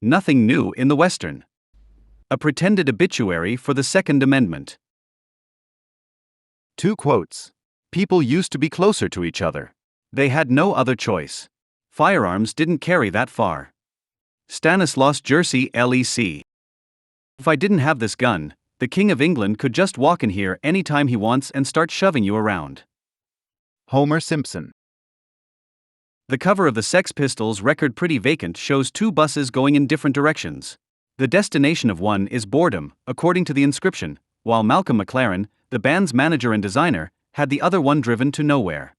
Nothing new in the Western. A pretended obituary for the Second Amendment. 2 quotes. People used to be closer to each other. They had no other choice. Firearms didn't carry that far. Stanislaus Jersey, LEC. If I didn't have this gun, the King of England could just walk in here anytime he wants and start shoving you around. Homer Simpson. The cover of the Sex Pistols' record Pretty Vacant shows 2 buses going in different directions. The destination of one is boredom, according to the inscription, while Malcolm McLaren, the band's manager and designer, had the other one driven to nowhere.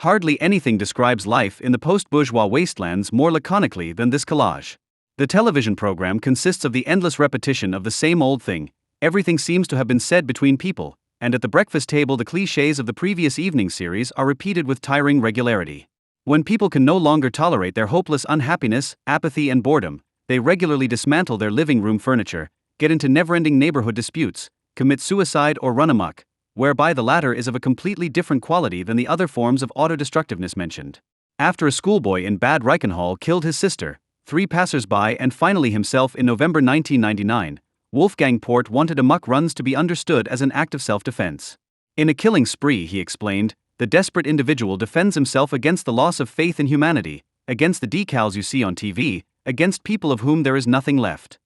Hardly anything describes life in the post-bourgeois wastelands more laconically than this collage. The television program consists of the endless repetition of the same old thing. Everything seems to have been said between people, and at the breakfast table the clichés of the previous evening series are repeated with tiring regularity. When people can no longer tolerate their hopeless unhappiness, apathy and boredom, they regularly dismantle their living room furniture, get into never-ending neighborhood disputes, commit suicide or run amok, whereby the latter is of a completely different quality than the other forms of autodestructiveness mentioned. After a schoolboy in Bad Reichenhall killed his sister, 3 passers-by and finally himself in November 1999, Wolfgang Port wanted amok runs to be understood as an act of self-defense. In a killing spree, he explained, the desperate individual defends himself against the loss of faith in humanity, against the decals you see on TV, against people of whom there is nothing left.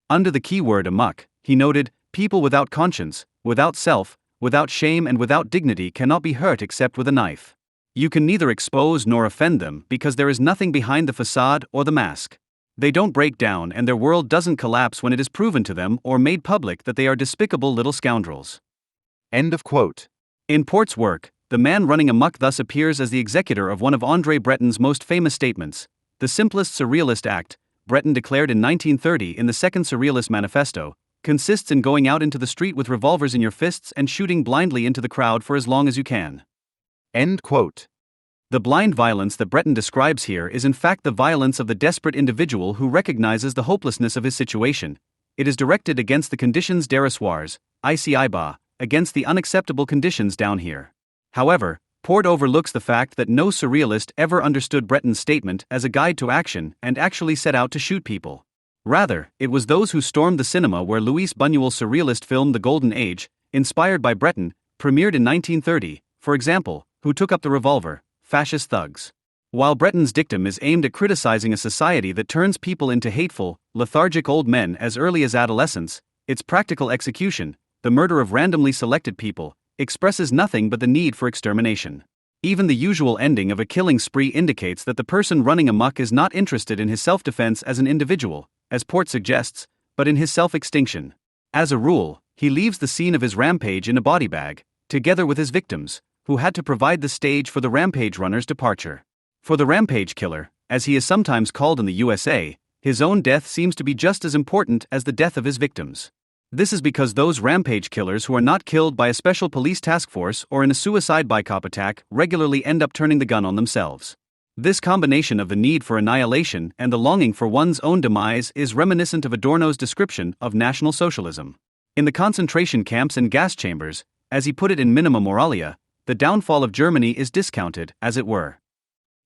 Under the keyword amok, he noted, people without conscience, without self, without shame and without dignity cannot be hurt except with a knife. You can neither expose nor offend them because there is nothing behind the facade or the mask. They don't break down and their world doesn't collapse when it is proven to them or made public that they are despicable little scoundrels. End of quote. In Port's work, the man running amok thus appears as the executor of one of André Breton's most famous statements. The simplest surrealist act, Breton declared in 1930 in the Second Surrealist Manifesto, consists in going out into the street with revolvers in your fists and shooting blindly into the crowd for as long as you can. End quote. The blind violence that Breton describes here is in fact the violence of the desperate individual who recognizes the hopelessness of his situation. It is directed against the conditions dérisoires, ici-bas, against the unacceptable conditions down here. However, Port overlooks the fact that no surrealist ever understood Breton's statement as a guide to action and actually set out to shoot people. Rather, it was those who stormed the cinema where Luis Buñuel's surrealist film The Golden Age, inspired by Breton, premiered in 1930, for example, who took up the revolver, fascist thugs. While Breton's dictum is aimed at criticizing a society that turns people into hateful, lethargic old men as early as adolescence, its practical execution, the murder of randomly selected people, expresses nothing but the need for extermination. Even the usual ending of a killing spree indicates that the person running amok is not interested in his self-defense as an individual, as Port suggests, but in his self-extinction. As a rule, he leaves the scene of his rampage in a body bag, together with his victims, who had to provide the stage for the rampage runner's departure. For the rampage killer, as he is sometimes called in the USA, his own death seems to be just as important as the death of his victims. This is because those rampage killers who are not killed by a special police task force or in a suicide by cop attack regularly end up turning the gun on themselves. This combination of the need for annihilation and the longing for one's own demise is reminiscent of Adorno's description of National Socialism. In the concentration camps and gas chambers, as he put it in Minima Moralia, the downfall of Germany is discounted, as it were.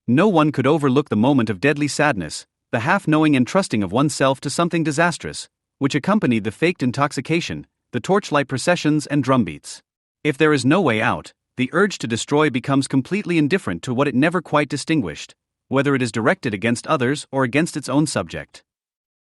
No one could overlook the moment of deadly sadness, the half-knowing entrusting of oneself to something disastrous, which accompanied the faked intoxication, the torchlight processions and drumbeats. If there is no way out, the urge to destroy becomes completely indifferent to what it never quite distinguished, whether it is directed against others or against its own subject.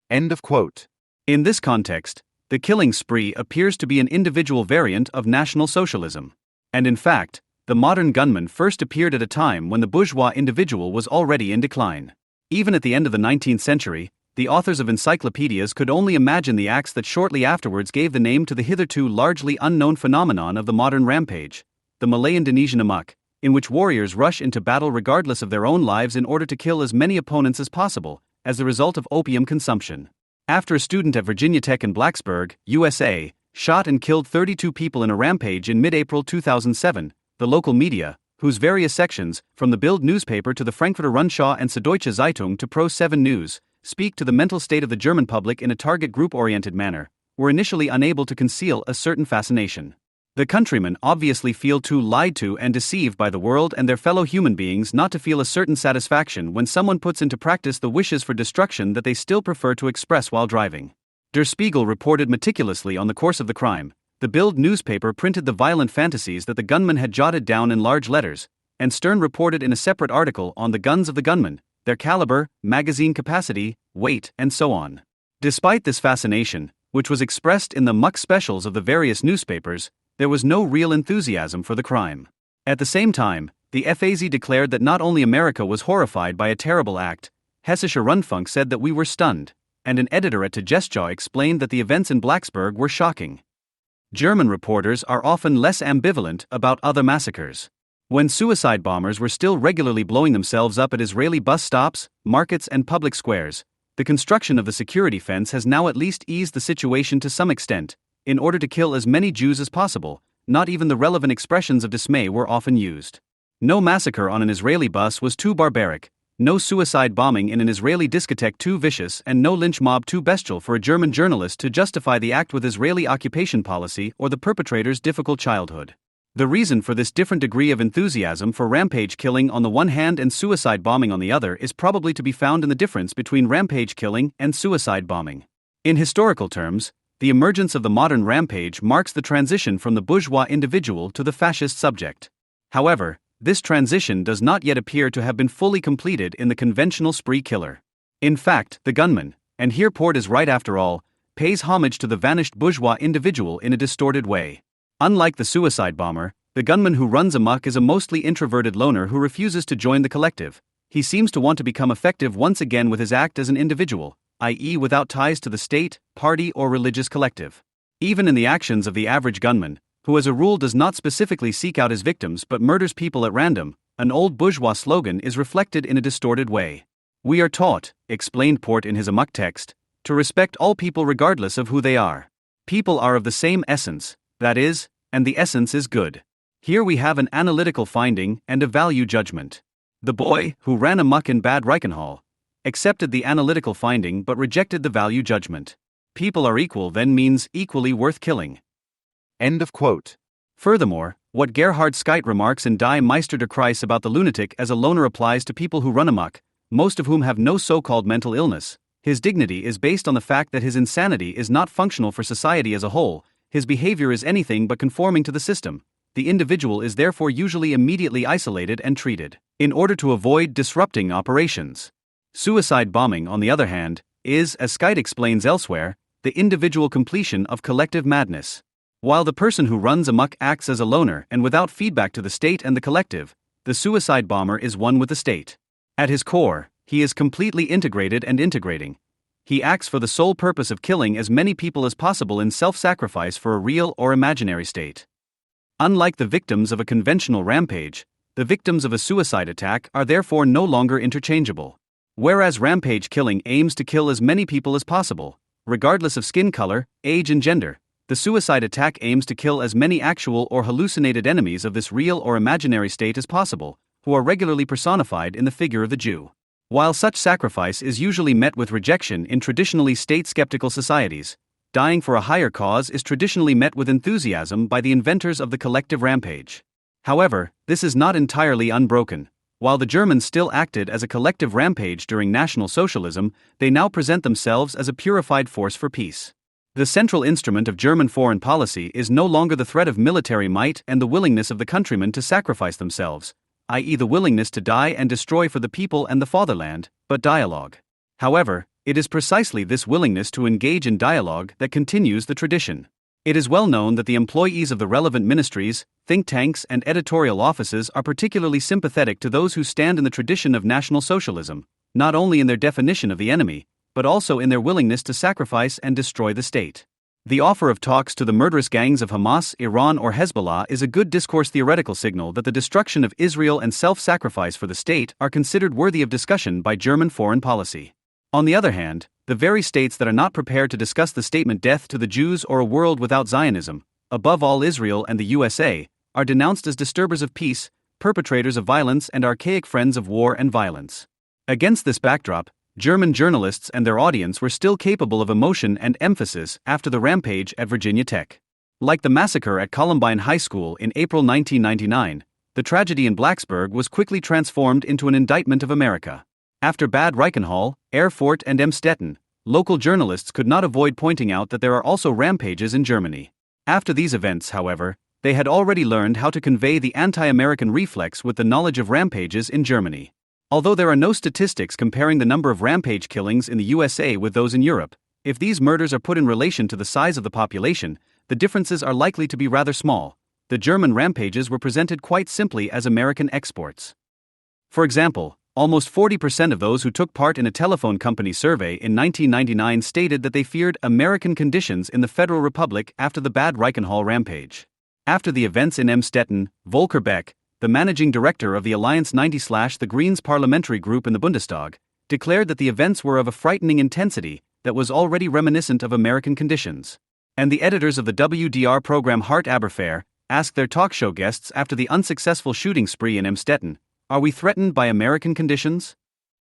End of quote. In this context, the killing spree appears to be an individual variant of National Socialism. And in fact, the modern gunman first appeared at a time when the bourgeois individual was already in decline. Even at the end of the 19th century, the authors of encyclopedias could only imagine the acts that shortly afterwards gave the name to the hitherto largely unknown phenomenon of the modern rampage, the Malay-Indonesian amok, in which warriors rush into battle regardless of their own lives in order to kill as many opponents as possible, as the result of opium consumption. After a student at Virginia Tech in Blacksburg, USA, shot and killed 32 people in a rampage in mid-April 2007, the local media, whose various sections, from the Bild newspaper to the Frankfurter Rundschau and Süddeutsche Zeitung to Pro 7 News, speak to the mental state of the German public in a target group-oriented manner, were initially unable to conceal a certain fascination. The countrymen obviously feel too lied to and deceived by the world and their fellow human beings not to feel a certain satisfaction when someone puts into practice the wishes for destruction that they still prefer to express while driving. Der Spiegel reported meticulously on the course of the crime. The Bild newspaper printed the violent fantasies that the gunman had jotted down in large letters, and Stern reported in a separate article on the guns of the gunman, their caliber, magazine capacity, weight, and so on. Despite this fascination, which was expressed in the muck specials of the various newspapers, there was no real enthusiasm for the crime. At the same time, the FAZ declared that not only America was horrified by a terrible act, Hessischer Rundfunk said that we were stunned, and an editor at Tagesschau explained that the events in Blacksburg were shocking. German reporters are often less ambivalent about other massacres. When suicide bombers were still regularly blowing themselves up at Israeli bus stops, markets, and public squares, the construction of the security fence has now at least eased the situation to some extent. In order to kill as many Jews as possible, not even the relevant expressions of dismay were often used. No massacre on an Israeli bus was too barbaric, no suicide bombing in an Israeli discotheque too vicious, and no lynch mob too bestial for a German journalist to justify the act with Israeli occupation policy or the perpetrator's difficult childhood. The reason for this different degree of enthusiasm for rampage killing on the one hand and suicide bombing on the other is probably to be found in the difference between rampage killing and suicide bombing. In historical terms, the emergence of the modern rampage marks the transition from the bourgeois individual to the fascist subject. However, this transition does not yet appear to have been fully completed in the conventional spree killer. In fact, the gunman, and here Port is right after all, pays homage to the vanished bourgeois individual in a distorted way. Unlike the suicide bomber, the gunman who runs amok is a mostly introverted loner who refuses to join the collective. He seems to want to become effective once again with his act as an individual, i.e., without ties to the state, party, or religious collective. Even in the actions of the average gunman, who as a rule does not specifically seek out his victims but murders people at random, an old bourgeois slogan is reflected in a distorted way. We are taught, explained Port in his amok text, to respect all people regardless of who they are. People are of the same essence, that is, and the essence is good. Here we have an analytical finding and a value judgment. The boy, who ran amok in Bad Reichenhall, accepted the analytical finding but rejected the value judgment. People are equal then means equally worth killing. End of quote. Furthermore, what Gerhard Skytte remarks in Die Meister der Kreis about the lunatic as a loner applies to people who run amok, most of whom have no so-called mental illness. His dignity is based on the fact that his insanity is not functional for society as a whole, his behavior is anything but conforming to the system. The individual is therefore usually immediately isolated and treated, in order to avoid disrupting operations. Suicide bombing, on the other hand, is, as Skytte explains elsewhere, the individual completion of collective madness. While the person who runs amok acts as a loner and without feedback to the state and the collective, the suicide bomber is one with the state. At his core, he is completely integrated and integrating. He acts for the sole purpose of killing as many people as possible in self-sacrifice for a real or imaginary state. Unlike the victims of a conventional rampage, the victims of a suicide attack are therefore no longer interchangeable. Whereas rampage killing aims to kill as many people as possible, regardless of skin color, age, and gender, the suicide attack aims to kill as many actual or hallucinated enemies of this real or imaginary state as possible, who are regularly personified in the figure of the Jew. While such sacrifice is usually met with rejection in traditionally state-skeptical societies, dying for a higher cause is traditionally met with enthusiasm by the inventors of the collective rampage. However, this is not entirely unbroken. While the Germans still acted as a collective rampage during National Socialism, they now present themselves as a purified force for peace. The central instrument of German foreign policy is no longer the threat of military might and the willingness of the countrymen to sacrifice themselves, i.e., the willingness to die and destroy for the people and the fatherland, but dialogue. However, it is precisely this willingness to engage in dialogue that continues the tradition. It is well known that the employees of the relevant ministries, think tanks, and editorial offices are particularly sympathetic to those who stand in the tradition of National Socialism, not only in their definition of the enemy, but also in their willingness to sacrifice and destroy the state. The offer of talks to the murderous gangs of Hamas, Iran, or Hezbollah is a good discourse theoretical signal that the destruction of Israel and self-sacrifice for the state are considered worthy of discussion by German foreign policy. On the other hand, the very states that are not prepared to discuss the statement "death to the Jews" or a world without Zionism, above all Israel and the USA, are denounced as disturbers of peace, perpetrators of violence, and archaic friends of war and violence. Against this backdrop, German journalists and their audience were still capable of emotion and emphasis after the rampage at Virginia Tech. Like the massacre at Columbine High School in April 1999, the tragedy in Blacksburg was quickly transformed into an indictment of America. After Bad Reichenhall, Erfurt, and Emstetten, local journalists could not avoid pointing out that there are also rampages in Germany. After these events, however, they had already learned how to convey the anti-American reflex with the knowledge of rampages in Germany. Although there are no statistics comparing the number of rampage killings in the USA with those in Europe, if these murders are put in relation to the size of the population, the differences are likely to be rather small. The German rampages were presented quite simply as American exports. For example, almost 40% of those who took part in a telephone company survey in 1999 stated that they feared American conditions in the Federal Republic after the Bad Reichenhall rampage. After the events in Emstetten, Volker Beck, the managing director of the Alliance 90/the Greens parliamentary group in the Bundestag, declared that the events were of a frightening intensity that was already reminiscent of American conditions. And the editors of the WDR program Hart Aberfair asked their talk show guests after the unsuccessful shooting spree in Emstetten, "Are we threatened by American conditions?"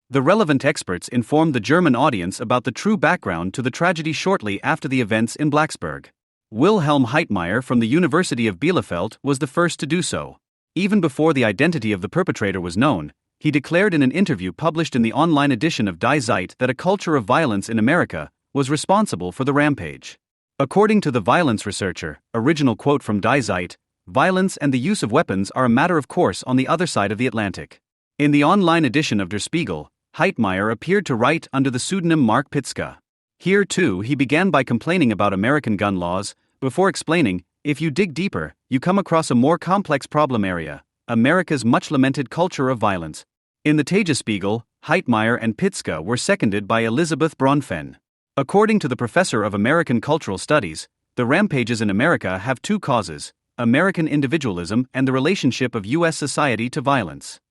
The relevant experts informed the German audience about the true background to the tragedy shortly after the events in Blacksburg. Wilhelm Heitmeyer from the University of Bielefeld was the first to do so. Even before the identity of the perpetrator was known, he declared in an interview published in the online edition of Die Zeit that a culture of violence in America was responsible for the rampage. According to the violence researcher, original quote from Die Zeit, "Violence and the use of weapons are a matter of course on the other side of the Atlantic." In the online edition of Der Spiegel, Heitmeyer appeared to write under the pseudonym Mark Pitzka. Here too he began by complaining about American gun laws, before explaining, "If you dig deeper, you come across a more complex problem area, America's much-lamented culture of violence." In the Tagesspiegel, Heitmeyer and Pitzka were seconded by Elizabeth Bronfen. According to the professor of American Cultural Studies, the rampages in America have two causes: American individualism and the relationship of U.S. society to violence.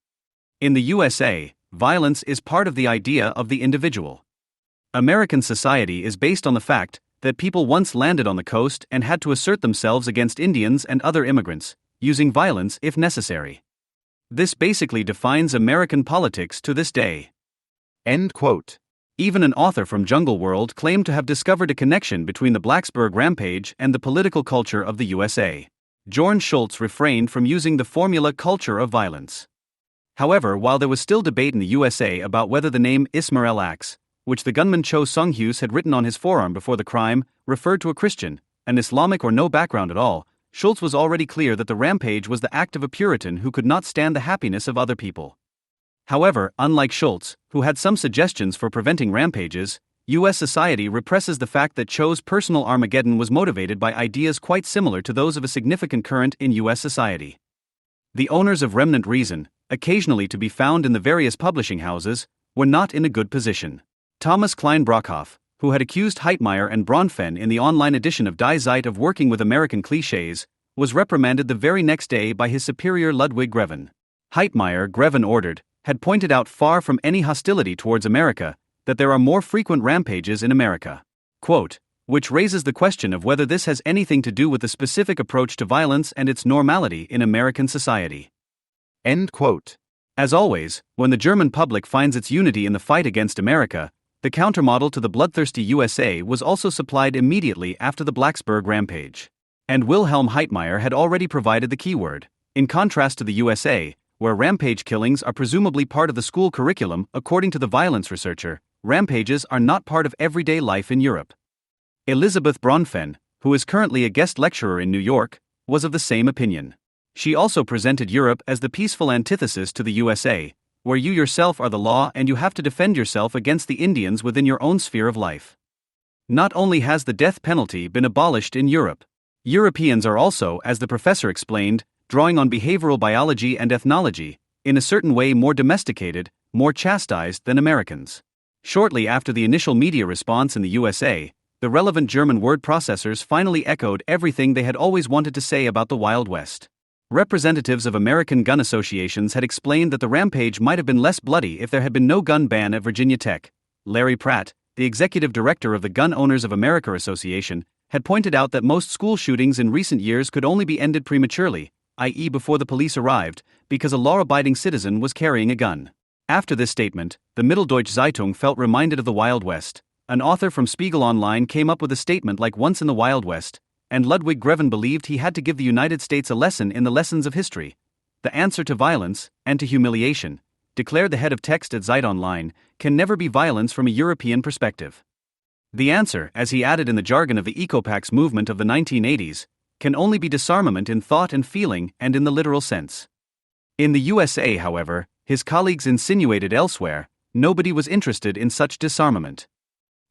In the USA, violence is part of the idea of the individual. American society is based on the fact that people once landed on the coast and had to assert themselves against Indians and other immigrants, using violence if necessary. This basically defines American politics to this day. End quote. Even an author from Jungle World claimed to have discovered a connection between the Blacksburg rampage and the political culture of the USA. Jorn Schultz refrained from using the formula culture of violence. However, while there was still debate in the USA about whether the name Ismail Axe, which the gunman Cho Sung-Hughes had written on his forearm before the crime, referred to a Christian, an Islamic or no background at all, Schultz was already clear that the rampage was the act of a Puritan who could not stand the happiness of other people. However, unlike Schultz, who had some suggestions for preventing rampages, U.S. society represses the fact that Cho's personal Armageddon was motivated by ideas quite similar to those of a significant current in U.S. society. The owners of Remnant Reason, occasionally to be found in the various publishing houses, were not in a good position. Thomas Klein Brockhoff, who had accused Heitmeyer and Bronfen in the online edition of Die Zeit of working with American clichés, was reprimanded the very next day by his superior Ludwig Greven. Heitmeyer, Greven ordered, had pointed out far from any hostility towards America, that there are more frequent rampages in America. Quote, which raises the question of whether this has anything to do with the specific approach to violence and its normality in American society. End quote. As always, when the German public finds its unity in the fight against America, the countermodel to the bloodthirsty USA was also supplied immediately after the Blacksburg rampage. And Wilhelm Heitmeyer had already provided the keyword. In contrast to the USA, where rampage killings are presumably part of the school curriculum, according to the violence researcher, rampages are not part of everyday life in Europe. Elizabeth Bronfen, who is currently a guest lecturer in New York, was of the same opinion. She also presented Europe as the peaceful antithesis to the USA, where you yourself are the law and you have to defend yourself against the Indians within your own sphere of life. Not only has the death penalty been abolished in Europe, Europeans are also, as the professor explained, drawing on behavioral biology and ethnology, in a certain way more domesticated, more chastised than Americans. Shortly after the initial media response in the USA, the relevant German word processors finally echoed everything they had always wanted to say about the Wild West. Representatives of American gun associations had explained that the rampage might have been less bloody if there had been no gun ban at Virginia Tech. Larry Pratt, the executive director of the Gun Owners of America Association, had pointed out that most school shootings in recent years could only be ended prematurely, i.e. before the police arrived, because a law-abiding citizen was carrying a gun. After this statement, the Mitteldeutsche Zeitung felt reminded of the Wild West. An author from Spiegel Online came up with a statement like once in the Wild West, and Ludwig Greven believed he had to give the United States a lesson in the lessons of history. The answer to violence, and to humiliation, declared the head of text at Zeit Online, can never be violence from a European perspective. The answer, as he added in the jargon of the Ecopax movement of the 1980s, can only be disarmament in thought and feeling and in the literal sense. In the USA, however, his colleagues insinuated elsewhere, nobody was interested in such disarmament.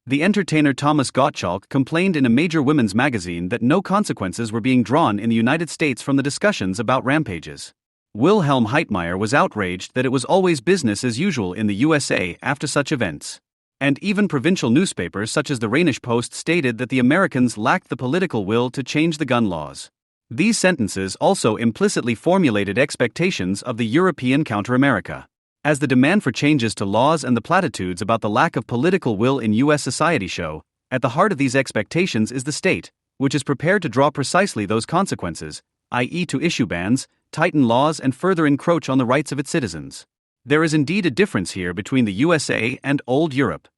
The entertainer Thomas Gottschalk complained in a major women's magazine that no consequences were being drawn in the United States from the discussions about rampages. Wilhelm Heitmeyer was outraged that it was always business as usual in the USA after such events. And even provincial newspapers such as the Rhenish Post stated that the Americans lacked the political will to change the gun laws. These sentences also implicitly formulated expectations of the European counter-America. As the demand for changes to laws and the platitudes about the lack of political will in U.S. society show, at the heart of these expectations is the state, which is prepared to draw precisely those consequences, i.e. to issue bans, tighten laws and further encroach on the rights of its citizens. There is indeed a difference here between the USA and old Europe.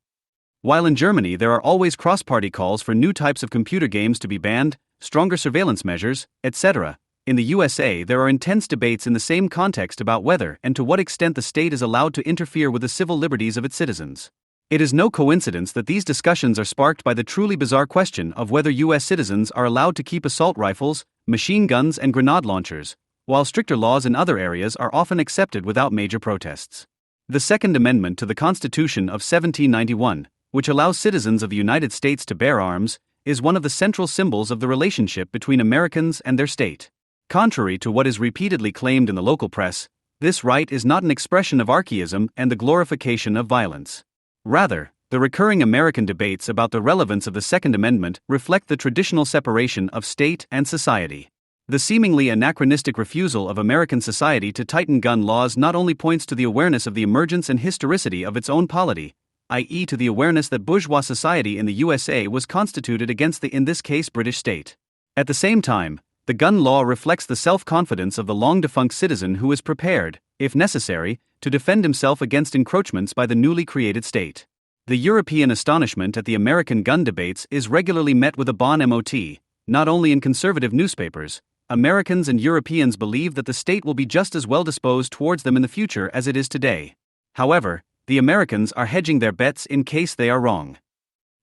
While in Germany there are always cross-party calls for new types of computer games to be banned, stronger surveillance measures, etc., in the USA there are intense debates in the same context about whether and to what extent the state is allowed to interfere with the civil liberties of its citizens. It is no coincidence that these discussions are sparked by the truly bizarre question of whether U.S. citizens are allowed to keep assault rifles, machine guns and grenade launchers, while stricter laws in other areas are often accepted without major protests. The Second Amendment to the Constitution of 1791, which allows citizens of the United States to bear arms, is one of the central symbols of the relationship between Americans and their state. Contrary to what is repeatedly claimed in the local press, this right is not an expression of archaism and the glorification of violence. Rather, the recurring American debates about the relevance of the Second Amendment reflect the traditional separation of state and society. The seemingly anachronistic refusal of American society to tighten gun laws not only points to the awareness of the emergence and historicity of its own polity, i.e. to the awareness that bourgeois society in the USA was constituted against the, in this case, British state. At the same time, the gun law reflects the self-confidence of the long-defunct citizen who is prepared, if necessary, to defend himself against encroachments by the newly created state. The European astonishment at the American gun debates is regularly met with a bon mot, not only in conservative newspapers. Americans and Europeans believe that the state will be just as well disposed towards them in the future as it is today. However, the Americans are hedging their bets in case they are wrong.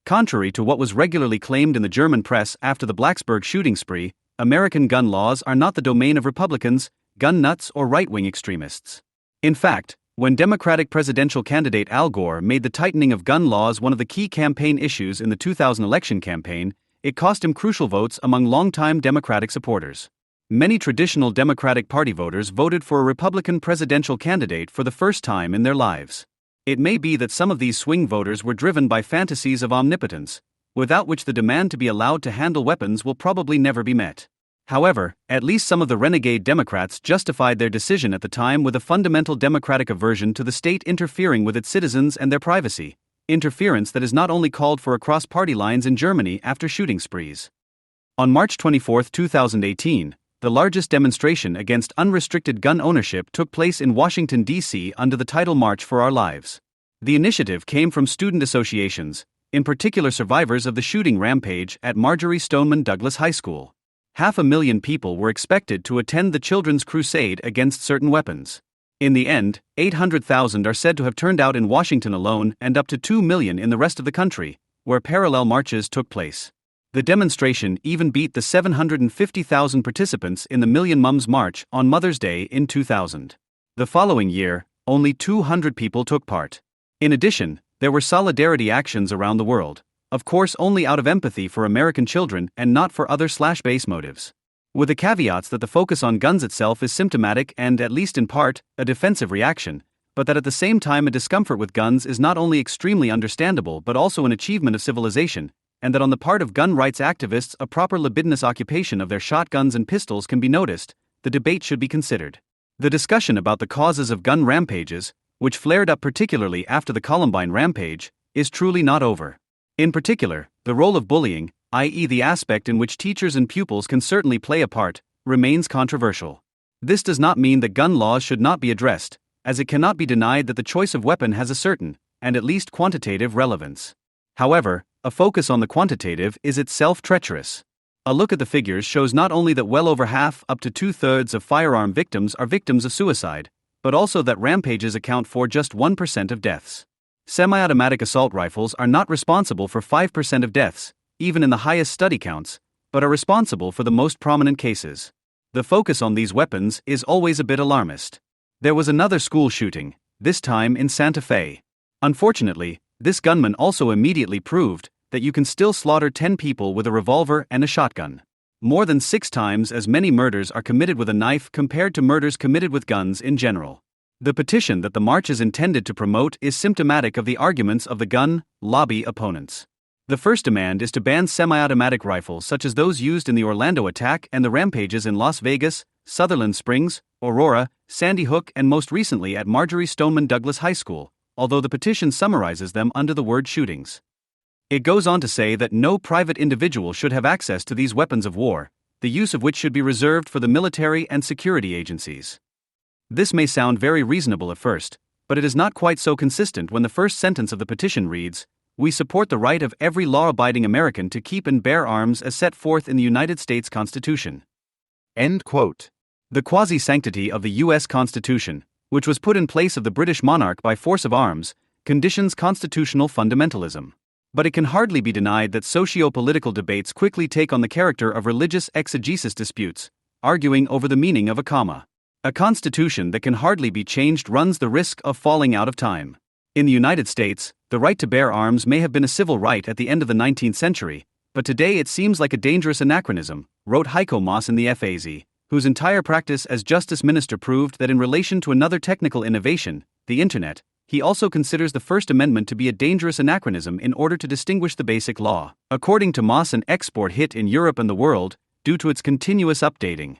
Contrary to what was regularly claimed in the German press after the Blacksburg shooting spree, American gun laws are not the domain of Republicans, gun nuts, or right-wing extremists. In fact, when Democratic presidential candidate Al Gore made the tightening of gun laws one of the key campaign issues in the 2000 election campaign, it cost him crucial votes among longtime Democratic supporters. Many traditional Democratic Party voters voted for a Republican presidential candidate for the first time in their lives. It may be that some of these swing voters were driven by fantasies of omnipotence, without which the demand to be allowed to handle weapons will probably never be met. However, at least some of the renegade Democrats justified their decision at the time with a fundamental democratic aversion to the state interfering with its citizens and their privacy, interference that is not only called for across party lines in Germany after shooting sprees. On March 24, 2018, the largest demonstration against unrestricted gun ownership took place in Washington, D.C. under the title March for Our Lives. The initiative came from student associations, in particular survivors of the shooting rampage at Marjory Stoneman Douglas High School. 500,000 people were expected to attend the children's crusade against certain weapons. In the end, 800,000 are said to have turned out in Washington alone and up to 2 million in the rest of the country, where parallel marches took place. The demonstration even beat the 750,000 participants in the Million Mums March on Mother's Day in 2000. The following year, only 200 people took part. In addition, there were solidarity actions around the world, of course only out of empathy for American children and not for other/base motives. With the caveats that the focus on guns itself is symptomatic and, at least in part, a defensive reaction, but that at the same time a discomfort with guns is not only extremely understandable but also an achievement of civilization, and that on the part of gun rights activists a proper libidinous occupation of their shotguns and pistols can be noticed, the debate should be considered. The discussion about the causes of gun rampages, which flared up particularly after the Columbine rampage, is truly not over. In particular, the role of bullying, i.e. the aspect in which teachers and pupils can certainly play a part, remains controversial. This does not mean that gun laws should not be addressed, as it cannot be denied that the choice of weapon has a certain, and at least quantitative relevance. However, a focus on the quantitative is itself treacherous. A look at the figures shows not only that well over half, up to 2/3 of firearm victims are victims of suicide, but also that rampages account for just 1% of deaths. Semi-automatic assault rifles are not responsible for 5% of deaths, even in the highest study counts, but are responsible for the most prominent cases. The focus on these weapons is always a bit alarmist. There was another school shooting, this time in Santa Fe. Unfortunately, this gunman also immediately proved that you can still slaughter 10 people with a revolver and a shotgun. More than 6 times as many murders are committed with a knife compared to murders committed with guns in general. The petition that the march is intended to promote is symptomatic of the arguments of the gun lobby opponents. The first demand is to ban semi-automatic rifles such as those used in the Orlando attack and the rampages in Las Vegas, Sutherland Springs, Aurora, Sandy Hook, and most recently at Marjory Stoneman Douglas High School, although the petition summarizes them under the word shootings. It goes on to say that no private individual should have access to these weapons of war, the use of which should be reserved for the military and security agencies. This may sound very reasonable at first, but it is not quite so consistent when the first sentence of the petition reads, "We support the right of every law-abiding American to keep and bear arms as set forth in the United States Constitution." End quote. The quasi-sanctity of the U.S. Constitution, which was put in place of the British monarch by force of arms, conditions constitutional fundamentalism. But it can hardly be denied that socio-political debates quickly take on the character of religious exegesis disputes, arguing over the meaning of a comma. A constitution that can hardly be changed runs the risk of falling out of time. In the United States, the right to bear arms may have been a civil right at the end of the 19th century, but today it seems like a dangerous anachronism, wrote Heiko Maas in the FAZ, whose entire practice as justice minister proved that in relation to another technical innovation, the Internet, he also considers the First Amendment to be a dangerous anachronism in order to distinguish the basic law. According to Maas, an export hit in Europe and the world, due to its continuous updating.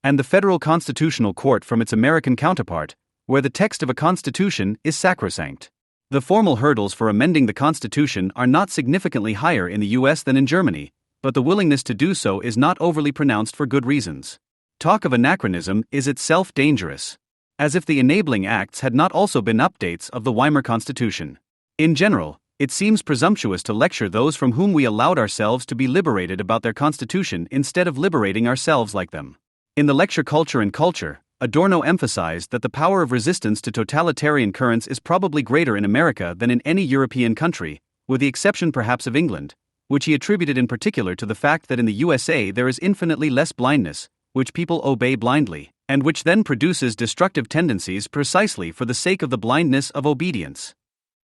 And the Federal Constitutional Court from its American counterpart, where the text of a constitution is sacrosanct. The formal hurdles for amending the Constitution are not significantly higher in the US than in Germany, but the willingness to do so is not overly pronounced for good reasons. Talk of anachronism is itself dangerous. As if the enabling acts had not also been updates of the Weimar Constitution. In general, it seems presumptuous to lecture those from whom we allowed ourselves to be liberated about their constitution instead of liberating ourselves like them. In the lecture Culture and Culture, Adorno emphasized that the power of resistance to totalitarian currents is probably greater in America than in any European country, with the exception perhaps of England, which he attributed in particular to the fact that in the USA there is infinitely less blindness, which people obey blindly, and which then produces destructive tendencies precisely for the sake of the blindness of obedience.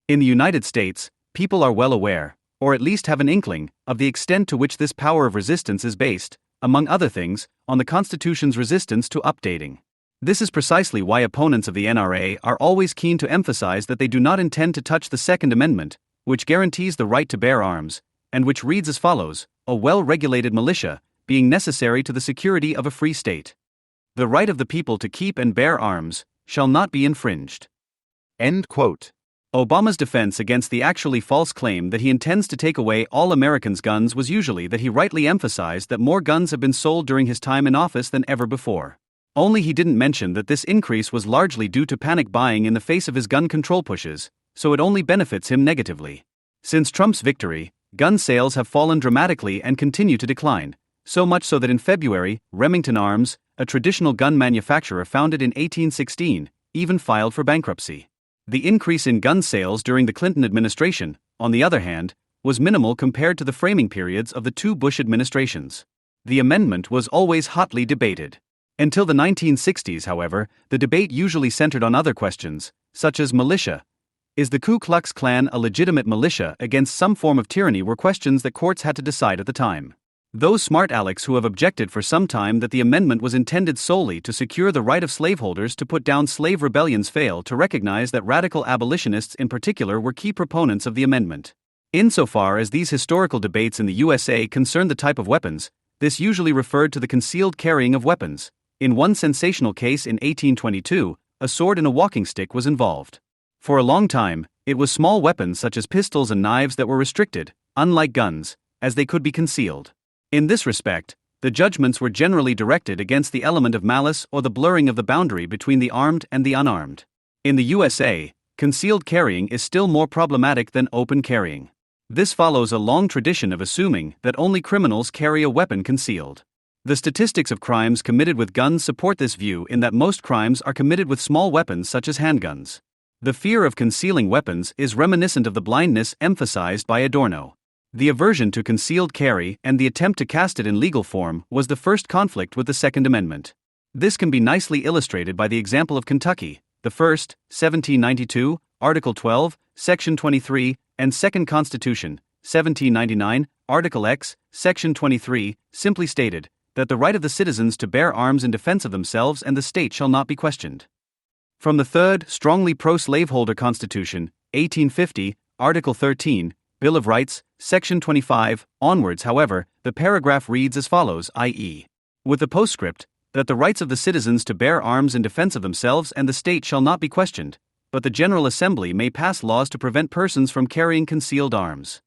In the United States, people are well aware, or at least have an inkling, of the extent to which this power of resistance is based, among other things, on the Constitution's resistance to updating. This is precisely why opponents of the NRA are always keen to emphasize that they do not intend to touch the Second Amendment, which guarantees the right to bear arms, and which reads as follows: a well-regulated militia, being necessary to the security of a free state. The right of the people to keep and bear arms shall not be infringed. End quote. Obama's defense against the actually false claim that he intends to take away all Americans' guns was usually that he rightly emphasized that more guns have been sold during his time in office than ever before. Only he didn't mention that this increase was largely due to panic buying in the face of his gun control pushes, so it only benefits him negatively. Since Trump's victory, gun sales have fallen dramatically and continue to decline, so much so that in February, Remington Arms, a traditional gun manufacturer founded in 1816, even filed for bankruptcy. The increase in gun sales during the Clinton administration, on the other hand, was minimal compared to the framing periods of the 2 Bush administrations. The amendment was always hotly debated. Until the 1960s, however, the debate usually centered on other questions, such as militia. Is the Ku Klux Klan a legitimate militia against some form of tyranny, were questions that courts had to decide at the time. Those smart alecks who have objected for some time that the amendment was intended solely to secure the right of slaveholders to put down slave rebellions fail to recognize that radical abolitionists in particular were key proponents of the amendment. Insofar as these historical debates in the USA concerned the type of weapons, this usually referred to the concealed carrying of weapons. In one sensational case in 1822, a sword and a walking stick was involved. For a long time, it was small weapons such as pistols and knives that were restricted, unlike guns, as they could be concealed. In this respect, the judgments were generally directed against the element of malice or the blurring of the boundary between the armed and the unarmed. In the USA, concealed carrying is still more problematic than open carrying. This follows a long tradition of assuming that only criminals carry a weapon concealed. The statistics of crimes committed with guns support this view in that most crimes are committed with small weapons such as handguns. The fear of concealing weapons is reminiscent of the blindness emphasized by Adorno. The aversion to concealed carry and the attempt to cast it in legal form was the first conflict with the Second Amendment. This can be nicely illustrated by the example of Kentucky, the first, 1792, Article 12, Section 23, and Second Constitution, 1799, Article X, Section 23, simply stated that the right of the citizens to bear arms in defense of themselves and the state shall not be questioned. From the third, strongly pro-slaveholder Constitution, 1850, Article 13, Bill of Rights, Section 25, onwards, however, the paragraph reads as follows, i.e., with the postscript, that the rights of the citizens to bear arms in defense of themselves and the state shall not be questioned, but the General Assembly may pass laws to prevent persons from carrying concealed arms.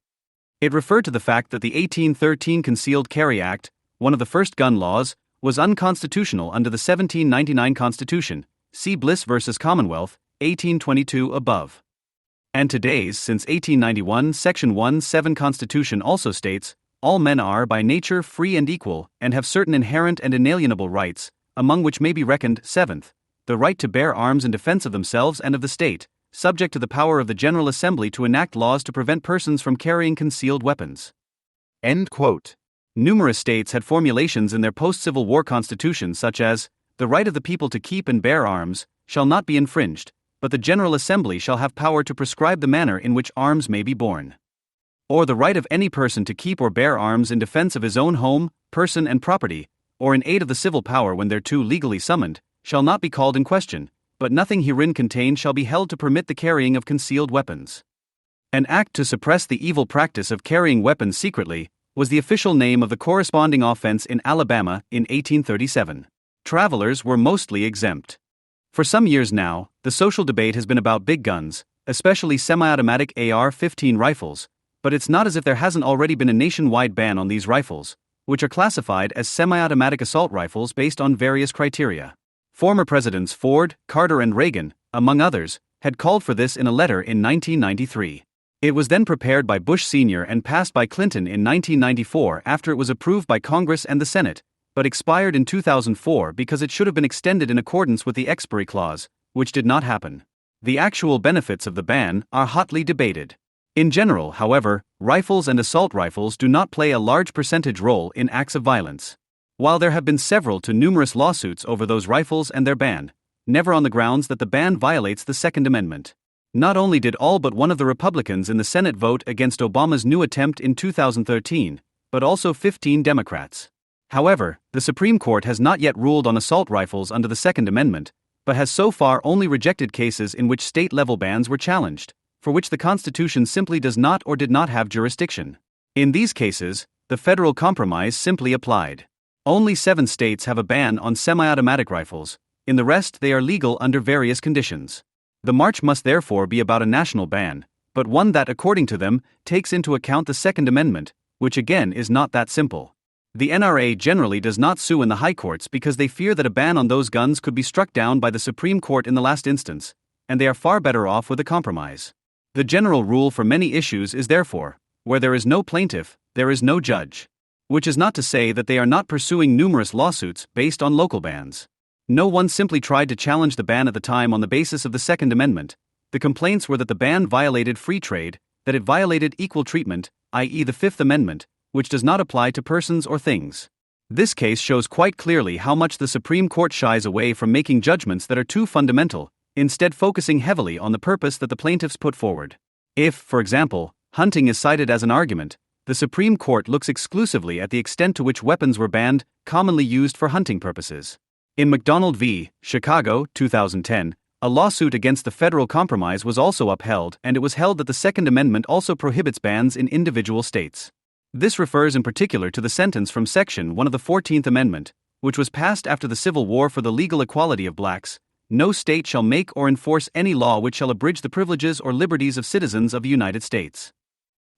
It referred to the fact that the 1813 Concealed Carry Act, one of the first gun laws, was unconstitutional under the 1799 Constitution, see Bliss v. Commonwealth, 1822 above. And today's, since 1891, Section 1(7) Constitution also states, all men are by nature free and equal, and have certain inherent and inalienable rights, among which may be reckoned, 7th, the right to bear arms in defense of themselves and of the state, subject to the power of the General Assembly to enact laws to prevent persons from carrying concealed weapons. End quote. Numerous states had formulations in their post-Civil War constitutions such as, the right of the people to keep and bear arms shall not be infringed, but the General Assembly shall have power to prescribe the manner in which arms may be borne. Or the right of any person to keep or bear arms in defense of his own home, person and property, or in aid of the civil power when thereto legally summoned, shall not be called in question, but nothing herein contained shall be held to permit the carrying of concealed weapons. An act to suppress the evil practice of carrying weapons secretly was the official name of the corresponding offense in Alabama in 1837. Travelers were mostly exempt. For some years now, the social debate has been about big guns, especially semi-automatic AR-15 rifles, but it's not as if there hasn't already been a nationwide ban on these rifles, which are classified as semi-automatic assault rifles based on various criteria. Former Presidents Ford, Carter and Reagan, among others, had called for this in a letter in 1993. It was then prepared by Bush Sr. and passed by Clinton in 1994 after it was approved by Congress and the Senate, but expired in 2004 because it should have been extended in accordance with the expiry clause, which did not happen. The actual benefits of the ban are hotly debated. In general, however, rifles and assault rifles do not play a large percentage role in acts of violence. While there have been several to numerous lawsuits over those rifles and their ban, never on the grounds that the ban violates the Second Amendment. Not only did all but one of the Republicans in the Senate vote against Obama's new attempt in 2013, but also 15 Democrats. However, the Supreme Court has not yet ruled on assault rifles under the Second Amendment, but has so far only rejected cases in which state-level bans were challenged, for which the Constitution simply does not or did not have jurisdiction. In these cases, the federal compromise simply applied. Only 7 states have a ban on semi-automatic rifles, in the rest they are legal under various conditions. The march must therefore be about a national ban, but one that, according to them, takes into account the Second Amendment, which again is not that simple. The NRA generally does not sue in the high courts because they fear that a ban on those guns could be struck down by the Supreme Court in the last instance, and they are far better off with a compromise. The general rule for many issues is therefore, where there is no plaintiff, there is no judge. Which is not to say that they are not pursuing numerous lawsuits based on local bans. No one simply tried to challenge the ban at the time on the basis of the Second Amendment. The complaints were that the ban violated free trade, that it violated equal treatment, i.e. the Fifth Amendment, which does not apply to persons or things. This case shows quite clearly how much the Supreme Court shies away from making judgments that are too fundamental, instead focusing heavily on the purpose that the plaintiffs put forward. If, for example, hunting is cited as an argument, the Supreme Court looks exclusively at the extent to which weapons were banned, commonly used for hunting purposes. In McDonald v. Chicago, 2010, a lawsuit against the federal compromise was also upheld, and it was held that the Second Amendment also prohibits bans in individual states. This refers in particular to the sentence from Section 1 of the 14th Amendment, which was passed after the Civil War for the legal equality of blacks. No state shall make or enforce any law which shall abridge the privileges or liberties of citizens of the United States.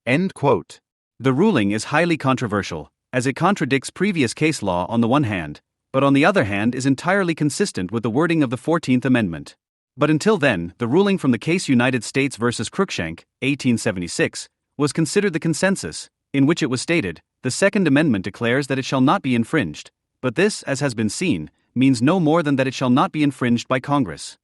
End quote. The ruling is highly controversial, as it contradicts previous case law on the one hand, but on the other hand is entirely consistent with the wording of the 14th Amendment. But until then, the ruling from the case United States v. Cruikshank, 1876, was considered the consensus, in which it was stated, the Second Amendment declares that it shall not be infringed, but this, as has been seen, means no more than that it shall not be infringed by Congress.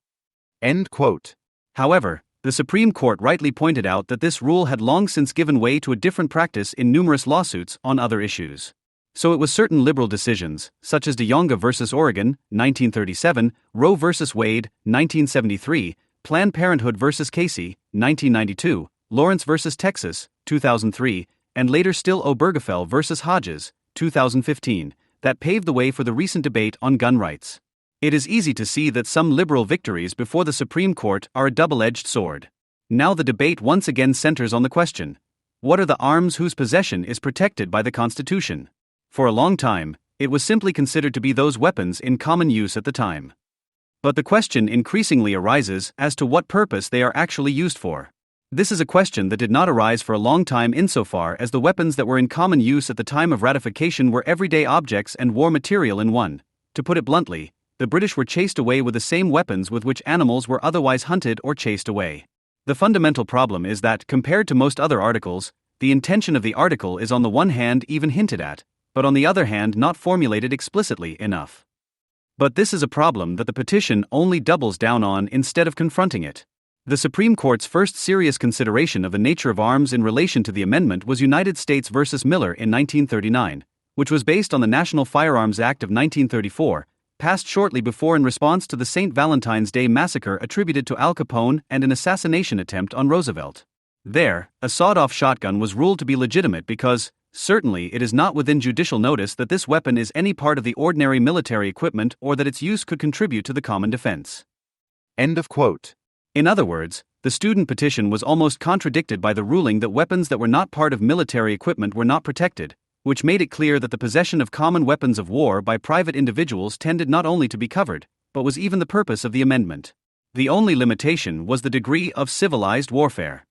End quote. However, the Supreme Court rightly pointed out that this rule had long since given way to a different practice in numerous lawsuits on other issues. So it was certain liberal decisions, such as DeYonga v. Oregon, 1937, Roe v. Wade, 1973, Planned Parenthood v. Casey, 1992, Lawrence v. Texas, 2003, and later still Obergefell v. Hodges, 2015, that paved the way for the recent debate on gun rights. It is easy to see that some liberal victories before the Supreme Court are a double-edged sword. Now the debate once again centers on the question: what are the arms whose possession is protected by the Constitution? For a long time, it was simply considered to be those weapons in common use at the time. But the question increasingly arises as to what purpose they are actually used for. This is a question that did not arise for a long time insofar as the weapons that were in common use at the time of ratification were everyday objects and war material in one. To put it bluntly, the British were chased away with the same weapons with which animals were otherwise hunted or chased away. The fundamental problem is that, compared to most other articles, the intention of the article is on the one hand even hinted at, but on the other hand not formulated explicitly enough. But this is a problem that the petition only doubles down on instead of confronting it. The Supreme Court's first serious consideration of the nature of arms in relation to the amendment was United States v. Miller in 1939, which was based on the National Firearms Act of 1934, passed shortly before in response to the St. Valentine's Day massacre attributed to Al Capone and an assassination attempt on Roosevelt. There, a sawed-off shotgun was ruled to be legitimate because, certainly it is not within judicial notice that this weapon is any part of the ordinary military equipment or that its use could contribute to the common defense. End of quote. In other words, the student petition was almost contradicted by the ruling that weapons that were not part of military equipment were not protected, which made it clear that the possession of common weapons of war by private individuals tended not only to be covered, but was even the purpose of the amendment. The only limitation was the degree of civilized warfare.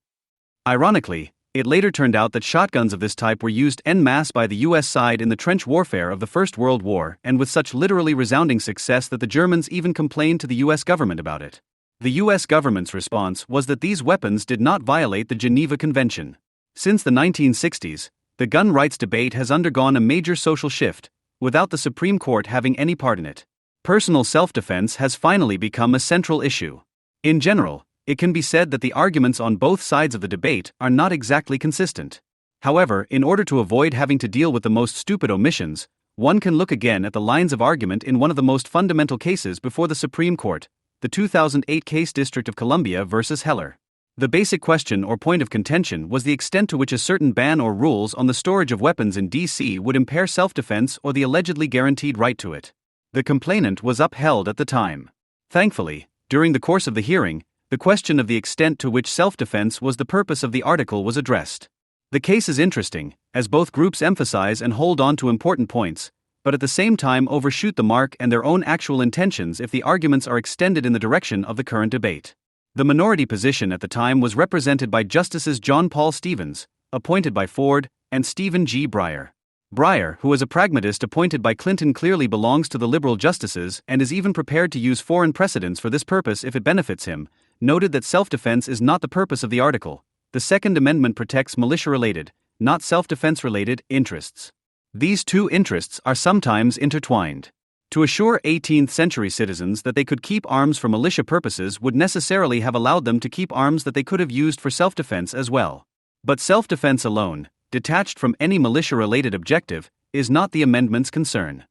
Ironically, it later turned out that shotguns of this type were used en masse by the U.S. side in the trench warfare of the First World War, and with such literally resounding success that the Germans even complained to the U.S. government about it. The U.S. government's response was that these weapons did not violate the Geneva Convention. Since the 1960s, the gun rights debate has undergone a major social shift, without the Supreme Court having any part in it. Personal self-defense has finally become a central issue. In general, it can be said that the arguments on both sides of the debate are not exactly consistent. However, in order to avoid having to deal with the most stupid omissions, one can look again at the lines of argument in one of the most fundamental cases before the Supreme Court, the 2008 case District of Columbia versus Heller. The basic question or point of contention was the extent to which a certain ban or rules on the storage of weapons in D.C. would impair self-defense or the allegedly guaranteed right to it. The complainant was upheld at the time. Thankfully, during the course of the hearing, the question of the extent to which self-defense was the purpose of the article was addressed. The case is interesting, as both groups emphasize and hold on to important points, but at the same time overshoot the mark and their own actual intentions if the arguments are extended in the direction of the current debate. The minority position at the time was represented by Justices John Paul Stevens, appointed by Ford, and Stephen G. Breyer. Breyer, who is a pragmatist appointed by Clinton, clearly belongs to the liberal justices and is even prepared to use foreign precedents for this purpose if it benefits him, noted that self-defense is not the purpose of the article. The Second Amendment protects militia-related, not self-defense-related, interests. These two interests are sometimes intertwined. To assure 18th-century citizens that they could keep arms for militia purposes would necessarily have allowed them to keep arms that they could have used for self-defense as well. But self-defense alone, detached from any militia-related objective, is not the amendment's concern.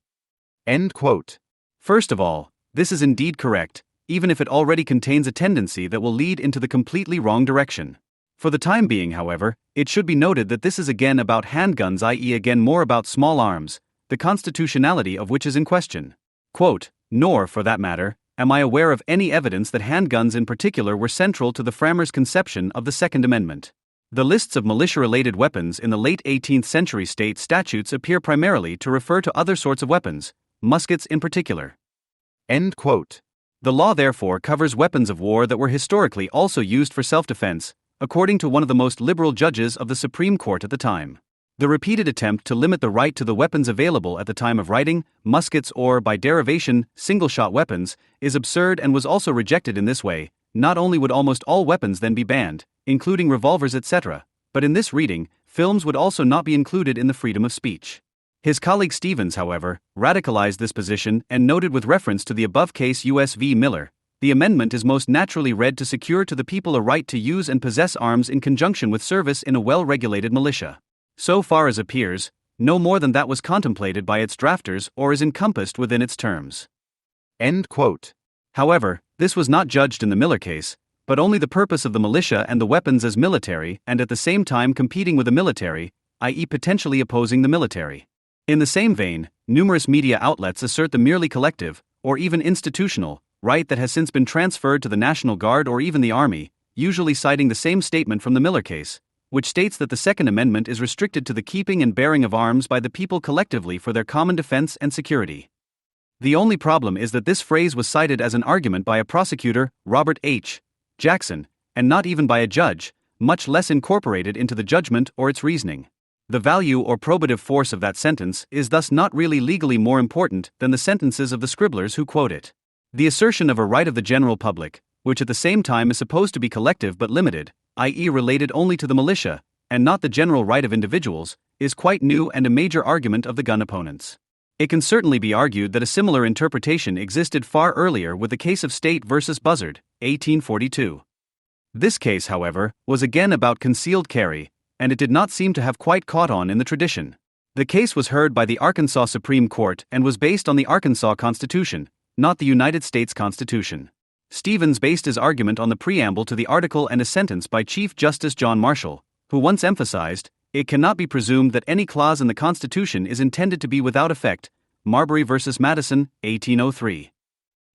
End quote. First of all, this is indeed correct, even if it already contains a tendency that will lead into the completely wrong direction. For the time being, however, it should be noted that this is again about handguns, i.e. again more about small arms, the constitutionality of which is in question. Quote, nor, for that matter, am I aware of any evidence that handguns in particular were central to the framers' conception of the Second Amendment. The lists of militia-related weapons in the late 18th century state statutes appear primarily to refer to other sorts of weapons, muskets in particular. End quote. The law therefore covers weapons of war that were historically also used for self-defense, according to one of the most liberal judges of the Supreme Court at the time. The repeated attempt to limit the right to the weapons available at the time of writing, muskets or, by derivation, single-shot weapons, is absurd and was also rejected in this way. Not only would almost all weapons then be banned, including revolvers etc., But in this reading, films would also not be included in the freedom of speech. His colleague Stevens, however, radicalized this position and noted with reference to the above case US v. Miller, the amendment is most naturally read to secure to the people a right to use and possess arms in conjunction with service in a well-regulated militia. So far as appears, no more than that was contemplated by its drafters or is encompassed within its terms. End quote. However, this was not judged in the Miller case, but only the purpose of the militia and the weapons as military and at the same time competing with the military, i.e. potentially opposing the military. In the same vein, numerous media outlets assert the merely collective, or even institutional, right that has since been transferred to the National Guard or even the Army, usually citing the same statement from the Miller case, which states that the Second Amendment is restricted to the keeping and bearing of arms by the people collectively for their common defense and security. The only problem is that this phrase was cited as an argument by a prosecutor, Robert H. Jackson, and not even by a judge, much less incorporated into the judgment or its reasoning. The value or probative force of that sentence is thus not really legally more important than the sentences of the scribblers who quote it. The assertion of a right of the general public, which at the same time is supposed to be collective but limited, i.e. related only to the militia, and not the general right of individuals, is quite new and a major argument of the gun opponents. It can certainly be argued that a similar interpretation existed far earlier with the case of State versus Buzzard, 1842. This case, however, was again about concealed carry, and it did not seem to have quite caught on in the tradition. The case was heard by the Arkansas Supreme Court and was based on the Arkansas Constitution, not the United States Constitution. Stevens based his argument on the preamble to the article and a sentence by Chief Justice John Marshall, who once emphasized, "It cannot be presumed that any clause in the Constitution is intended to be without effect." Marbury v. Madison, 1803.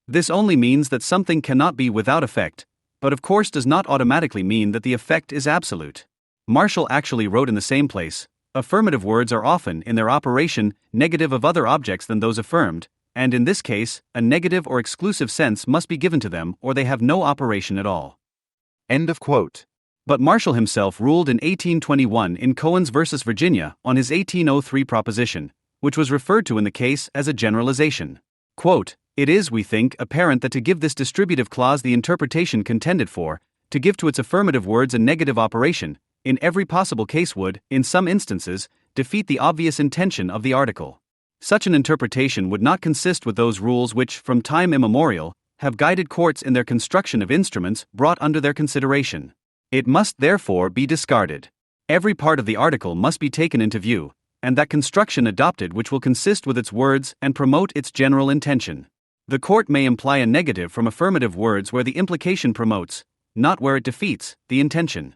This only means that something cannot be without effect, but of course does not automatically mean that the effect is absolute. Marshall actually wrote in the same place, "Affirmative words are often, in their operation, negative of other objects than those affirmed, and in this case, a negative or exclusive sense must be given to them or they have no operation at all." End of quote. But Marshall himself ruled in 1821 in Cohens v. Virginia on his 1803 proposition, which was referred to in the case as a generalization. Quote, "It is, we think, apparent that to give this distributive clause the interpretation contended for, to give to its affirmative words a negative operation, in every possible case would, in some instances, defeat the obvious intention of the article. Such an interpretation would not consist with those rules which, from time immemorial, have guided courts in their construction of instruments brought under their consideration. It must therefore be discarded. Every part of the article must be taken into view, and that construction adopted which will consist with its words and promote its general intention. The court may imply a negative from affirmative words where the implication promotes, not where it defeats, the intention."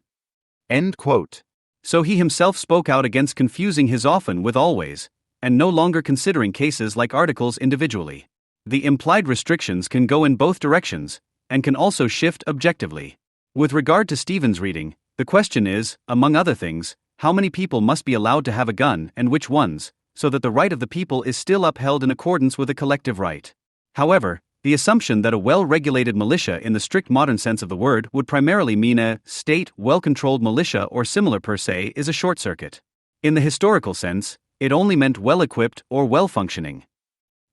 End quote. So he himself spoke out against confusing his often with always, and no longer considering cases like articles individually. The implied restrictions can go in both directions, and can also shift objectively. With regard to Stevens' reading, the question is, among other things, how many people must be allowed to have a gun and which ones, so that the right of the people is still upheld in accordance with a collective right. However, the assumption that a well-regulated militia in the strict modern sense of the word would primarily mean a state, well-controlled militia or similar per se is a short circuit. In the historical sense, it only meant well-equipped or well-functioning.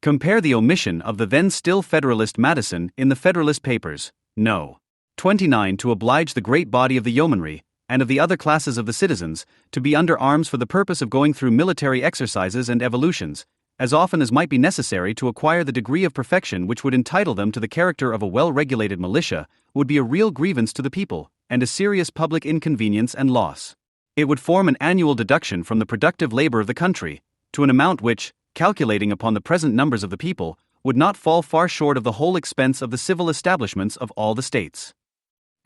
Compare the omission of the then still Federalist Madison in the Federalist Papers, No. 29 to oblige the great body of the yeomanry, and of the other classes of the citizens, to be under arms for the purpose of going through military exercises and evolutions, as often as might be necessary to acquire the degree of perfection which would entitle them to the character of a well-regulated militia, would be a real grievance to the people, and a serious public inconvenience and loss. It would form an annual deduction from the productive labor of the country, to an amount which, calculating upon the present numbers of the people, would not fall far short of the whole expense of the civil establishments of all the states.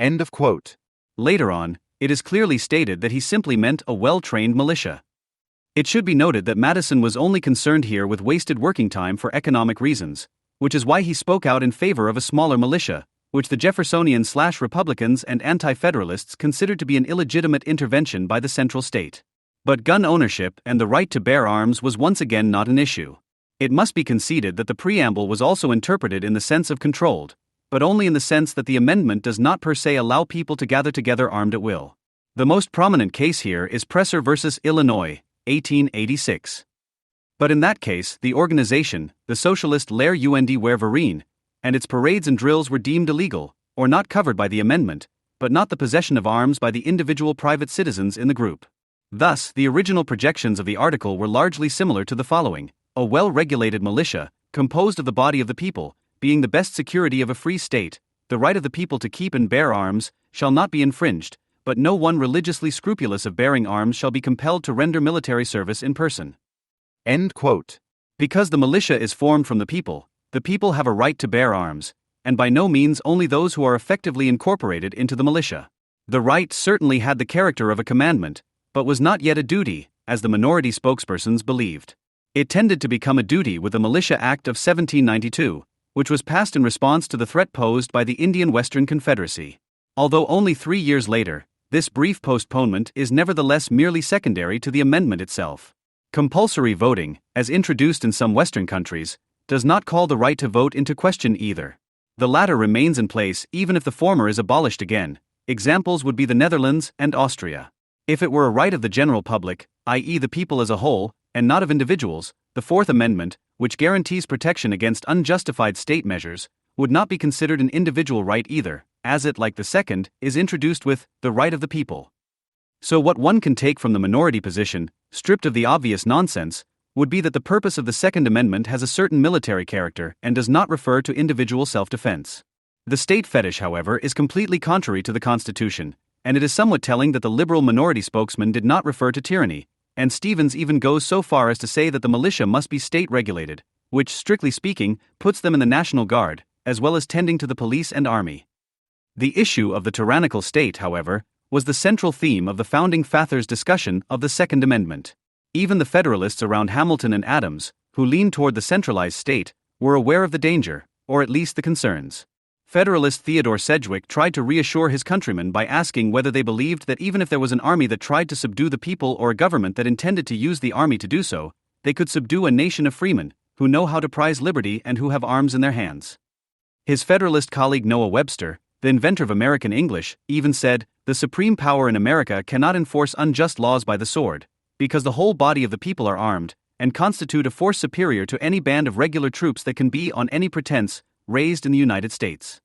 End of quote. Later on, it is clearly stated that he simply meant a well-trained militia. It should be noted that Madison was only concerned here with wasted working time for economic reasons, which is why he spoke out in favor of a smaller militia, which the Jeffersonian/Republicans and Anti-Federalists considered to be an illegitimate intervention by the central state. But gun ownership and the right to bear arms was once again not an issue. It must be conceded that the preamble was also interpreted in the sense of controlled, but only in the sense that the amendment does not per se allow people to gather together armed at will. The most prominent case here is Presser versus Illinois, 1886. But in that case, the organization, the socialist Lair und Wehrverein, and its parades and drills were deemed illegal, or not covered by the amendment, but not the possession of arms by the individual private citizens in the group. Thus, the original projections of the article were largely similar to the following: a well-regulated militia, composed of the body of the people, being the best security of a free state, the right of the people to keep and bear arms, shall not be infringed, but no one religiously scrupulous of bearing arms shall be compelled to render military service in person. End quote. Because the militia is formed from the people have a right to bear arms, and by no means only those who are effectively incorporated into the militia. The right certainly had the character of a commandment, but was not yet a duty, as the minority spokespersons believed. It tended to become a duty with the Militia Act of 1792, which was passed in response to the threat posed by the Indian Western Confederacy. Although only 3 years later, this brief postponement is nevertheless merely secondary to the amendment itself. Compulsory voting, as introduced in some Western countries, does not call the right to vote into question either. The latter remains in place even if the former is abolished again. Examples would be the Netherlands and Austria. If it were a right of the general public, i.e. the people as a whole, and not of individuals, the Fourth Amendment, which guarantees protection against unjustified state measures, would not be considered an individual right either, as it, like the second, is introduced with the right of the people. So what one can take from the minority position, stripped of the obvious nonsense, would be that the purpose of the Second Amendment has a certain military character and does not refer to individual self-defense. The state fetish, however, is completely contrary to the Constitution, and it is somewhat telling that the liberal minority spokesman did not refer to tyranny, and Stevens even goes so far as to say that the militia must be state-regulated, which, strictly speaking, puts them in the National Guard, as well as tending to the police and army. The issue of the tyrannical state, however, was the central theme of the founding fathers' discussion of the Second Amendment. Even the Federalists around Hamilton and Adams, who leaned toward the centralized state, were aware of the danger, or at least the concerns. Federalist Theodore Sedgwick tried to reassure his countrymen by asking whether they believed that even if there was an army that tried to subdue the people or a government that intended to use the army to do so, they could subdue a nation of freemen, who know how to prize liberty and who have arms in their hands. His Federalist colleague Noah Webster, the inventor of American English, even said, "The supreme power in America cannot enforce unjust laws by the sword, because the whole body of the people are armed, and constitute a force superior to any band of regular troops that can be, on any pretense, raised in the United States."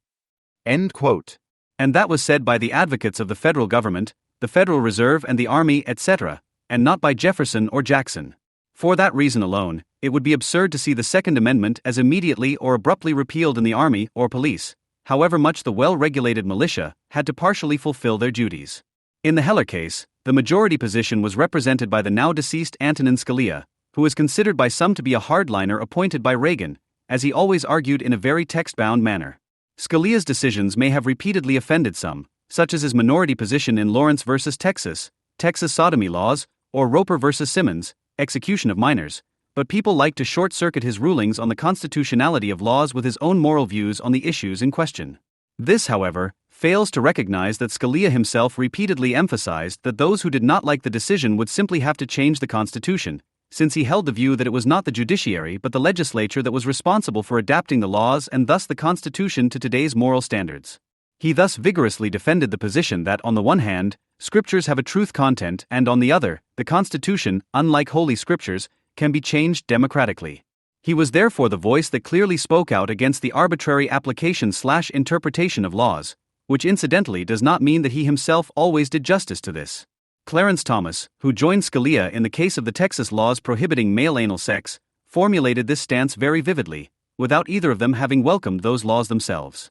End quote. And that was said by the advocates of the federal government, the Federal Reserve and the Army, etc., and not by Jefferson or Jackson. For that reason alone, it would be absurd to see the Second Amendment as immediately or abruptly repealed in the Army or police, however much the well-regulated militia had to partially fulfill their duties. In the Heller case, the majority position was represented by the now-deceased Antonin Scalia, who is considered by some to be a hardliner appointed by Reagan, as he always argued in a very text-bound manner. Scalia's decisions may have repeatedly offended some, such as his minority position in Lawrence v. Texas, Texas sodomy laws, or Roper v. Simmons, execution of minors, but people like to short-circuit his rulings on the constitutionality of laws with his own moral views on the issues in question. This, however, fails to recognize that Scalia himself repeatedly emphasized that those who did not like the decision would simply have to change the Constitution, since he held the view that it was not the judiciary but the legislature that was responsible for adapting the laws and thus the Constitution to today's moral standards. He thus vigorously defended the position that, on the one hand, scriptures have a truth content and on the other, the Constitution, unlike Holy Scriptures, can be changed democratically. He was therefore the voice that clearly spoke out against the arbitrary application/interpretation of laws, which incidentally does not mean that he himself always did justice to this. Clarence Thomas, who joined Scalia in the case of the Texas laws prohibiting male anal sex, formulated this stance very vividly, without either of them having welcomed those laws themselves.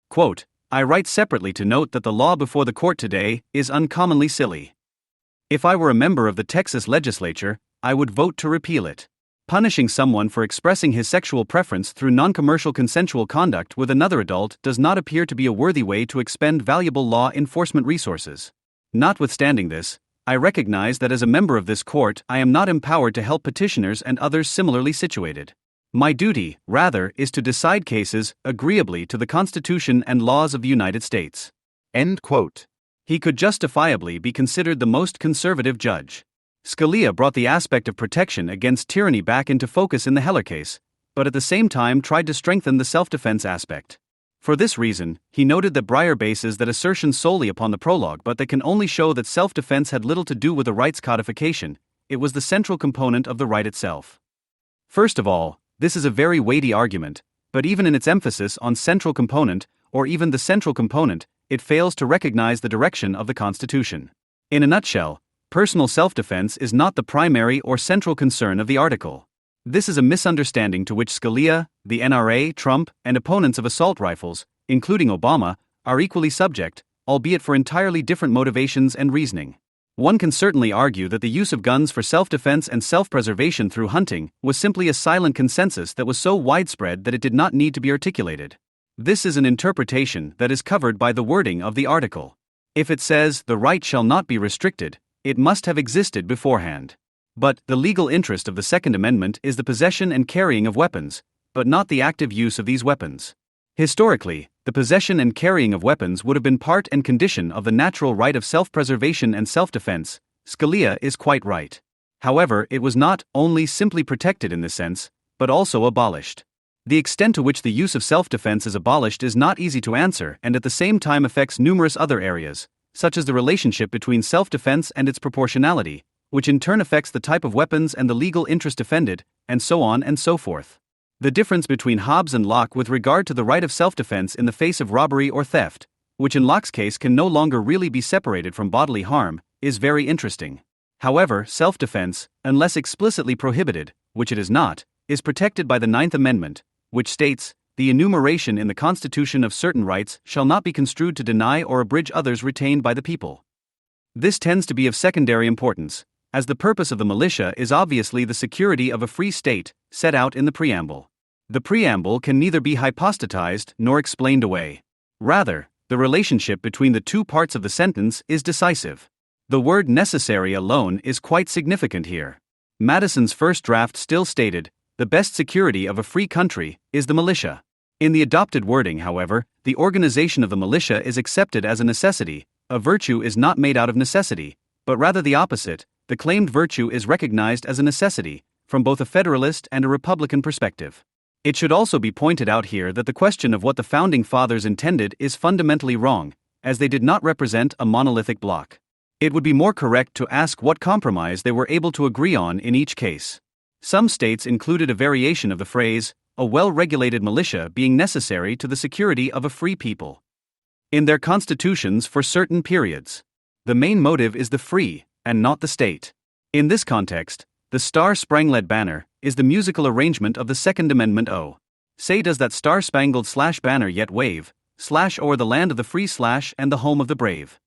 Quote, "I write separately to note that the law before the court today is uncommonly silly. If I were a member of the Texas legislature, I would vote to repeal it. Punishing someone for expressing his sexual preference through non-commercial consensual conduct with another adult does not appear to be a worthy way to expend valuable law enforcement resources. Notwithstanding this, I recognize that as a member of this court I am not empowered to help petitioners and others similarly situated. My duty, rather, is to decide cases agreeably to the Constitution and laws of the United States." End quote. He could justifiably be considered the most conservative judge. Scalia brought the aspect of protection against tyranny back into focus in the Heller case, but at the same time tried to strengthen the self-defense aspect. For this reason, he noted that Breyer bases that assertion solely upon the prologue but that can only show that self-defense had little to do with the right's codification, it was the central component of the right itself. First of all, this is a very weighty argument, but even in its emphasis on central component, or even the central component, it fails to recognize the direction of the Constitution. In a nutshell, personal self-defense is not the primary or central concern of the article. This is a misunderstanding to which Scalia, the NRA, Trump, and opponents of assault rifles, including Obama, are equally subject, albeit for entirely different motivations and reasoning. One can certainly argue that the use of guns for self-defense and self-preservation through hunting was simply a silent consensus that was so widespread that it did not need to be articulated. This is an interpretation that is covered by the wording of the article. If it says the right shall not be restricted, it must have existed beforehand. But the legal interest of the Second Amendment is the possession and carrying of weapons, but not the active use of these weapons. Historically, the possession and carrying of weapons would have been part and condition of the natural right of self-preservation and self-defense. Scalia is quite right. However, it was not only simply protected in this sense, but also abolished. The extent to which the use of self-defense is abolished is not easy to answer and at the same time affects numerous other areas, such as the relationship between self-defense and its proportionality, which in turn affects the type of weapons and the legal interest defended, and so on and so forth. The difference between Hobbes and Locke with regard to the right of self-defense in the face of robbery or theft, which in Locke's case can no longer really be separated from bodily harm, is very interesting. However, self-defense, unless explicitly prohibited, which it is not, is protected by the Ninth Amendment, which states, "The enumeration in the Constitution of certain rights shall not be construed to deny or abridge others retained by the people." This tends to be of secondary importance, as the purpose of the militia is obviously the security of a free state, set out in the preamble. The preamble can neither be hypostatized nor explained away. Rather, the relationship between the two parts of the sentence is decisive. The word necessary alone is quite significant here. Madison's first draft still stated, "The best security of a free country is the militia." In the adopted wording, however, the organization of the militia is accepted as a necessity. A virtue is not made out of necessity, but rather the opposite. The claimed virtue is recognized as a necessity, from both a Federalist and a Republican perspective. It should also be pointed out here that the question of what the Founding Fathers intended is fundamentally wrong, as they did not represent a monolithic bloc. It would be more correct to ask what compromise they were able to agree on in each case. Some states included a variation of the phrase, "a well-regulated militia being necessary to the security of a free people," in their constitutions for certain periods. The main motive is the free, and not the state. In this context, the Star-Spangled Banner is the musical arrangement of the Second Amendment. Say does that star-spangled banner yet wave, o'er the land of the free and the home of the brave.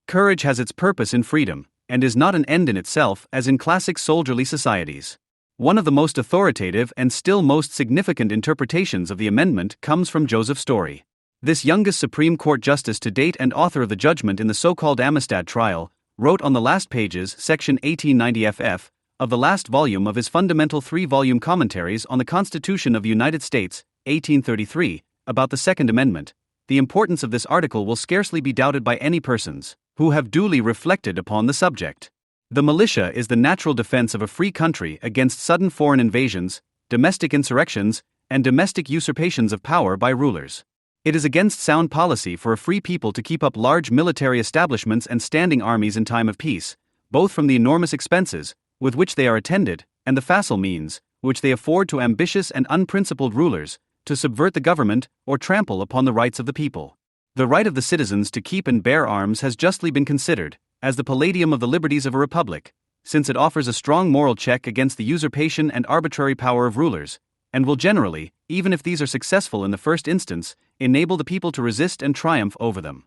Courage has its purpose in freedom, and is not an end in itself as in classic soldierly societies. One of the most authoritative and still most significant interpretations of the amendment comes from Joseph Story. This youngest Supreme Court justice to date and author of the judgment in the so-called Amistad trial, wrote on the last pages, section 1890 ff, of the last volume of his fundamental 3-volume commentaries on the Constitution of the United States, 1833, about the Second Amendment. The importance of this article will scarcely be doubted by any persons who have duly reflected upon the subject. The militia is the natural defense of a free country against sudden foreign invasions, domestic insurrections, and domestic usurpations of power by rulers. It is against sound policy for a free people to keep up large military establishments and standing armies in time of peace, both from the enormous expenses with which they are attended, and the facile means which they afford to ambitious and unprincipled rulers, to subvert the government or trample upon the rights of the people. The right of the citizens to keep and bear arms has justly been considered as the palladium of the liberties of a republic, since it offers a strong moral check against the usurpation and arbitrary power of rulers, and will generally, even if these are successful in the first instance, enable the people to resist and triumph over them.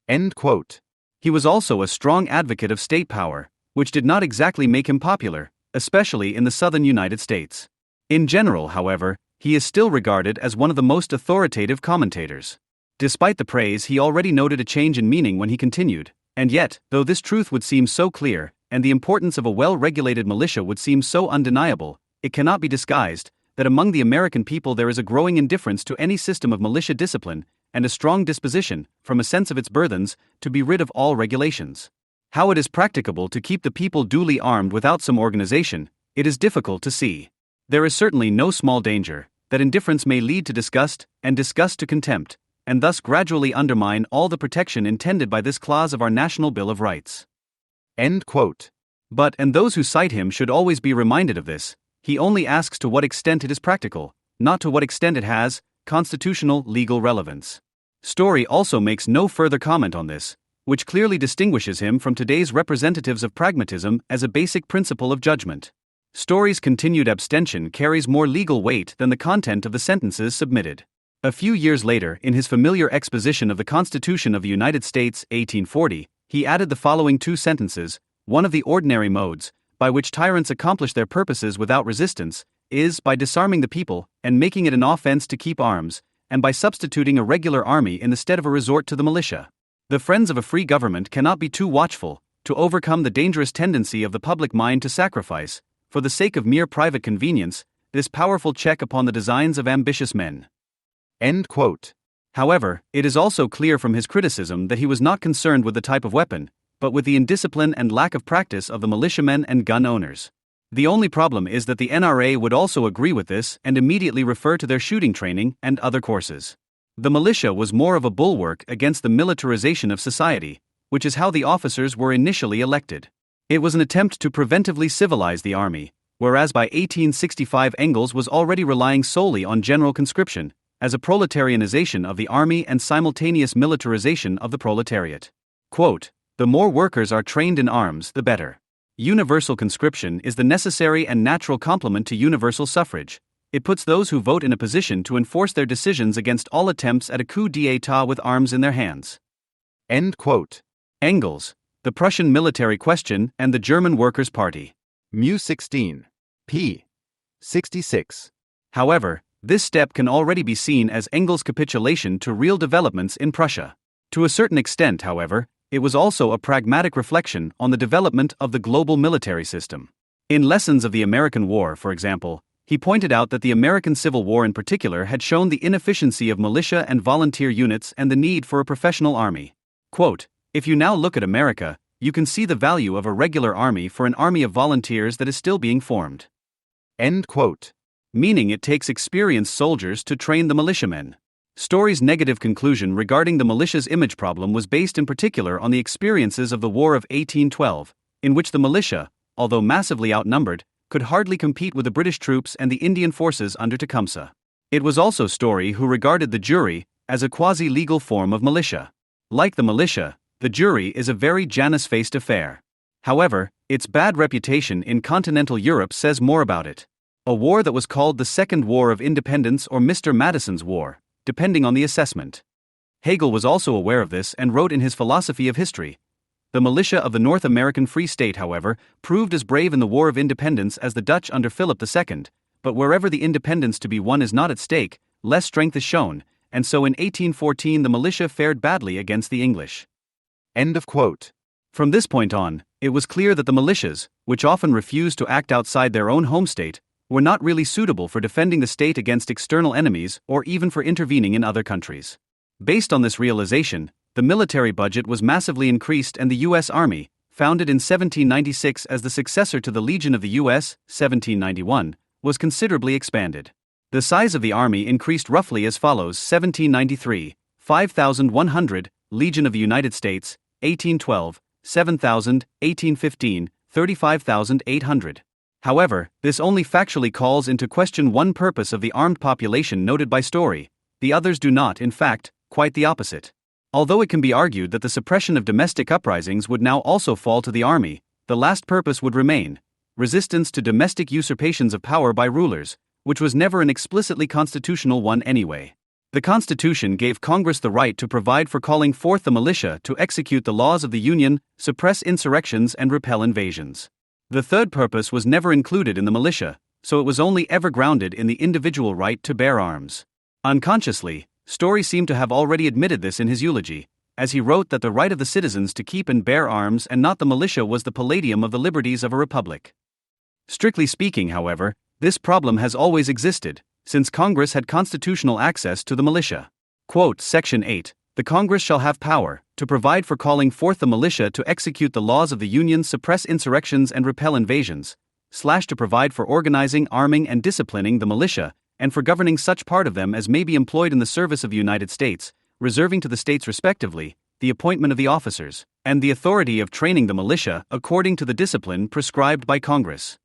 End quote. He was also a strong advocate of state power, which did not exactly make him popular, especially in the southern United States. In general, however, he is still regarded as one of the most authoritative commentators. Despite the praise, he already noted a change in meaning when he continued, and yet, though this truth would seem so clear, and the importance of a well-regulated militia would seem so undeniable, it cannot be disguised that among the American people there is a growing indifference to any system of militia discipline, and a strong disposition, from a sense of its burthens, to be rid of all regulations. How it is practicable to keep the people duly armed without some organization, it is difficult to see. There is certainly no small danger that indifference may lead to disgust, and disgust to contempt, and thus gradually undermine all the protection intended by this clause of our National Bill of Rights. End quote. But, and those who cite him should always be reminded of this, he only asks to what extent it is practical, not to what extent it has constitutional legal relevance. Story also makes no further comment on this, which clearly distinguishes him from today's representatives of pragmatism as a basic principle of judgment. Story's continued abstention carries more legal weight than the content of the sentences submitted. A few years later, in his familiar exposition of the Constitution of the United States, 1840, he added the following two sentences: one of the ordinary modes, by which tyrants accomplish their purposes without resistance, is by disarming the people, and making it an offense to keep arms, and by substituting a regular army in the stead of a resort to the militia. The friends of a free government cannot be too watchful to overcome the dangerous tendency of the public mind to sacrifice, for the sake of mere private convenience, this powerful check upon the designs of ambitious men. End quote. However, it is also clear from his criticism that he was not concerned with the type of weapon, but with the indiscipline and lack of practice of the militiamen and gun owners. The only problem is that the NRA would also agree with this and immediately refer to their shooting training and other courses. The militia was more of a bulwark against the militarization of society, which is how the officers were initially elected. It was an attempt to preventively civilize the army, whereas by 1865 Engels was already relying solely on general conscription, as a proletarianization of the army and simultaneous militarization of the proletariat. Quote, "The more workers are trained in arms, the better. Universal conscription is the necessary and natural complement to universal suffrage. It puts those who vote in a position to enforce their decisions against all attempts at a coup d'état with arms in their hands." End quote. Engels, The Prussian Military Question and the German Workers' Party. Mu 16. p. 66. However, this step can already be seen as Engels' capitulation to real developments in Prussia. To a certain extent, however, it was also a pragmatic reflection on the development of the global military system. In Lessons of the American War, for example, he pointed out that the American Civil War in particular had shown the inefficiency of militia and volunteer units and the need for a professional army. Quote, "If you now look at America, you can see the value of a regular army for an army of volunteers that is still being formed." End quote. Meaning it takes experienced soldiers to train the militiamen. Story's negative conclusion regarding the militia's image problem was based in particular on the experiences of the War of 1812, in which the militia, although massively outnumbered, could hardly compete with the British troops and the Indian forces under Tecumseh. It was also Story who regarded the jury as a quasi-legal form of militia. Like the militia, the jury is a very Janus-faced affair. However, its bad reputation in continental Europe says more about it. A war that was called the Second War of Independence or Mr. Madison's War, depending on the assessment. Hegel was also aware of this and wrote in his Philosophy of History, "The militia of the North American Free State, however, proved as brave in the War of Independence as the Dutch under Philip II, but wherever the independence to be won is not at stake, less strength is shown, and so in 1814 the militia fared badly against the English." End of quote. From this point on, it was clear that the militias, which often refused to act outside their own home state, were not really suitable for defending the state against external enemies or even for intervening in other countries. Based on this realization, the military budget was massively increased and the U.S. Army, founded in 1796 as the successor to the Legion of the U.S., 1791, was considerably expanded. The size of the army increased roughly as follows: 1793, 5,100, Legion of the United States, 1812, 7,000, 1815, 35,800. However, this only factually calls into question one purpose of the armed population noted by Story. The others do not, in fact, quite the opposite. Although it can be argued that the suppression of domestic uprisings would now also fall to the army, the last purpose would remain: resistance to domestic usurpations of power by rulers, which was never an explicitly constitutional one anyway. The Constitution gave Congress the right to provide for calling forth the militia to execute the laws of the Union, suppress insurrections and repel invasions. The third purpose was never included in the militia, so it was only ever grounded in the individual right to bear arms. Unconsciously, Story seemed to have already admitted this in his eulogy, as he wrote that the right of the citizens to keep and bear arms and not the militia was the palladium of the liberties of a republic. Strictly speaking, however, this problem has always existed, since Congress had constitutional access to the militia. Quote, Section 8, "The Congress shall have power to provide for calling forth the militia to execute the laws of the Union, suppress insurrections and repel invasions, to provide for organizing, arming and disciplining the militia, and for governing such part of them as may be employed in the service of the United States, reserving to the states respectively the appointment of the officers, and the authority of training the militia according to the discipline prescribed by Congress."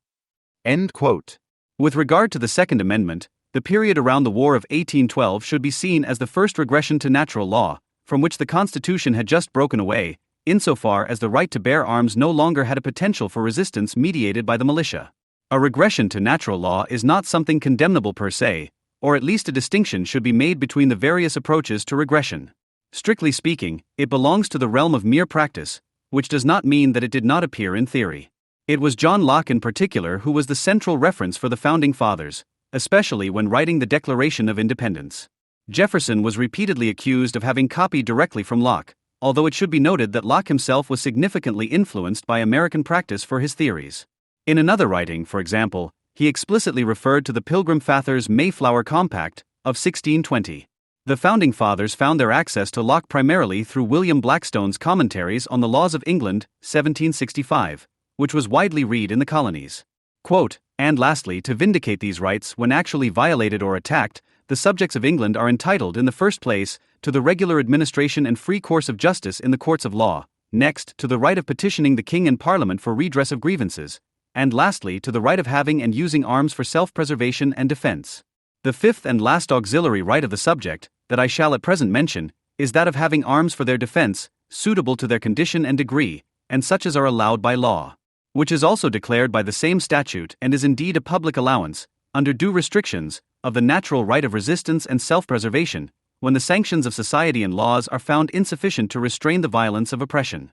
End quote. With regard to the Second Amendment, The period around the War of 1812 should be seen as the first regression to natural law, from which the Constitution had just broken away, insofar as the right to bear arms no longer had a potential for resistance mediated by the militia. A regression to natural law is not something condemnable per se, or at least a distinction should be made between the various approaches to regression. Strictly speaking, it belongs to the realm of mere practice, which does not mean that it did not appear in theory. It was John Locke in particular who was the central reference for the Founding Fathers, especially when writing the Declaration of Independence. Jefferson was repeatedly accused of having copied directly from Locke, although it should be noted that Locke himself was significantly influenced by American practice for his theories. In another writing, for example, he explicitly referred to the Pilgrim Fathers' Mayflower Compact of 1620. The Founding Fathers found their access to Locke primarily through William Blackstone's Commentaries on the Laws of England, 1765, which was widely read in the colonies. Quote, and lastly, to vindicate these rights when actually violated or attacked, the subjects of England are entitled in the first place to the regular administration and free course of justice in the courts of law, next to the right of petitioning the King and Parliament for redress of grievances, and lastly to the right of having and using arms for self-preservation and defense. The fifth and last auxiliary right of the subject, that I shall at present mention, is that of having arms for their defense, suitable to their condition and degree, and such as are allowed by law. Which is also declared by the same statute and is indeed a public allowance, under due restrictions, of the natural right of resistance and self-preservation, when the sanctions of society and laws are found insufficient to restrain the violence of oppression.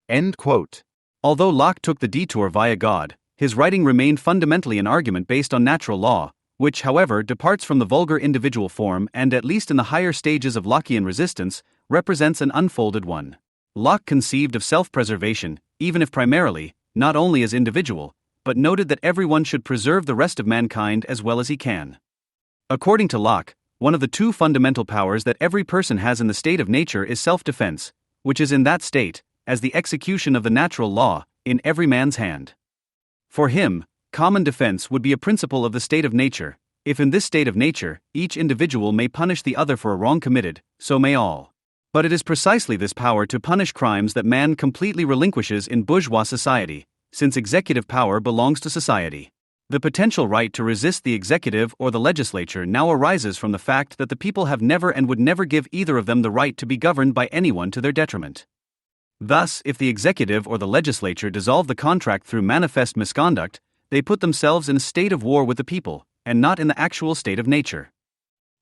End quote. Although Locke took the detour via God, his writing remained fundamentally an argument based on natural law, which, however, departs from the vulgar individual form and, at least in the higher stages of Lockean resistance, represents an unfolded one. Locke conceived of self-preservation, even if primarily, not only as individual, but noted that everyone should preserve the rest of mankind as well as he can. According to Locke, one of the two fundamental powers that every person has in the state of nature is self-defense, which is in that state, as the execution of the natural law, in every man's hand. For him, common defense would be a principle of the state of nature. If in this state of nature, each individual may punish the other for a wrong committed, so may all. But it is precisely this power to punish crimes that man completely relinquishes in bourgeois society, since executive power belongs to society. The potential right to resist the executive or the legislature now arises from the fact that the people have never and would never give either of them the right to be governed by anyone to their detriment. Thus, if the executive or the legislature dissolve the contract through manifest misconduct, they put themselves in a state of war with the people, and not in the actual state of nature.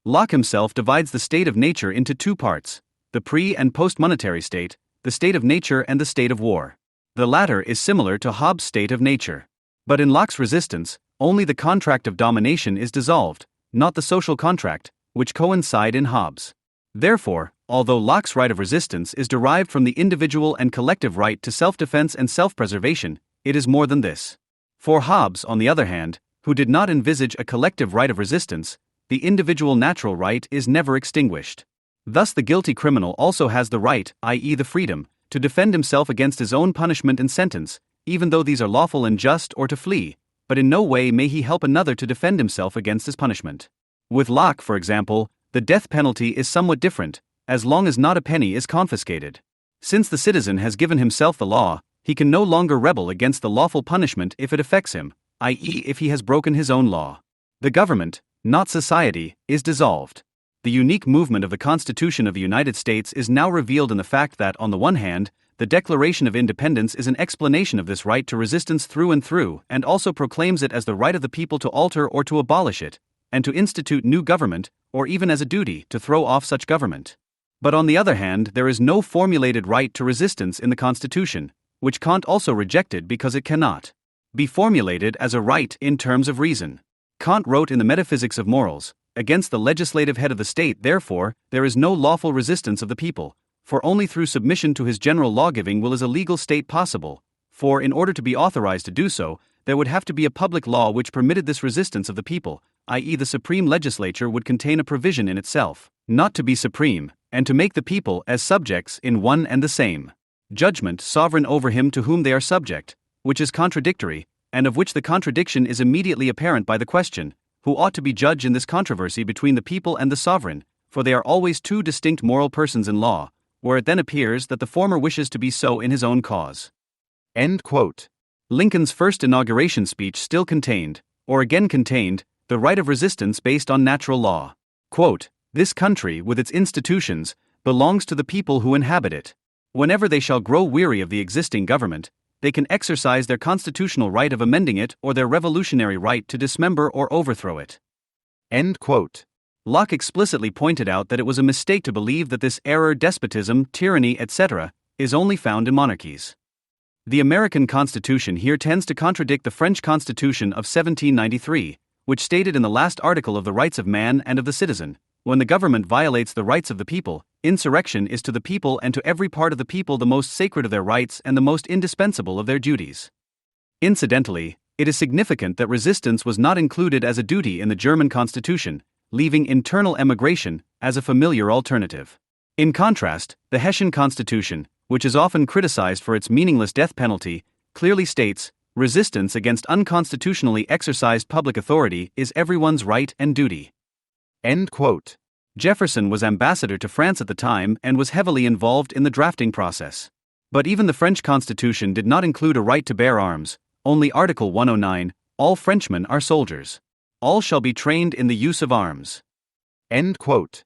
Locke himself divides the state of nature into two parts, the pre- and post-monetary state, the state of nature and the state of war. The latter is similar to Hobbes' state of nature. But in Locke's resistance, only the contract of domination is dissolved, not the social contract, which coincide in Hobbes. Therefore, although Locke's right of resistance is derived from the individual and collective right to self-defense and self-preservation, it is more than this. For Hobbes, on the other hand, who did not envisage a collective right of resistance, the individual natural right is never extinguished. Thus the guilty criminal also has the right, i.e. the freedom, to defend himself against his own punishment and sentence, even though these are lawful and just, or to flee, but in no way may he help another to defend himself against his punishment. With Locke, for example, the death penalty is somewhat different, as long as not a penny is confiscated. Since the citizen has given himself the law, he can no longer rebel against the lawful punishment if it affects him, i.e. if he has broken his own law. The government, not society, is dissolved. The unique movement of the Constitution of the United States is now revealed in the fact that, on the one hand, the Declaration of Independence is an explanation of this right to resistance through and through, and also proclaims it as the right of the people to alter or to abolish it, and to institute new government, or even as a duty to throw off such government. But on the other hand, there is no formulated right to resistance in the Constitution, which Kant also rejected because it cannot be formulated as a right in terms of reason. Kant wrote in the Metaphysics of Morals, against the legislative head of the state, therefore, there is no lawful resistance of the people, for only through submission to his general lawgiving will is a legal state possible, for in order to be authorized to do so, there would have to be a public law which permitted this resistance of the people, i.e. the supreme legislature would contain a provision in itself, not to be supreme, and to make the people as subjects in one and the same judgment sovereign over him to whom they are subject, which is contradictory, and of which the contradiction is immediately apparent by the question, who ought to be judge in this controversy between the people and the sovereign, for they are always two distinct moral persons in law, where it then appears that the former wishes to be so in his own cause. End quote. Lincoln's first inauguration speech still contained, or again contained, the right of resistance based on natural law. Quote, "This country, with its institutions, belongs to the people who inhabit it. Whenever they shall grow weary of the existing government, they can exercise their constitutional right of amending it or their revolutionary right to dismember or overthrow it." End quote. Locke explicitly pointed out that it was a mistake to believe that this error, despotism, tyranny, etc., is only found in monarchies. The American Constitution here tends to contradict the French Constitution of 1793, which stated in the last article of the rights of man and of the citizen, "When the government violates the rights of the people, insurrection is to the people and to every part of the people the most sacred of their rights and the most indispensable of their duties." Incidentally, it is significant that resistance was not included as a duty in the German Constitution, leaving internal emigration as a familiar alternative. In contrast, the Hessian Constitution, which is often criticized for its meaningless death penalty, clearly states, "Resistance against unconstitutionally exercised public authority is everyone's right and duty." End quote. Jefferson was ambassador to France at the time and was heavily involved in the drafting process. But even the French Constitution did not include a right to bear arms, only Article 109, "All Frenchmen are soldiers. All shall be trained in the use of arms." End quote.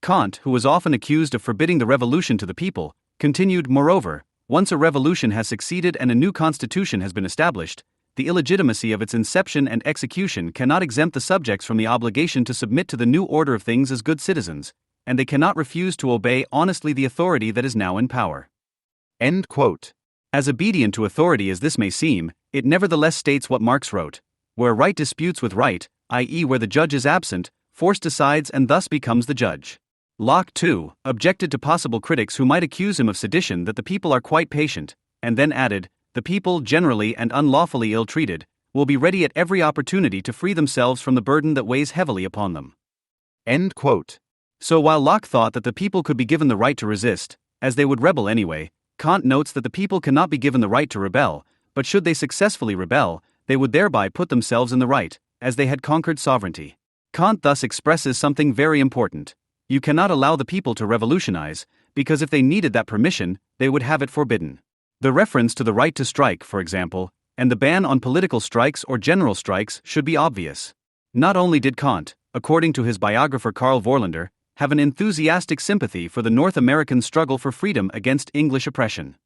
Kant, who was often accused of forbidding the revolution to the people, continued, "Moreover, once a revolution has succeeded and a new constitution has been established, the illegitimacy of its inception and execution cannot exempt the subjects from the obligation to submit to the new order of things as good citizens, and they cannot refuse to obey honestly the authority that is now in power." End quote. As obedient to authority as this may seem, it nevertheless states what Marx wrote, "Where right disputes with right, i.e., where the judge is absent, force decides and thus becomes the judge." Locke, too, objected to possible critics who might accuse him of sedition that the people are quite patient, and then added, "The people, generally and unlawfully ill-treated, will be ready at every opportunity to free themselves from the burden that weighs heavily upon them." End quote. So while Locke thought that the people could be given the right to resist, as they would rebel anyway, Kant notes that the people cannot be given the right to rebel, but should they successfully rebel, they would thereby put themselves in the right, as they had conquered sovereignty. Kant thus expresses something very important. You cannot allow the people to revolutionize, because if they needed that permission, they would have it forbidden. The reference to the right to strike, for example, and the ban on political strikes or general strikes should be obvious. Not only did Kant, according to his biographer Karl Vorlander, have an enthusiastic sympathy for the North American struggle for freedom against English oppression.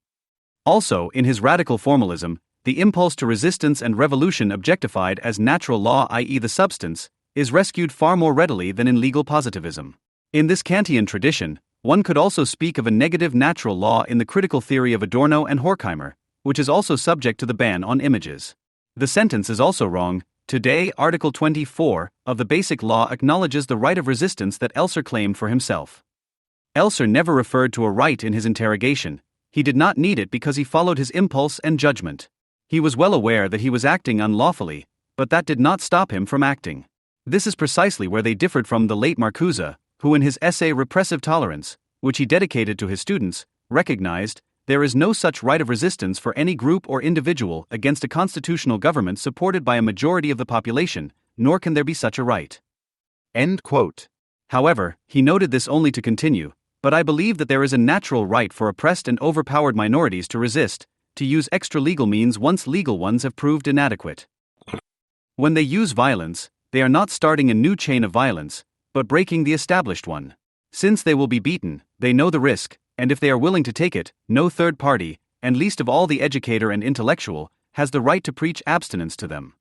Also, in his radical formalism, the impulse to resistance and revolution objectified as natural law, i.e., the substance, is rescued far more readily than in legal positivism. In this Kantian tradition, one could also speak of a negative natural law in the critical theory of Adorno and Horkheimer, which is also subject to the ban on images. The sentence is also wrong. Today, Article 24 of the Basic Law acknowledges the right of resistance that Elser claimed for himself. Elser never referred to a right in his interrogation. He did not need it because he followed his impulse and judgment. He was well aware that he was acting unlawfully, but that did not stop him from acting. This is precisely where they differed from the late Marcuse, who in his essay Repressive Tolerance, which he dedicated to his students, recognized, "There is no such right of resistance for any group or individual against a constitutional government supported by a majority of the population, nor can there be such a right." End quote. However, he noted this only to continue, "But I believe that there is a natural right for oppressed and overpowered minorities to resist, to use extra-legal means once legal ones have proved inadequate. When they use violence, they are not starting a new chain of violence, but breaking the established one. Since they will be beaten, they know the risk, and if they are willing to take it, no third party, and least of all the educator and intellectual, has the right to preach abstinence to them."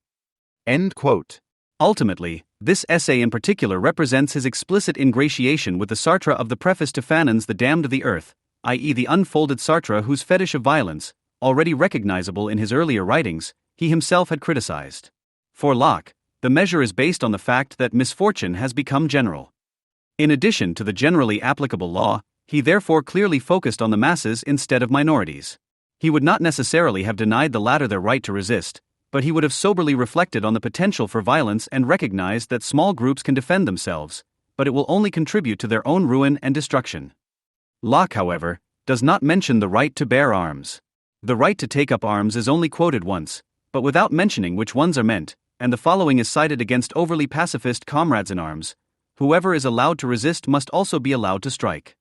End quote. Ultimately, this essay in particular represents his explicit ingratiation with the Sartre of the preface to Fanon's The Damned of the Earth, i.e., the unfolded Sartre whose fetish of violence, already recognizable in his earlier writings, he himself had criticized. For Locke, the measure is based on the fact that misfortune has become general. In addition to the generally applicable law, he therefore clearly focused on the masses instead of minorities. He would not necessarily have denied the latter their right to resist, but he would have soberly reflected on the potential for violence and recognized that small groups can defend themselves, but it will only contribute to their own ruin and destruction. Locke, however, does not mention the right to bear arms. The right to take up arms is only quoted once, but without mentioning which ones are meant, and the following is cited against overly pacifist comrades in arms: "Whoever is allowed to resist must also be allowed to strike."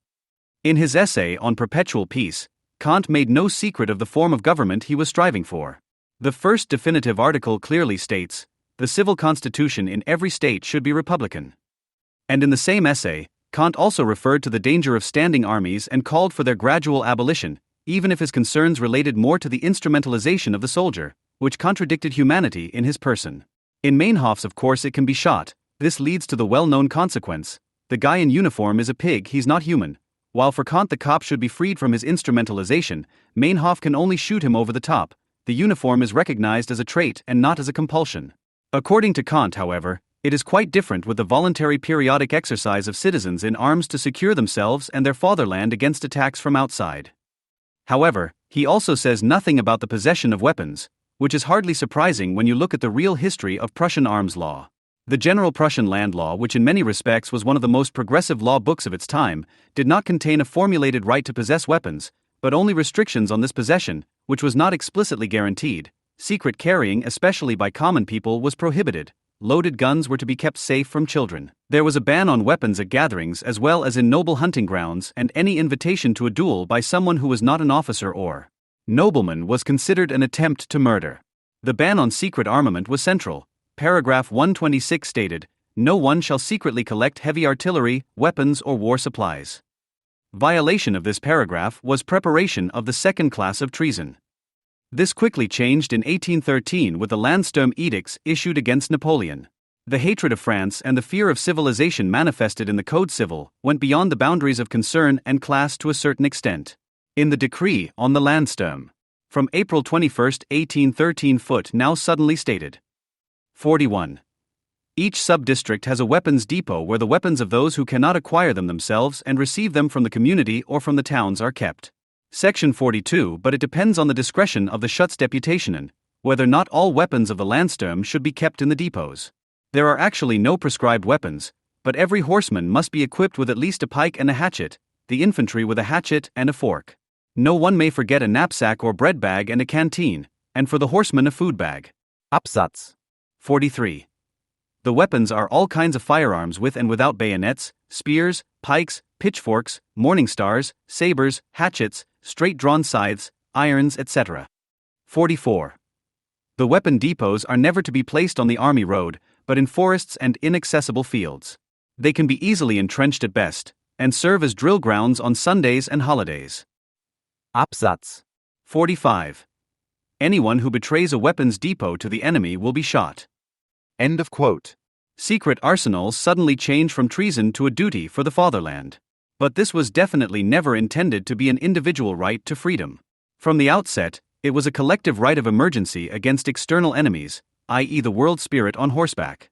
In his essay on perpetual peace, Kant made no secret of the form of government he was striving for. The first definitive article clearly states, the civil constitution in every state should be republican. And in the same essay, Kant also referred to the danger of standing armies and called for their gradual abolition, even if his concerns related more to the instrumentalization of the soldier, which contradicted humanity in his person. In Meinhof's, of course, it can be shot. This leads to the well-known consequence: the guy in uniform is a pig, he's not human. While for Kant the cop should be freed from his instrumentalization, Meinhof can only shoot him over the top. The uniform is recognized as a trait and not as a compulsion. According to Kant, however, it is quite different with the voluntary periodic exercise of citizens in arms to secure themselves and their fatherland against attacks from outside. However, he also says nothing about the possession of weapons, which is hardly surprising when you look at the real history of Prussian arms law. The General Prussian Land Law, which in many respects was one of the most progressive law books of its time, did not contain a formulated right to possess weapons, but only restrictions on this possession, which was not explicitly guaranteed. Secret carrying, especially by common people, was prohibited. Loaded guns were to be kept safe from children. There was a ban on weapons at gatherings as well as in noble hunting grounds, and any invitation to a duel by someone who was not an officer or nobleman was considered an attempt to murder. The ban on secret armament was central. Paragraph 126 stated, "No one shall secretly collect heavy artillery, weapons or war supplies." Violation of this paragraph was preparation of the second class of treason. This quickly changed in 1813 with the Landsturm edicts issued against Napoleon. The hatred of France and the fear of civilization manifested in the Code Civil went beyond the boundaries of concern and class to a certain extent. In the decree on the Landsturm, from April 21, 1813, foot now suddenly stated. 41. Each sub-district has a weapons depot where the weapons of those who cannot acquire them themselves and receive them from the community or from the towns are kept. Section 42. But it depends on the discretion of the Schutzdeputationen, whether not all weapons of the Landsturm should be kept in the depots. There are actually no prescribed weapons, but every horseman must be equipped with at least a pike and a hatchet, the infantry with a hatchet and a fork. No one may forget a knapsack or bread bag and a canteen, and for the horseman a food bag. Absatz 43. The weapons are all kinds of firearms with and without bayonets, spears, pikes, pitchforks, morning stars, sabers, hatchets, straight-drawn scythes, irons, etc. 44. The weapon depots are never to be placed on the army road, but in forests and inaccessible fields. They can be easily entrenched at best, and serve as drill grounds on Sundays and holidays. Absatz 45. Anyone who betrays a weapons depot to the enemy will be shot. End of quote. Secret arsenals suddenly change from treason to a duty for the fatherland. But this was definitely never intended to be an individual right to freedom. From the outset, it was a collective right of emergency against external enemies, i.e. the world spirit on horseback.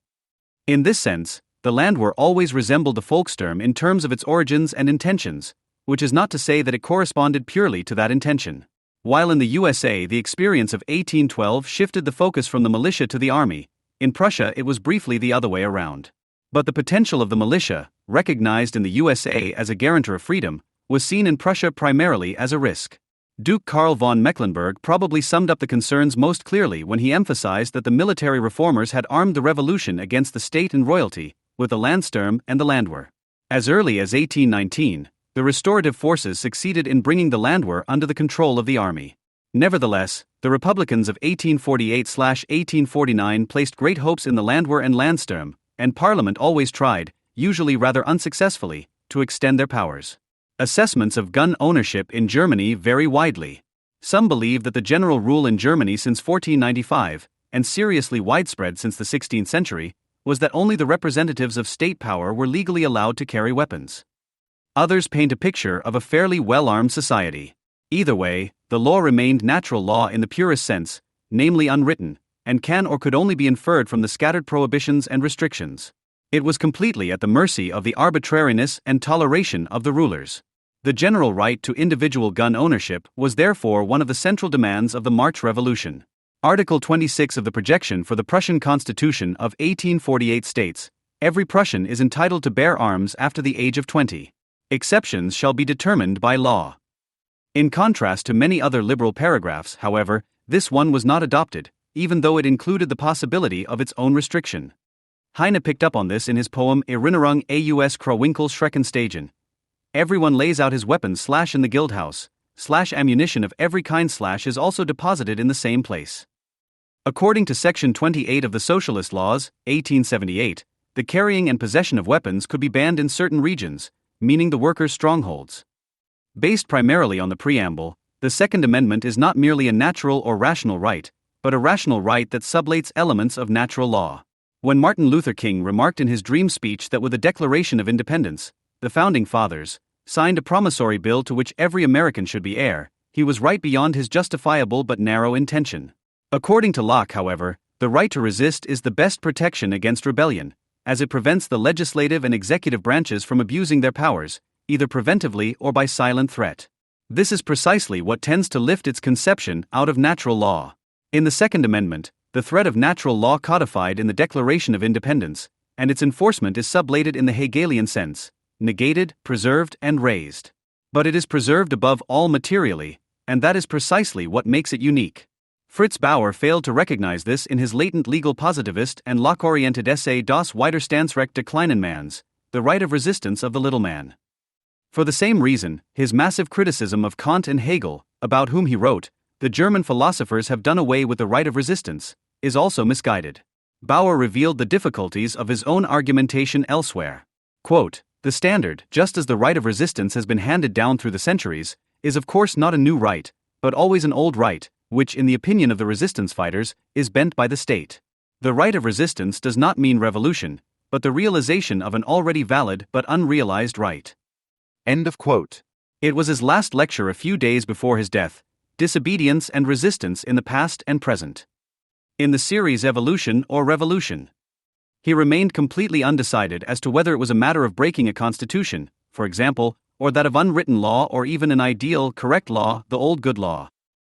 In this sense, the Landwehr always resembled the Volkssturm in terms of its origins and intentions, which is not to say that it corresponded purely to that intention. While in the USA the experience of 1812 shifted the focus from the militia to the army, in Prussia it was briefly the other way around. But the potential of the militia, recognized in the USA as a guarantor of freedom, was seen in Prussia primarily as a risk. Duke Karl von Mecklenburg probably summed up the concerns most clearly when he emphasized that the military reformers had armed the revolution against the state and royalty, with the Landsturm and the Landwehr. As early as 1819, the restorative forces succeeded in bringing the Landwehr under the control of the army. Nevertheless, the Republicans of 1848-1849 placed great hopes in the Landwehr and Landsturm, and Parliament always tried, usually rather unsuccessfully, to extend their powers. Assessments of gun ownership in Germany vary widely. Some believe that the general rule in Germany since 1495, and seriously widespread since the 16th century, was that only the representatives of state power were legally allowed to carry weapons. Others paint a picture of a fairly well-armed society. Either way, the law remained natural law in the purest sense, namely unwritten, and can or could only be inferred from the scattered prohibitions and restrictions. It was completely at the mercy of the arbitrariness and toleration of the rulers. The general right to individual gun ownership was therefore one of the central demands of the March Revolution. Article 26 of the projection for the Prussian Constitution of 1848 states, "Every Prussian is entitled to bear arms after the age of 20. Exceptions shall be determined by law." In contrast to many other liberal paragraphs, however, this one was not adopted, even though it included the possibility of its own restriction. Heine picked up on this in his poem Erinnerung aus Krawinkel Schreckenstagen. Everyone lays out his weapons / in the guildhouse, / ammunition of every kind / is also deposited in the same place. According to Section 28 of the Socialist Laws, 1878, the carrying and possession of weapons could be banned in certain regions, meaning the workers' strongholds. Based primarily on the preamble, the Second Amendment is not merely a natural or rational right, but a rational right that sublates elements of natural law. When Martin Luther King remarked in his dream speech that with the Declaration of Independence, the Founding Fathers signed a promissory bill to which every American should be heir, he was right beyond his justifiable but narrow intention. According to Locke, however, the right to resist is the best protection against rebellion, as it prevents the legislative and executive branches from abusing their powers, either preventively or by silent threat. This is precisely what tends to lift its conception out of natural law. In the Second Amendment, the threat of natural law codified in the Declaration of Independence, and its enforcement is sublated in the Hegelian sense, negated, preserved, and raised. But it is preserved above all materially, and that is precisely what makes it unique. Fritz Bauer failed to recognize this in his latent legal positivist and Locke-oriented essay Das Widerstandsrecht des kleinen Manns, The Right of Resistance of the Little Man. For the same reason, his massive criticism of Kant and Hegel, about whom he wrote, "The German philosophers have done away with the right of resistance," is also misguided. Bauer revealed the difficulties of his own argumentation elsewhere. Quote, "The standard, just as the right of resistance has been handed down through the centuries, is of course not a new right, but always an old right, which, in the opinion of the resistance fighters, is bent by the state. The right of resistance does not mean revolution, but the realization of an already valid but unrealized right." End of quote. It was his last lecture a few days before his death, Disobedience and Resistance in the Past and Present. In the series Evolution or Revolution, he remained completely undecided as to whether it was a matter of breaking a constitution, for example, or that of unwritten law or even an ideal, correct law, the old good law.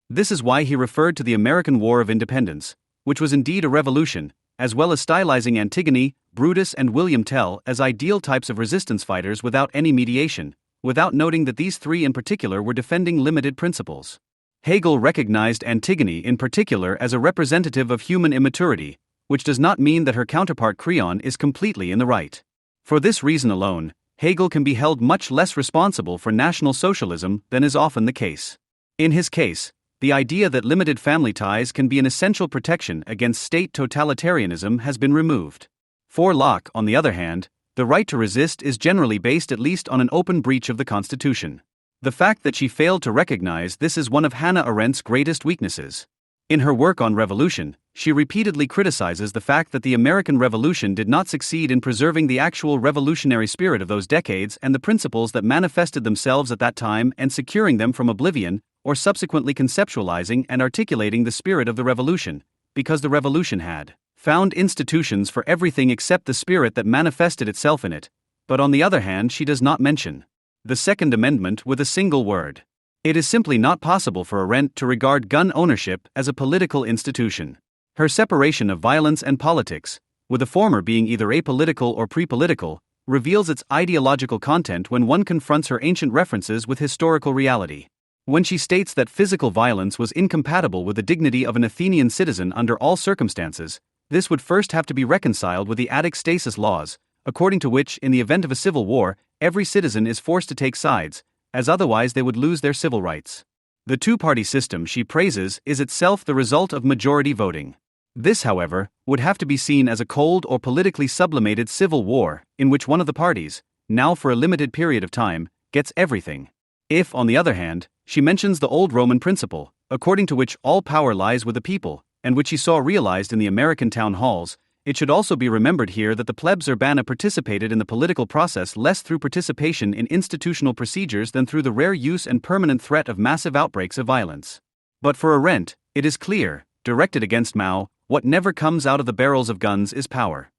This is why he referred to the American War of Independence, which was indeed a revolution, as well as stylizing Antigone, Brutus and William Tell as ideal types of resistance fighters without any mediation, without noting that these three in particular were defending limited principles. Hegel recognized Antigone in particular as a representative of human immaturity, which does not mean that her counterpart Creon is completely in the right. For this reason alone, Hegel can be held much less responsible for National Socialism than is often the case. In his case, the idea that limited family ties can be an essential protection against state totalitarianism has been removed. For Locke, on the other hand, the right to resist is generally based at least on an open breach of the Constitution. The fact that she failed to recognize this is one of Hannah Arendt's greatest weaknesses. In her work on revolution, she repeatedly criticizes the fact that the American Revolution did not succeed in preserving the actual revolutionary spirit of those decades and the principles that manifested themselves at that time and securing them from oblivion, or subsequently conceptualizing and articulating the spirit of the revolution, because the revolution had found institutions for everything except the spirit that manifested itself in it, but on the other hand she does not mention the Second Amendment with a single word. It is simply not possible for Arendt to regard gun ownership as a political institution. Her separation of violence and politics, with the former being either apolitical or pre-political, reveals its ideological content when one confronts her ancient references with historical reality. When she states that physical violence was incompatible with the dignity of an Athenian citizen under all circumstances, this would first have to be reconciled with the Attic Stasis laws, according to which, in the event of a civil war, every citizen is forced to take sides, as otherwise they would lose their civil rights. The two-party system she praises is itself the result of majority voting. This, however, would have to be seen as a cold or politically sublimated civil war, in which one of the parties, now for a limited period of time, gets everything. If, on the other hand, she mentions the old Roman principle, according to which all power lies with the people, and which she saw realized in the American town halls, it should also be remembered here that the plebs urbana participated in the political process less through participation in institutional procedures than through the rare use and permanent threat of massive outbreaks of violence. But for Arendt, it is clear, directed against Mao, what never comes out of the barrels of guns is power.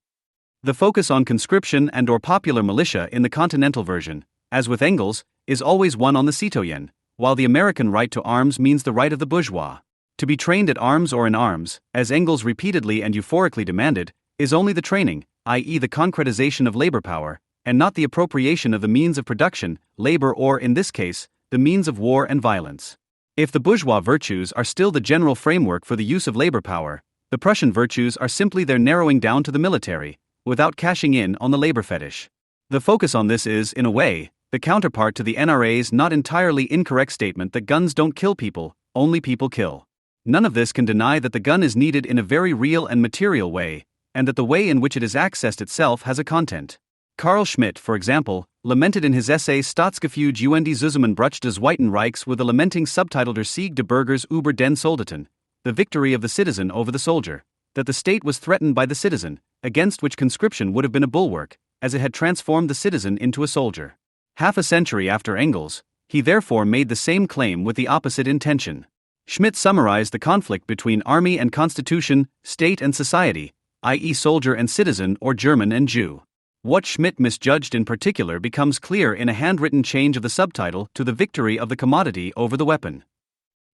The focus on conscription and or popular militia in the continental version, as with Engels, is always one on the citoyen, while the American right to arms means the right of the bourgeois. To be trained at arms or in arms, as Engels repeatedly and euphorically demanded, is only the training, i.e. the concretization of labor power, and not the appropriation of the means of production, labor or, in this case, the means of war and violence. If the bourgeois virtues are still the general framework for the use of labor power, the Prussian virtues are simply their narrowing down to the military, without cashing in on the labor fetish. The focus on this is, in a way, the counterpart to the NRA's not entirely incorrect statement that guns don't kill people, only people kill. None of this can deny that the gun is needed in a very real and material way, and that the way in which it is accessed itself has a content. Carl Schmitt, for example, lamented in his essay Staatsgefüge und die Zusammenbruch des Zweiten Reichs with a lamenting subtitle Der Sieg des Bürgers über den Soldaten, the victory of the citizen over the soldier, that the state was threatened by the citizen, against which conscription would have been a bulwark, as it had transformed the citizen into a soldier. Half a century after Engels, he therefore made the same claim with the opposite intention. Schmitt summarized the conflict between army and constitution, state and society, i.e., soldier and citizen or German and Jew. What Schmitt misjudged in particular becomes clear in a handwritten change of the subtitle to the victory of the commodity over the weapon.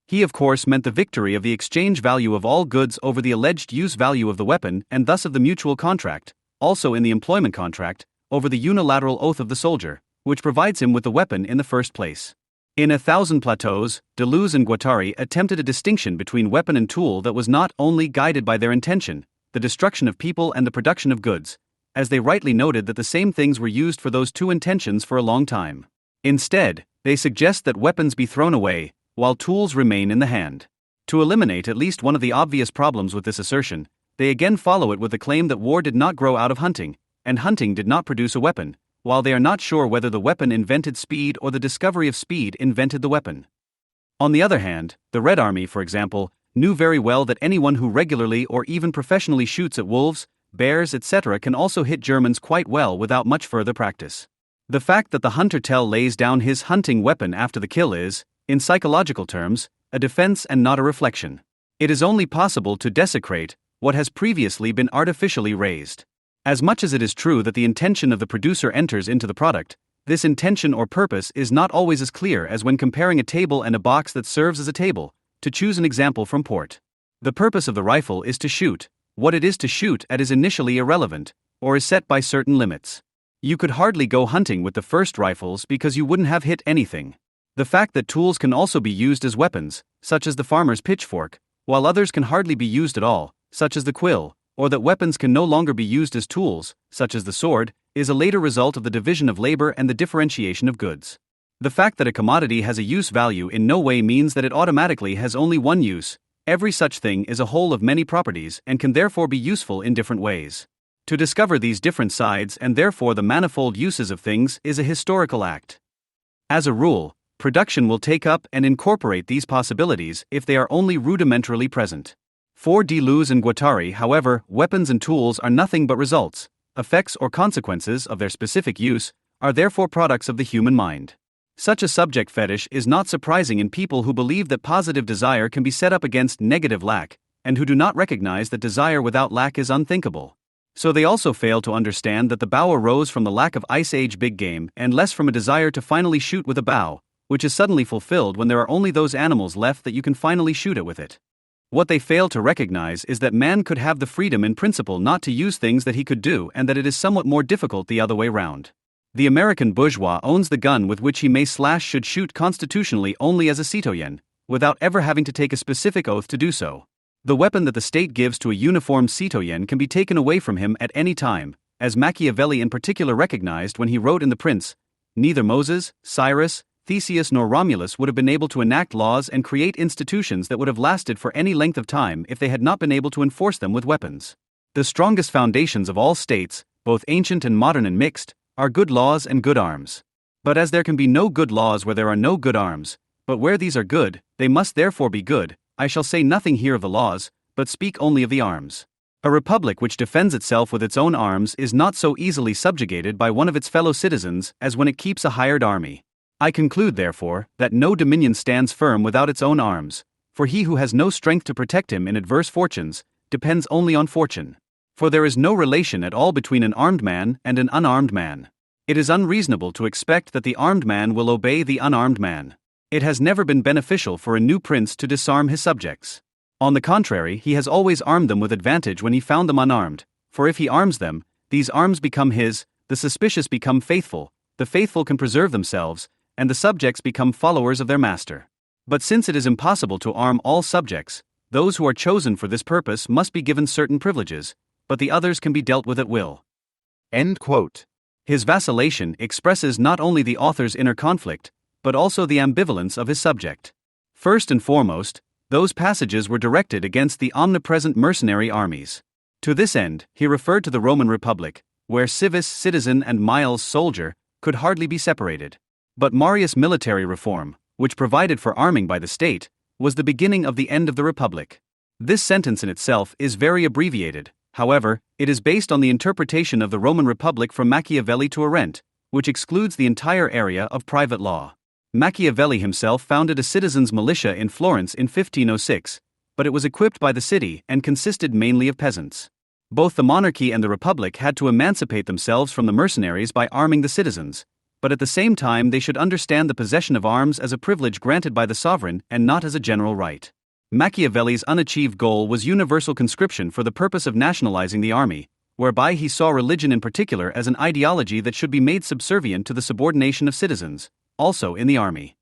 He of course meant the victory of the exchange value of all goods over the alleged use value of the weapon and thus of the mutual contract, also in the employment contract, over the unilateral oath of the soldier, which provides him with the weapon in the first place. In A Thousand Plateaus, Deleuze and Guattari attempted a distinction between weapon and tool that was not only guided by their intention, the destruction of people and the production of goods, as they rightly noted that the same things were used for those two intentions for a long time. Instead, they suggest that weapons be thrown away, while tools remain in the hand. To eliminate at least one of the obvious problems with this assertion, they again follow it with the claim that war did not grow out of hunting, and hunting did not produce a weapon, while they are not sure whether the weapon invented speed or the discovery of speed invented the weapon. On the other hand, the Red Army, for example, knew very well that anyone who regularly or even professionally shoots at wolves, bears, etc. can also hit Germans quite well without much further practice. The fact that the hunter-tell lays down his hunting weapon after the kill is, in psychological terms, a defense and not a reflection. It is only possible to desecrate what has previously been artificially raised. As much as it is true that the intention of the producer enters into the product, this intention or purpose is not always as clear as when comparing a table and a box that serves as a table. To choose an example from Port. The purpose of the rifle is to shoot. What it is to shoot at is initially irrelevant, or is set by certain limits. You could hardly go hunting with the first rifles because you wouldn't have hit anything. The fact that tools can also be used as weapons, such as the farmer's pitchfork, while others can hardly be used at all, such as the quill, or that weapons can no longer be used as tools, such as the sword, is a later result of the division of labor and the differentiation of goods. The fact that a commodity has a use value in no way means that it automatically has only one use. Every such thing is a whole of many properties and can therefore be useful in different ways. To discover these different sides and therefore the manifold uses of things is a historical act. As a rule, production will take up and incorporate these possibilities if they are only rudimentarily present. For Deleuze and Guattari, however, weapons and tools are nothing but results, effects or consequences of their specific use, are therefore products of the human mind. Such a subject fetish is not surprising in people who believe that positive desire can be set up against negative lack, and who do not recognize that desire without lack is unthinkable. So they also fail to understand that the bow arose from the lack of Ice Age big game and less from a desire to finally shoot with a bow, which is suddenly fulfilled when there are only those animals left that you can finally shoot it with it. What they fail to recognize is that man could have the freedom in principle not to use things that he could do and that it is somewhat more difficult the other way round. The American bourgeois owns the gun with which he may should shoot constitutionally only as a citoyen, without ever having to take a specific oath to do so. The weapon that the state gives to a uniformed citoyen can be taken away from him at any time, as Machiavelli in particular recognized when he wrote in The Prince, neither Moses, Cyrus, Theseus nor Romulus would have been able to enact laws and create institutions that would have lasted for any length of time if they had not been able to enforce them with weapons. The strongest foundations of all states, both ancient and modern and mixed, are good laws and good arms. But as there can be no good laws where there are no good arms, but where these are good, they must therefore be good, I shall say nothing here of the laws, but speak only of the arms. A republic which defends itself with its own arms is not so easily subjugated by one of its fellow citizens as when it keeps a hired army. I conclude, therefore, that no dominion stands firm without its own arms, for he who has no strength to protect him in adverse fortunes, depends only on fortune. For there is no relation at all between an armed man and an unarmed man. It is unreasonable to expect that the armed man will obey the unarmed man. It has never been beneficial for a new prince to disarm his subjects. On the contrary, he has always armed them with advantage when he found them unarmed, for if he arms them, these arms become his, the suspicious become faithful, the faithful can preserve themselves, and the subjects become followers of their master. But since it is impossible to arm all subjects, those who are chosen for this purpose must be given certain privileges, but the others can be dealt with at will. End quote. His vacillation expresses not only the author's inner conflict, but also the ambivalence of his subject. First and foremost, Those passages were directed against the omnipresent mercenary armies. To this end, he referred to the Roman Republic, where civis citizen and miles soldier could hardly be separated. But Marius' military reform, which provided for arming by the state, was the beginning of the end of the Republic. This sentence in itself is very abbreviated. However, it is based on the interpretation of the Roman Republic from Machiavelli to Arend, which excludes the entire area of private law. Machiavelli himself founded a citizens' militia in Florence in 1506, but it was equipped by the city and consisted mainly of peasants. Both the monarchy and the republic had to emancipate themselves from the mercenaries by arming the citizens, but at the same time they should understand the possession of arms as a privilege granted by the sovereign and not as a general right. Machiavelli's unachieved goal was universal conscription for the purpose of nationalizing the army, whereby he saw religion in particular as an ideology that should be made subservient to the subordination of citizens, also in the army.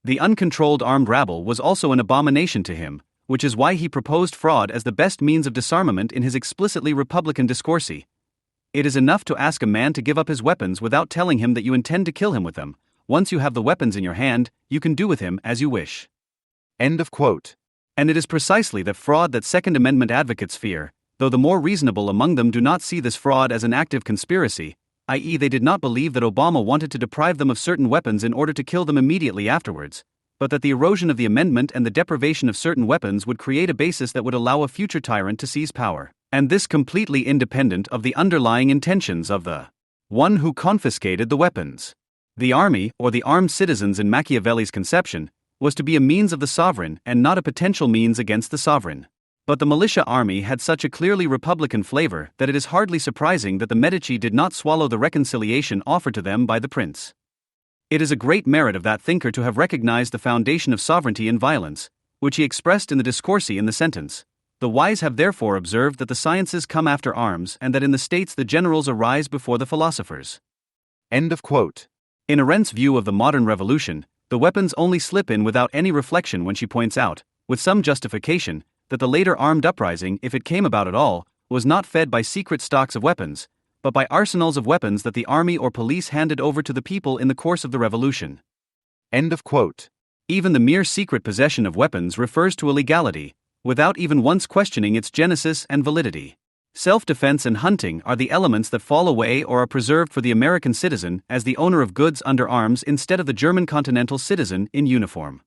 The uncontrolled armed rabble was also an abomination to him, which is why he proposed fraud as the best means of disarmament in his explicitly republican discourse. It is enough to ask a man to give up his weapons without telling him that you intend to kill him with them. Once you have the weapons in your hand, you can do with him as you wish. End of quote. And it is precisely that fraud that Second Amendment advocates fear, though the more reasonable among them do not see this fraud as an active conspiracy, i.e., they did not believe that Obama wanted to deprive them of certain weapons in order to kill them immediately afterwards, but that the erosion of the amendment and the deprivation of certain weapons would create a basis that would allow a future tyrant to seize power, and this completely independent of the underlying intentions of the one who confiscated the weapons. The army, or the armed citizens in Machiavelli's conception, was to be a means of the sovereign and not a potential means against the sovereign. But the militia army had such a clearly republican flavor that it is hardly surprising that the Medici did not swallow the reconciliation offered to them by the prince. It is a great merit of that thinker to have recognized the foundation of sovereignty in violence, which he expressed in the discourse in the sentence. The wise have therefore observed that the sciences come after arms and that in the states the generals arise before the philosophers. End of quote. In Arendt's view of the modern revolution, the weapons only slip in without any reflection when she points out, with some justification, that the later armed uprising, if it came about at all, was not fed by secret stocks of weapons, but by arsenals of weapons that the army or police handed over to the people in the course of the revolution. End of quote. Even the mere secret possession of weapons refers to a legality, without even once questioning its genesis and validity. Self-defense and hunting are the elements that fall away or are preserved for the American citizen as the owner of goods under arms instead of the German continental citizen in uniform.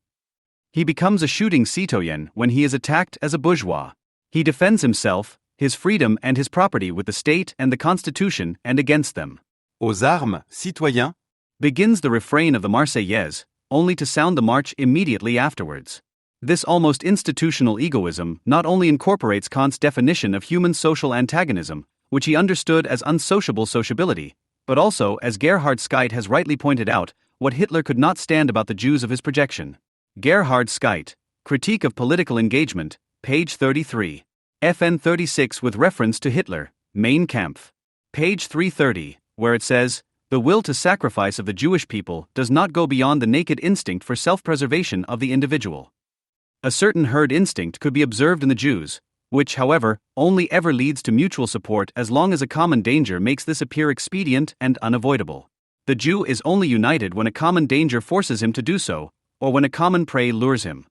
He becomes a shooting citoyen when he is attacked as a bourgeois. He defends himself, his freedom and his property with the state and the constitution and against them. Aux armes, citoyens, begins the refrain of the Marseillaise, only to sound the march immediately afterwards. This almost institutional egoism not only incorporates Kant's definition of human social antagonism, which he understood as unsociable sociability, but also, as Gerhard Scheidt has rightly pointed out, what Hitler could not stand about the Jews of his projection. Gerhard Scheidt, Critique of Political Engagement, page 33. FN 36 with reference to Hitler, Mein Kampf. Page 330, where it says, "The will to sacrifice of the Jewish people does not go beyond the naked instinct for self-preservation of the individual." A certain herd instinct could be observed in the Jews, which, however, only ever leads to mutual support as long as a common danger makes this appear expedient and unavoidable. The Jew is only united when a common danger forces him to do so, or when a common prey lures him.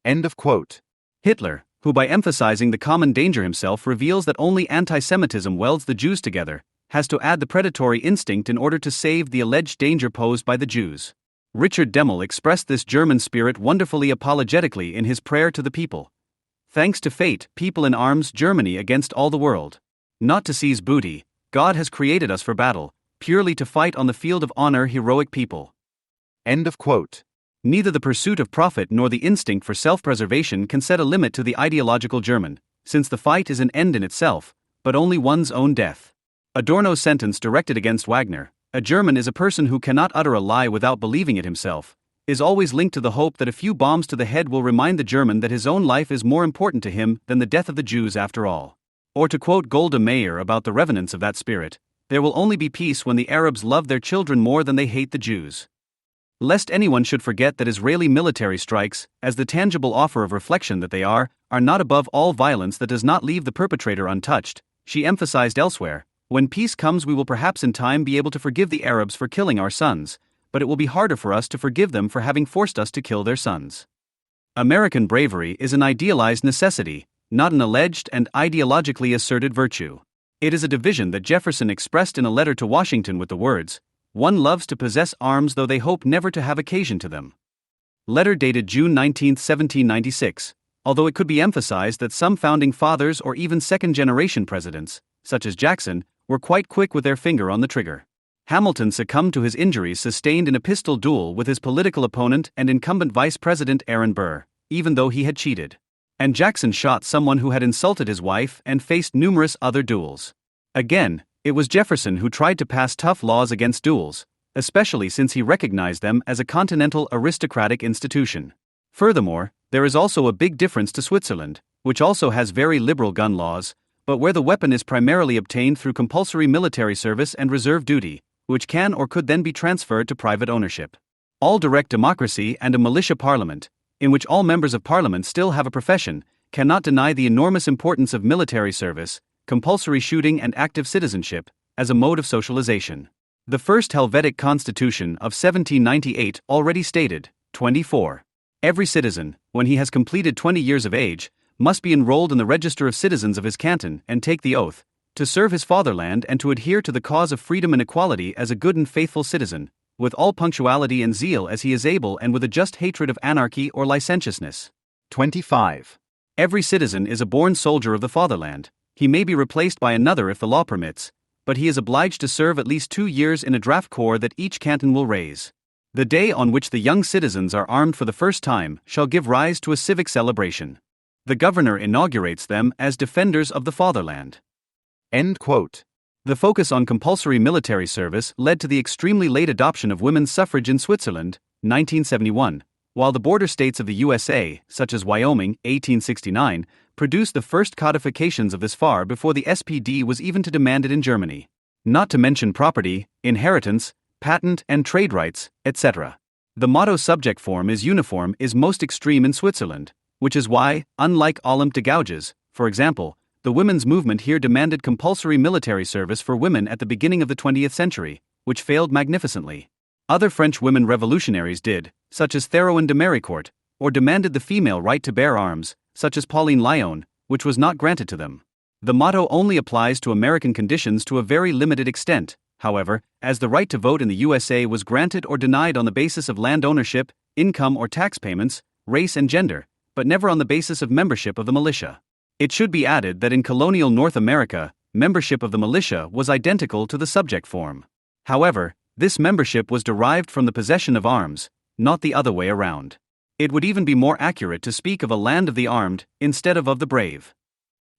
End of quote. Hitler, who by emphasizing the common danger himself reveals that only anti-Semitism welds the Jews together, has to add the predatory instinct in order to save the alleged danger posed by the Jews. Richard Demmel expressed this German spirit wonderfully apologetically in his prayer to the people. Thanks to fate, people in arms, Germany against all the world. Not to seize booty, God has created us for battle, purely to fight on the field of honor, heroic people. End of quote. Neither the pursuit of profit nor the instinct for self-preservation can set a limit to the ideological German, since the fight is an end in itself, but only one's own death. Adorno's sentence directed against Wagner, "A German is a person who cannot utter a lie without believing it himself," is always linked to the hope that a few bombs to the head will remind the German that his own life is more important to him than the death of the Jews after all. Or to quote Golda Meir about the revenants of that spirit, "There will only be peace when the Arabs love their children more than they hate the Jews." Lest anyone should forget that Israeli military strikes, as the tangible offer of reflection that they are not above all violence that does not leave the perpetrator untouched, she emphasized elsewhere, "When peace comes we will perhaps in time be able to forgive the Arabs for killing our sons, but it will be harder for us to forgive them for having forced us to kill their sons." American bravery is an idealized necessity, not an alleged and ideologically asserted virtue. It is a division that Jefferson expressed in a letter to Washington with the words, "One loves to possess arms though they hope never to have occasion to them." Letter dated June 19, 1796, although it could be emphasized that some founding fathers or even second-generation presidents, such as Jackson, were quite quick with their finger on the trigger. Hamilton succumbed to his injuries sustained in a pistol duel with his political opponent and incumbent Vice President Arend, even though he had cheated. And Jackson shot someone who had insulted his wife and faced numerous other duels. Again, it was Jefferson who tried to pass tough laws against duels, especially since he recognized them as a continental aristocratic institution. Furthermore, there is also a big difference to Switzerland, which also has very liberal gun laws, but where the weapon is primarily obtained through compulsory military service and reserve duty, which can or could then be transferred to private ownership. All direct democracy and a militia parliament, in which all members of parliament still have a profession, cannot deny the enormous importance of military service, compulsory shooting and active citizenship, as a mode of socialization. The first Helvetic Constitution of 1798 already stated, 24. Every citizen, when he has completed 20 years of age, must be enrolled in the register of citizens of his canton and take the oath, to serve his fatherland and to adhere to the cause of freedom and equality as a good and faithful citizen, with all punctuality and zeal as he is able and with a just hatred of anarchy or licentiousness. 25. Every citizen is a born soldier of the fatherland. He may be replaced by another if the law permits, but he is obliged to serve at least 2 years in a draft corps that each canton will raise. The day on which the young citizens are armed for the first time shall give rise to a civic celebration. The governor inaugurates them as defenders of the fatherland. End quote. The focus on compulsory military service led to the extremely late adoption of women's suffrage in Switzerland, 1971, while the border states of the USA, such as Wyoming, 1869, produced the first codifications of this far before the SPD was even to demand it in Germany. Not to mention property, inheritance, patent and trade rights, etc. The motto subject form is uniform is most extreme in Switzerland, which is why, unlike Olympe de Gouges, for example, the women's movement here demanded compulsory military service for women at the beginning of the 20th century, which failed magnificently. Other French women revolutionaries did, such as Théroigne de Méricourt, or demanded the female right to bear arms, such as Pauline Lyon, which was not granted to them. The motto only applies to American conditions to a very limited extent, however, as the right to vote in the USA was granted or denied on the basis of land ownership, income or tax payments, race and gender, but never on the basis of membership of the militia. It should be added that in colonial North America, membership of the militia was identical to the subject form. However, this membership was derived from the possession of arms, not the other way around. It would even be more accurate to speak of a land of the armed, instead of the brave.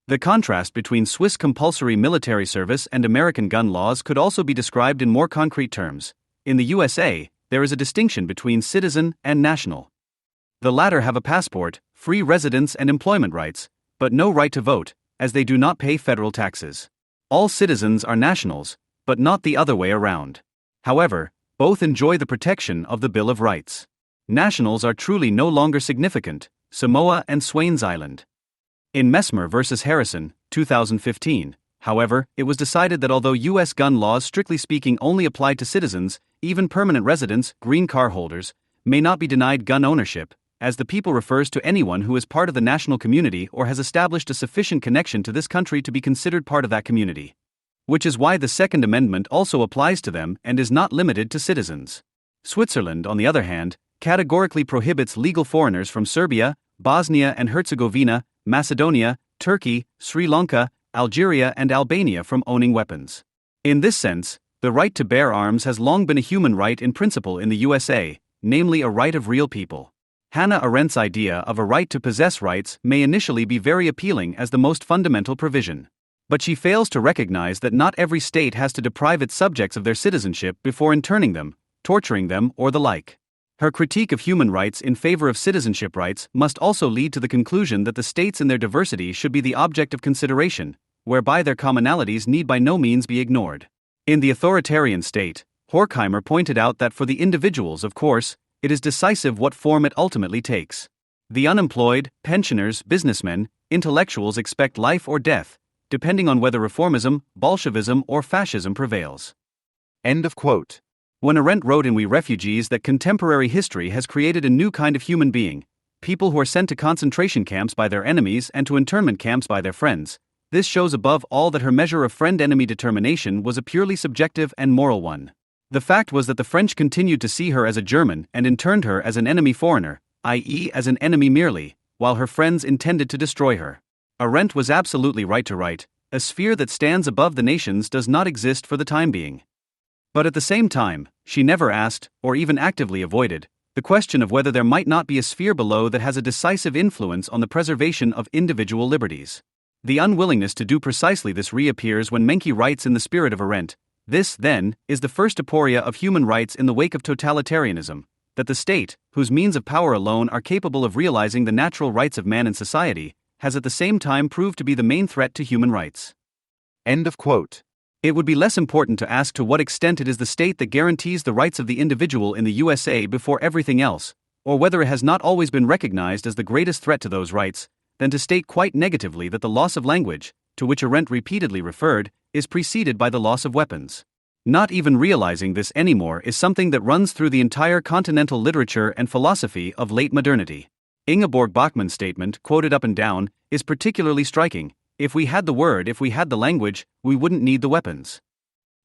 The contrast between Swiss compulsory military service and American gun laws could also be described in more concrete terms. In the USA, there is a distinction between citizen and national. The latter have a passport, free residence and employment rights, but no right to vote, as they do not pay federal taxes. All citizens are nationals, but not the other way around. However, both enjoy the protection of the Bill of Rights. Nationals are truly no longer significant, Samoa and Swains Island. In Messmer v. Harrison, 2015, however, it was decided that although U.S. gun laws strictly speaking only apply to citizens, even permanent residents, green card holders, may not be denied gun ownership, as the people refers to anyone who is part of the national community or has established a sufficient connection to this country to be considered part of that community. Which is why the Second Amendment also applies to them and is not limited to citizens. Switzerland, on the other hand, categorically prohibits legal foreigners from Serbia, Bosnia and Herzegovina, Macedonia, Turkey, Sri Lanka, Algeria and Albania from owning weapons. In this sense, the right to bear arms has long been a human right in principle in the USA, namely a right of real people. Hannah Arendt's idea of a right to possess rights may initially be very appealing as the most fundamental provision. But she fails to recognize that not every state has to deprive its subjects of their citizenship before interning them, torturing them, or the like. Her critique of human rights in favor of citizenship rights must also lead to the conclusion that the states in their diversity should be the object of consideration, whereby their commonalities need by no means be ignored. In the authoritarian state, Horkheimer pointed out that for the individuals, of course, it is decisive what form it ultimately takes. The unemployed, pensioners, businessmen, intellectuals expect life or death, depending on whether reformism, Bolshevism, or fascism prevails. End of quote. When Arendt wrote in We Refugees that contemporary history has created a new kind of human being, people who are sent to concentration camps by their enemies and to internment camps by their friends. This shows above all that her measure of friend-enemy determination was a purely subjective and moral one. The fact was that the French continued to see her as a German and interned her as an enemy foreigner, i.e. as an enemy merely, while her friends intended to destroy her. Arend was absolutely right to write, "A sphere that stands above the nations does not exist for the time being." But at the same time, she never asked, or even actively avoided, the question of whether there might not be a sphere below that has a decisive influence on the preservation of individual liberties. The unwillingness to do precisely this reappears when Menke writes in the spirit of Arend, "This, then, is the first aporia of human rights in the wake of totalitarianism, that the state, whose means of power alone are capable of realizing the natural rights of man in society, has at the same time proved to be the main threat to human rights." End of quote. It would be less important to ask to what extent it is the state that guarantees the rights of the individual in the USA before everything else, or whether it has not always been recognized as the greatest threat to those rights, than to state quite negatively that the loss of language, to which Arend repeatedly referred, is preceded by the loss of weapons. Not even realizing this anymore is something that runs through the entire continental literature and philosophy of late modernity. Ingeborg Bachmann's statement, quoted up and down, is particularly striking. If we had the word, if we had the language, we wouldn't need the weapons.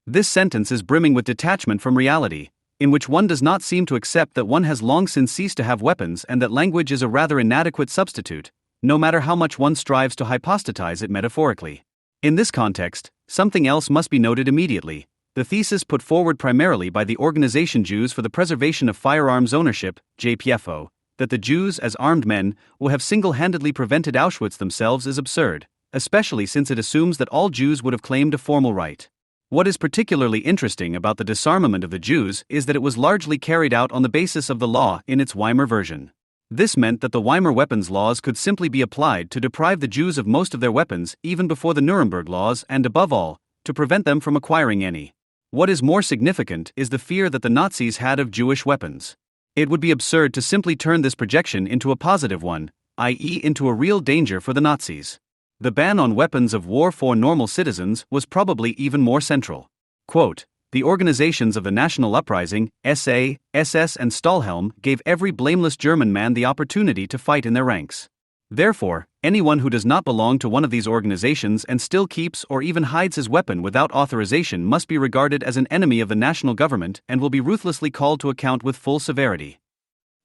This sentence is brimming with detachment from reality, in which one does not seem to accept that one has long since ceased to have weapons and that language is a rather inadequate substitute, no matter how much one strives to hypostatize it metaphorically. In this context, something else must be noted immediately: the thesis put forward primarily by the Organization Jews for the Preservation of Firearms Ownership, JPFO, that the Jews as armed men will have single-handedly prevented Auschwitz themselves is absurd, especially since it assumes that all Jews would have claimed a formal right. What is particularly interesting about the disarmament of the Jews is that it was largely carried out on the basis of the law in its Weimar version. This meant that the Weimar weapons laws could simply be applied to deprive the Jews of most of their weapons even before the Nuremberg laws and, above all, to prevent them from acquiring any. What is more significant is the fear that the Nazis had of Jewish weapons. It would be absurd to simply turn this projection into a positive one, i.e. into a real danger for the Nazis. The ban on weapons of war for normal citizens was probably even more central. Quote, "The organizations of the National Uprising, SA, SS and Stahlhelm gave every blameless German man the opportunity to fight in their ranks. Therefore, anyone who does not belong to one of these organizations and still keeps or even hides his weapon without authorization must be regarded as an enemy of the national government and will be ruthlessly called to account with full severity."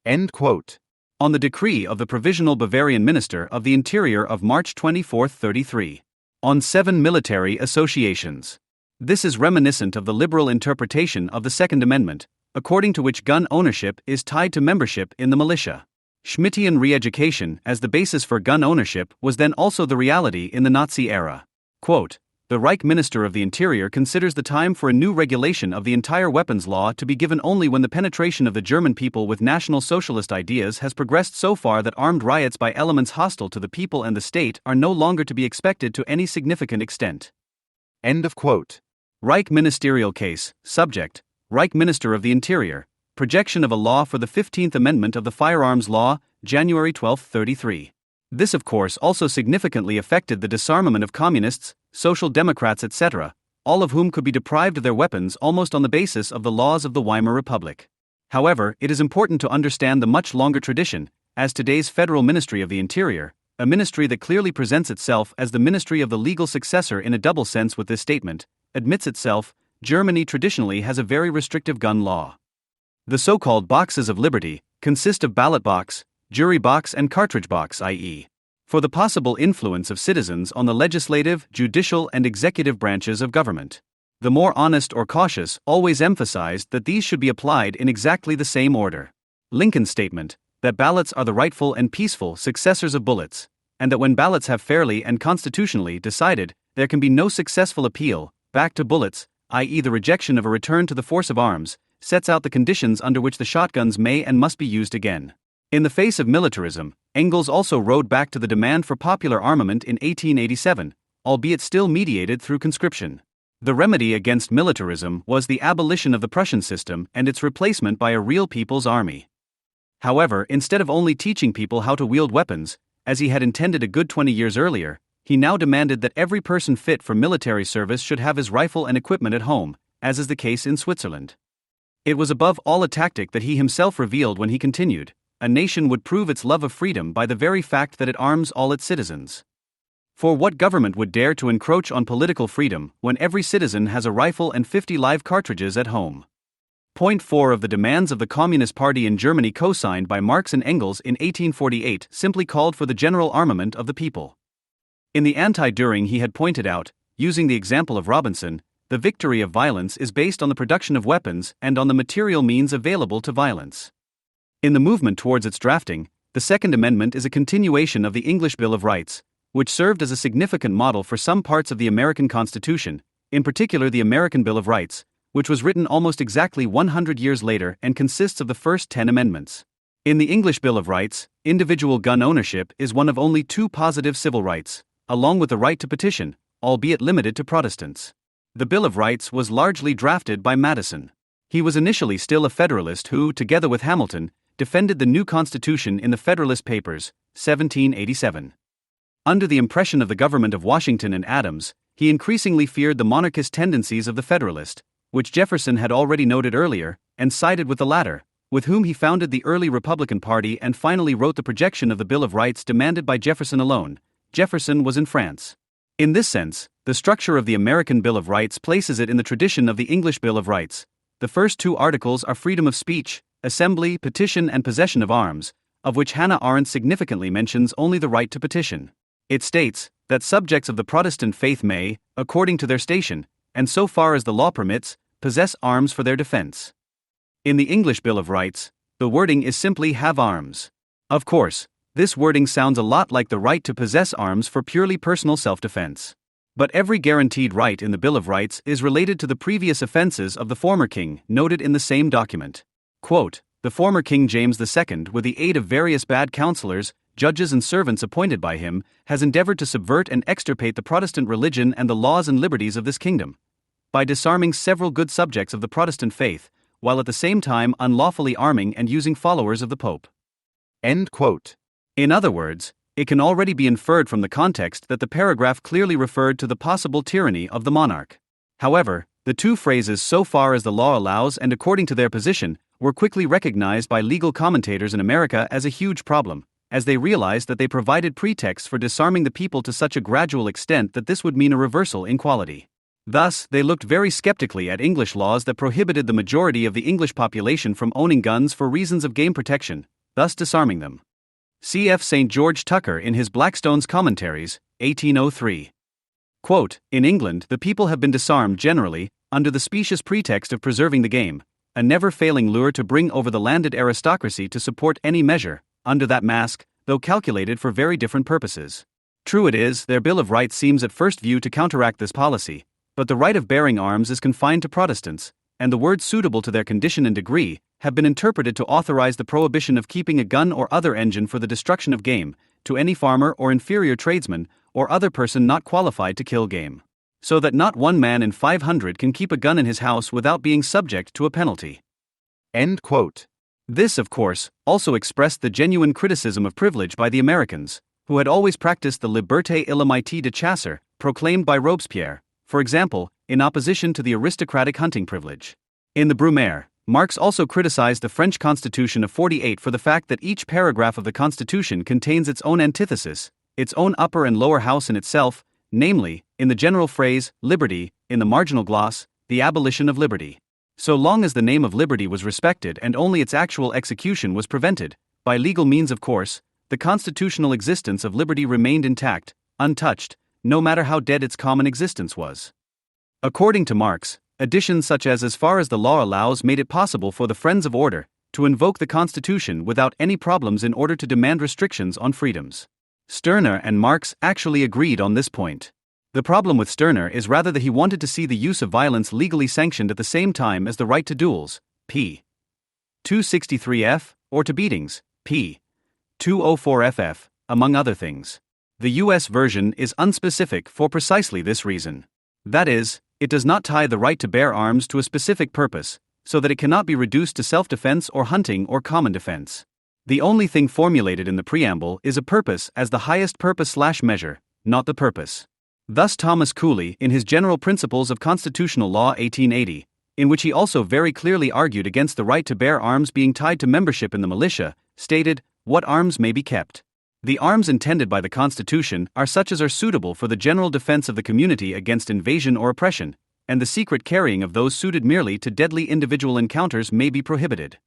End quote. On the decree of the Provisional Bavarian Minister of the Interior of March 24, 33. On 7 military associations. This is reminiscent of the liberal interpretation of the Second Amendment, according to which gun ownership is tied to membership in the militia. Schmittian re-education as the basis for gun ownership was then also the reality in the Nazi era. Quote, "The Reich Minister of the Interior considers the time for a new regulation of the entire weapons law to be given only when the penetration of the German people with National Socialist ideas has progressed so far that armed riots by elements hostile to the people and the state are no longer to be expected to any significant extent." End of quote. Reich Ministerial Case, Subject, Reich Minister of the Interior, Projection of a Law for the 15th Amendment of the Firearms Law, January 12, 33. This of course also significantly affected the disarmament of communists, social democrats etc., all of whom could be deprived of their weapons almost on the basis of the laws of the Weimar Republic. However, it is important to understand the much longer tradition, as today's Federal Ministry of the Interior, a ministry that clearly presents itself as the ministry of the legal successor in a double sense with this statement, admits itself, Germany traditionally has a very restrictive gun law. The so-called boxes of liberty consist of ballot box, jury box and cartridge box, i.e. for the possible influence of citizens on the legislative, judicial and executive branches of government. The more honest or cautious always emphasized that these should be applied in exactly the same order. Lincoln's statement, that ballots are the rightful and peaceful successors of bullets, and that when ballots have fairly and constitutionally decided, there can be no successful appeal back to bullets, i.e. the rejection of a return to the force of arms, sets out the conditions under which the shotguns may and must be used again. In the face of militarism, Engels also rode back to the demand for popular armament in 1887, albeit still mediated through conscription. The remedy against militarism was the abolition of the Prussian system and its replacement by a real people's army. However, instead of only teaching people how to wield weapons, as he had intended a good 20 years earlier, he now demanded that every person fit for military service should have his rifle and equipment at home, as is the case in Switzerland. It was above all a tactic that he himself revealed when he continued, a nation would prove its love of freedom by the very fact that it arms all its citizens. For what government would dare to encroach on political freedom when every citizen has a rifle and 50 live cartridges at home? Point 4 of the demands of the Communist Party in Germany, co-signed by Marx and Engels in 1848, simply called for the general armament of the people. In the Anti-Düring he had pointed out, using the example of Robinson, the victory of violence is based on the production of weapons and on the material means available to violence. In the movement towards its drafting, the Second Amendment is a continuation of the English Bill of Rights, which served as a significant model for some parts of the American Constitution, in particular the American Bill of Rights, which was written almost exactly 100 years later and consists of the first 10 amendments. In the English Bill of Rights, individual gun ownership is one of only 2 positive civil rights, along with the right to petition, albeit limited to Protestants. The Bill of Rights was largely drafted by Madison. He was initially still a Federalist who, together with Hamilton, defended the new Constitution in the Federalist Papers, 1787. Under the impression of the government of Washington and Adams, he increasingly feared the monarchist tendencies of the Federalist, which Jefferson had already noted earlier, and sided with the latter, with whom he founded the early Republican Party and finally wrote the projection of the Bill of Rights demanded by Jefferson alone. Jefferson was in France. In this sense, the structure of the American Bill of Rights places it in the tradition of the English Bill of Rights. The first 2 articles are freedom of speech, assembly, petition, and possession of arms, of which Hannah Arendt significantly mentions only the right to petition. It states that subjects of the Protestant faith may, according to their station, and so far as the law permits, possess arms for their defense. In the English Bill of Rights, the wording is simply have arms. Of course, this wording sounds a lot like the right to possess arms for purely personal self-defense. But every guaranteed right in the Bill of Rights is related to the previous offenses of the former king, noted in the same document. Quote, the former King James II, with the aid of various bad counselors, judges and servants appointed by him, has endeavored to subvert and extirpate the Protestant religion and the laws and liberties of this kingdom, by disarming several good subjects of the Protestant faith, while at the same time unlawfully arming and using followers of the Pope. End quote. In other words, it can already be inferred from the context that the paragraph clearly referred to the possible tyranny of the monarch. However, the 2 phrases so far as the law allows and according to their position were quickly recognized by legal commentators in America as a huge problem, as they realized that they provided pretexts for disarming the people to such a gradual extent that this would mean a reversal in quality. Thus, they looked very skeptically at English laws that prohibited the majority of the English population from owning guns for reasons of game protection, thus disarming them. C.F. St. George Tucker in his Blackstone's Commentaries, 1803. Quote, in England the people have been disarmed generally, under the specious pretext of preserving the game, a never-failing lure to bring over the landed aristocracy to support any measure, under that mask, though calculated for very different purposes. True it is, their Bill of Rights seems at first view to counteract this policy, but the right of bearing arms is confined to Protestants, and the words suitable to their condition and degree have been interpreted to authorize the prohibition of keeping a gun or other engine for the destruction of game, to any farmer or inferior tradesman, or other person not qualified to kill game. So that not one man in 500 can keep a gun in his house without being subject to a penalty. End quote. This, of course, also expressed the genuine criticism of privilege by the Americans, who had always practiced the liberté illimitée de chasseur, proclaimed by Robespierre, for example, in opposition to the aristocratic hunting privilege. In the Brumaire, Marx also criticized the French Constitution of 48 for the fact that each paragraph of the Constitution contains its own antithesis, its own upper and lower house in itself, namely, in the general phrase, liberty, in the marginal gloss, the abolition of liberty. So long as the name of liberty was respected and only its actual execution was prevented, by legal means of course, the constitutional existence of liberty remained intact, untouched, no matter how dead its common existence was. According to Marx, additions such as far as the law allows made it possible for the friends of order to invoke the Constitution without any problems in order to demand restrictions on freedoms. Stirner and Marx actually agreed on this point. The problem with Stirner is rather that he wanted to see the use of violence legally sanctioned at the same time as the right to duels, p. 263f, or to beatings, p. 204ff, among other things. The U.S. version is unspecific for precisely this reason. That is, it does not tie the right to bear arms to a specific purpose, so that it cannot be reduced to self-defense or hunting or common defense. The only thing formulated in the preamble is a purpose as the highest purpose/measure, not the purpose. Thus Thomas Cooley, in his General Principles of Constitutional Law 1880, in which he also very clearly argued against the right to bear arms being tied to membership in the militia, stated, "What arms may be kept? The arms intended by the Constitution are such as are suitable for the general defense of the community against invasion or oppression, and the secret carrying of those suited merely to deadly individual encounters may be prohibited."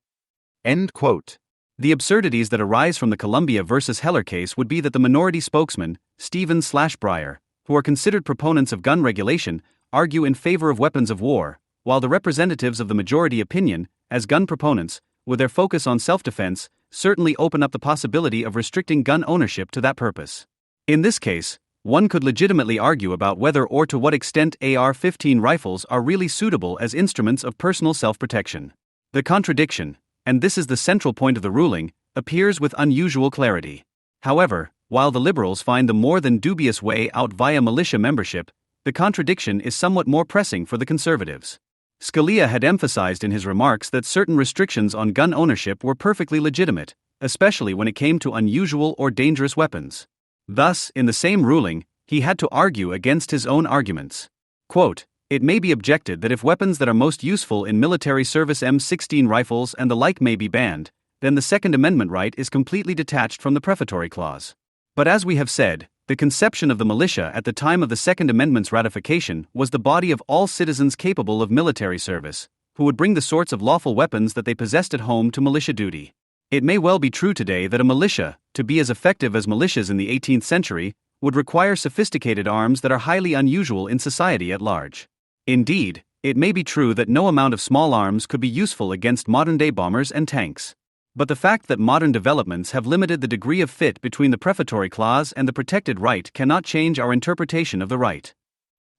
End quote. The absurdities that arise from the Columbia versus Heller case would be that the minority spokesman, Stevens/Breyer, who are considered proponents of gun regulation, argue in favor of weapons of war, while the representatives of the majority opinion, as gun proponents, with their focus on self-defense, certainly open up the possibility of restricting gun ownership to that purpose. In this case, one could legitimately argue about whether or to what extent AR-15 rifles are really suitable as instruments of personal self-protection. The contradiction, and this is the central point of the ruling, appears with unusual clarity. However, while the liberals find the more than dubious way out via militia membership, the contradiction is somewhat more pressing for the conservatives. Scalia had emphasized in his remarks that certain restrictions on gun ownership were perfectly legitimate, especially when it came to unusual or dangerous weapons. Thus, in the same ruling, he had to argue against his own arguments. Quote, "It may be objected that if weapons that are most useful in military service M16 rifles and the like may be banned, then the Second Amendment right is completely detached from the prefatory clause. But as we have said, the conception of the militia at the time of the Second Amendment's ratification was the body of all citizens capable of military service, who would bring the sorts of lawful weapons that they possessed at home to militia duty. It may well be true today that a militia, to be as effective as militias in the 18th century, would require sophisticated arms that are highly unusual in society at large. Indeed, it may be true that no amount of small arms could be useful against modern-day bombers and tanks. But the fact that modern developments have limited the degree of fit between the prefatory clause and the protected right cannot change our interpretation of the right."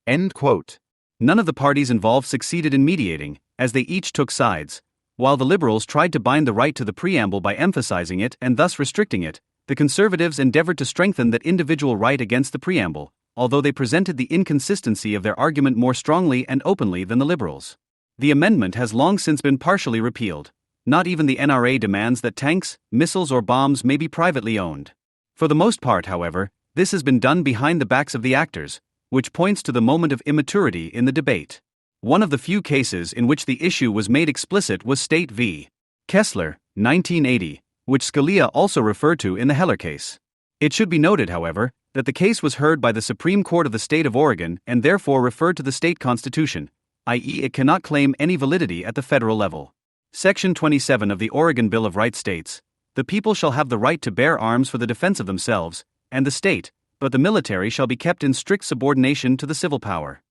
End quote. None of the parties involved succeeded in mediating, as they each took sides. While the liberals tried to bind the right to the preamble by emphasizing it and thus restricting it, the conservatives endeavored to strengthen that individual right against the preamble, although they presented the inconsistency of their argument more strongly and openly than the liberals. The amendment has long since been partially repealed. Not even the NRA demands that tanks, missiles or bombs may be privately owned. For the most part, however, this has been done behind the backs of the actors, which points to the moment of immaturity in the debate. One of the few cases in which the issue was made explicit was State v. Kessler, 1980, which Scalia also referred to in the Heller case. It should be noted, however, that the case was heard by the Supreme Court of the State of Oregon and therefore referred to the state constitution, i.e., it cannot claim any validity at the federal level. Section 27 of the Oregon Bill of Rights states, "The people shall have the right to bear arms for the defense of themselves and the state, but the military shall be kept in strict subordination to the civil power."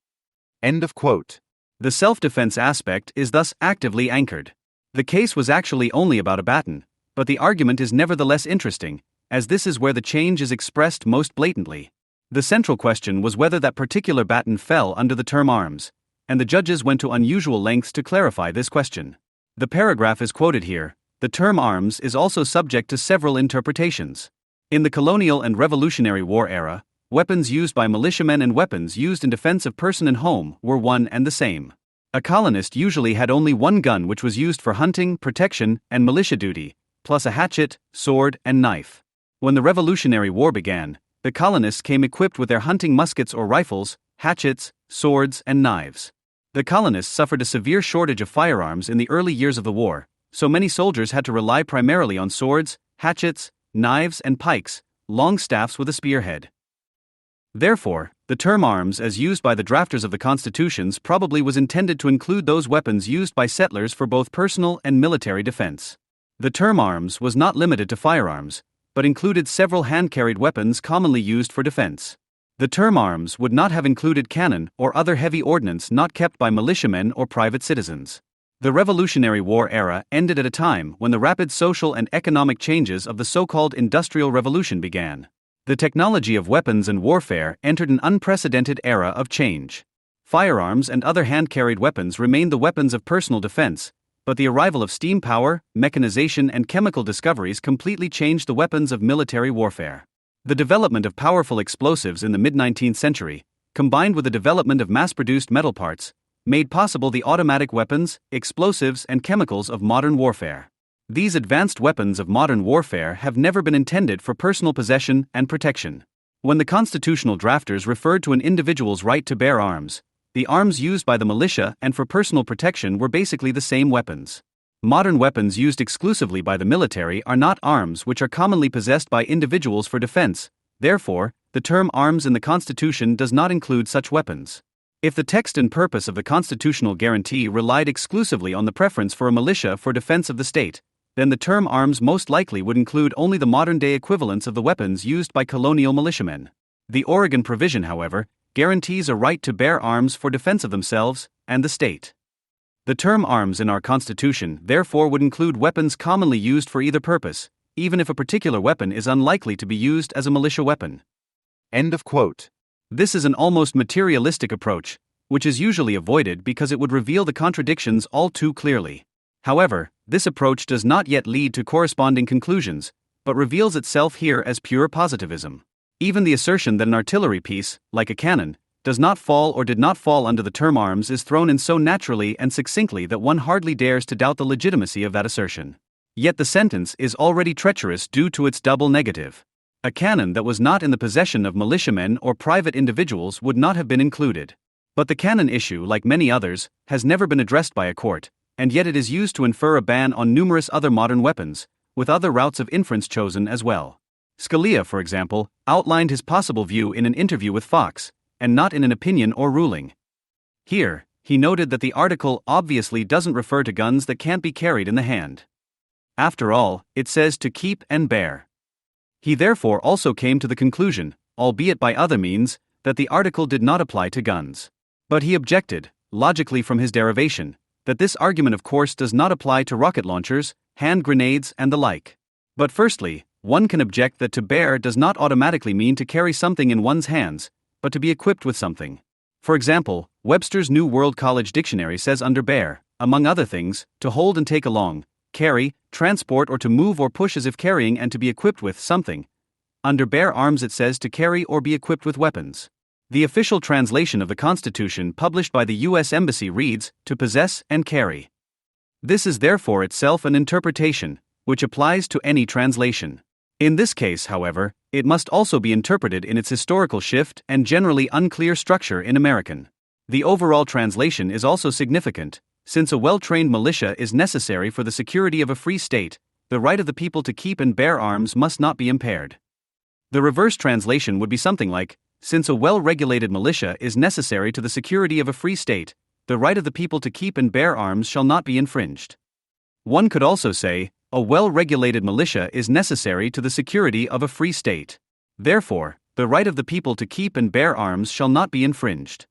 End of quote. The self-defense aspect is thus actively anchored. The case was actually only about a baton, but the argument is nevertheless interesting, as this is where the change is expressed most blatantly. The central question was whether that particular baton fell under the term arms, and the judges went to unusual lengths to clarify this question. The paragraph is quoted here. The term arms is also subject to several interpretations. In the colonial and Revolutionary War era, weapons used by militiamen and weapons used in defense of person and home were one and the same. A colonist usually had only one gun which was used for hunting, protection, and militia duty, plus a hatchet, sword, and knife. When the Revolutionary War began, the colonists came equipped with their hunting muskets or rifles, hatchets, swords, and knives. The colonists suffered a severe shortage of firearms in the early years of the war, so many soldiers had to rely primarily on swords, hatchets, knives, and pikes, long staffs with a spearhead. Therefore, the term arms as used by the drafters of the constitutions probably was intended to include those weapons used by settlers for both personal and military defense. The term arms was not limited to firearms, but included several hand-carried weapons commonly used for defense. The term arms would not have included cannon or other heavy ordnance not kept by militiamen or private citizens. The Revolutionary War era ended at a time when the rapid social and economic changes of the so-called Industrial Revolution began. The technology of weapons and warfare entered an unprecedented era of change. Firearms and other hand-carried weapons remained the weapons of personal defense, but the arrival of steam power, mechanization, and chemical discoveries completely changed the weapons of military warfare. The development of powerful explosives in the mid-19th century, combined with the development of mass-produced metal parts, made possible the automatic weapons, explosives, and chemicals of modern warfare. These advanced weapons of modern warfare have never been intended for personal possession and protection. When the constitutional drafters referred to an individual's right to bear arms, the arms used by the militia and for personal protection were basically the same weapons. Modern weapons used exclusively by the military are not arms which are commonly possessed by individuals for defense. Therefore, the term arms in the Constitution does not include such weapons. If the text and purpose of the constitutional guarantee relied exclusively on the preference for a militia for defense of the state, then the term arms most likely would include only the modern-day equivalents of the weapons used by colonial militiamen. The Oregon provision, however, guarantees a right to bear arms for defense of themselves and the state. The term arms in our Constitution therefore would include weapons commonly used for either purpose, even if a particular weapon is unlikely to be used as a militia weapon. End of quote. This is an almost materialistic approach, which is usually avoided because it would reveal the contradictions all too clearly. However, this approach does not yet lead to corresponding conclusions, but reveals itself here as pure positivism. Even the assertion that an artillery piece, like a cannon, does not fall or did not fall under the term arms is thrown in so naturally and succinctly that one hardly dares to doubt the legitimacy of that assertion. Yet the sentence is already treacherous due to its double negative. A cannon that was not in the possession of militiamen or private individuals would not have been included. But the cannon issue, like many others, has never been addressed by a court, and yet it is used to infer a ban on numerous other modern weapons, with other routes of inference chosen as well. Scalia, for example, outlined his possible view in an interview with Fox, and not in an opinion or ruling. Here, he noted that the article obviously doesn't refer to guns that can't be carried in the hand. After all, it says to keep and bear. He therefore also came to the conclusion, albeit by other means, that the article did not apply to guns. But he objected, logically from his derivation, that this argument of course does not apply to rocket launchers, hand grenades, and the like. But firstly, one can object that to bear does not automatically mean to carry something in one's hands, but to be equipped with something. For example, Webster's New World College Dictionary says under bear, among other things, to hold and take along, carry, transport or to move or push as if carrying and to be equipped with something. Under bear arms it says to carry or be equipped with weapons. The official translation of the Constitution published by the U.S. Embassy reads, to possess and carry. This is therefore itself an interpretation, which applies to any translation. In this case, however, it must also be interpreted in its historical shift and generally unclear structure in American. The overall translation is also significant. Since a well-trained militia is necessary for the security of a free state, the right of the people to keep and bear arms must not be impaired. The reverse translation would be something like, since a well-regulated militia is necessary to the security of a free state, the right of the people to keep and bear arms shall not be infringed. One could also say, a well-regulated militia is necessary to the security of a free state. Therefore, the right of the people to keep and bear arms shall not be infringed.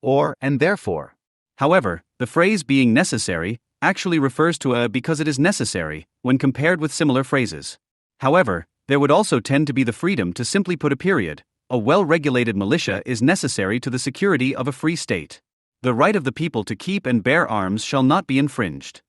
Or, and therefore. However, the phrase being necessary actually refers to a because it is necessary when compared with similar phrases. However, there would also tend to be the freedom to simply put a period. A well-regulated militia is necessary to the security of a free state. The right of the people to keep and bear arms shall not be infringed.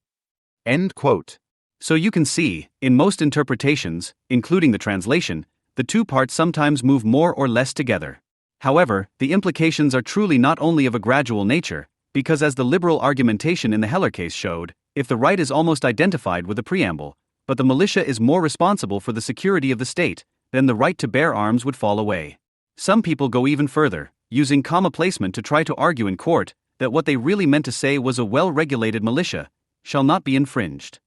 End quote. So you can see, in most interpretations, including the translation, the two parts sometimes move more or less together. However, the implications are truly not only of a gradual nature, because as the liberal argumentation in the Heller case showed, if the right is almost identified with the preamble, but the militia is more responsible for the security of the state, then the right to bear arms would fall away. Some people go even further, using comma placement to try to argue in court that what they really meant to say was a well-regulated militia shall not be infringed,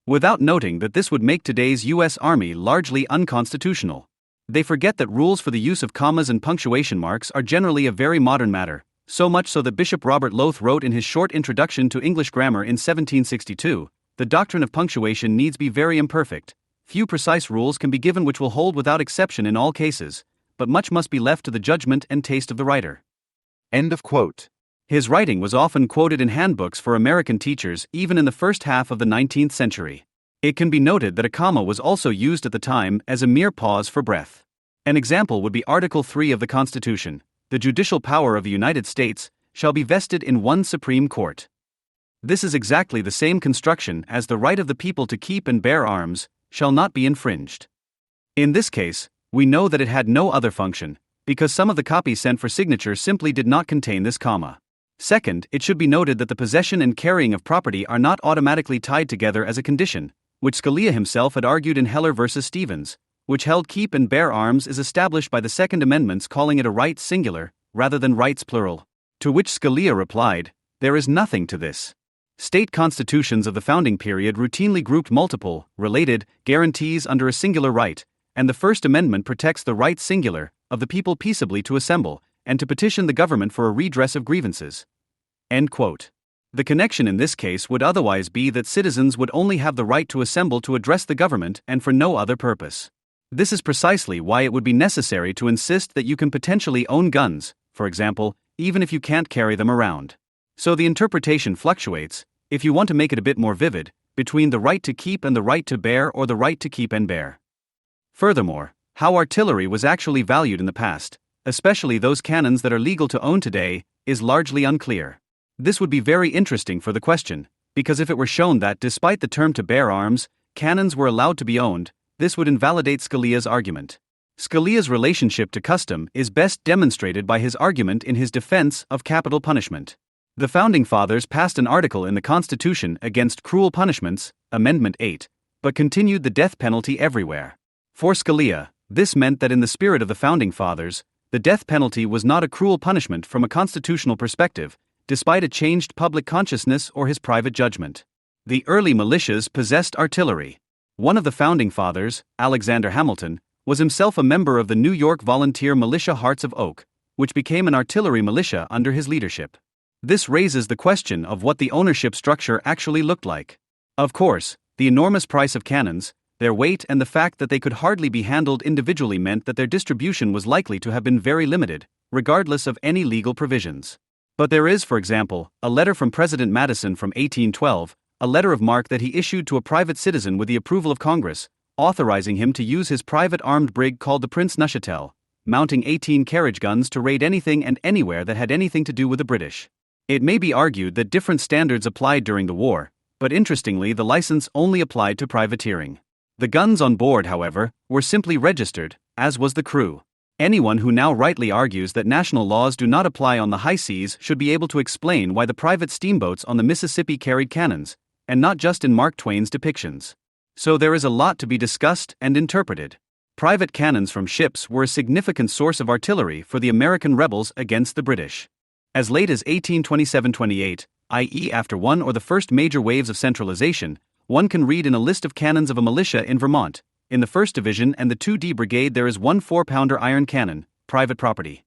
without noting that this would make today's U.S. Army largely unconstitutional. They forget that rules for the use of commas and punctuation marks are generally a very modern matter, so much so that Bishop Robert Loth wrote in his short introduction to English grammar in 1762, the doctrine of punctuation needs be very imperfect. Few precise rules can be given which will hold without exception in all cases, but much must be left to the judgment and taste of the writer. End of quote. His writing was often quoted in handbooks for American teachers even in the first half of the 19th century. It can be noted that a comma was also used at the time as a mere pause for breath. An example would be Article 3 of the Constitution. The judicial power of the United States shall be vested in one Supreme Court. This is exactly the same construction as the right of the people to keep and bear arms shall not be infringed. In this case, we know that it had no other function, because some of the copies sent for signature simply did not contain this comma. Second, it should be noted that the possession and carrying of property are not automatically tied together as a condition, which Scalia himself had argued in Heller v. Stevens, which held keep and bear arms is established by the Second Amendment's calling it a right singular, rather than rights plural. To which Scalia replied, there is nothing to this. State constitutions of the founding period routinely grouped multiple, related, guarantees under a singular right, and the First Amendment protects the right singular of the people peaceably to assemble and to petition the government for a redress of grievances. End quote. The connection in this case would otherwise be that citizens would only have the right to assemble to address the government and for no other purpose. This is precisely why it would be necessary to insist that you can potentially own guns, for example, even if you can't carry them around. So the interpretation fluctuates, if you want to make it a bit more vivid, between the right to keep and the right to bear or the right to keep and bear. Furthermore, how artillery was actually valued in the past, especially those cannons that are legal to own today, is largely unclear. This would be very interesting for the question, because if it were shown that despite the term to bear arms, cannons were allowed to be owned, this would invalidate Scalia's argument. Scalia's relationship to custom is best demonstrated by his argument in his defense of capital punishment. The Founding Fathers passed an article in the Constitution against cruel punishments, Amendment 8, but continued the death penalty everywhere. For Scalia, this meant that in the spirit of the Founding Fathers, the death penalty was not a cruel punishment from a constitutional perspective, despite a changed public consciousness or his private judgment. The early militias possessed artillery. One of the Founding Fathers, Alexander Hamilton, was himself a member of the New York volunteer militia Hearts of Oak, which became an artillery militia under his leadership. This raises the question of what the ownership structure actually looked like. Of course, the enormous price of cannons, their weight and the fact that they could hardly be handled individually meant that their distribution was likely to have been very limited, regardless of any legal provisions. But there is, for example, a letter from President Madison from 1812, a letter of marque that he issued to a private citizen with the approval of Congress, authorizing him to use his private armed brig called the Prince Neuchatel, mounting 18 carriage guns to raid anything and anywhere that had anything to do with the British. It may be argued that different standards applied during the war, but interestingly the license only applied to privateering. The guns on board, however, were simply registered, as was the crew. Anyone who now rightly argues that national laws do not apply on the high seas should be able to explain why the private steamboats on the Mississippi carried cannons, and not just in Mark Twain's depictions. So there is a lot to be discussed and interpreted. Private cannons from ships were a significant source of artillery for the American rebels against the British. As late as 1827-28, i.e. after one or the first major waves of centralization, one can read in a list of cannons of a militia in Vermont, in the 1st Division and the 2D Brigade there is one 4-pounder iron cannon, private property.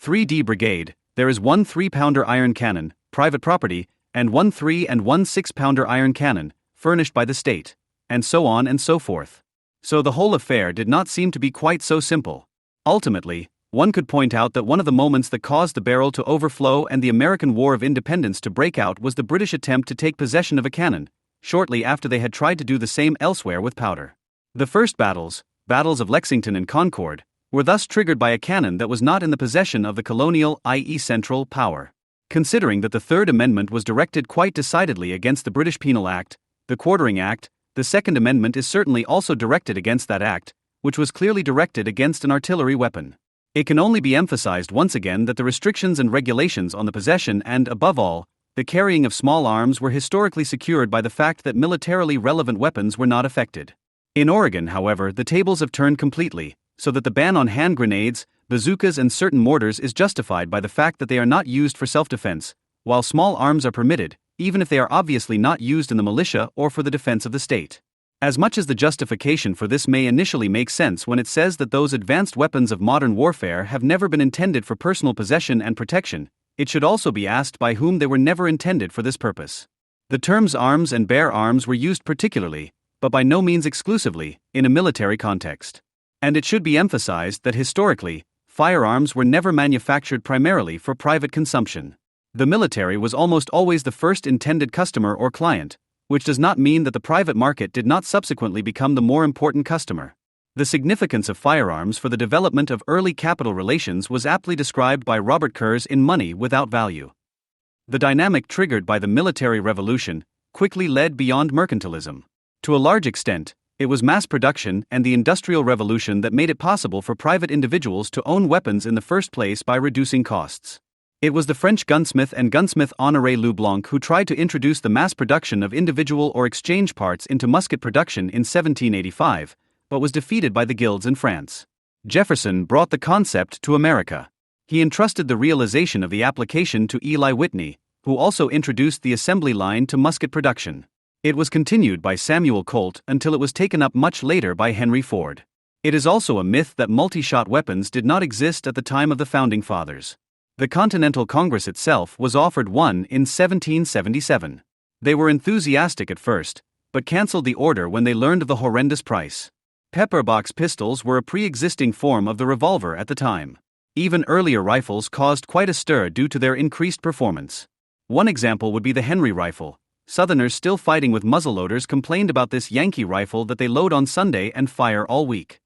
3D Brigade, there is one 3-pounder iron cannon, private property, and one 3 and one 6-pounder iron cannon, furnished by the state, and so on and so forth. So the whole affair did not seem to be quite so simple. Ultimately, one could point out that one of the moments that caused the barrel to overflow and the American War of Independence to break out was the British attempt to take possession of a cannon, shortly after they had tried to do the same elsewhere with powder. The first battles of Lexington and Concord, were thus triggered by a cannon that was not in the possession of the colonial, i.e. central, power. Considering that the Third Amendment was directed quite decidedly against the British Penal Act, the Quartering Act, the Second Amendment is certainly also directed against that act, which was clearly directed against an artillery weapon. It can only be emphasized once again that the restrictions and regulations on the possession and, above all, the carrying of small arms were historically secured by the fact that militarily relevant weapons were not affected. In Oregon, however, the tables have turned completely, so that the ban on hand grenades, bazookas and certain mortars is justified by the fact that they are not used for self-defense, while small arms are permitted, even if they are obviously not used in the militia or for the defense of the state. As much as the justification for this may initially make sense when it says that those advanced weapons of modern warfare have never been intended for personal possession and protection, it should also be asked by whom they were never intended for this purpose. The terms arms and bear arms were used particularly, but by no means exclusively, in a military context. And it should be emphasized that historically, firearms were never manufactured primarily for private consumption. The military was almost always the first intended customer or client, which does not mean that the private market did not subsequently become the more important customer. The significance of firearms for the development of early capital relations was aptly described by Robert Kurz in Money Without Value. The dynamic triggered by the military revolution quickly led beyond mercantilism. To a large extent, it was mass production and the Industrial Revolution that made it possible for private individuals to own weapons in the first place by reducing costs. It was the French gunsmith and gunsmith Honoré Leblanc who tried to introduce the mass production of individual or exchange parts into musket production in 1785, but was defeated by the guilds in France. Jefferson brought the concept to America. He entrusted the realization of the application to Eli Whitney, who also introduced the assembly line to musket production. It was continued by Samuel Colt until it was taken up much later by Henry Ford. It is also a myth that multi-shot weapons did not exist at the time of the Founding Fathers. The Continental Congress itself was offered one in 1777. They were enthusiastic at first, but cancelled the order when they learned of the horrendous price. Pepperbox pistols were a pre-existing form of the revolver at the time. Even earlier rifles caused quite a stir due to their increased performance. One example would be the Henry rifle. Southerners still fighting with muzzleloaders complained about this Yankee rifle that they load on Sunday and fire all week.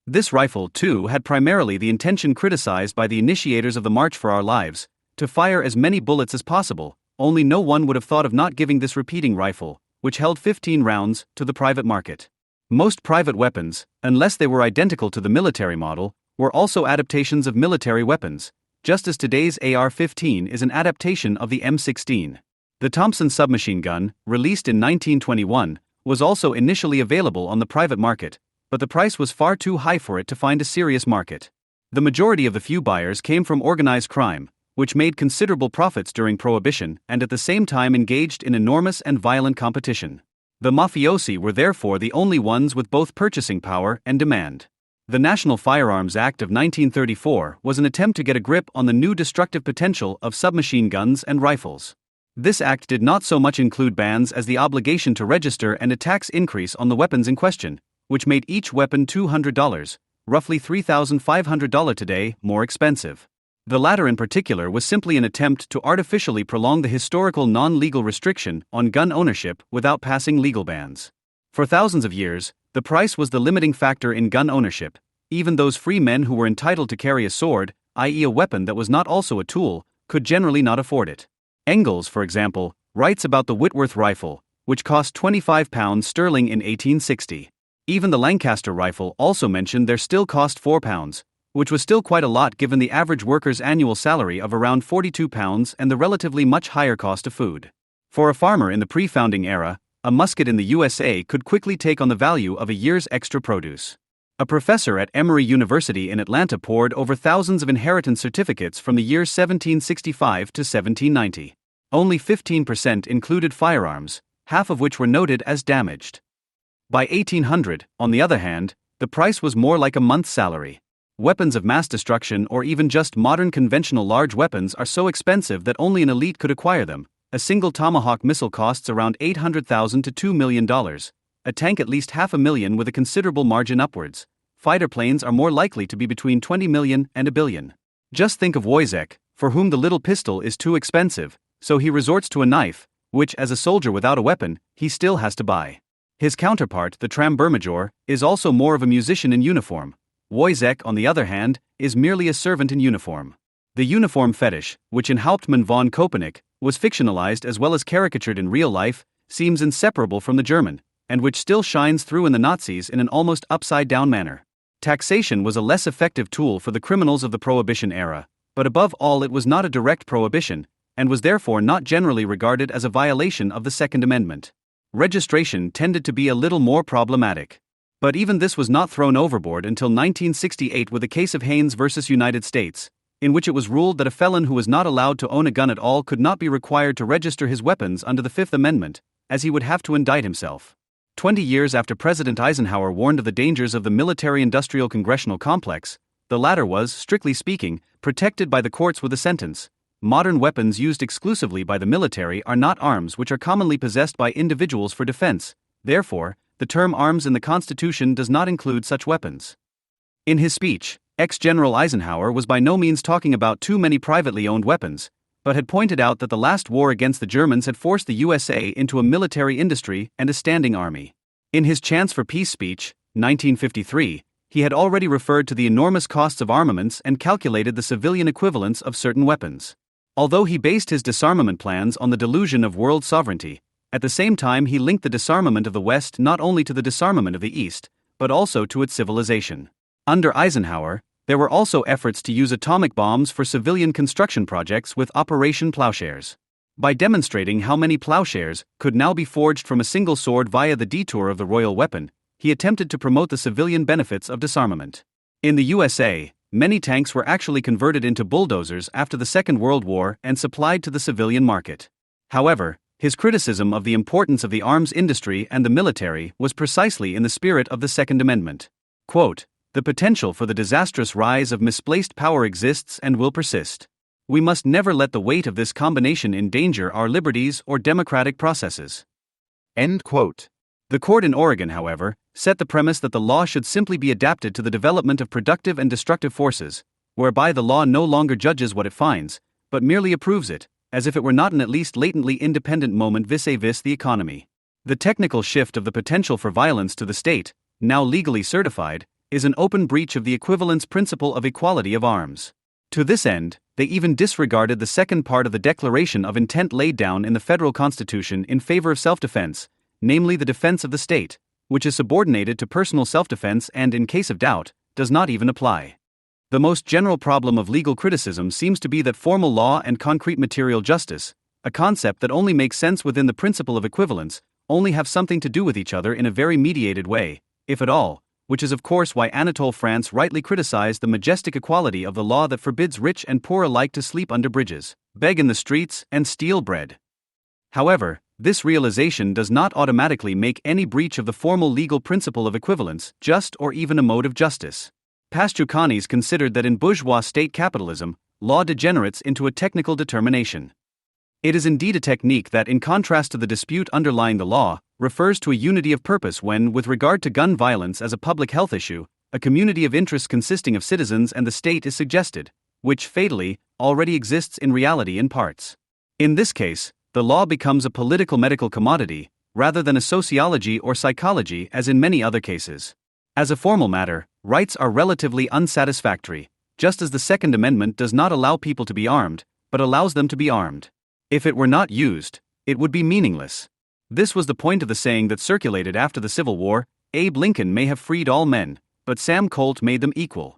This rifle, too, had primarily the intention criticized by the initiators of the March for Our Lives, to fire as many bullets as possible, only no one would have thought of not giving this repeating rifle, which held 15 rounds, to the private market. Most private weapons, unless they were identical to the military model, were also adaptations of military weapons, just as today's AR-15 is an adaptation of the M16. The Thompson submachine gun, released in 1921, was also initially available on the private market, but the price was far too high for it to find a serious market. The majority of the few buyers came from organized crime, which made considerable profits during Prohibition and at the same time engaged in enormous and violent competition. The mafiosi were therefore the only ones with both purchasing power and demand. The National Firearms Act of 1934 was an attempt to get a grip on the new destructive potential of submachine guns and rifles. This act did not so much include bans as the obligation to register and a tax increase on the weapons in question, which made each weapon $200, roughly $3,500 today, more expensive. The latter in particular was simply an attempt to artificially prolong the historical non-legal restriction on gun ownership without passing legal bans. For thousands of years, the price was the limiting factor in gun ownership. Even those free men who were entitled to carry a sword, i.e. a weapon that was not also a tool, could generally not afford it. Engels, for example, writes about the Whitworth rifle, which cost £25 sterling in 1860. Even the Lancaster rifle also mentioned there still cost £4, which was still quite a lot given the average worker's annual salary of around £42 and the relatively much higher cost of food. For a farmer in the pre-founding era, a musket in the USA could quickly take on the value of a year's extra produce. A professor at Emory University in Atlanta poured over thousands of inheritance certificates from the years 1765 to 1790. Only 15% included firearms, half of which were noted as damaged. By 1800, on the other hand, the price was more like a month's salary. Weapons of mass destruction or even just modern conventional large weapons are so expensive that only an elite could acquire them. A single Tomahawk missile costs around $800,000 to $2 million. A tank at least $500,000 with a considerable margin upwards. Fighter planes are more likely to be between $20 million and $1 billion. Just think of Wojciech, for whom the little pistol is too expensive, so he resorts to a knife, which as a soldier without a weapon, he still has to buy. His counterpart, the Trambermajor, is also more of a musician in uniform. Wojciech, on the other hand, is merely a servant in uniform. The uniform fetish, which in Hauptmann von Köpenick was fictionalized as well as caricatured in real life, seems inseparable from the German, and which still shines through in the Nazis in an almost upside-down manner. Taxation was a less effective tool for the criminals of the Prohibition era, but above all it was not a direct prohibition, and was therefore not generally regarded as a violation of the Second Amendment. Registration tended to be a little more problematic. But even this was not thrown overboard until 1968 with the case of Haynes versus United States, in which it was ruled that a felon who was not allowed to own a gun at all could not be required to register his weapons under the Fifth Amendment, as he would have to indict himself. 20 years after President Eisenhower warned of the dangers of the military-industrial congressional complex, the latter was, strictly speaking, protected by the courts with a sentence. Modern weapons used exclusively by the military are not arms which are commonly possessed by individuals for defense. Therefore, the term arms in the Constitution does not include such weapons. In his speech, ex-General Eisenhower was by no means talking about too many privately owned weapons, but had pointed out that the last war against the Germans had forced the USA into a military industry and a standing army. In his Chance for Peace speech, 1953, he had already referred to the enormous costs of armaments and calculated the civilian equivalents of certain weapons. Although he based his disarmament plans on the delusion of world sovereignty, at the same time he linked the disarmament of the West not only to the disarmament of the East, but also to its civilization. Under Eisenhower, there were also efforts to use atomic bombs for civilian construction projects with Operation Plowshares. By demonstrating how many plowshares could now be forged from a single sword via the detour of the royal weapon, he attempted to promote the civilian benefits of disarmament. In the USA, many tanks were actually converted into bulldozers after the Second World War and supplied to the civilian market. However, his criticism of the importance of the arms industry and the military was precisely in the spirit of the Second Amendment. Quote, "The potential for the disastrous rise of misplaced power exists and will persist. We must never let the weight of this combination endanger our liberties or democratic processes." End quote. The court in Oregon, however, set the premise that the law should simply be adapted to the development of productive and destructive forces, whereby the law no longer judges what it finds, but merely approves it, as if it were not an at least latently independent moment vis-a-vis the economy. The technical shift of the potential for violence to the state, now legally certified, is an open breach of the equivalence principle of equality of arms. To this end, they even disregarded the second part of the Declaration of Intent laid down in the federal Constitution in favor of self-defense, namely the defense of the state, which is subordinated to personal self-defense and, in case of doubt, does not even apply. The most general problem of legal criticism seems to be that formal law and concrete material justice, a concept that only makes sense within the principle of equivalence, only have something to do with each other in a very mediated way, if at all, which is of course why Anatole France rightly criticized the majestic equality of the law that forbids rich and poor alike to sleep under bridges, beg in the streets, and steal bread. However, this realization does not automatically make any breach of the formal legal principle of equivalence just or even a mode of justice. Pastuchanis considered that in bourgeois state capitalism, law degenerates into a technical determination. It is indeed a technique that, in contrast to the dispute underlying the law, refers to a unity of purpose when, with regard to gun violence as a public health issue, a community of interests consisting of citizens and the state is suggested, which, fatally, already exists in reality in parts. In this case, the law becomes a political medical commodity, rather than a sociology or psychology as in many other cases. As a formal matter, rights are relatively unsatisfactory, just as the Second Amendment does not allow people to be armed, but allows them to be armed. If it were not used, it would be meaningless. This was the point of the saying that circulated after the Civil War: Abe Lincoln may have freed all men, but Sam Colt made them equal.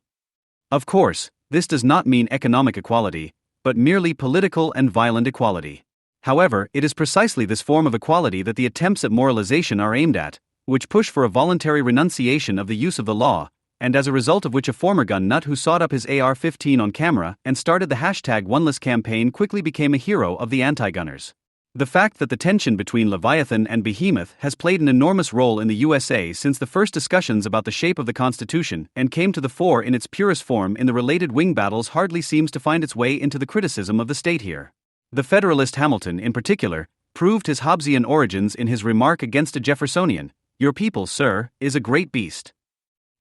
Of course, this does not mean economic equality, but merely political and violent equality. However, it is precisely this form of equality that the attempts at moralization are aimed at, which push for a voluntary renunciation of the use of the law, and as a result of which a former gun nut who sought up his AR-15 on camera and started the #OneLess campaign quickly became a hero of the anti-gunners. The fact that the tension between Leviathan and Behemoth has played an enormous role in the USA since the first discussions about the shape of the Constitution and came to the fore in its purest form in the related wing battles hardly seems to find its way into the criticism of the state here. The Federalist Hamilton, in particular, proved his Hobbesian origins in his remark against a Jeffersonian: "Your people, sir, is a great beast."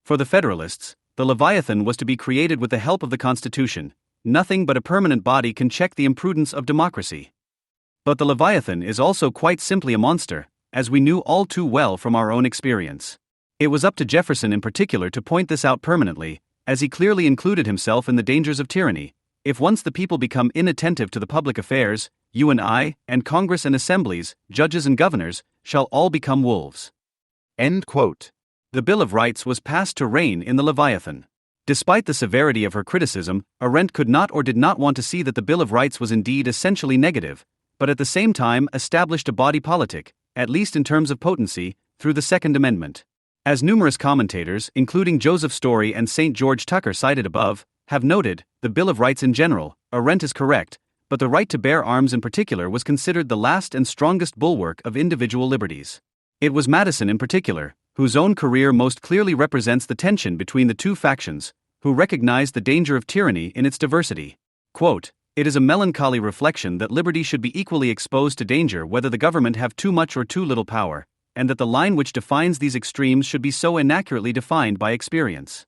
For the Federalists, the Leviathan was to be created with the help of the Constitution. Nothing but a permanent body can check the imprudence of democracy. But the Leviathan is also quite simply a monster, as we knew all too well from our own experience. It was up to Jefferson in particular to point this out permanently, as he clearly included himself in the dangers of tyranny. If once the people become inattentive to the public affairs, you and I, and Congress and assemblies, judges and governors, shall all become wolves. End quote. The Bill of Rights was passed to reign in the Leviathan. Despite the severity of her criticism, Arend could not or did not want to see that the Bill of Rights was indeed essentially negative, but at the same time established a body politic, at least in terms of potency, through the Second Amendment. As numerous commentators, including Joseph Story and St. George Tucker cited above, have noted, the Bill of Rights in general, Arend is correct, but the right to bear arms in particular was considered the last and strongest bulwark of individual liberties. It was Madison in particular, whose own career most clearly represents the tension between the two factions, who recognized the danger of tyranny in its diversity. Quote, "It is a melancholy reflection that liberty should be equally exposed to danger whether the government have too much or too little power, and that the line which defines these extremes should be so inaccurately defined by experience."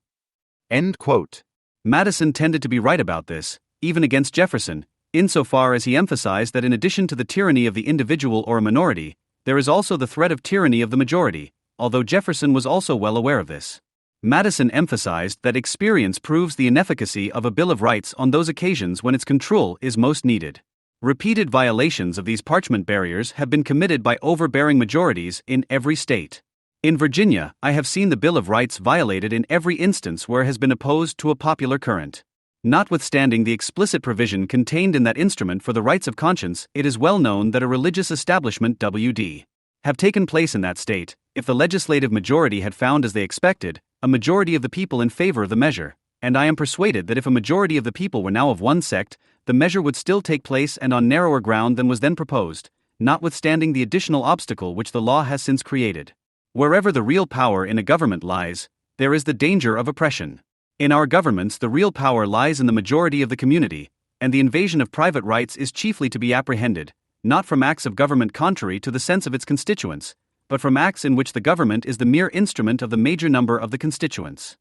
End quote. Madison tended to be right about this, even against Jefferson, insofar as he emphasized that in addition to the tyranny of the individual or a minority, there is also the threat of tyranny of the majority, although Jefferson was also well aware of this. Madison emphasized that experience proves the inefficacy of a Bill of Rights on those occasions when its control is most needed. Repeated violations of these parchment barriers have been committed by overbearing majorities in every state. In Virginia, I have seen the Bill of Rights violated in every instance where it has been opposed to a popular current. Notwithstanding the explicit provision contained in that instrument for the rights of conscience, it is well known that a religious establishment would have taken place in that state, if the legislative majority had found as they expected, a majority of the people in favor of the measure, and I am persuaded that if a majority of the people were now of one sect, the measure would still take place and on narrower ground than was then proposed, notwithstanding the additional obstacle which the law has since created. Wherever the real power in a government lies, there is the danger of oppression. In our governments, the real power lies in the majority of the community, and the invasion of private rights is chiefly to be apprehended, not from acts of government contrary to the sense of its constituents, but from acts in which the government is the mere instrument of the major number of the constituents.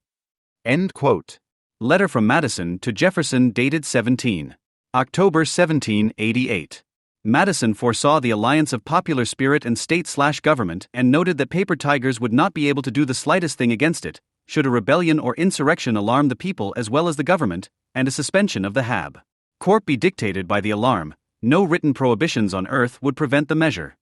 End quote. Letter from Madison to Jefferson dated 17 October 1788. Madison foresaw the alliance of popular spirit and state/government and noted that paper tigers would not be able to do the slightest thing against it, should a rebellion or insurrection alarm the people as well as the government, and a suspension of the Hab. Court be dictated by the alarm, no written prohibitions on earth would prevent the measure.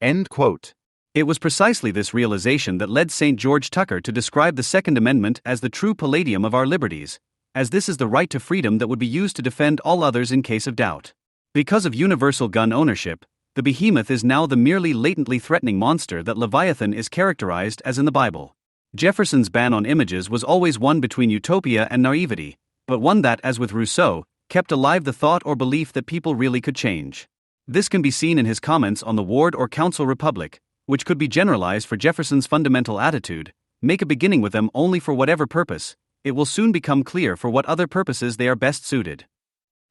End quote. It was precisely this realization that led St. George Tucker to describe the Second Amendment as the true palladium of our liberties, as this is the right to freedom that would be used to defend all others in case of doubt. Because of universal gun ownership, the behemoth is now the merely latently threatening monster that Leviathan is characterized as in the Bible. Jefferson's ban on images was always one between utopia and naivety, but one that, as with Rousseau, kept alive the thought or belief that people really could change. This can be seen in his comments on the ward or council republic, which could be generalized for Jefferson's fundamental attitude: make a beginning with them only for whatever purpose, it will soon become clear for what other purposes they are best suited.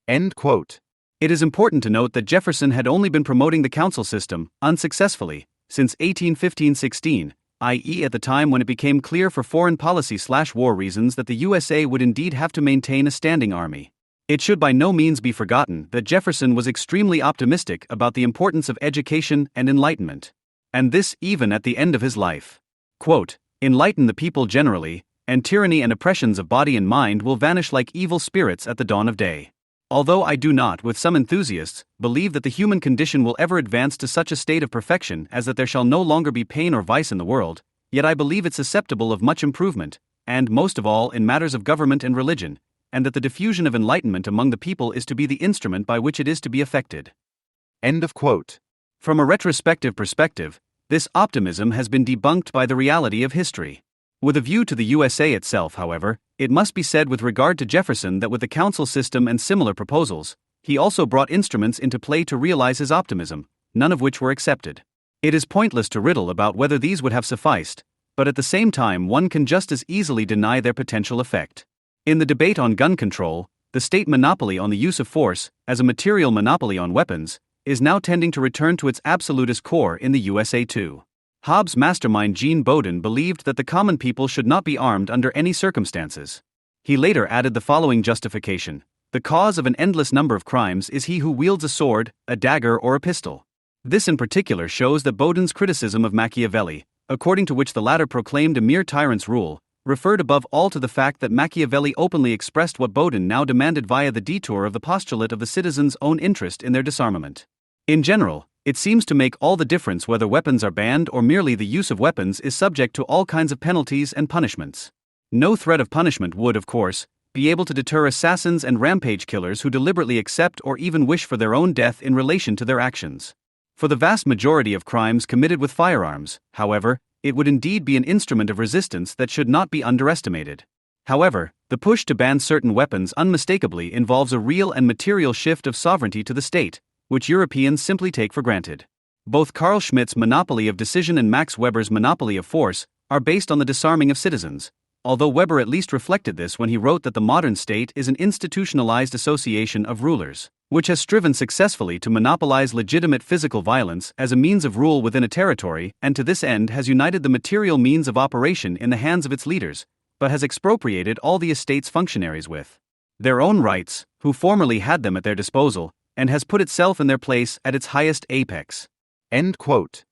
End quote. It is important to note that Jefferson had only been promoting the council system, unsuccessfully, since 1815-16, i.e. at the time when it became clear for foreign policy/war reasons that the USA would indeed have to maintain a standing army. It should by no means be forgotten that Jefferson was extremely optimistic about the importance of education and enlightenment. And this even at the end of his life. Quote, "Enlighten the people generally, and tyranny and oppressions of body and mind will vanish like evil spirits at the dawn of day." Although I do not, with some enthusiasts, believe that the human condition will ever advance to such a state of perfection as that there shall no longer be pain or vice in the world, yet I believe it susceptible of much improvement, and, most of all, in matters of government and religion, and that the diffusion of enlightenment among the people is to be the instrument by which it is to be effected. End of quote. From a retrospective perspective, this optimism has been debunked by the reality of history. With a view to the USA itself, however, it must be said with regard to Jefferson that with the council system and similar proposals, he also brought instruments into play to realize his optimism, none of which were accepted. It is pointless to riddle about whether these would have sufficed, but at the same time one can just as easily deny their potential effect. In the debate on gun control, the state monopoly on the use of force, as a material monopoly on weapons, is now tending to return to its absolutist core in the USA too. Hobbes' mastermind Jean Bodin believed that the common people should not be armed under any circumstances. He later added the following justification: the cause of an endless number of crimes is he who wields a sword, a dagger, or a pistol. This in particular shows that Bodin's criticism of Machiavelli, according to which the latter proclaimed a mere tyrant's rule, referred above all to the fact that Machiavelli openly expressed what Bodin now demanded via the detour of the postulate of the citizens' own interest in their disarmament. In general, it seems to make all the difference whether weapons are banned or merely the use of weapons is subject to all kinds of penalties and punishments. No threat of punishment would, of course, be able to deter assassins and rampage killers who deliberately accept or even wish for their own death in relation to their actions. For the vast majority of crimes committed with firearms, however, it would indeed be an instrument of resistance that should not be underestimated. However, the push to ban certain weapons unmistakably involves a real and material shift of sovereignty to the state, which Europeans simply take for granted. Both Carl Schmitt's monopoly of decision and Max Weber's monopoly of force are based on the disarming of citizens, although Weber at least reflected this when he wrote that the modern state is an institutionalized association of rulers, which has striven successfully to monopolize legitimate physical violence as a means of rule within a territory, and to this end has united the material means of operation in the hands of its leaders, but has expropriated all the estate's functionaries with their own rights, who formerly had them at their disposal, and has put itself in their place at its highest apex. End quote.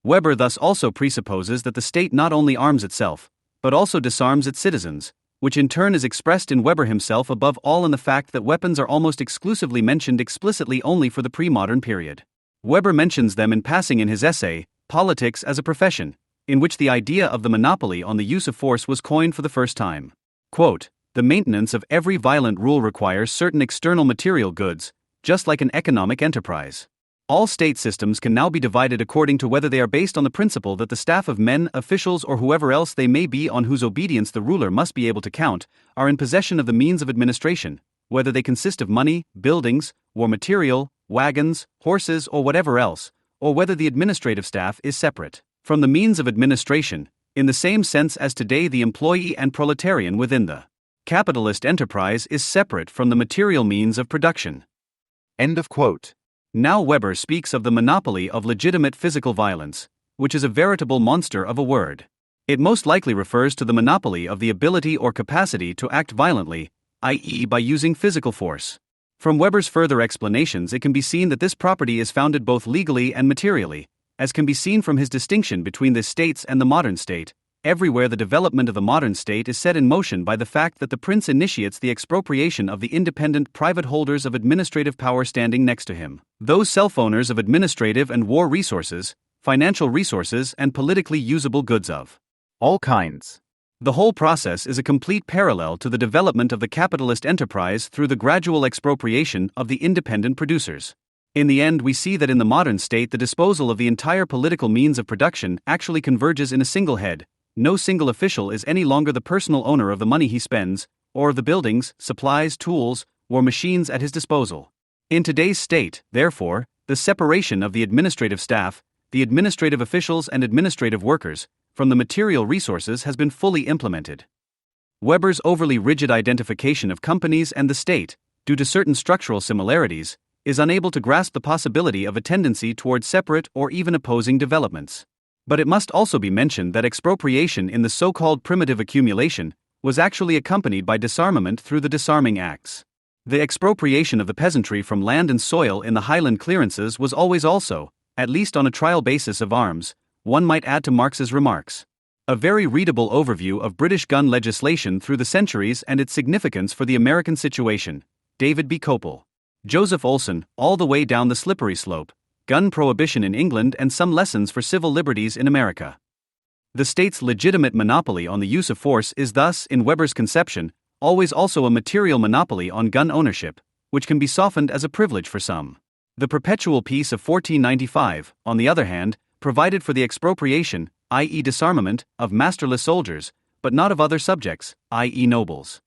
Weber thus also presupposes that the state not only arms itself, but also disarms its citizens, which in turn is expressed in Weber himself above all in the fact that weapons are almost exclusively mentioned explicitly only for the pre-modern period. Weber mentions them in passing in his essay, Politics as a Profession, in which the idea of the monopoly on the use of force was coined for the first time. Quote, "The maintenance of every violent rule requires certain external material goods, just like an economic enterprise. All state systems can now be divided according to whether they are based on the principle that the staff of men, officials, or whoever else they may be on whose obedience the ruler must be able to count, are in possession of the means of administration, whether they consist of money, buildings, war material, wagons, horses, or whatever else, or whether the administrative staff is separate from the means of administration, in the same sense as today the employee and proletarian within the capitalist enterprise is separate from the material means of production. End of quote. Now Weber speaks of the monopoly of legitimate physical violence, which is a veritable monster of a word. It most likely refers to the monopoly of the ability or capacity to act violently, i.e. by using physical force. From Weber's further explanations it can be seen that this property is founded both legally and materially, as can be seen from his distinction between the states and the modern state. Everywhere the development of the modern state is set in motion by the fact that the prince initiates the expropriation of the independent private holders of administrative power standing next to him, those self-owners of administrative and war resources, financial resources, and politically usable goods of all kinds. The whole process is a complete parallel to the development of the capitalist enterprise through the gradual expropriation of the independent producers. In the end, we see that in the modern state the disposal of the entire political means of production actually converges in a single head. No single official is any longer the personal owner of the money he spends, or of the buildings, supplies, tools, or machines at his disposal. In today's state, therefore, the separation of the administrative staff, the administrative officials and administrative workers, from the material resources has been fully implemented. Weber's overly rigid identification of companies and the state, due to certain structural similarities, is unable to grasp the possibility of a tendency toward separate or even opposing developments. But it must also be mentioned that expropriation in the so-called primitive accumulation was actually accompanied by disarmament through the disarming acts. The expropriation of the peasantry from land and soil in the Highland clearances was always also, at least on a trial basis of arms, one might add to Marx's remarks. A very readable overview of British gun legislation through the centuries and its significance for the American situation. David B. Kopel. Joseph Olson, All the Way Down the Slippery Slope. Gun Prohibition in England and Some Lessons for Civil Liberties in America. The state's legitimate monopoly on the use of force is thus, in Weber's conception, always also a material monopoly on gun ownership, which can be softened as a privilege for some. The Perpetual Peace of 1495, on the other hand, provided for the expropriation, i.e. disarmament, of masterless soldiers, but not of other subjects, i.e. nobles.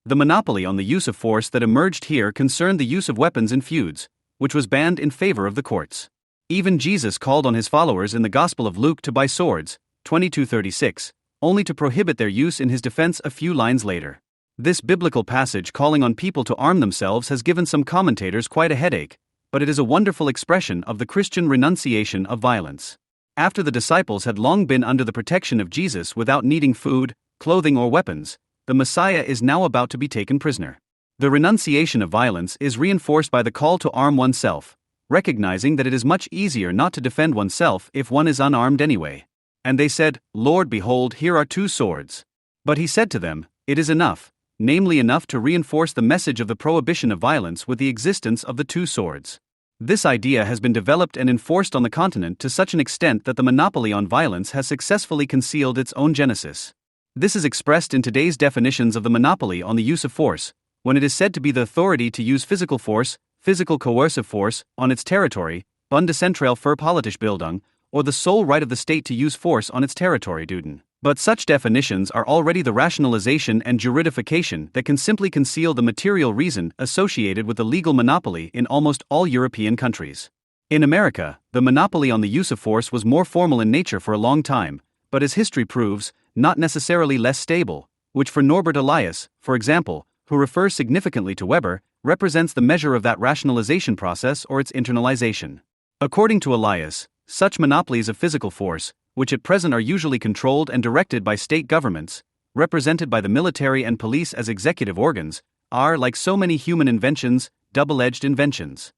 The monopoly on the use of force that emerged here concerned the use of weapons in feuds, which was banned in favor of the courts. Even Jesus called on his followers in the Gospel of Luke to buy swords, 22:36, only to prohibit their use in his defense a few lines later. This biblical passage calling on people to arm themselves has given some commentators quite a headache, but it is a wonderful expression of the Christian renunciation of violence. After the disciples had long been under the protection of Jesus without needing food, clothing, or weapons, the Messiah is now about to be taken prisoner. The renunciation of violence is reinforced by the call to arm oneself, recognizing that it is much easier not to defend oneself if one is unarmed anyway. And they said, Lord, behold, here are 2 swords. But he said to them, it is enough, namely enough to reinforce the message of the prohibition of violence with the existence of the 2 swords. This idea has been developed and enforced on the continent to such an extent that the monopoly on violence has successfully concealed its own genesis. This is expressed in today's definitions of the monopoly on the use of force, when it is said to be the authority to use physical force, physical coercive force, on its territory, Bundeszentrale für Politischbildung, or the sole right of the state to use force on its territory, Duden. But such definitions are already the rationalization and juridification that can simply conceal the material reason associated with the legal monopoly in almost all European countries. In America, the monopoly on the use of force was more formal in nature for a long time, but as history proves, not necessarily less stable, which for Norbert Elias, for example, who refers significantly to Weber, represents the measure of that rationalization process or its internalization. According to Elias, such monopolies of physical force, which at present are usually controlled and directed by state governments, represented by the military and police as executive organs, are, like so many human inventions, double-edged inventions.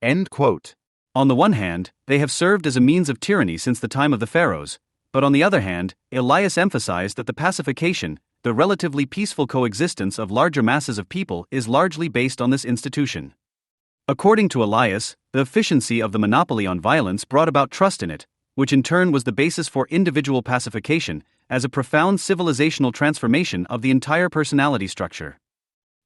End quote. On the one hand, they have served as a means of tyranny since the time of the pharaohs, but on the other hand, Elias emphasized that the pacification, the relatively peaceful coexistence of larger masses of people is largely based on this institution. According to Elias, the efficiency of the monopoly on violence brought about trust in it, which in turn was the basis for individual pacification, as a profound civilizational transformation of the entire personality structure.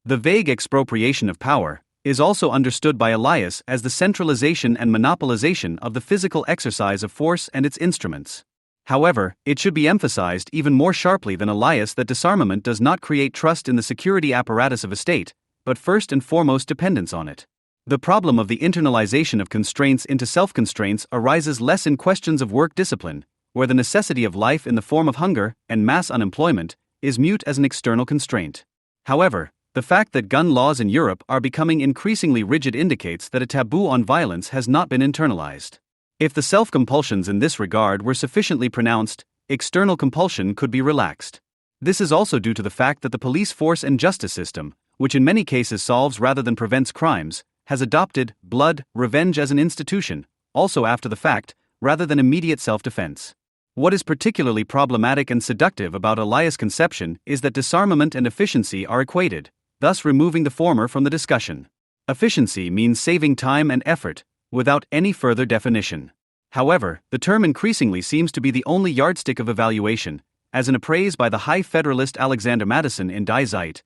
The vague expropriation of power, is also understood by Elias as the centralization and monopolization of the physical exercise of force and its instruments. However, it should be emphasized even more sharply than Elias that disarmament does not create trust in the security apparatus of a state, but first and foremost dependence on it. The problem of the internalization of constraints into self-constraints arises less in questions of work discipline, where the necessity of life in the form of hunger and mass unemployment is mute as an external constraint. However, the fact that gun laws in Europe are becoming increasingly rigid indicates that a taboo on violence has not been internalized. If the self-compulsions in this regard were sufficiently pronounced, external compulsion could be relaxed. This is also due to the fact that the police force and justice system, which in many cases solves rather than prevents crimes, has adopted blood revenge as an institution, also after the fact, rather than immediate self-defense. What is particularly problematic and seductive about Elias' conception is that disarmament and efficiency are equated, thus removing the former from the discussion. Efficiency means saving time and effort, without any further definition. However, the term increasingly seems to be the only yardstick of evaluation, as in a praise by the High Federalist Alexander Madison in Die Zeit,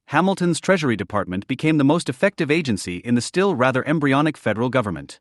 Hamilton's Treasury Department became the most effective agency in the still rather embryonic federal government.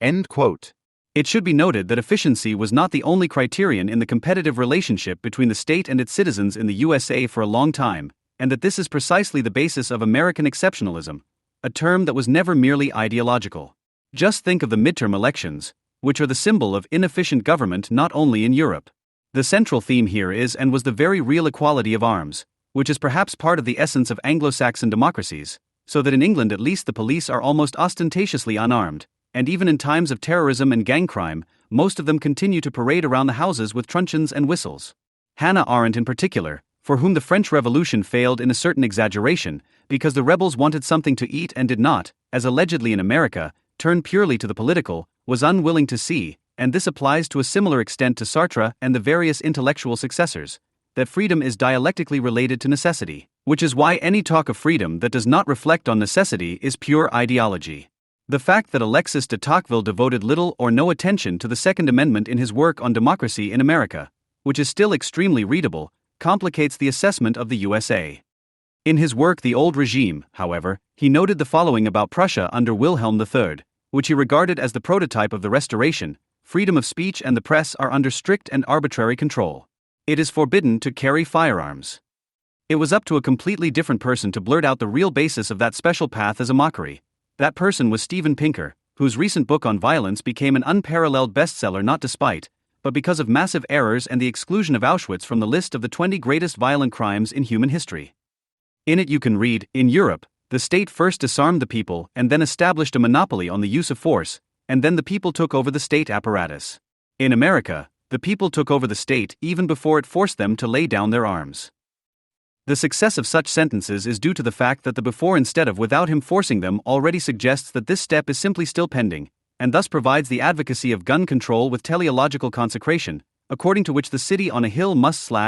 End quote. It should be noted that efficiency was not the only criterion in the competitive relationship between the state and its citizens in the USA for a long time, and that this is precisely the basis of American exceptionalism, a term that was never merely ideological. Just think of the midterm elections, which are the symbol of inefficient government not only in Europe. The central theme here is and was the very real equality of arms, which is perhaps part of the essence of Anglo-Saxon democracies, so that in England at least the police are almost ostentatiously unarmed, and even in times of terrorism and gang crime, most of them continue to parade around the houses with truncheons and whistles. Hannah Arendt in particular, for whom the French Revolution failed in a certain exaggeration, because the rebels wanted something to eat and did not, as allegedly in America, turn purely to the political, was unwilling to see, and this applies to a similar extent to Sartre and the various intellectual successors, that freedom is dialectically related to necessity, which is why any talk of freedom that does not reflect on necessity is pure ideology. The fact that Alexis de Tocqueville devoted little or no attention to the Second Amendment in his work on democracy in America, which is still extremely readable, complicates the assessment of the USA. In his work The Old Regime, however, he noted the following about Prussia under Wilhelm III, which he regarded as the prototype of the Restoration: freedom of speech and the press are under strict and arbitrary control. It is forbidden to carry firearms. It was up to a completely different person to blurt out the real basis of that special path as a mockery. That person was Steven Pinker, whose recent book on violence became an unparalleled bestseller not despite, but because of massive errors and the exclusion of Auschwitz from the list of the 20 greatest violent crimes in human history. In it you can read, in Europe, the state first disarmed the people and then established a monopoly on the use of force, and then the people took over the state apparatus. In America, the people took over the state even before it forced them to lay down their arms. The success of such sentences is due to the fact that the before instead of without him forcing them already suggests that this step is simply still pending, and thus provides the advocacy of gun control with teleological consecration, according to which the city on a hill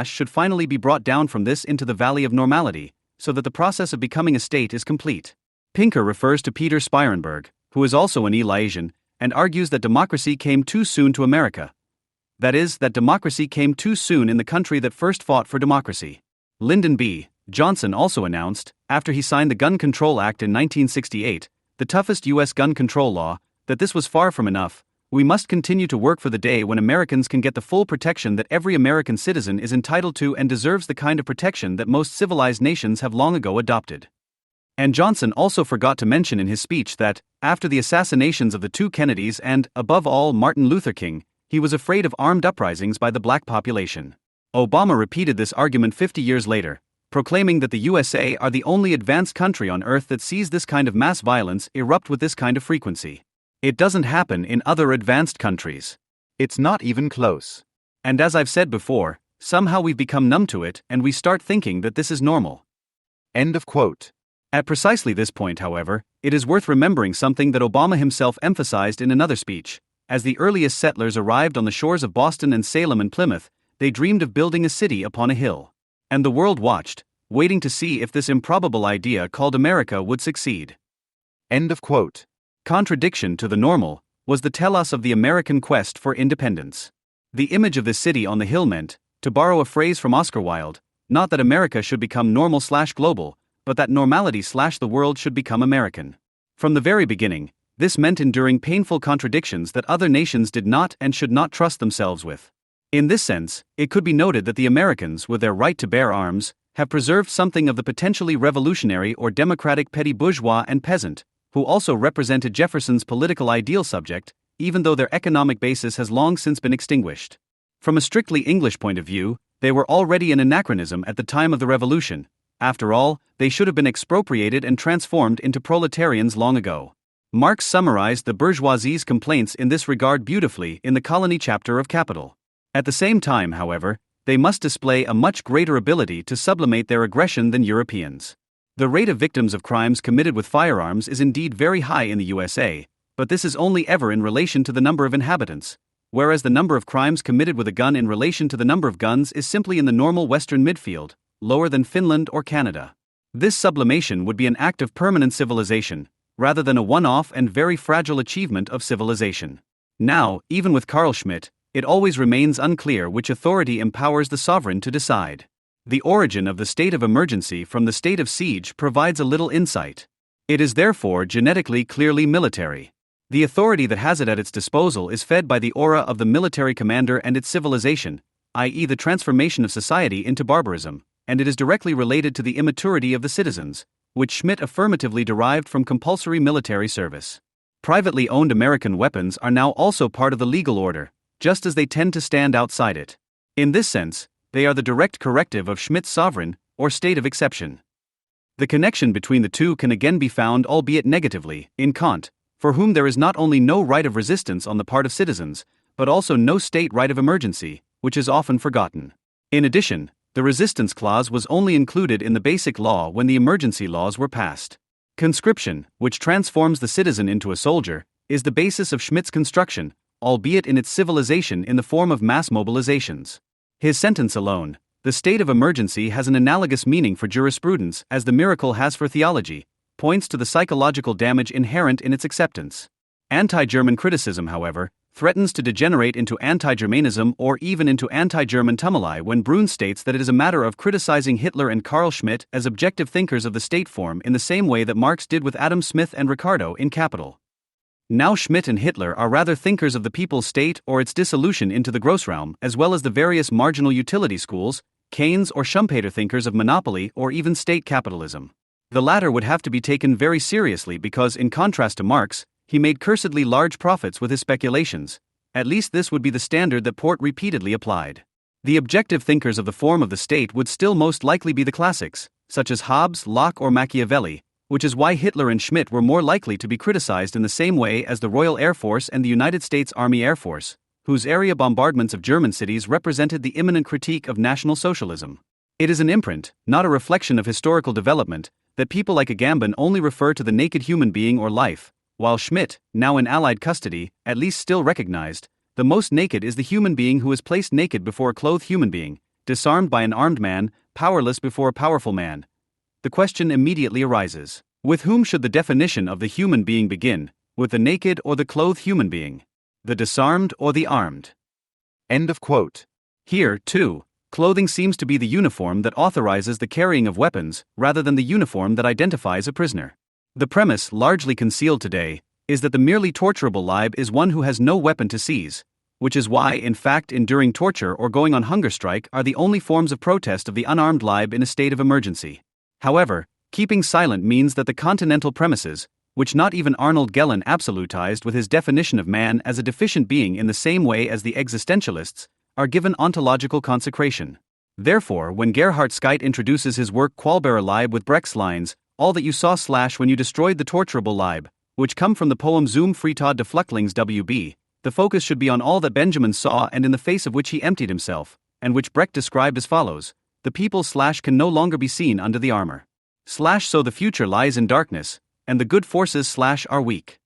should finally be brought down from this into the valley of normality, so that the process of becoming a state is complete. Pinker refers to Peter Spierenberg, who is also an Eliasian, and argues that democracy came too soon to America. That is, that democracy came too soon in the country that first fought for democracy. Lyndon B. Johnson also announced, after he signed the Gun Control Act in 1968, the toughest U.S. gun control law, that this was far from enough. We must continue to work for the day when Americans can get the full protection that every American citizen is entitled to and deserves, the kind of protection that most civilized nations have long ago adopted. And Johnson also forgot to mention in his speech that, after the assassinations of the two Kennedys and, above all, Martin Luther King, he was afraid of armed uprisings by the black population. Obama repeated this argument 50 years later, proclaiming that the USA are the only advanced country on earth that sees this kind of mass violence erupt with this kind of frequency. It doesn't happen in other advanced countries. It's not even close. And as I've said before, somehow we've become numb to it and we start thinking that this is normal. End of quote. At precisely this point, however, it is worth remembering something that Obama himself emphasized in another speech. As the earliest settlers arrived on the shores of Boston and Salem and Plymouth, they dreamed of building a city upon a hill. And the world watched, waiting to see if this improbable idea called America would succeed. End of quote. Contradiction to the normal was the telos of the American quest for independence. The image of the city on the hill meant, to borrow a phrase from Oscar Wilde, not that America should become normal/global, but that normality/the world should become American. From the very beginning, this meant enduring painful contradictions that other nations did not and should not trust themselves with. In this sense, it could be noted that the Americans, with their right to bear arms, have preserved something of the potentially revolutionary or democratic petty bourgeois and peasant, who also represented Jefferson's political ideal subject, even though their economic basis has long since been extinguished. From a strictly English point of view, they were already an anachronism at the time of the Revolution. After all, they should have been expropriated and transformed into proletarians long ago. Marx summarized the bourgeoisie's complaints in this regard beautifully in the colony chapter of Capital. At the same time, however, they must display a much greater ability to sublimate their aggression than Europeans. The rate of victims of crimes committed with firearms is indeed very high in the USA, but this is only ever in relation to the number of inhabitants, whereas the number of crimes committed with a gun in relation to the number of guns is simply in the normal Western midfield, lower than Finland or Canada. This sublimation would be an act of permanent civilization, rather than a one-off and very fragile achievement of civilization. Now, even with Carl Schmitt, it always remains unclear which authority empowers the sovereign to decide. The origin of the state of emergency from the state of siege provides a little insight. It is therefore genetically clearly military. The authority that has it at its disposal is fed by the aura of the military commander and its civilization, i.e., the transformation of society into barbarism, and it is directly related to the immaturity of the citizens, which Schmitt affirmatively derived from compulsory military service. Privately owned American weapons are now also part of the legal order, just as they tend to stand outside it. In this sense, they are the direct corrective of Schmitt's sovereign, or state of exception. The connection between the two can again be found, albeit negatively, in Kant, for whom there is not only no right of resistance on the part of citizens, but also no state right of emergency, which is often forgotten. In addition, the resistance clause was only included in the basic law when the emergency laws were passed. Conscription, which transforms the citizen into a soldier, is the basis of Schmitt's construction, albeit in its civilization in the form of mass mobilizations. His sentence alone, "The state of emergency has an analogous meaning for jurisprudence as the miracle has for theology," points to the psychological damage inherent in its acceptance. Anti-German criticism, however, threatens to degenerate into anti-Germanism or even into anti-German tumuli when Brun states that it is a matter of criticizing Hitler and Carl Schmitt as objective thinkers of the state form in the same way that Marx did with Adam Smith and Ricardo in Capital. Now Schmitt and Hitler are rather thinkers of the people's state or its dissolution into the Grossraum, as well as the various marginal utility schools, Keynes or Schumpeter thinkers of monopoly or even state capitalism. The latter would have to be taken very seriously because, in contrast to Marx, he made cursedly large profits with his speculations. At least this would be the standard that Port repeatedly applied. The objective thinkers of the form of the state would still most likely be the classics, such as Hobbes, Locke or Machiavelli, which is why Hitler and Schmitt were more likely to be criticized in the same way as the Royal Air Force and the United States Army Air Force, whose area bombardments of German cities represented the imminent critique of National Socialism. It is an imprint, not a reflection of historical development, that people like Agamben only refer to the naked human being or life, while Schmitt, now in Allied custody, at least still recognized, the most naked is the human being who is placed naked before a clothed human being, disarmed by an armed man, powerless before a powerful man. The question immediately arises: with whom should the definition of the human being begin, with the naked or the clothed human being? The disarmed or the armed? End of quote. Here, too, clothing seems to be the uniform that authorizes the carrying of weapons, rather than the uniform that identifies a prisoner. The premise, largely concealed today, is that the merely torturable Leib is one who has no weapon to seize, which is why, in fact, enduring torture or going on hunger strike are the only forms of protest of the unarmed Leib in a state of emergency. However, keeping silent means that the continental premises, which not even Arnold Gehlen absolutized with his definition of man as a deficient being in the same way as the existentialists, are given ontological consecration. Therefore, when Gerhard Scheidt introduces his work Qualbarer Leib with Brecht's lines, "All that you saw / when you destroyed the torturable Leib," which come from the poem Zum Friedtod de Flüchtlings WB, the focus should be on all that Benjamin saw and in the face of which he emptied himself, and which Brecht described as follows: "The people / can no longer be seen under the armor. / so the future lies in darkness, and the good forces / are weak."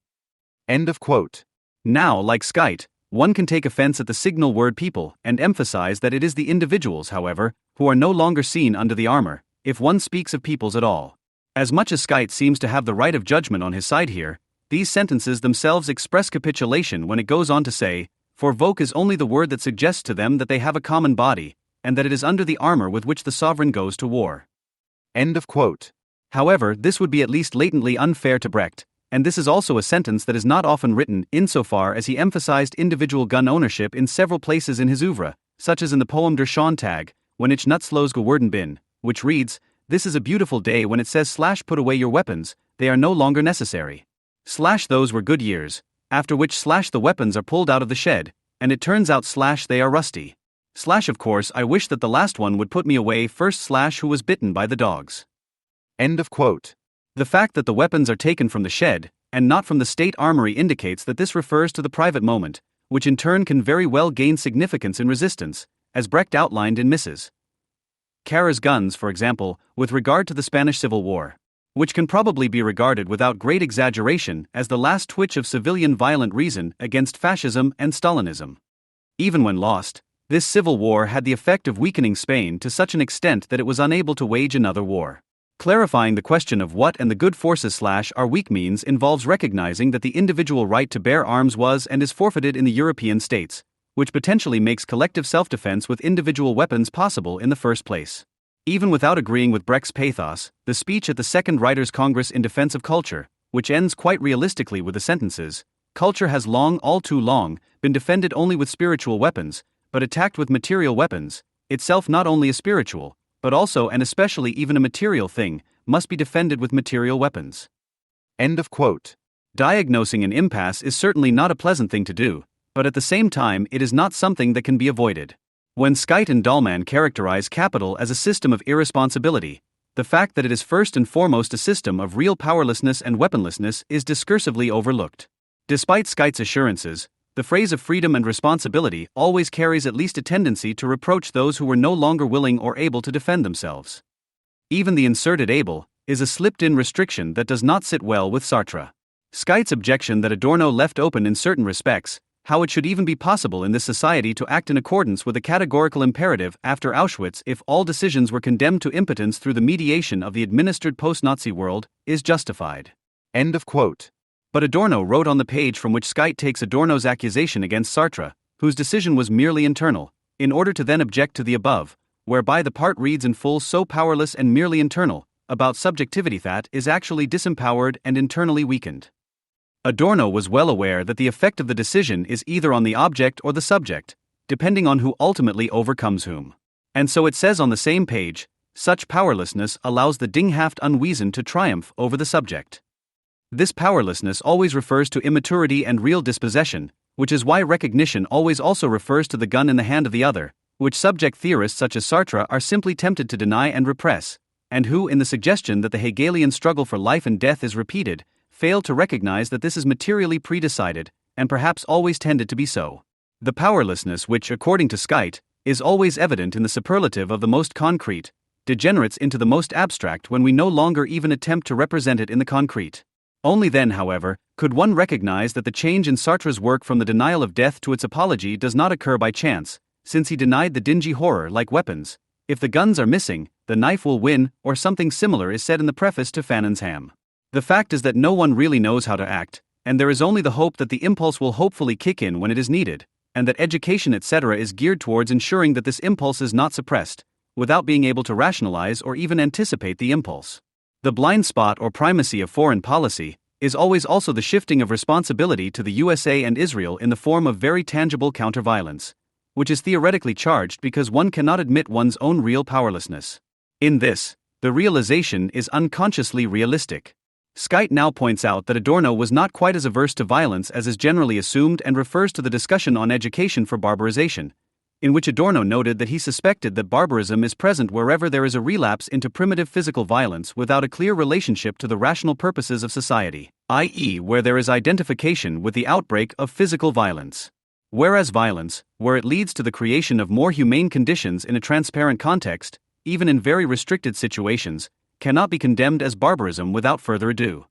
End of quote. Now, like Scheidt, one can take offense at the signal word people and emphasize that it is the individuals, however, who are no longer seen under the armor, if one speaks of peoples at all. As much as Scheidt seems to have the right of judgment on his side here, these sentences themselves express capitulation when it goes on to say, "For Volk is only the word that suggests to them that they have a common body, and that it is under the armor with which the sovereign goes to war." End of quote. However, this would be at least latently unfair to Brecht, and this is also a sentence that is not often written, insofar as he emphasized individual gun ownership in several places in his oeuvre, such as in the poem Der Schontag, when ich nutzlos geworden bin, which reads, "This is a beautiful day," when it says / "put away your weapons, they are no longer necessary. / "Those were good years," after which / "the weapons are pulled out of the shed, and it turns out / "they are rusty." / "Of course I wish that the last one would put me away first / "who was bitten by the dogs." End of quote. The fact that the weapons are taken from the shed, and not from the state armory, indicates that this refers to the private moment, which in turn can very well gain significance in resistance, as Brecht outlined in Mrs. Carrer's Guns, for example, with regard to the Spanish Civil War, which can probably be regarded without great exaggeration as the last twitch of civilian violent reason against fascism and Stalinism. Even when lost, this civil war had the effect of weakening Spain to such an extent that it was unable to wage another war. Clarifying the question of what and the good forces / are weak means involves recognizing that the individual right to bear arms was and is forfeited in the European states, which potentially makes collective self-defense with individual weapons possible in the first place. Even without agreeing with Brecht's pathos, the speech at the Second Writers' Congress in Defense of Culture, which ends quite realistically with the sentences, "Culture has long, all too long, been defended only with spiritual weapons, but attacked with material weapons, itself not only a spiritual, but also and especially even a material thing, must be defended with material weapons." End of quote. Diagnosing an impasse is certainly not a pleasant thing to do, but at the same time it is not something that can be avoided. When Skytte and Dahlmann characterize capital as a system of irresponsibility, the fact that it is first and foremost a system of real powerlessness and weaponlessness is discursively overlooked. Despite Skytte's assurances, the phrase of freedom and responsibility always carries at least a tendency to reproach those who were no longer willing or able to defend themselves. Even the inserted able is a slipped-in restriction that does not sit well with Sartre. Skytte's objection that Adorno left open in certain respects how it should even be possible in this society to act in accordance with a categorical imperative after Auschwitz if all decisions were condemned to impotence through the mediation of the administered post-Nazi world, is justified. End of quote. But Adorno wrote on the page from which Skytte takes Adorno's accusation against Sartre, whose decision was merely internal, in order to then object to the above, whereby the part reads in full so powerless and merely internal, about subjectivity that is actually disempowered and internally weakened. Adorno was well aware that the effect of the decision is either on the object or the subject, depending on who ultimately overcomes whom. And so it says on the same page, such powerlessness allows the dinghaft Unwesen to triumph over the subject. This powerlessness always refers to immaturity and real dispossession, which is why recognition always also refers to the gun in the hand of the other, which subject theorists such as Sartre are simply tempted to deny and repress, and who, in the suggestion that the Hegelian struggle for life and death is repeated, fail to recognize that this is materially predecided, and perhaps always tended to be so. The powerlessness which, according to Skytte, is always evident in the superlative of the most concrete, degenerates into the most abstract when we no longer even attempt to represent it in the concrete. Only then, however, could one recognize that the change in Sartre's work from the denial of death to its apology does not occur by chance, since he denied the dingy horror like weapons. If the guns are missing, the knife will win, or something similar is said in the preface to Fanon's Ham. The fact is that no one really knows how to act, and there is only the hope that the impulse will hopefully kick in when it is needed, and that education etc. is geared towards ensuring that this impulse is not suppressed, without being able to rationalize or even anticipate the impulse. The blind spot or primacy of foreign policy is always also the shifting of responsibility to the USA and Israel in the form of very tangible counter-violence, which is theoretically charged because one cannot admit one's own real powerlessness. In this, the realization is unconsciously realistic. Skytte now points out that Adorno was not quite as averse to violence as is generally assumed and refers to the discussion on education for barbarization, in which Adorno noted that he suspected that barbarism is present wherever there is a relapse into primitive physical violence without a clear relationship to the rational purposes of society, i.e., where there is identification with the outbreak of physical violence. Whereas violence, where it leads to the creation of more humane conditions in a transparent context, even in very restricted situations, cannot be condemned as barbarism without further ado.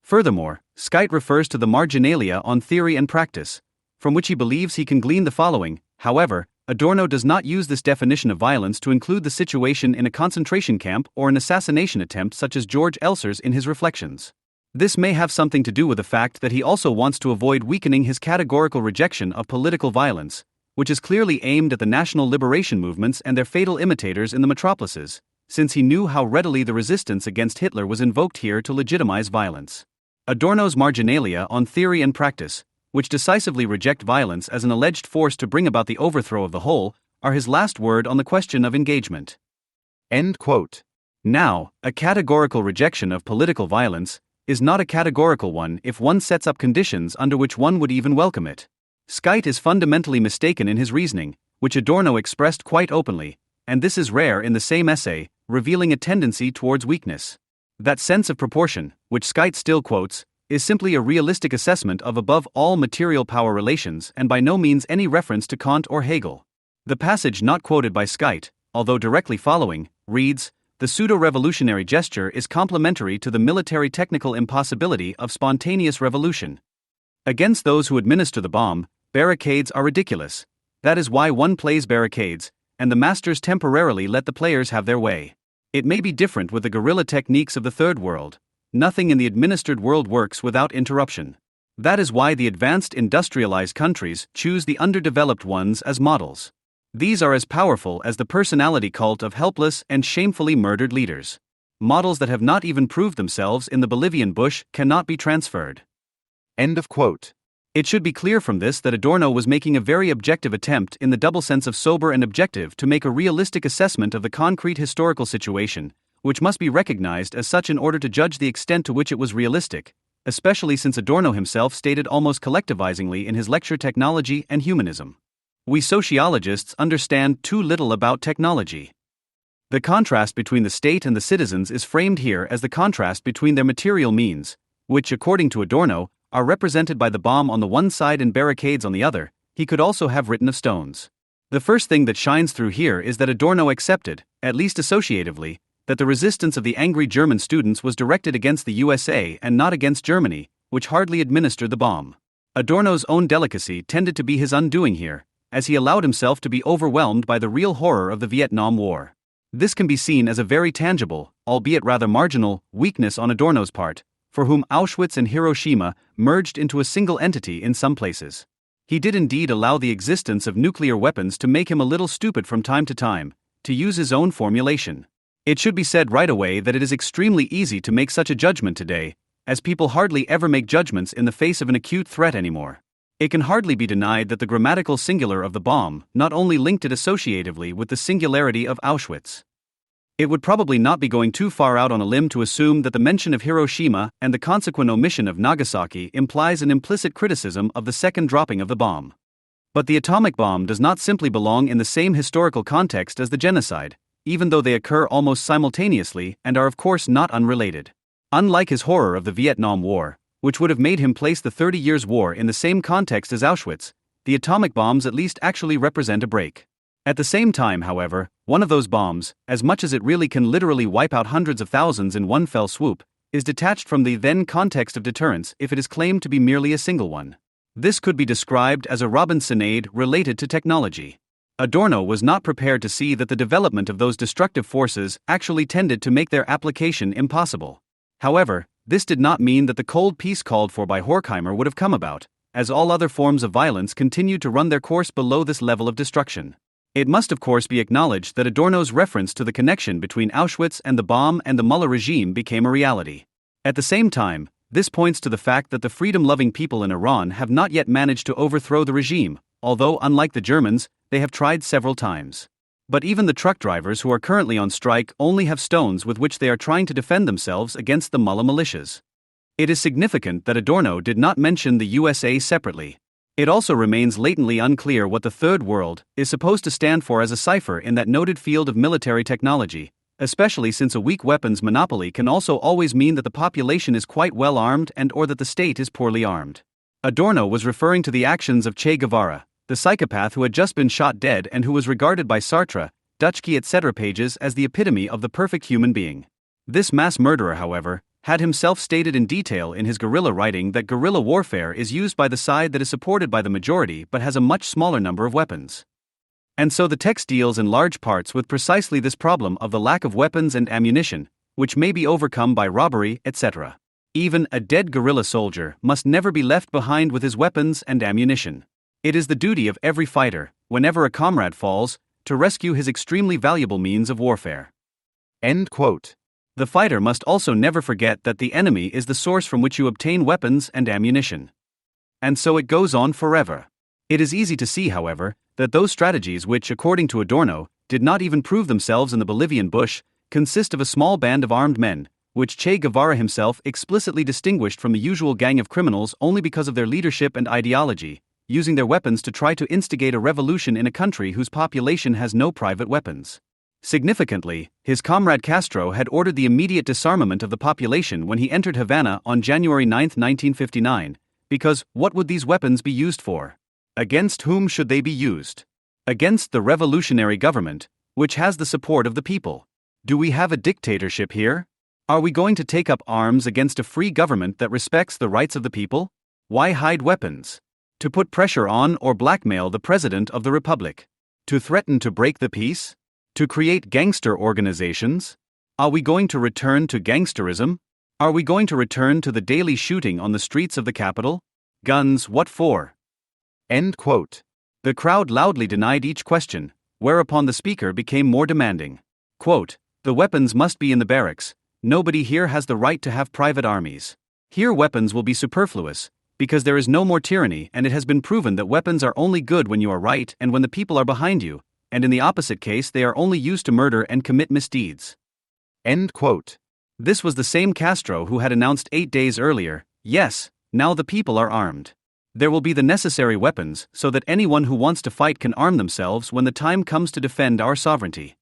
Furthermore, Skytte refers to the marginalia on theory and practice, from which he believes he can glean the following. However, Adorno does not use this definition of violence to include the situation in a concentration camp or an assassination attempt such as George Elser's in his Reflections. This may have something to do with the fact that he also wants to avoid weakening his categorical rejection of political violence, which is clearly aimed at the national liberation movements and their fatal imitators in the metropolises, since he knew how readily the resistance against Hitler was invoked here to legitimize violence. Adorno's marginalia on theory and practice, which decisively reject violence as an alleged force to bring about the overthrow of the whole, are his last word on the question of engagement. End quote. Now, a categorical rejection of political violence is not a categorical one if one sets up conditions under which one would even welcome it. Skytte is fundamentally mistaken in his reasoning, which Adorno expressed quite openly, and this is rare in the same essay, revealing a tendency towards weakness. That sense of proportion, which Skytte still quotes, is simply a realistic assessment of above all material power relations and by no means any reference to Kant or Hegel. The passage not quoted by Skytte, although directly following, reads, "The pseudo-revolutionary gesture is complementary to the military-technical impossibility of spontaneous revolution. Against those who administer the bomb, barricades are ridiculous. That is why one plays barricades, and the masters temporarily let the players have their way. It may be different with the guerrilla techniques of the Third World. Nothing in the administered world works without interruption. That is why the advanced industrialized countries choose the underdeveloped ones as models. These are as powerful as the personality cult of helpless and shamefully murdered leaders. Models that have not even proved themselves in the Bolivian bush cannot be transferred." End of quote. It should be clear from this that Adorno was making a very objective attempt in the double sense of sober and objective to make a realistic assessment of the concrete historical situation, which must be recognized as such in order to judge the extent to which it was realistic, especially since Adorno himself stated almost collectivizingly in his lecture Technology and Humanism, "We sociologists understand too little about technology." The contrast between the state and the citizens is framed here as the contrast between their material means, which, according to Adorno, are represented by the bomb on the one side and barricades on the other. He could also have written of stones. The first thing that shines through here is that Adorno accepted, at least associatively, that the resistance of the angry German students was directed against the USA and not against Germany, which hardly administered the bomb. Adorno's own delicacy tended to be his undoing here, as he allowed himself to be overwhelmed by the real horror of the Vietnam War. This can be seen as a very tangible, albeit rather marginal, weakness on Adorno's part, for whom Auschwitz and Hiroshima merged into a single entity in some places. He did indeed allow the existence of nuclear weapons to make him a little stupid from time, to use his own formulation. It should be said right away that it is extremely easy to make such a judgment today, as people hardly ever make judgments in the face of an acute threat anymore. It can hardly be denied that the grammatical singular of the bomb not only linked it associatively with the singularity of Auschwitz. It would probably not be going too far out on a limb to assume that the mention of Hiroshima and the consequent omission of Nagasaki implies an implicit criticism of the second dropping of the bomb. But the atomic bomb does not simply belong in the same historical context as the genocide, even though they occur almost simultaneously and are of course not unrelated. Unlike his horror of the Vietnam War, which would have made him place the 30 Years' War in the same context as Auschwitz, the atomic bombs at least actually represent a break. At the same time, however, one of those bombs, as much as it really can literally wipe out hundreds of thousands in one fell swoop, is detached from the then context of deterrence if it is claimed to be merely a single one. This could be described as a Robinsonade related to technology. Adorno was not prepared to see that the development of those destructive forces actually tended to make their application impossible. However, this did not mean that the cold peace called for by Horkheimer would have come about, as all other forms of violence continued to run their course below this level of destruction. It must of course be acknowledged that Adorno's reference to the connection between Auschwitz and the bomb and the Mullah regime became a reality. At the same time, this points to the fact that the freedom-loving people in Iran have not yet managed to overthrow the regime, although unlike the Germans, they have tried several times. But even the truck drivers who are currently on strike only have stones with which they are trying to defend themselves against the Mullah militias. It is significant that Adorno did not mention the USA separately. It also remains latently unclear what the Third World is supposed to stand for as a cipher in that noted field of military technology, especially since a weak weapons monopoly can also always mean that the population is quite well armed and or that the state is poorly armed. Adorno was referring to the actions of Che Guevara, the psychopath who had just been shot dead and who was regarded by Sartre, Dutschke etc. pages as the epitome of the perfect human being. This mass murderer, however, had himself stated in detail in his guerrilla writing that guerrilla warfare is used by the side that is supported by the majority but has a much smaller number of weapons. And so the text deals in large parts with precisely this problem of the lack of weapons and ammunition, which may be overcome by robbery, etc. Even a dead guerrilla soldier must never be left behind with his weapons and ammunition. It is the duty of every fighter, whenever a comrade falls, to rescue his extremely valuable means of warfare. End quote. The fighter must also never forget that the enemy is the source from which you obtain weapons and ammunition. And so it goes on forever. It is easy to see, however, that those strategies which, according to Adorno, did not even prove themselves in the Bolivian bush, consist of a small band of armed men, which Che Guevara himself explicitly distinguished from the usual gang of criminals only because of their leadership and ideology, using their weapons to try to instigate a revolution in a country whose population has no private weapons. Significantly, his comrade Castro had ordered the immediate disarmament of the population when he entered Havana on January 9, 1959, because what would these weapons be used for? Against whom should they be used? Against the revolutionary government, which has the support of the people. Do we have a dictatorship here? Are we going to take up arms against a free government that respects the rights of the people? Why hide weapons? To put pressure on or blackmail the President of the Republic? To threaten to break the peace? To create gangster organizations? Are we going to return to gangsterism? Are we going to return to the daily shooting on the streets of the capital? Guns, what for? End quote. The crowd loudly denied each question, whereupon the speaker became more demanding. Quote, "The weapons must be in the barracks. Nobody here has the right to have private armies. Here weapons will be superfluous, because there is no more tyranny, and it has been proven that weapons are only good when you are right and when the people are behind you, and in the opposite case they are only used to murder and commit misdeeds." End quote. This was the same Castro who had announced 8 days earlier, "Yes, now the people are armed. There will be the necessary weapons so that anyone who wants to fight can arm themselves when the time comes to defend our sovereignty."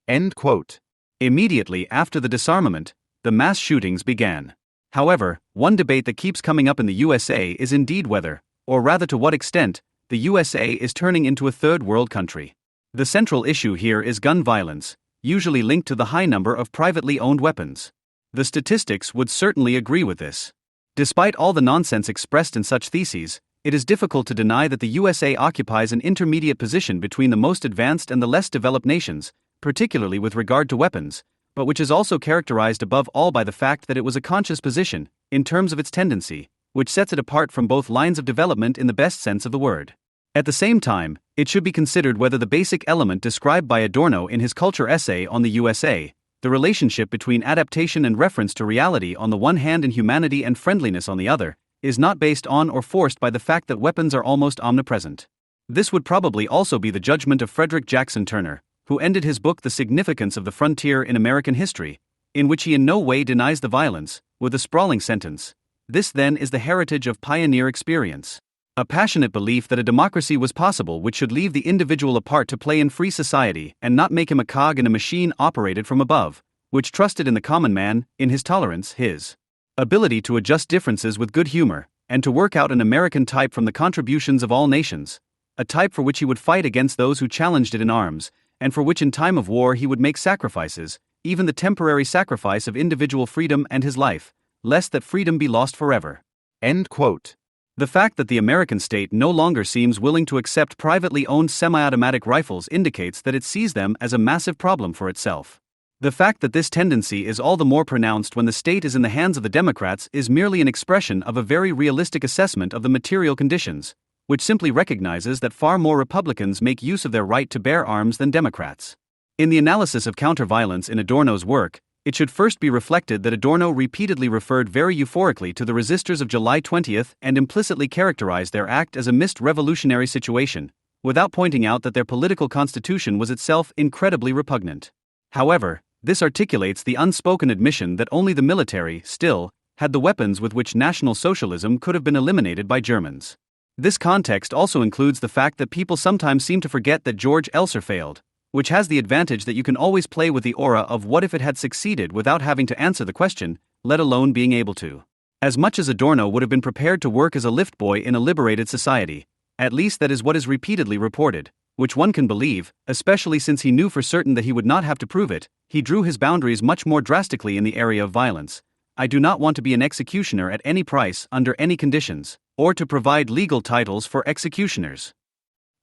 End quote. Immediately after the disarmament, the mass shootings began. However, one debate that keeps coming up in the USA is indeed whether, or rather to what extent, the USA is turning into a third world country. The central issue here is gun violence, usually linked to the high number of privately owned weapons. The statistics would certainly agree with this. Despite all the nonsense expressed in such theses, it is difficult to deny that the USA occupies an intermediate position between the most advanced and the less developed nations, particularly with regard to weapons, but which is also characterized above all by the fact that it was a conscious position, in terms of its tendency, which sets it apart from both lines of development in the best sense of the word. At the same time, it should be considered whether the basic element described by Adorno in his culture essay on the USA, the relationship between adaptation and reference to reality on the one hand and humanity and friendliness on the other, is not based on or forced by the fact that weapons are almost omnipresent. This would probably also be the judgment of Frederick Jackson Turner, who ended his book The Significance of the Frontier in American History, in which he in no way denies the violence, with a sprawling sentence, "This then is the heritage of pioneer experience. A passionate belief that a democracy was possible which should leave the individual apart to play in free society and not make him a cog in a machine operated from above, which trusted in the common man, in his tolerance, his ability to adjust differences with good humor, and to work out an American type from the contributions of all nations, a type for which he would fight against those who challenged it in arms, and for which in time of war he would make sacrifices, even the temporary sacrifice of individual freedom and his life, lest that freedom be lost forever." End quote. The fact that the American state no longer seems willing to accept privately owned semi-automatic rifles indicates that it sees them as a massive problem for itself. The fact that this tendency is all the more pronounced when the state is in the hands of the Democrats is merely an expression of a very realistic assessment of the material conditions, which simply recognizes that far more Republicans make use of their right to bear arms than Democrats. In the analysis of counter-violence in Adorno's work, it should first be reflected that Adorno repeatedly referred very euphorically to the resistors of July 20th and implicitly characterized their act as a missed revolutionary situation, without pointing out that their political constitution was itself incredibly repugnant. However, this articulates the unspoken admission that only the military, still, had the weapons with which National Socialism could have been eliminated by Germans. This context also includes the fact that people sometimes seem to forget that George Elser failed, which has the advantage that you can always play with the aura of what if it had succeeded without having to answer the question, let alone being able to. As much as Adorno would have been prepared to work as a lift boy in a liberated society, at least that is what is repeatedly reported, which one can believe, especially since he knew for certain that he would not have to prove it, he drew his boundaries much more drastically in the area of violence. "I do not want to be an executioner at any price, under any conditions, or to provide legal titles for executioners."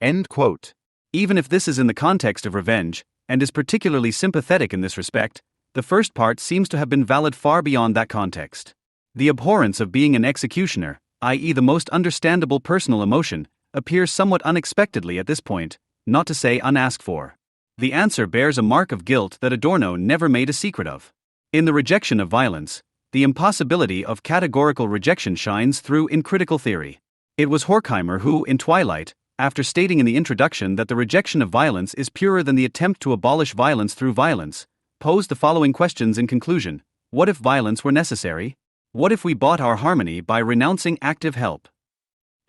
End quote. Even if this is in the context of revenge, and is particularly sympathetic in this respect, the first part seems to have been valid far beyond that context. The abhorrence of being an executioner, i.e. the most understandable personal emotion, appears somewhat unexpectedly at this point, not to say unasked for. The answer bears a mark of guilt that Adorno never made a secret of. In the rejection of violence, the impossibility of categorical rejection shines through in critical theory. It was Horkheimer who, in Twilight, after stating in the introduction that the rejection of violence is purer than the attempt to abolish violence through violence, posed the following questions in conclusion. What if violence were necessary? What if we bought our harmony by renouncing active help?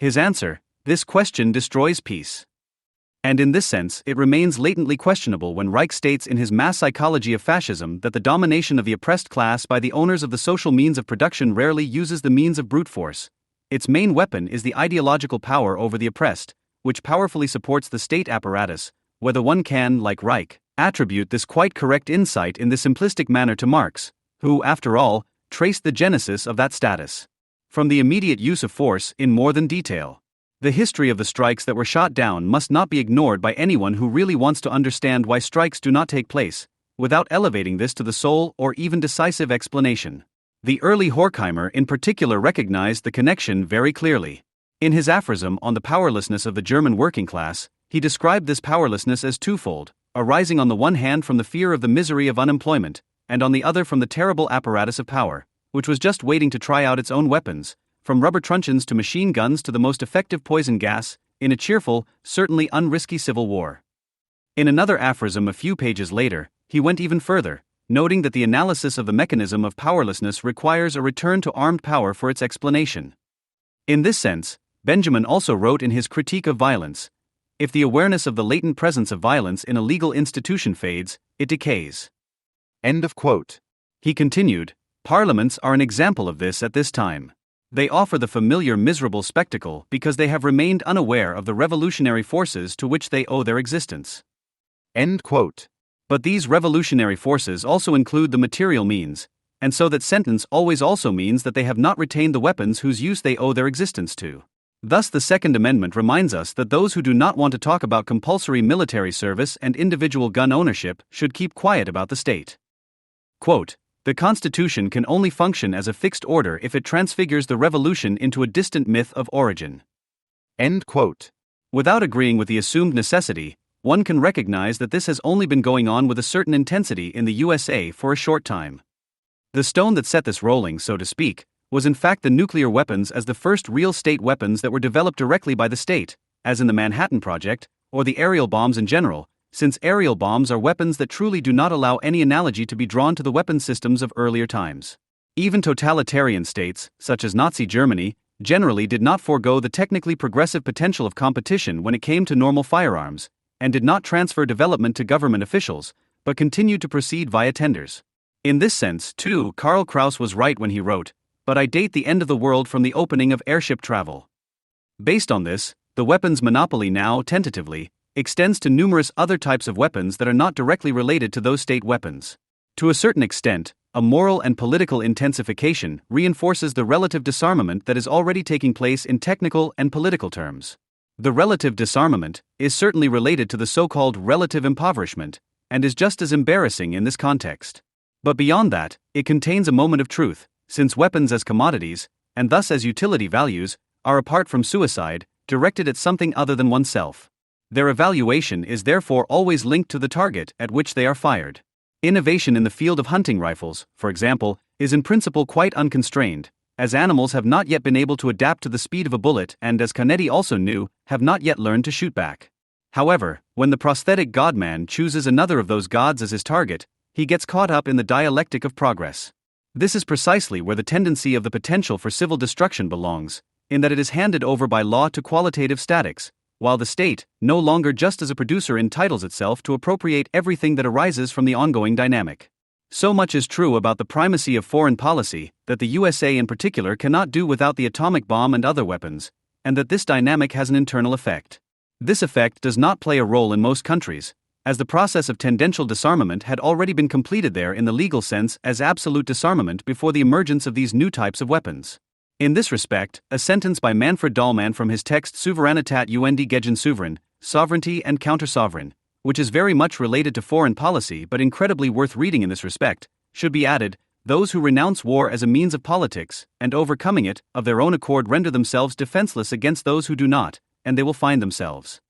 His answer: this question destroys peace. And in this sense, it remains latently questionable when Reich states in his Mass Psychology of Fascism that the domination of the oppressed class by the owners of the social means of production rarely uses the means of brute force. Its main weapon is the ideological power over the oppressed, which powerfully supports the state apparatus, whether one can, like Reich, attribute this quite correct insight in this simplistic manner to Marx, who, after all, traced the genesis of that status from the immediate use of force in more than detail. The history of the strikes that were shot down must not be ignored by anyone who really wants to understand why strikes do not take place, without elevating this to the sole or even decisive explanation. The early Horkheimer in particular recognized the connection very clearly. In his aphorism on the powerlessness of the German working class, he described this powerlessness as twofold, arising on the one hand from the fear of the misery of unemployment, and on the other from the terrible apparatus of power, which was just waiting to try out its own weapons, from rubber truncheons to machine guns to the most effective poison gas, in a cheerful, certainly unrisky civil war. In another aphorism a few pages later, he went even further, noting that the analysis of the mechanism of powerlessness requires a return to armed power for its explanation. In this sense, Benjamin also wrote in his Critique of Violence, if the awareness of the latent presence of violence in a legal institution fades, it decays. End of quote. He continued, parliaments are an example of this at this time. They offer the familiar miserable spectacle because they have remained unaware of the revolutionary forces to which they owe their existence. End quote. But these revolutionary forces also include the material means, and so that sentence always also means that they have not retained the weapons whose use they owe their existence to. Thus the Second Amendment reminds us that those who do not want to talk about compulsory military service and individual gun ownership should keep quiet about the state. Quote, the Constitution can only function as a fixed order if it transfigures the revolution into a distant myth of origin. End quote. Without agreeing with the assumed necessity, one can recognize that this has only been going on with a certain intensity in the USA for a short time. The stone that set this rolling, so to speak, was in fact the nuclear weapons as the first real state weapons that were developed directly by the state, as in the Manhattan Project, or the aerial bombs in general, since aerial bombs are weapons that truly do not allow any analogy to be drawn to the weapon systems of earlier times. Even totalitarian states, such as Nazi Germany, generally did not forego the technically progressive potential of competition when it came to normal firearms, and did not transfer development to government officials, but continued to proceed via tenders. In this sense, too, Karl Kraus was right when he wrote, "But I date the end of the world from the opening of airship travel." Based on this, the weapons monopoly now, tentatively, extends to numerous other types of weapons that are not directly related to those state weapons. To a certain extent, a moral and political intensification reinforces the relative disarmament that is already taking place in technical and political terms. The relative disarmament is certainly related to the so-called relative impoverishment, and is just as embarrassing in this context. But beyond that, it contains a moment of truth, since weapons as commodities, and thus as utility values, are apart from suicide, directed at something other than oneself. Their evaluation is therefore always linked to the target at which they are fired. Innovation in the field of hunting rifles, for example, is in principle quite unconstrained, as animals have not yet been able to adapt to the speed of a bullet and, as Canetti also knew, have not yet learned to shoot back. However, when the prosthetic godman chooses another of those gods as his target, he gets caught up in the dialectic of progress. This is precisely where the tendency of the potential for civil destruction belongs, in that it is handed over by law to qualitative statics, while the state, no longer just as a producer, entitles itself to appropriate everything that arises from the ongoing dynamic. So much is true about the primacy of foreign policy that the USA in particular cannot do without the atomic bomb and other weapons, and that this dynamic has an internal effect. This effect does not play a role in most countries, as the process of tendential disarmament had already been completed there in the legal sense as absolute disarmament before the emergence of these new types of weapons. In this respect, a sentence by Manfred Dahlmann from his text Souveränitat und gegen Souverän, Sovereignty and Counter-Sovereign, which is very much related to foreign policy but incredibly worth reading in this respect, should be added: those who renounce war as a means of politics, and overcoming it, of their own accord render themselves defenseless against those who do not, and they will find themselves.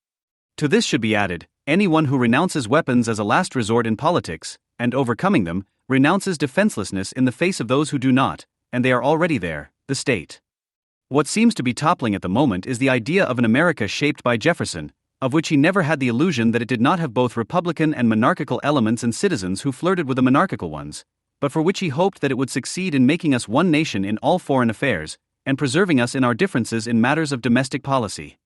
To this should be added, anyone who renounces weapons as a last resort in politics, and overcoming them, renounces defenselessness in the face of those who do not, and they are already there, the state. What seems to be toppling at the moment is the idea of an America shaped by Jefferson, of which he never had the illusion that it did not have both republican and monarchical elements and citizens who flirted with the monarchical ones, but for which he hoped that it would succeed in making us one nation in all foreign affairs, and preserving us in our differences in matters of domestic policy.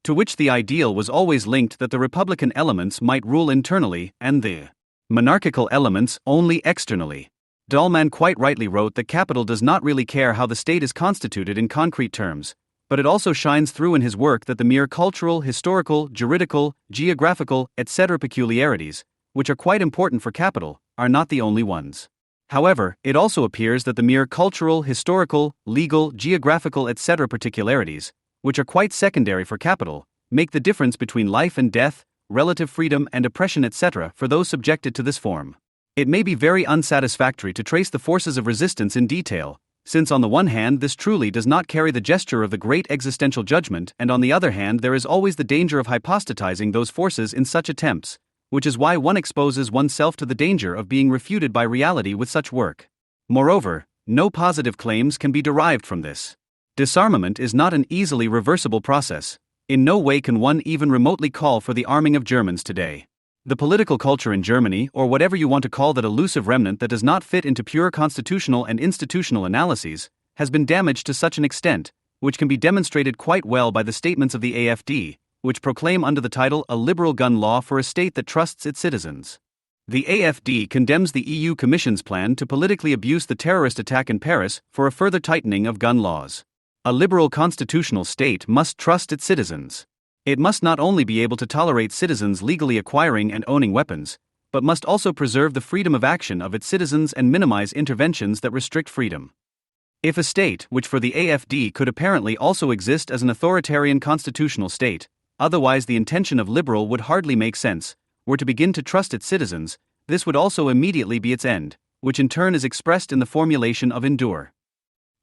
To which the ideal was always linked that the republican elements might rule internally and the monarchical elements only externally. Dahlman quite rightly wrote that capital does not really care how the state is constituted in concrete terms, but it also shines through in his work that the mere cultural, historical, juridical, geographical, etc. peculiarities, which are quite important for capital, are not the only ones. However, it also appears that the mere cultural, historical, legal, geographical, etc. particularities, which are quite secondary for capital, make the difference between life and death, relative freedom and oppression, etc. for those subjected to this form. It may be very unsatisfactory to trace the forces of resistance in detail, since on the one hand this truly does not carry the gesture of the great existential judgment, and on the other hand there is always the danger of hypostatizing those forces in such attempts, which is why one exposes oneself to the danger of being refuted by reality with such work. Moreover, no positive claims can be derived from this. Disarmament is not an easily reversible process. In no way can one even remotely call for the arming of Germans today. The political culture in Germany, or whatever you want to call that elusive remnant that does not fit into pure constitutional and institutional analyses, has been damaged to such an extent, which can be demonstrated quite well by the statements of the AfD, which proclaim under the title a liberal gun law for a state that trusts its citizens. The AfD condemns the EU Commission's plan to politically abuse the terrorist attack in Paris for a further tightening of gun laws. A liberal constitutional state must trust its citizens. It must not only be able to tolerate citizens legally acquiring and owning weapons, but must also preserve the freedom of action of its citizens and minimize interventions that restrict freedom. If a state, which for the AfD could apparently also exist as an authoritarian constitutional state, otherwise the intention of liberal would hardly make sense, were to begin to trust its citizens, this would also immediately be its end, which in turn is expressed in the formulation of endure.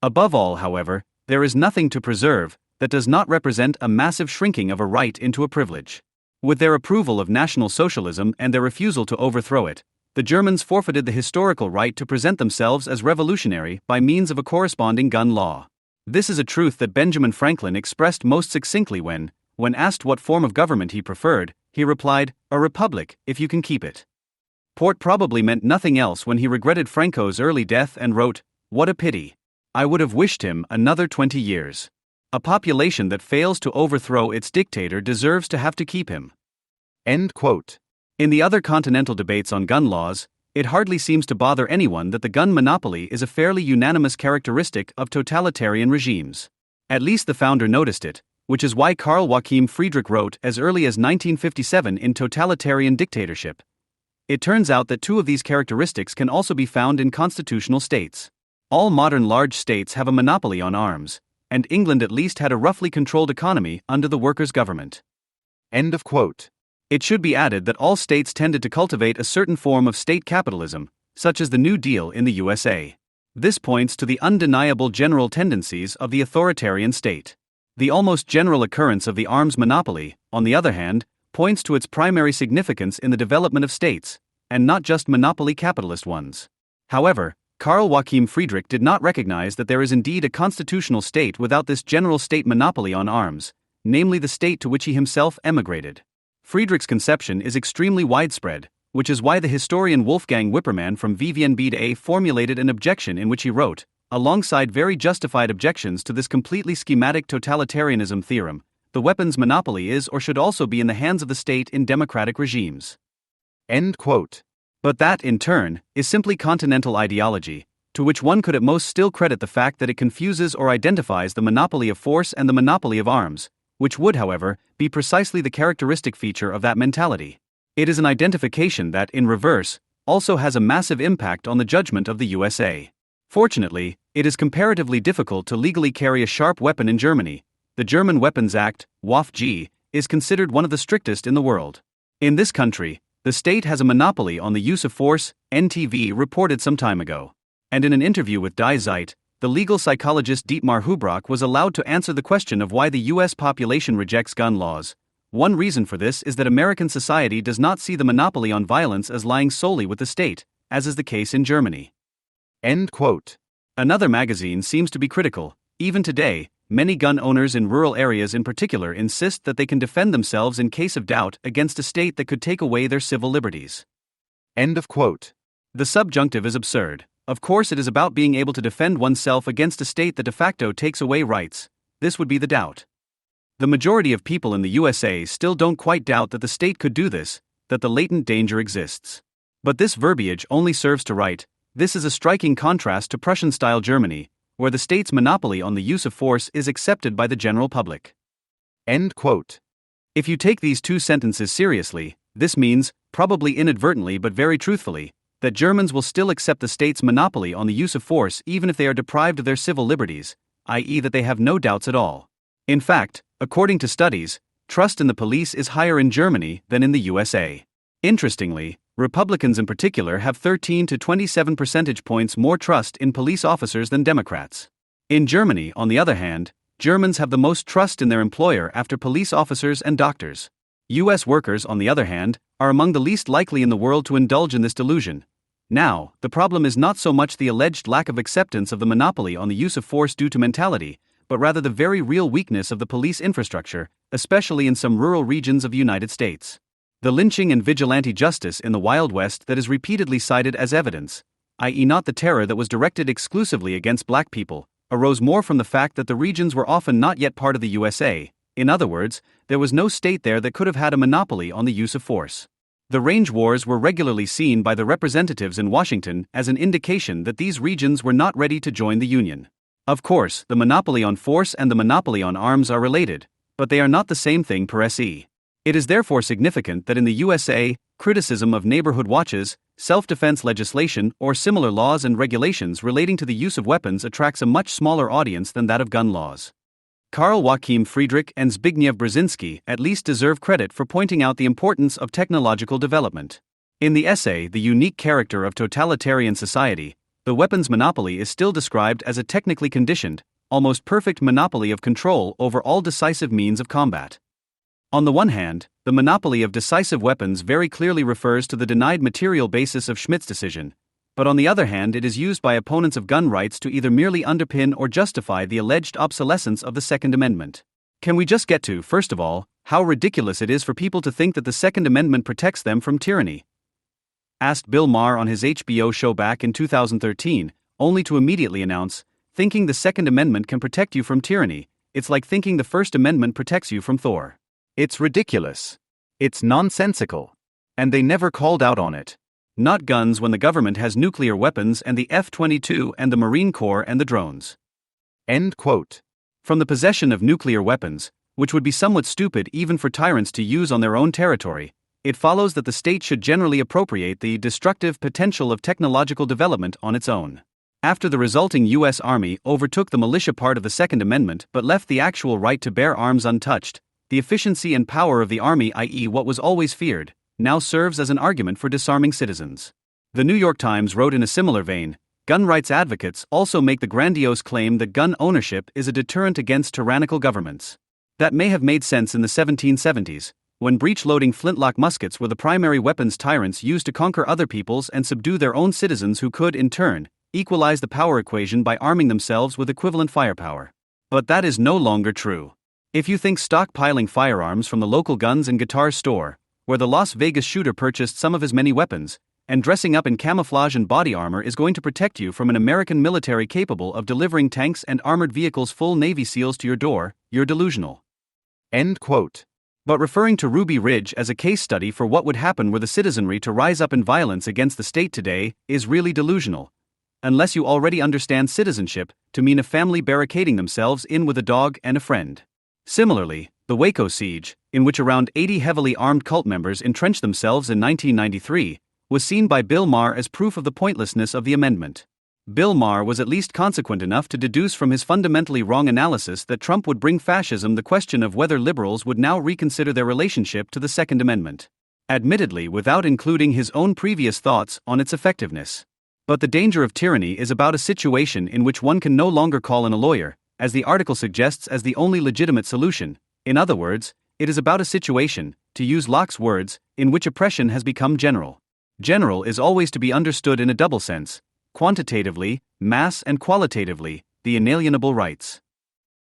Above all, however, there is nothing to preserve that does not represent a massive shrinking of a right into a privilege. With their approval of National Socialism and their refusal to overthrow it, the Germans forfeited the historical right to present themselves as revolutionary by means of a corresponding gun law. This is a truth that Benjamin Franklin expressed most succinctly when asked what form of government he preferred, he replied, "A republic, if you can keep it." Port probably meant nothing else when he regretted Franco's early death and wrote, "What a pity. I would have wished him another 20 years. A population that fails to overthrow its dictator deserves to have to keep him." End quote. In the other continental debates on gun laws, it hardly seems to bother anyone that the gun monopoly is a fairly unanimous characteristic of totalitarian regimes. At least the founder noticed it, which is why Karl Joachim Friedrich wrote as early as 1957 in Totalitarian Dictatorship. It turns out that two of these characteristics can also be found in constitutional states. All modern large states have a monopoly on arms, and England at least had a roughly controlled economy under the workers' government. End of quote. It should be added that all states tended to cultivate a certain form of state capitalism, such as the New Deal in the USA. This points to the undeniable general tendencies of the authoritarian state. The almost general occurrence of the arms monopoly, on the other hand, points to its primary significance in the development of states, and not just monopoly capitalist ones. However, Karl Joachim Friedrich did not recognize that there is indeed a constitutional state without this general state monopoly on arms, namely the state to which he himself emigrated. Friedrich's conception is extremely widespread, which is why the historian Wolfgang Wippermann from VVNB formulated an objection in which he wrote, alongside very justified objections to this completely schematic totalitarianism theorem, the weapons monopoly is or should also be in the hands of the state in democratic regimes. End quote. But that, in turn, is simply continental ideology, to which one could at most still credit the fact that it confuses or identifies the monopoly of force and the monopoly of arms, which would, however, be precisely the characteristic feature of that mentality. It is an identification that, in reverse, also has a massive impact on the judgment of the USA. Fortunately, it is comparatively difficult to legally carry a sharp weapon in Germany. The German Weapons Act, WaffG, is considered one of the strictest in the world. In this country, the state has a monopoly on the use of force, NTV reported some time ago. And in an interview with Die Zeit, the legal psychologist Dietmar Hubrock was allowed to answer the question of why the U.S. population rejects gun laws. One reason for this is that American society does not see the monopoly on violence as lying solely with the state, as is the case in Germany. End quote. Another magazine seems to be critical. Even today, many gun owners in rural areas in particular insist that they can defend themselves in case of doubt against a state that could take away their civil liberties. End of quote. The subjunctive is absurd. Of course, it is about being able to defend oneself against a state that de facto takes away rights. This would be the doubt. The majority of people in the USA still don't quite doubt that the state could do this, that the latent danger exists. But this verbiage only serves to write, this is a striking contrast to Prussian-style Germany, where the state's monopoly on the use of force is accepted by the general public. End quote. If you take these two sentences seriously, this means, probably inadvertently but very truthfully, that Germans will still accept the state's monopoly on the use of force even if they are deprived of their civil liberties, i.e., that they have no doubts at all. In fact, according to studies, trust in the police is higher in Germany than in the USA. Interestingly, Republicans in particular have 13 to 27 percentage points more trust in police officers than Democrats. In Germany, on the other hand, Germans have the most trust in their employer after police officers and doctors. US workers, on the other hand, are among the least likely in the world to indulge in this delusion. Now, the problem is not so much the alleged lack of acceptance of the monopoly on the use of force due to mentality, but rather the very real weakness of the police infrastructure, especially in some rural regions of the United States. The lynching and vigilante justice in the Wild West that is repeatedly cited as evidence, i.e., not the terror that was directed exclusively against black people, arose more from the fact that the regions were often not yet part of the USA. In other words, there was no state there that could have had a monopoly on the use of force. The range wars were regularly seen by the representatives in Washington as an indication that these regions were not ready to join the Union. Of course, the monopoly on force and the monopoly on arms are related, but they are not the same thing per se. It is therefore significant that in the USA, criticism of neighborhood watches, self-defense legislation, or similar laws and regulations relating to the use of weapons attracts a much smaller audience than that of gun laws. Karl Joachim Friedrich and Zbigniew Brzezinski at least deserve credit for pointing out the importance of technological development. In the essay The Unique Character of Totalitarian Society, the weapons monopoly is still described as a technically conditioned, almost perfect monopoly of control over all decisive means of combat. On the one hand, the monopoly of decisive weapons very clearly refers to the denied material basis of Schmitt's decision, but on the other hand it is used by opponents of gun rights to either merely underpin or justify the alleged obsolescence of the Second Amendment. Can we just get to, first of all, how ridiculous it is for people to think that the Second Amendment protects them from tyranny? Asked Bill Maher on his HBO show back in 2013, only to immediately announce, thinking the Second Amendment can protect you from tyranny, it's like thinking the First Amendment protects you from Thor. It's ridiculous. It's nonsensical. And they never called out on it. Not guns when the government has nuclear weapons and the F-22 and the Marine Corps and the drones. End quote. From the possession of nuclear weapons, which would be somewhat stupid even for tyrants to use on their own territory, it follows that the state should generally appropriate the destructive potential of technological development on its own. After the resulting U.S. Army overtook the militia part of the Second Amendment but left the actual right to bear arms untouched, the efficiency and power of the Army, i.e., what was always feared, now serves as an argument for disarming citizens. The New York Times wrote in a similar vein, gun rights advocates also make the grandiose claim that gun ownership is a deterrent against tyrannical governments. That may have made sense in the 1770s, when breech-loading flintlock muskets were the primary weapons tyrants used to conquer other peoples and subdue their own citizens who could, in turn, equalize the power equation by arming themselves with equivalent firepower. But that is no longer true. If you think stockpiling firearms from the local guns and guitar store, where the Las Vegas shooter purchased some of his many weapons, and dressing up in camouflage and body armor is going to protect you from an American military capable of delivering tanks and armored vehicles full Navy SEALs to your door, you're delusional. End quote. But referring to Ruby Ridge as a case study for what would happen were the citizenry to rise up in violence against the state today is really delusional. Unless you already understand citizenship to mean a family barricading themselves in with a dog and a friend. Similarly, the Waco siege, in which around 80 heavily armed cult members entrenched themselves in 1993, was seen by Bill Maher as proof of the pointlessness of the amendment. Bill Maher was at least consequent enough to deduce from his fundamentally wrong analysis that Trump would bring fascism the question of whether liberals would now reconsider their relationship to the Second Amendment. Admittedly, without including his own previous thoughts on its effectiveness. But the danger of tyranny is about a situation in which one can no longer call in a lawyer, as the article suggests, as the only legitimate solution. In other words, it is about a situation, to use Locke's words, in which oppression has become general. General is always to be understood in a double sense, quantitatively, mass, and qualitatively, the inalienable rights.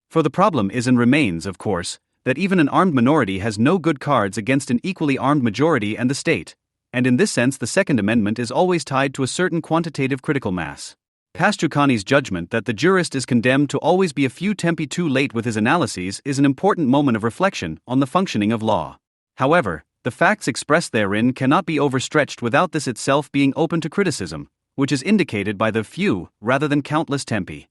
For the problem is and remains, of course, that even an armed minority has no good cards against an equally armed majority and the state, and in this sense the Second Amendment is always tied to a certain quantitative critical mass. Pastrucani's judgment that the jurist is condemned to always be a few tempi too late with his analyses is an important moment of reflection on the functioning of law. However, the facts expressed therein cannot be overstretched without this itself being open to criticism, which is indicated by the few, rather than countless tempi.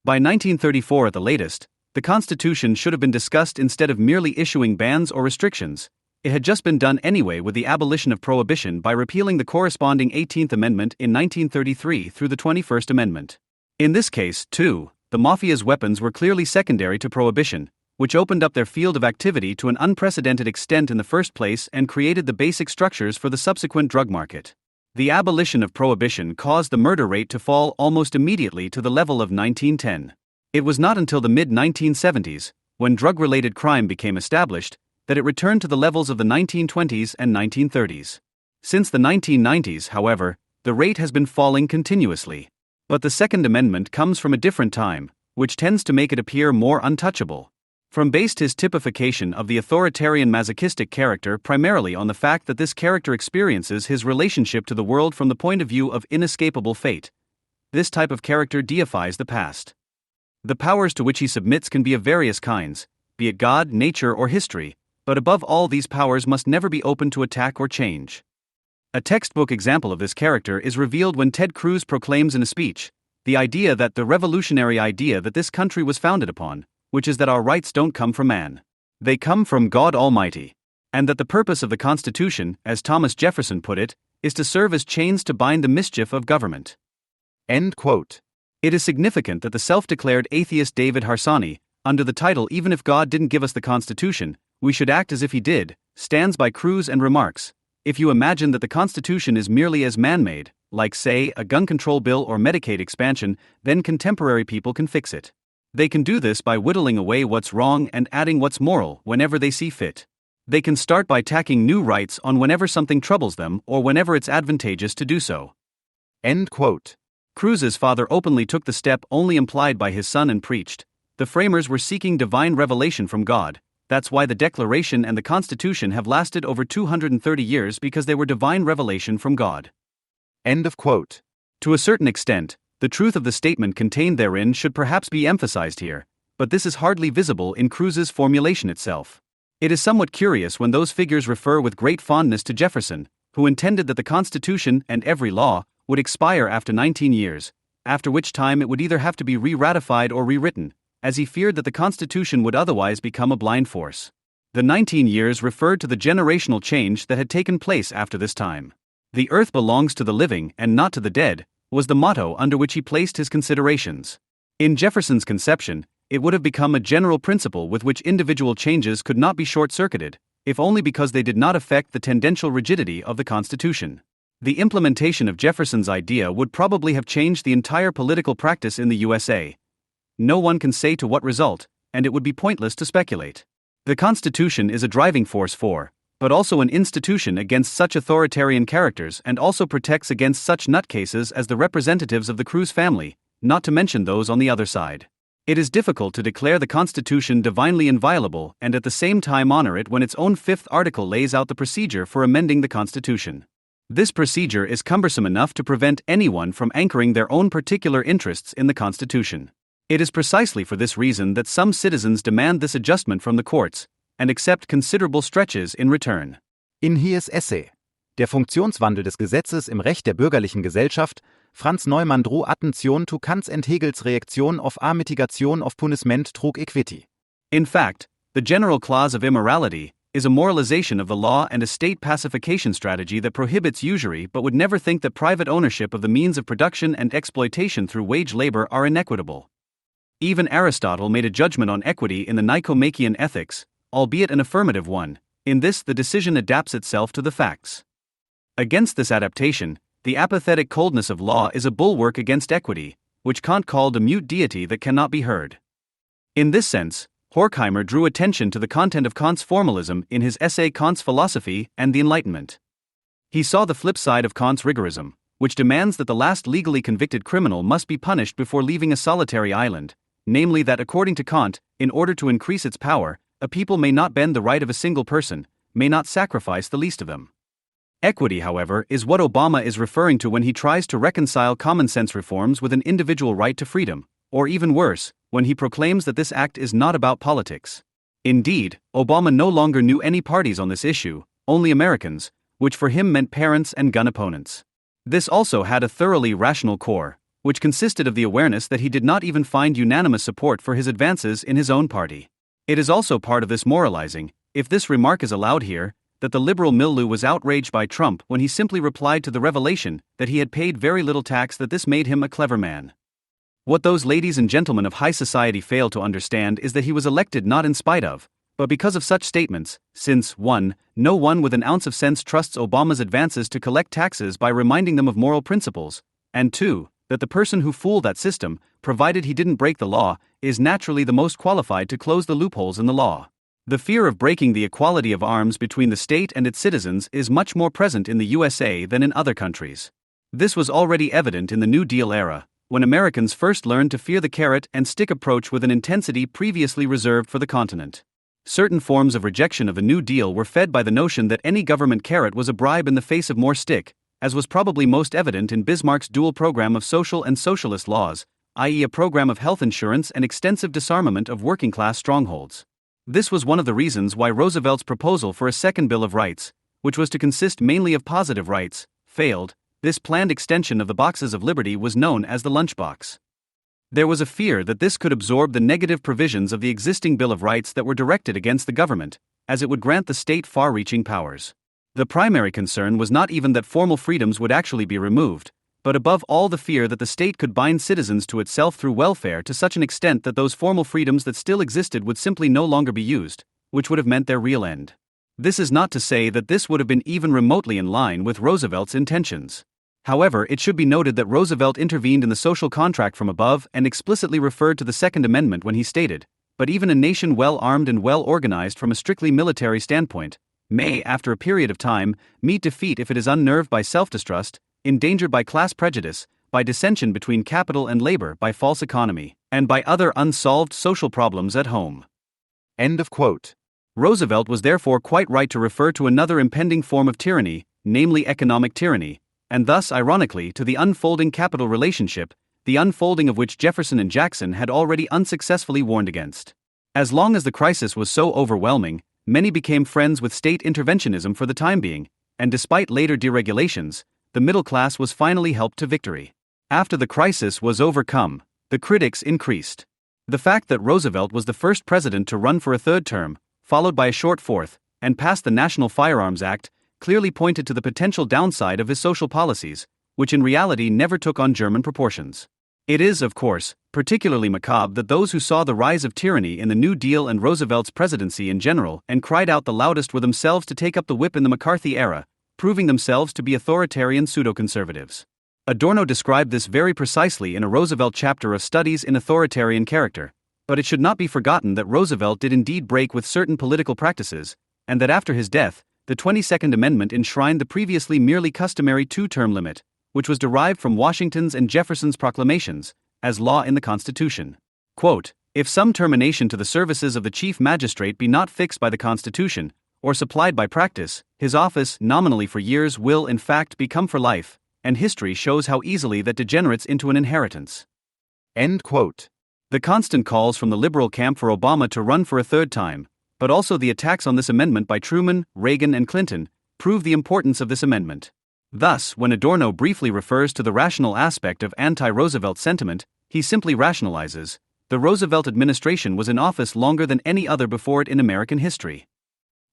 By 1934 at the latest, the Constitution should have been discussed instead of merely issuing bans or restrictions. It had just been done anyway with the abolition of prohibition by repealing the corresponding 18th Amendment in 1933 through the 21st Amendment. In this case, too, the mafia's weapons were clearly secondary to prohibition, which opened up their field of activity to an unprecedented extent in the first place and created the basic structures for the subsequent drug market. The abolition of prohibition caused the murder rate to fall almost immediately to the level of 1910. It was not until the mid-1970s, when drug-related crime became established, that it returned to the levels of the 1920s and 1930s. Since the 1990s, however, the rate has been falling continuously. But the Second Amendment comes from a different time, which tends to make it appear more untouchable. From based his typification of the authoritarian masochistic character primarily on the fact that this character experiences his relationship to the world from the point of view of inescapable fate. This type of character deifies the past. The powers to which he submits can be of various kinds, be it God, nature, or history, but above all these powers must never be open to attack or change. A textbook example of this character is revealed when Ted Cruz proclaims in a speech the idea that the revolutionary idea that this country was founded upon, which is that our rights don't come from man. They come from God Almighty. And that the purpose of the Constitution, as Thomas Jefferson put it, is to serve as chains to bind the mischief of government. End quote. It is significant that the self-declared atheist David Harsanyi, under the title "Even if God didn't give us the Constitution, we should act as if he did," stands by Cruz and remarks, "If you imagine that the Constitution is merely as man-made, like say, a gun control bill or Medicaid expansion, then contemporary people can fix it. They can do this by whittling away what's wrong and adding what's moral whenever they see fit. They can start by tacking new rights on whenever something troubles them or whenever it's advantageous to do so." End quote. Cruz's father openly took the step only implied by his son and preached, "The framers were seeking divine revelation from God. That's why the Declaration and the Constitution have lasted over 230 years because they were divine revelation from God." End of quote. To a certain extent, the truth of the statement contained therein should perhaps be emphasized here, but this is hardly visible in Cruz's formulation itself. It is somewhat curious when those figures refer with great fondness to Jefferson, who intended that the Constitution and every law would expire after 19 years, after which time it would either have to be re-ratified or rewritten, as he feared that the Constitution would otherwise become a blind force. The 19 years referred to the generational change that had taken place after this time. "The earth belongs to the living and not to the dead," was the motto under which he placed his considerations. In Jefferson's conception, it would have become a general principle with which individual changes could not be short-circuited, if only because they did not affect the tendential rigidity of the Constitution. The implementation of Jefferson's idea would probably have changed the entire political practice in the USA. No one can say to what result, and it would be pointless to speculate. The Constitution is a driving force for, but also an institution against such authoritarian characters and also protects against such nutcases as the representatives of the Cruz family, not to mention those on the other side. It is difficult to declare the Constitution divinely inviolable and at the same time honor it when its own fifth article lays out the procedure for amending the Constitution. This procedure is cumbersome enough to prevent anyone from anchoring their own particular interests in the Constitution. It is precisely for this reason that some citizens demand this adjustment from the courts and accept considerable stretches in return. In his essay Der Funktionswandel des Gesetzes im Recht der bürgerlichen Gesellschaft, Franz Neumann drew attention to Kant's and Hegel's reaction of a mitigation of punishment through equity. In fact, the general clause of immorality is a moralization of the law and a state pacification strategy that prohibits usury but would never think that private ownership of the means of production and exploitation through wage labor are inequitable. Even Aristotle made a judgment on equity in the Nicomachean Ethics, albeit an affirmative one. In this, the decision adapts itself to the facts. Against this adaptation, the apathetic coldness of law is a bulwark against equity, which Kant called a mute deity that cannot be heard. In this sense, Horkheimer drew attention to the content of Kant's formalism in his essay Kant's Philosophy and the Enlightenment. He saw the flip side of Kant's rigorism, which demands that the last legally convicted criminal must be punished before leaving a solitary island, namely that according to Kant, in order to increase its power, a people may not bend the right of a single person, may not sacrifice the least of them. Equity, however, is what Obama is referring to when he tries to reconcile common-sense reforms with an individual right to freedom, or even worse, when he proclaims that this act is not about politics. Indeed, Obama no longer knew any parties on this issue, only Americans, which for him meant parents and gun opponents. This also had a thoroughly rational core, which consisted of the awareness that he did not even find unanimous support for his advances in his own party. It is also part of this moralizing, if this remark is allowed here, that the liberal milieu was outraged by Trump when he simply replied to the revelation that he had paid very little tax, that this made him a clever man. What those ladies and gentlemen of high society fail to understand is that he was elected not in spite of, but because of such statements, since 1. No one with an ounce of sense trusts Obama's advances to collect taxes by reminding them of moral principles, and 2. That the person who fooled that system, provided he didn't break the law, is naturally the most qualified to close the loopholes in the law. The fear of breaking the equality of arms between the state and its citizens is much more present in the USA than in other countries. This was already evident in the New Deal era, when Americans first learned to fear the carrot-and-stick approach with an intensity previously reserved for the continent. Certain forms of rejection of the New Deal were fed by the notion that any government carrot was a bribe in the face of more stick, as was probably most evident in Bismarck's dual program of social and socialist laws, i.e. a program of health insurance and extensive disarmament of working-class strongholds. This was one of the reasons why Roosevelt's proposal for a second Bill of Rights, which was to consist mainly of positive rights, failed. This planned extension of the boxes of liberty was known as the lunchbox. There was a fear that this could absorb the negative provisions of the existing Bill of Rights that were directed against the government, as it would grant the state far-reaching powers. The primary concern was not even that formal freedoms would actually be removed, but above all the fear that the state could bind citizens to itself through welfare to such an extent that those formal freedoms that still existed would simply no longer be used, which would have meant their real end. This is not to say that this would have been even remotely in line with Roosevelt's intentions. However, it should be noted that Roosevelt intervened in the social contract from above and explicitly referred to the Second Amendment when he stated, "But even a nation well armed and well organized from a strictly military standpoint may, after a period of time, meet defeat if it is unnerved by self-distrust, endangered by class prejudice, by dissension between capital and labor, by false economy, and by other unsolved social problems at home." End of quote. Roosevelt was therefore quite right to refer to another impending form of tyranny, namely economic tyranny, and thus, ironically, to the unfolding capital relationship, the unfolding of which Jefferson and Jackson had already unsuccessfully warned against. As long as the crisis was so overwhelming, many became friends with state interventionism for the time being, and despite later deregulations, the middle class was finally helped to victory. After the crisis was overcome, the critics increased. The fact that Roosevelt was the first president to run for a third term, followed by a short fourth, and passed the National Firearms Act, clearly pointed to the potential downside of his social policies, which in reality never took on German proportions. It is, of course, particularly macabre that those who saw the rise of tyranny in the New Deal and Roosevelt's presidency in general and cried out the loudest were themselves to take up the whip in the McCarthy era, proving themselves to be authoritarian pseudo-conservatives. Adorno described this very precisely in a Roosevelt chapter of Studies in Authoritarian Character, but it should not be forgotten that Roosevelt did indeed break with certain political practices, and that after his death, the 22nd Amendment enshrined the previously merely customary two-term limit, which was derived from Washington's and Jefferson's proclamations, as law in the Constitution. Quote, "If some termination to the services of the Chief Magistrate be not fixed by the Constitution, or supplied by practice, his office, nominally for years, will in fact become for life, and history shows how easily that degenerates into an inheritance." End quote. The constant calls from the liberal camp for Obama to run for a third time, but also the attacks on this amendment by Truman, Reagan, and Clinton, prove the importance of this amendment. Thus, when Adorno briefly refers to the rational aspect of anti-Roosevelt sentiment, he simply rationalizes, the Roosevelt administration was in office longer than any other before it in American history.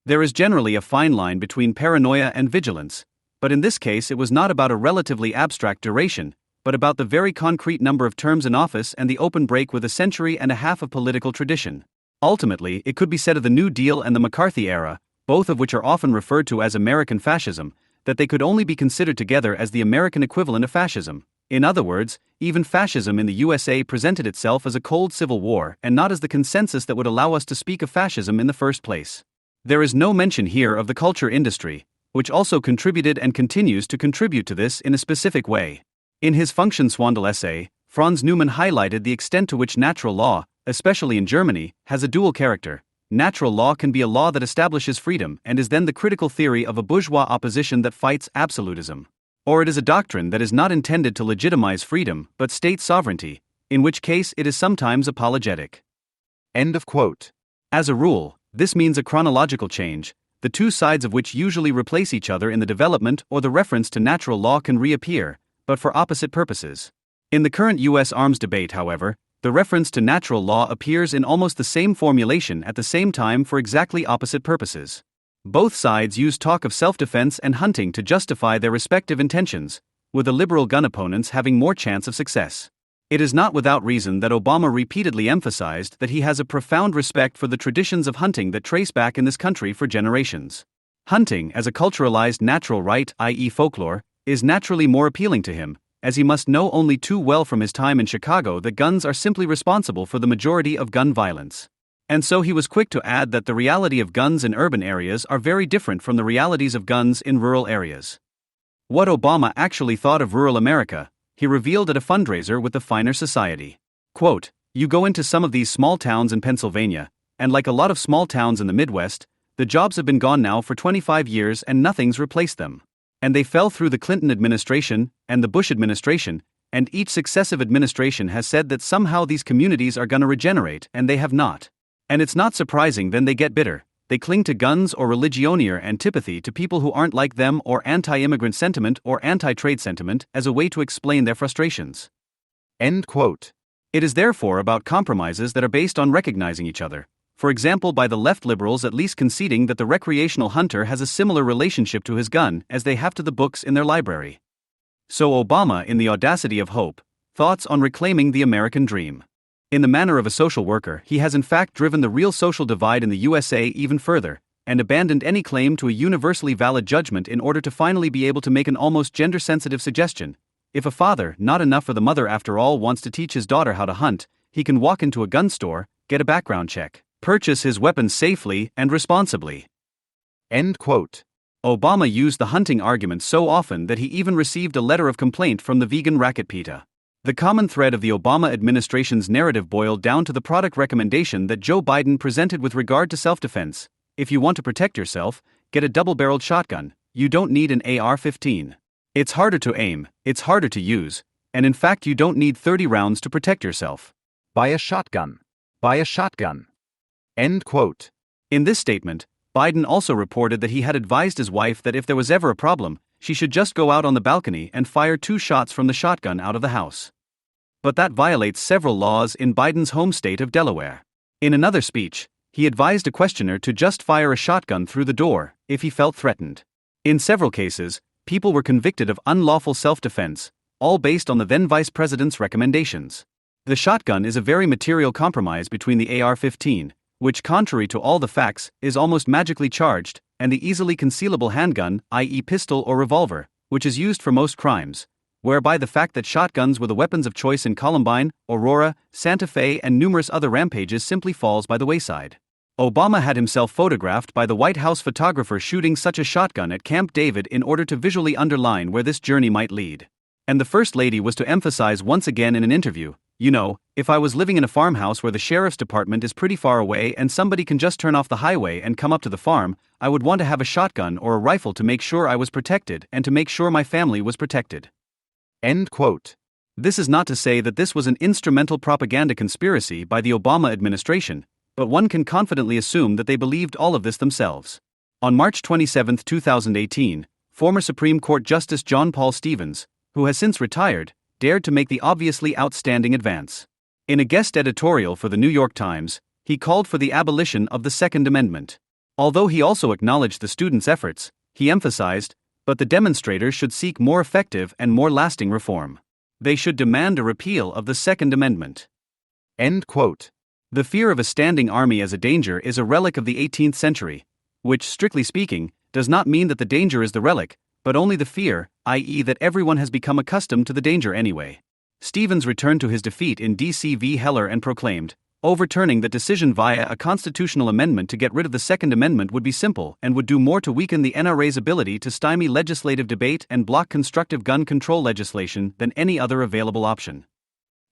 There is generally a fine line between paranoia and vigilance, but in this case it was not about a relatively abstract duration, but about the very concrete number of terms in office and the open break with a century and a half of political tradition. Ultimately, it could be said of the New Deal and the McCarthy era, both of which are often referred to as American fascism, that they could only be considered together as the American equivalent of fascism. In other words, even fascism in the USA presented itself as a cold civil war and not as the consensus that would allow us to speak of fascism in the first place. There is no mention here of the culture industry, which also contributed and continues to contribute to this in a specific way. In his Funktionswandel essay, Franz Neumann highlighted the extent to which natural law, especially in Germany, has a dual character. Natural law can be a law that establishes freedom and is then the critical theory of a bourgeois opposition that fights absolutism. Or it is a doctrine that is not intended to legitimize freedom but state sovereignty, in which case it is sometimes apologetic. End of quote. As a rule, this means a chronological change, the two sides of which usually replace each other in the development, or the reference to natural law can reappear, but for opposite purposes. In the current U.S. arms debate, however, the reference to natural law appears in almost the same formulation at the same time for exactly opposite purposes. Both sides use talk of self-defense and hunting to justify their respective intentions, with the liberal gun opponents having more chance of success. It is not without reason that Obama repeatedly emphasized that he has a profound respect for the traditions of hunting that trace back in this country for generations. Hunting, as a culturalized natural right, i.e. folklore, is naturally more appealing to him, as he must know only too well from his time in Chicago that guns are simply responsible for the majority of gun violence. And so he was quick to add that the reality of guns in urban areas are very different from the realities of guns in rural areas. What Obama actually thought of rural America, he revealed at a fundraiser with the Finer Society. Quote, "You go into some of these small towns in Pennsylvania, and like a lot of small towns in the Midwest, the jobs have been gone now for 25 years and nothing's replaced them. And they fell through the Clinton administration and the Bush administration, and each successive administration has said that somehow these communities are gonna regenerate, and they have not. And it's not surprising then they get bitter. They cling to guns or religioneer antipathy to people who aren't like them, or anti-immigrant sentiment or anti-trade sentiment as a way to explain their frustrations." End quote. It is therefore about compromises that are based on recognizing each other. For example, by the left liberals at least conceding that the recreational hunter has a similar relationship to his gun as they have to the books in their library. So Obama, in the audacity of hope, thoughts on reclaiming the American dream. In the manner of a social worker, he has in fact driven the real social divide in the USA even further, and abandoned any claim to a universally valid judgment in order to finally be able to make an almost gender-sensitive suggestion. If a father, not enough for the mother after all, wants to teach his daughter how to hunt, he can walk into a gun store, get a background check, purchase his weapons safely and responsibly. End quote. Obama used the hunting argument so often that he even received a letter of complaint from the vegan racket PETA. The common thread of the Obama administration's narrative boiled down to the product recommendation that Joe Biden presented with regard to self-defense. If you want to protect yourself, get a double-barreled shotgun. You don't need an AR-15. It's harder to aim, it's harder to use, and in fact you don't need 30 rounds to protect yourself. Buy a shotgun. Buy a shotgun. End quote. In this statement, Biden also reported that he had advised his wife that if there was ever a problem, she should just go out on the balcony and fire 2 shots from the shotgun out of the house. But that violates several laws in Biden's home state of Delaware. In another speech, he advised a questioner to just fire a shotgun through the door if he felt threatened. In several cases, people were convicted of unlawful self-defense, all based on the then vice president's recommendations. The shotgun is a very material compromise between the AR-15, which, contrary to all the facts, is almost magically charged, and the easily concealable handgun, i.e. pistol or revolver, which is used for most crimes, whereby the fact that shotguns were the weapons of choice in Columbine, Aurora, Santa Fe and numerous other rampages simply falls by the wayside. Obama had himself photographed by the White House photographer shooting such a shotgun at Camp David in order to visually underline where this journey might lead. And the First Lady was to emphasize once again in an interview, "You know, if I was living in a farmhouse where the sheriff's department is pretty far away and somebody can just turn off the highway and come up to the farm, I would want to have a shotgun or a rifle to make sure I was protected and to make sure my family was protected." End quote. This is not to say that this was an instrumental propaganda conspiracy by the Obama administration, but one can confidently assume that they believed all of this themselves. On March 27, 2018, former Supreme Court Justice John Paul Stevens, who has since retired, dared to make the obviously outstanding advance. In a guest editorial for the New York Times, he called for the abolition of the Second Amendment. Although he also acknowledged the students' efforts, he emphasized, but the demonstrators should seek more effective and more lasting reform. They should demand a repeal of the Second Amendment. End quote. The fear of a standing army as a danger is a relic of the 18th century, which, strictly speaking, does not mean that the danger is the relic, but only the fear, i.e. that everyone has become accustomed to the danger anyway. Stevens returned to his defeat in D.C. v. Heller and proclaimed, Overturning that decision via a constitutional amendment to get rid of the Second Amendment would be simple and would do more to weaken the NRA's ability to stymie legislative debate and block constructive gun control legislation than any other available option.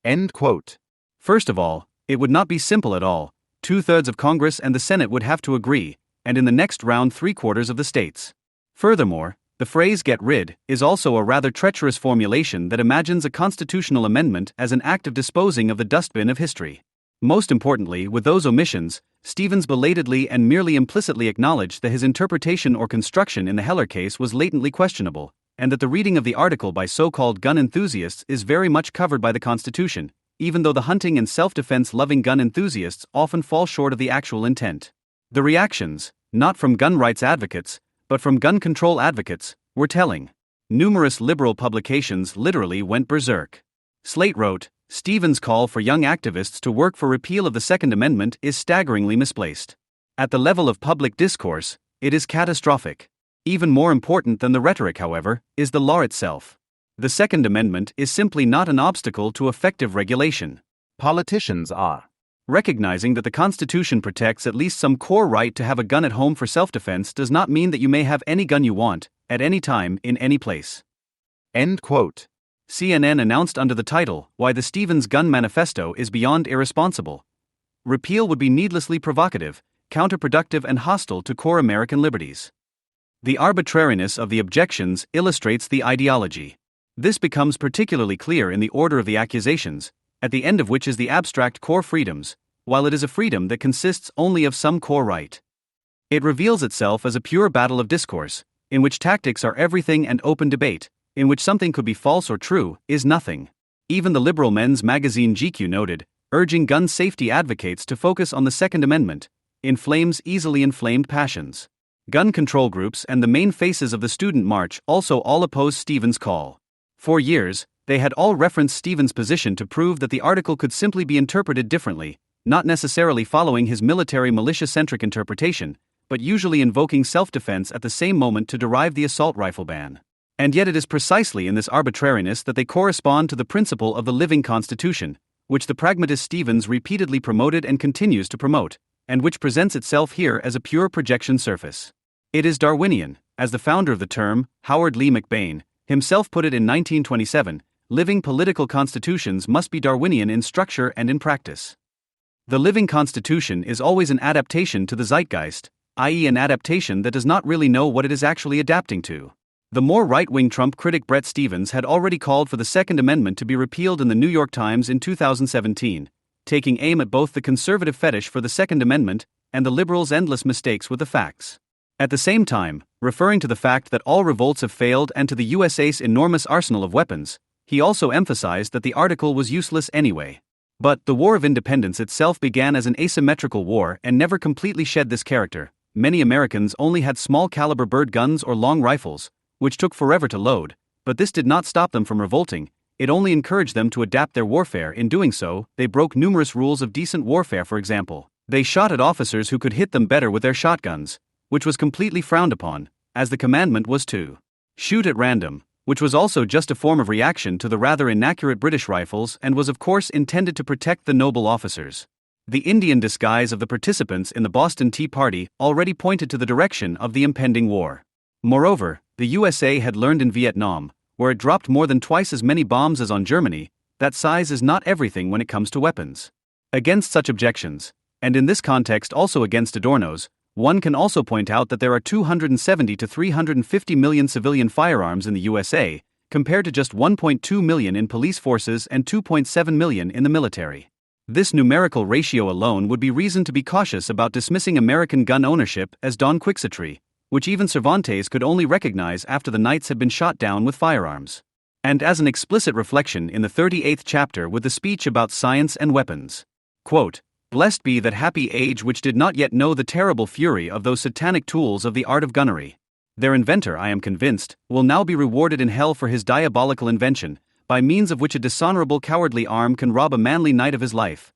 End quote. First of all, it would not be simple at all. 2/3 of Congress and the Senate would have to agree, and in the next round 3/4 of the states. Furthermore, the phrase "get rid" is also a rather treacherous formulation that imagines a constitutional amendment as an act of disposing of the dustbin of history. Most importantly, with those omissions, Stevens belatedly and merely implicitly acknowledged that his interpretation or construction in the Heller case was latently questionable, and that the reading of the article by so-called gun enthusiasts is very much covered by the Constitution, even though the hunting and self-defense loving gun enthusiasts often fall short of the actual intent. The reactions, not from gun rights advocates, but from gun control advocates, were telling. Numerous liberal publications literally went berserk. Slate wrote, "Stevens' call for young activists to work for repeal of the Second Amendment is staggeringly misplaced. At the level of public discourse, it is catastrophic. Even more important than the rhetoric, however, is the law itself. The Second Amendment is simply not an obstacle to effective regulation. Politicians are Recognizing that the Constitution protects at least some core right to have a gun at home for self-defense does not mean that you may have any gun you want, at any time, in any place." End quote. CNN announced under the title, "Why the Stevens Gun Manifesto is Beyond Irresponsible. Repeal would be needlessly provocative, counterproductive and hostile to core American liberties." The arbitrariness of the objections illustrates the ideology. This becomes particularly clear in the order of the accusations, at the end of which is the abstract core freedoms, while it is a freedom that consists only of some core right. It reveals itself as a pure battle of discourse, in which tactics are everything and open debate, in which something could be false or true, is nothing. Even the liberal men's magazine GQ noted, urging gun safety advocates to focus on the Second Amendment, inflames easily inflamed passions. Gun control groups and the main faces of the student march also all oppose Stevens' call. For years, they had all referenced Stevens' position to prove that the article could simply be interpreted differently, not necessarily following his military militia-centric interpretation, but usually invoking self-defense at the same moment to derive the assault rifle ban. And yet it is precisely in this arbitrariness that they correspond to the principle of the living Constitution, which the pragmatist Stevens repeatedly promoted and continues to promote, and which presents itself here as a pure projection surface. It is Darwinian, as the founder of the term, Howard Lee McBain, himself put it in 1927, living political constitutions must be Darwinian in structure and in practice. The living constitution is always an adaptation to the zeitgeist, i.e. an adaptation that does not really know what it is actually adapting to. The more right-wing Trump critic Bret Stephens had already called for the Second Amendment to be repealed in the New York Times in 2017, taking aim at both the conservative fetish for the Second Amendment and the liberals' endless mistakes with the facts. At the same time, referring to the fact that all revolts have failed and to the USA's enormous arsenal of weapons, he also emphasized that the article was useless anyway. But the War of Independence itself began as an asymmetrical war and never completely shed this character. Many Americans only had small-caliber bird guns or long rifles, which took forever to load, but this did not stop them from revolting. It only encouraged them to adapt their warfare. In doing so, they broke numerous rules of decent warfare. For example, they shot at officers who could hit them better with their shotguns, which was completely frowned upon, as the commandment was to shoot at random, which was also just a form of reaction to the rather inaccurate British rifles and was of course intended to protect the noble officers. The Indian disguise of the participants in the Boston Tea Party already pointed to the direction of the impending war. Moreover, the USA had learned in Vietnam, where it dropped more than twice as many bombs as on Germany, that size is not everything when it comes to weapons. Against such objections, and in this context also against Adorno's, one can also point out that there are 270 to 350 million civilian firearms in the USA, compared to just 1.2 million in police forces and 2.7 million in the military. This numerical ratio alone would be reason to be cautious about dismissing American gun ownership as Don Quixotry, which even Cervantes could only recognize after the knights had been shot down with firearms. And as an explicit reflection in the 38th chapter with the speech about science and weapons. Quote, "Blessed be that happy age which did not yet know the terrible fury of those satanic tools of the art of gunnery. Their inventor, I am convinced, will now be rewarded in hell for his diabolical invention, by means of which a dishonorable cowardly arm can rob a manly knight of his life.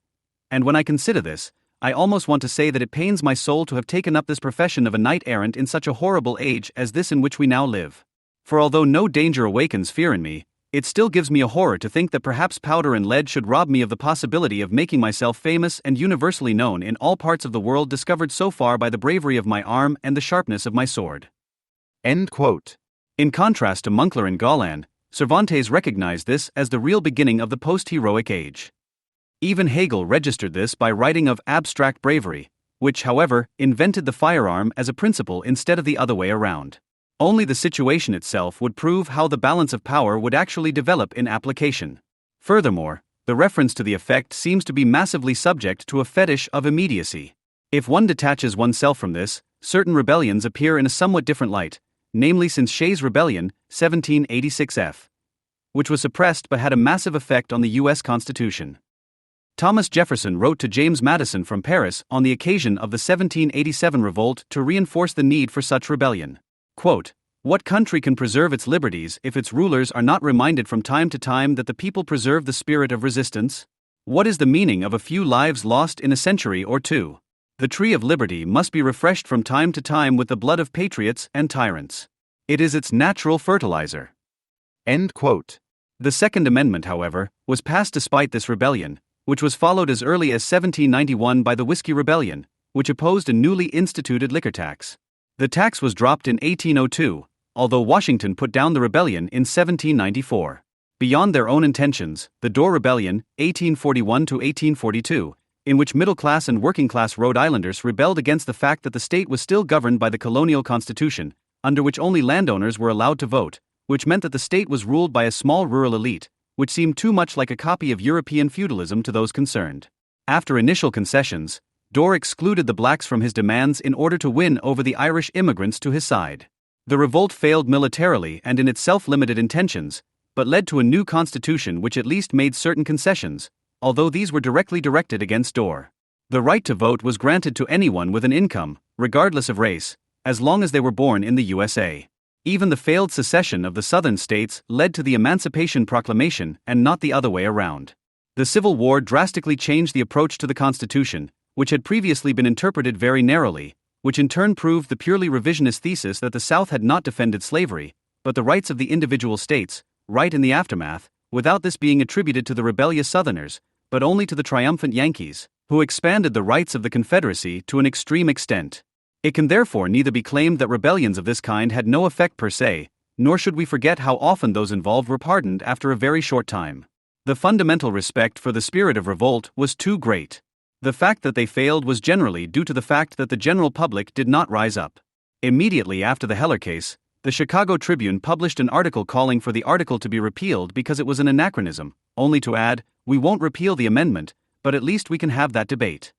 And when I consider this, I almost want to say that it pains my soul to have taken up this profession of a knight errant in such a horrible age as this in which we now live. For although no danger awakens fear in me, It still gives me a horror to think that perhaps powder and lead should rob me of the possibility of making myself famous and universally known in all parts of the world, discovered so far by the bravery of my arm and the sharpness of my sword." End quote. In contrast to Münkler and Galland, Cervantes recognized this as the real beginning of the post-heroic age. Even Hegel registered this by writing of abstract bravery, which, however, invented the firearm as a principle instead of the other way around. Only the situation itself would prove how the balance of power would actually develop in application. Furthermore, the reference to the effect seems to be massively subject to a fetish of immediacy. If one detaches oneself from this, certain rebellions appear in a somewhat different light, namely Shays' Rebellion, 1786 F, which was suppressed but had a massive effect on the U.S. Constitution. Thomas Jefferson wrote to James Madison from Paris on the occasion of the 1787 revolt to reinforce the need for such rebellion. Quote, "What country can preserve its liberties if its rulers are not reminded from time to time that the people preserve the spirit of resistance? What is the meaning of a few lives lost in a century or two? The tree of liberty must be refreshed from time to time with the blood of patriots and tyrants. It is its natural fertilizer." End quote. The Second Amendment, however, was passed despite this rebellion, which was followed as early as 1791 by the Whiskey Rebellion, which opposed a newly instituted liquor tax. The tax was dropped in 1802, although Washington put down the rebellion in 1794. Beyond their own intentions, the Dorr Rebellion, 1841 to 1842, in which middle-class and working-class Rhode Islanders rebelled against the fact that the state was still governed by the colonial constitution, under which only landowners were allowed to vote, which meant that the state was ruled by a small rural elite, which seemed too much like a copy of European feudalism to those concerned. After initial concessions, Dorr excluded the blacks from his demands in order to win over the Irish immigrants to his side. The revolt failed militarily and in its self-limited intentions, but led to a new constitution which at least made certain concessions, although these were directly directed against Dorr. The right to vote was granted to anyone with an income, regardless of race, as long as they were born in the USA. Even the failed secession of the southern states led to the Emancipation Proclamation and not the other way around. The Civil War drastically changed the approach to the Constitution, which had previously been interpreted very narrowly, which in turn proved the purely revisionist thesis that the South had not defended slavery, but the rights of the individual states, right in the aftermath, without this being attributed to the rebellious Southerners, but only to the triumphant Yankees, who expanded the rights of the Confederacy to an extreme extent. It can therefore neither be claimed that rebellions of this kind had no effect per se, nor should we forget how often those involved were pardoned after a very short time. The fundamental respect for the spirit of revolt was too great. The fact that they failed was generally due to the fact that the general public did not rise up. Immediately after the Heller case, the Chicago Tribune published an article calling for the article to be repealed because it was an anachronism, only to add, "We won't repeal the amendment, but at least we can have that debate."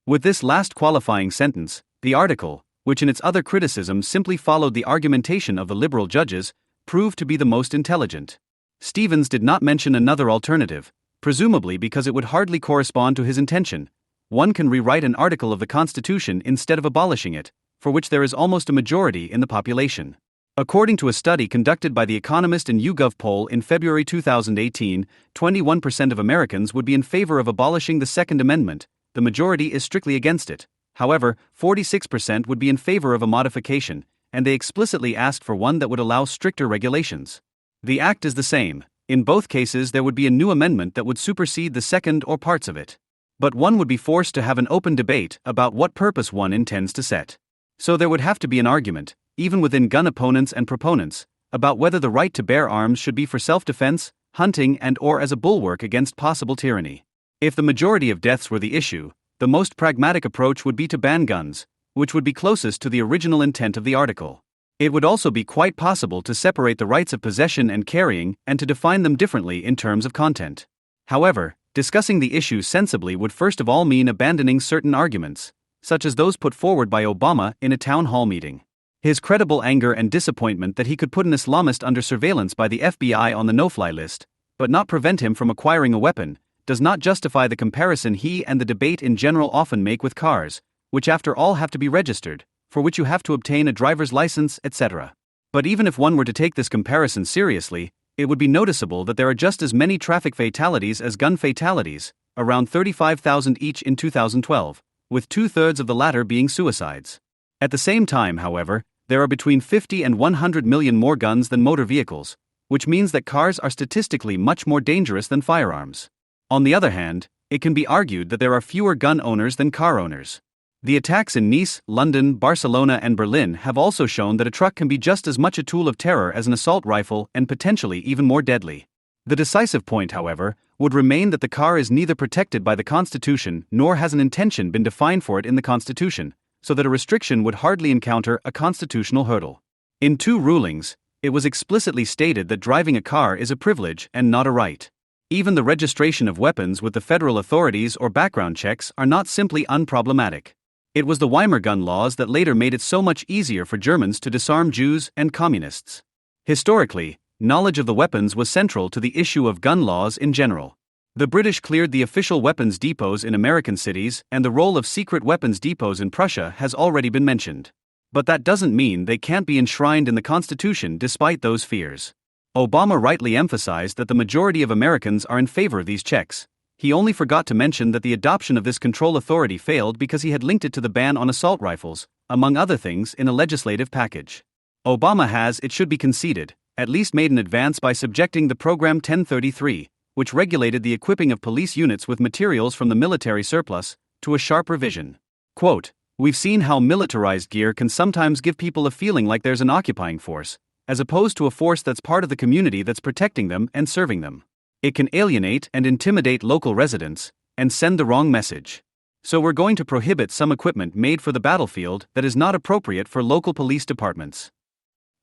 With this last qualifying sentence, the article, which in its other criticism simply followed the argumentation of the liberal judges, proved to be the most intelligent. Stevens did not mention another alternative, presumably because it would hardly correspond to his intention. One can rewrite an article of the Constitution instead of abolishing it, for which there is almost a majority in the population. According to a study conducted by The Economist and YouGov poll in February 2018, 21% of Americans would be in favor of abolishing the Second Amendment. The majority is strictly against it. However, 46% would be in favor of a modification, and they explicitly asked for one that would allow stricter regulations. The act is the same. In both cases, there would be a new amendment that would supersede the second or parts of it. But one would be forced to have an open debate about what purpose one intends to set. So there would have to be an argument, even within gun opponents and proponents, about whether the right to bear arms should be for self-defense, hunting, and/or as a bulwark against possible tyranny. If the majority of deaths were the issue, the most pragmatic approach would be to ban guns, which would be closest to the original intent of the article. It would also be quite possible to separate the rights of possession and carrying and to define them differently in terms of content. However, discussing the issue sensibly would first of all mean abandoning certain arguments, such as those put forward by Obama in a town hall meeting. His credible anger and disappointment that he could put an Islamist under surveillance by the FBI on the no-fly list, but not prevent him from acquiring a weapon, does not justify the comparison he and the debate in general often make with cars, which after all have to be registered, for which you have to obtain a driver's license, etc. But even if one were to take this comparison seriously, it would be noticeable that there are just as many traffic fatalities as gun fatalities, around 35,000 each in 2012, with 2/3 of the latter being suicides. At the same time, however, there are between 50 and 100 million more guns than motor vehicles, which means that cars are statistically much more dangerous than firearms. On the other hand, it can be argued that there are fewer gun owners than car owners. The attacks in Nice, London, Barcelona, and Berlin have also shown that a truck can be just as much a tool of terror as an assault rifle and potentially even more deadly. The decisive point, however, would remain that the car is neither protected by the Constitution nor has an intention been defined for it in the Constitution, so that a restriction would hardly encounter a constitutional hurdle. In two rulings, it was explicitly stated that driving a car is a privilege and not a right. Even the registration of weapons with the federal authorities or background checks are not simply unproblematic. It was the Weimar gun laws that later made it so much easier for Germans to disarm Jews and communists. Historically, knowledge of the weapons was central to the issue of gun laws in general. The British cleared the official weapons depots in American cities, and the role of secret weapons depots in Prussia has already been mentioned. But that doesn't mean they can't be enshrined in the Constitution despite those fears. Obama rightly emphasized that the majority of Americans are in favor of these checks. He only forgot to mention that the adoption of this control authority failed because he had linked it to the ban on assault rifles, among other things, in a legislative package. Obama has, it should be conceded, at least made an advance by subjecting the Program 1033, which regulated the equipping of police units with materials from the military surplus, to a sharp revision. Quote, "We've seen how militarized gear can sometimes give people a feeling like there's an occupying force, as opposed to a force that's part of the community that's protecting them and serving them. It can alienate and intimidate local residents, and send the wrong message. So we're going to prohibit some equipment made for the battlefield that is not appropriate for local police departments."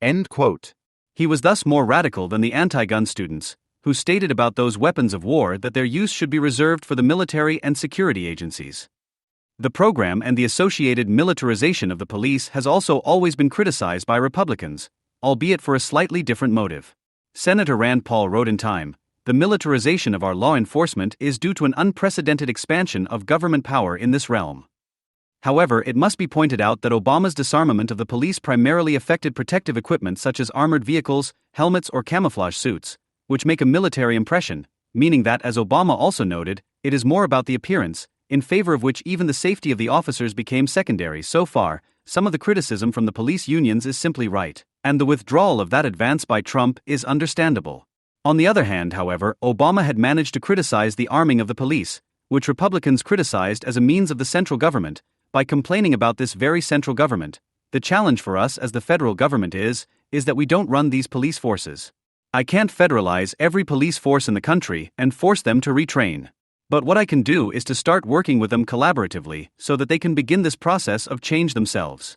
End quote. He was thus more radical than the anti-gun students, who stated about those weapons of war that their use should be reserved for the military and security agencies. The program and the associated militarization of the police has also always been criticized by Republicans, albeit for a slightly different motive. Senator Rand Paul wrote in Time, "The militarization of our law enforcement is due to an unprecedented expansion of government power in this realm." However, it must be pointed out that Obama's disarmament of the police primarily affected protective equipment such as armored vehicles, helmets, or camouflage suits, which make a military impression, meaning that, as Obama also noted, it is more about the appearance, in favor of which even the safety of the officers became secondary. So far, some of the criticism from the police unions is simply right, and the withdrawal of that advance by Trump is understandable. On the other hand, however, Obama had managed to criticize the arming of the police, which Republicans criticized as a means of the central government, by complaining about this very central government. The challenge for us as the federal government is that we don't run these police forces. I can't federalize every police force in the country and force them to retrain. But what I can do is to start working with them collaboratively so that they can begin this process of change themselves.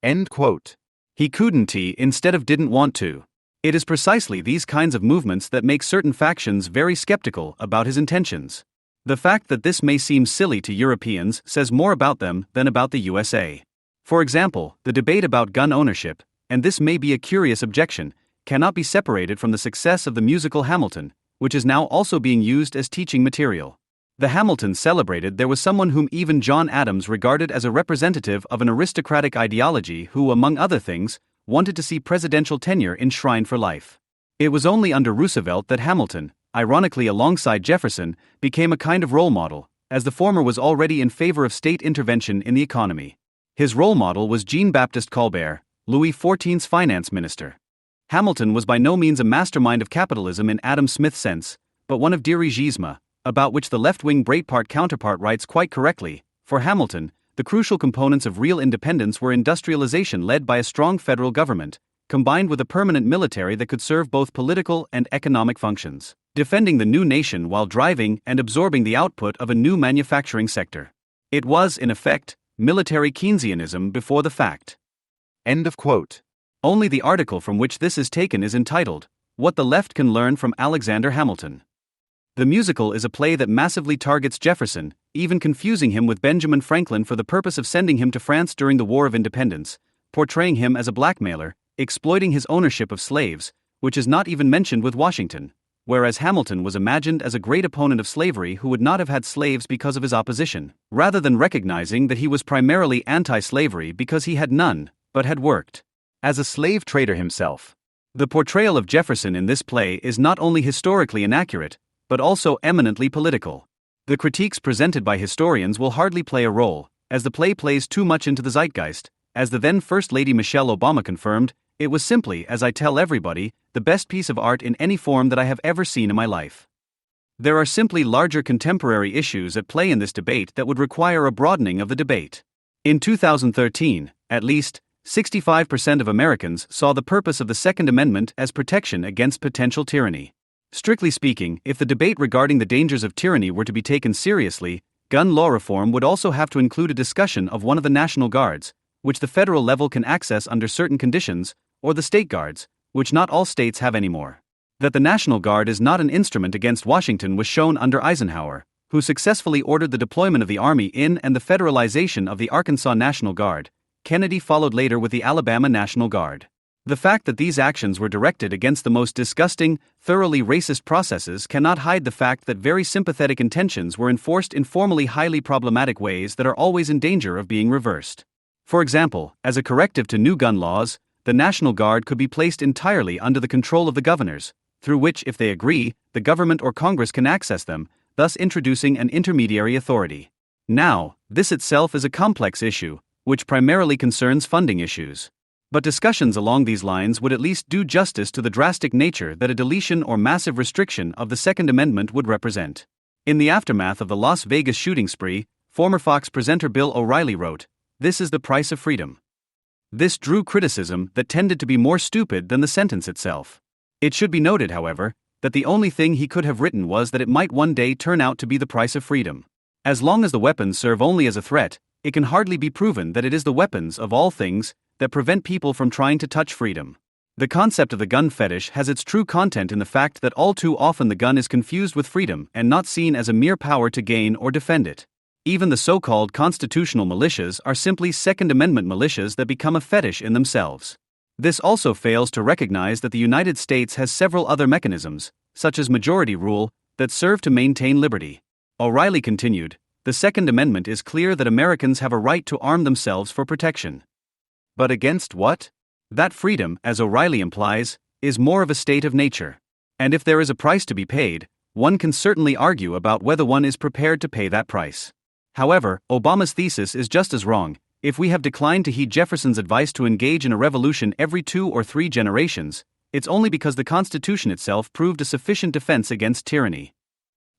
End quote. He couldn't instead of didn't want to. It is precisely these kinds of movements that make certain factions very skeptical about his intentions. The fact that this may seem silly to Europeans says more about them than about the USA. For example, the debate about gun ownership, and this may be a curious objection, cannot be separated from the success of the musical Hamilton, which is now also being used as teaching material. The Hamilton celebrated there was someone whom even John Adams regarded as a representative of an aristocratic ideology who, among other things, wanted to see presidential tenure enshrined for life. It was only under Roosevelt that Hamilton, ironically alongside Jefferson, became a kind of role model, as the former was already in favor of state intervention in the economy. His role model was Jean-Baptiste Colbert, Louis XIV's finance minister. Hamilton was by no means a mastermind of capitalism in Adam Smith's sense, but one of dirigisme, about which the left-wing Breitbart counterpart writes quite correctly. For Hamilton, the crucial components of real independence were industrialization led by a strong federal government, combined with a permanent military that could serve both political and economic functions, defending the new nation while driving and absorbing the output of a new manufacturing sector. It was, in effect, military Keynesianism before the fact. End of quote. Only the article from which this is taken is entitled, "What the Left Can Learn from Alexander Hamilton." The musical is a play that massively targets Jefferson, even confusing him with Benjamin Franklin for the purpose of sending him to France during the War of Independence, portraying him as a blackmailer, exploiting his ownership of slaves, which is not even mentioned with Washington, whereas Hamilton was imagined as a great opponent of slavery who would not have had slaves because of his opposition, rather than recognizing that he was primarily anti-slavery because he had none, but had worked as a slave trader himself. The portrayal of Jefferson in this play is not only historically inaccurate, but also eminently political. The critiques presented by historians will hardly play a role, as the play plays too much into the zeitgeist. As the then First Lady Michelle Obama confirmed, It was simply, as I tell everybody, the best piece of art in any form that I have ever seen in my life. There are simply larger contemporary issues at play in this debate that would require a broadening of the debate. In 2013, at least, 65% of Americans saw the purpose of the Second Amendment as protection against potential tyranny. Strictly speaking, if the debate regarding the dangers of tyranny were to be taken seriously, gun law reform would also have to include a discussion of one of the National Guards, which the federal level can access under certain conditions, or the state guards, which not all states have anymore. That the National Guard is not an instrument against Washington was shown under Eisenhower, who successfully ordered the deployment of the Army in and the federalization of the Arkansas National Guard. Kennedy followed later with the Alabama National Guard. The fact that these actions were directed against the most disgusting, thoroughly racist processes cannot hide the fact that very sympathetic intentions were enforced in formally highly problematic ways that are always in danger of being reversed. For example, as a corrective to new gun laws, the National Guard could be placed entirely under the control of the governors, through which, if they agree, the government or Congress can access them, thus introducing an intermediary authority. Now, this itself is a complex issue, which primarily concerns funding issues. But discussions along these lines would at least do justice to the drastic nature that a deletion or massive restriction of the Second Amendment would represent. In the aftermath of the Las Vegas shooting spree, former Fox presenter Bill O'Reilly wrote, "This is the price of freedom." This drew criticism that tended to be more stupid than the sentence itself. It should be noted, however, that the only thing he could have written was that it might one day turn out to be the price of freedom. As long as the weapons serve only as a threat, it can hardly be proven that it is the weapons, of all things, that prevent people from trying to touch freedom. The concept of the gun fetish has its true content in the fact that all too often the gun is confused with freedom and not seen as a mere power to gain or defend it. Even the so-called constitutional militias are simply Second Amendment militias that become a fetish in themselves. This also fails to recognize that the United States has several other mechanisms, such as majority rule, that serve to maintain liberty. O'Reilly continued, "The Second Amendment is clear that Americans have a right to arm themselves for protection. But against what? That freedom, as O'Reilly implies, is more of a state of nature. And if there is a price to be paid, one can certainly argue about whether one is prepared to pay that price." However, Obama's thesis is just as wrong. If we have declined to heed Jefferson's advice to engage in a revolution every 2 or 3 generations, it's only because the Constitution itself proved a sufficient defense against tyranny.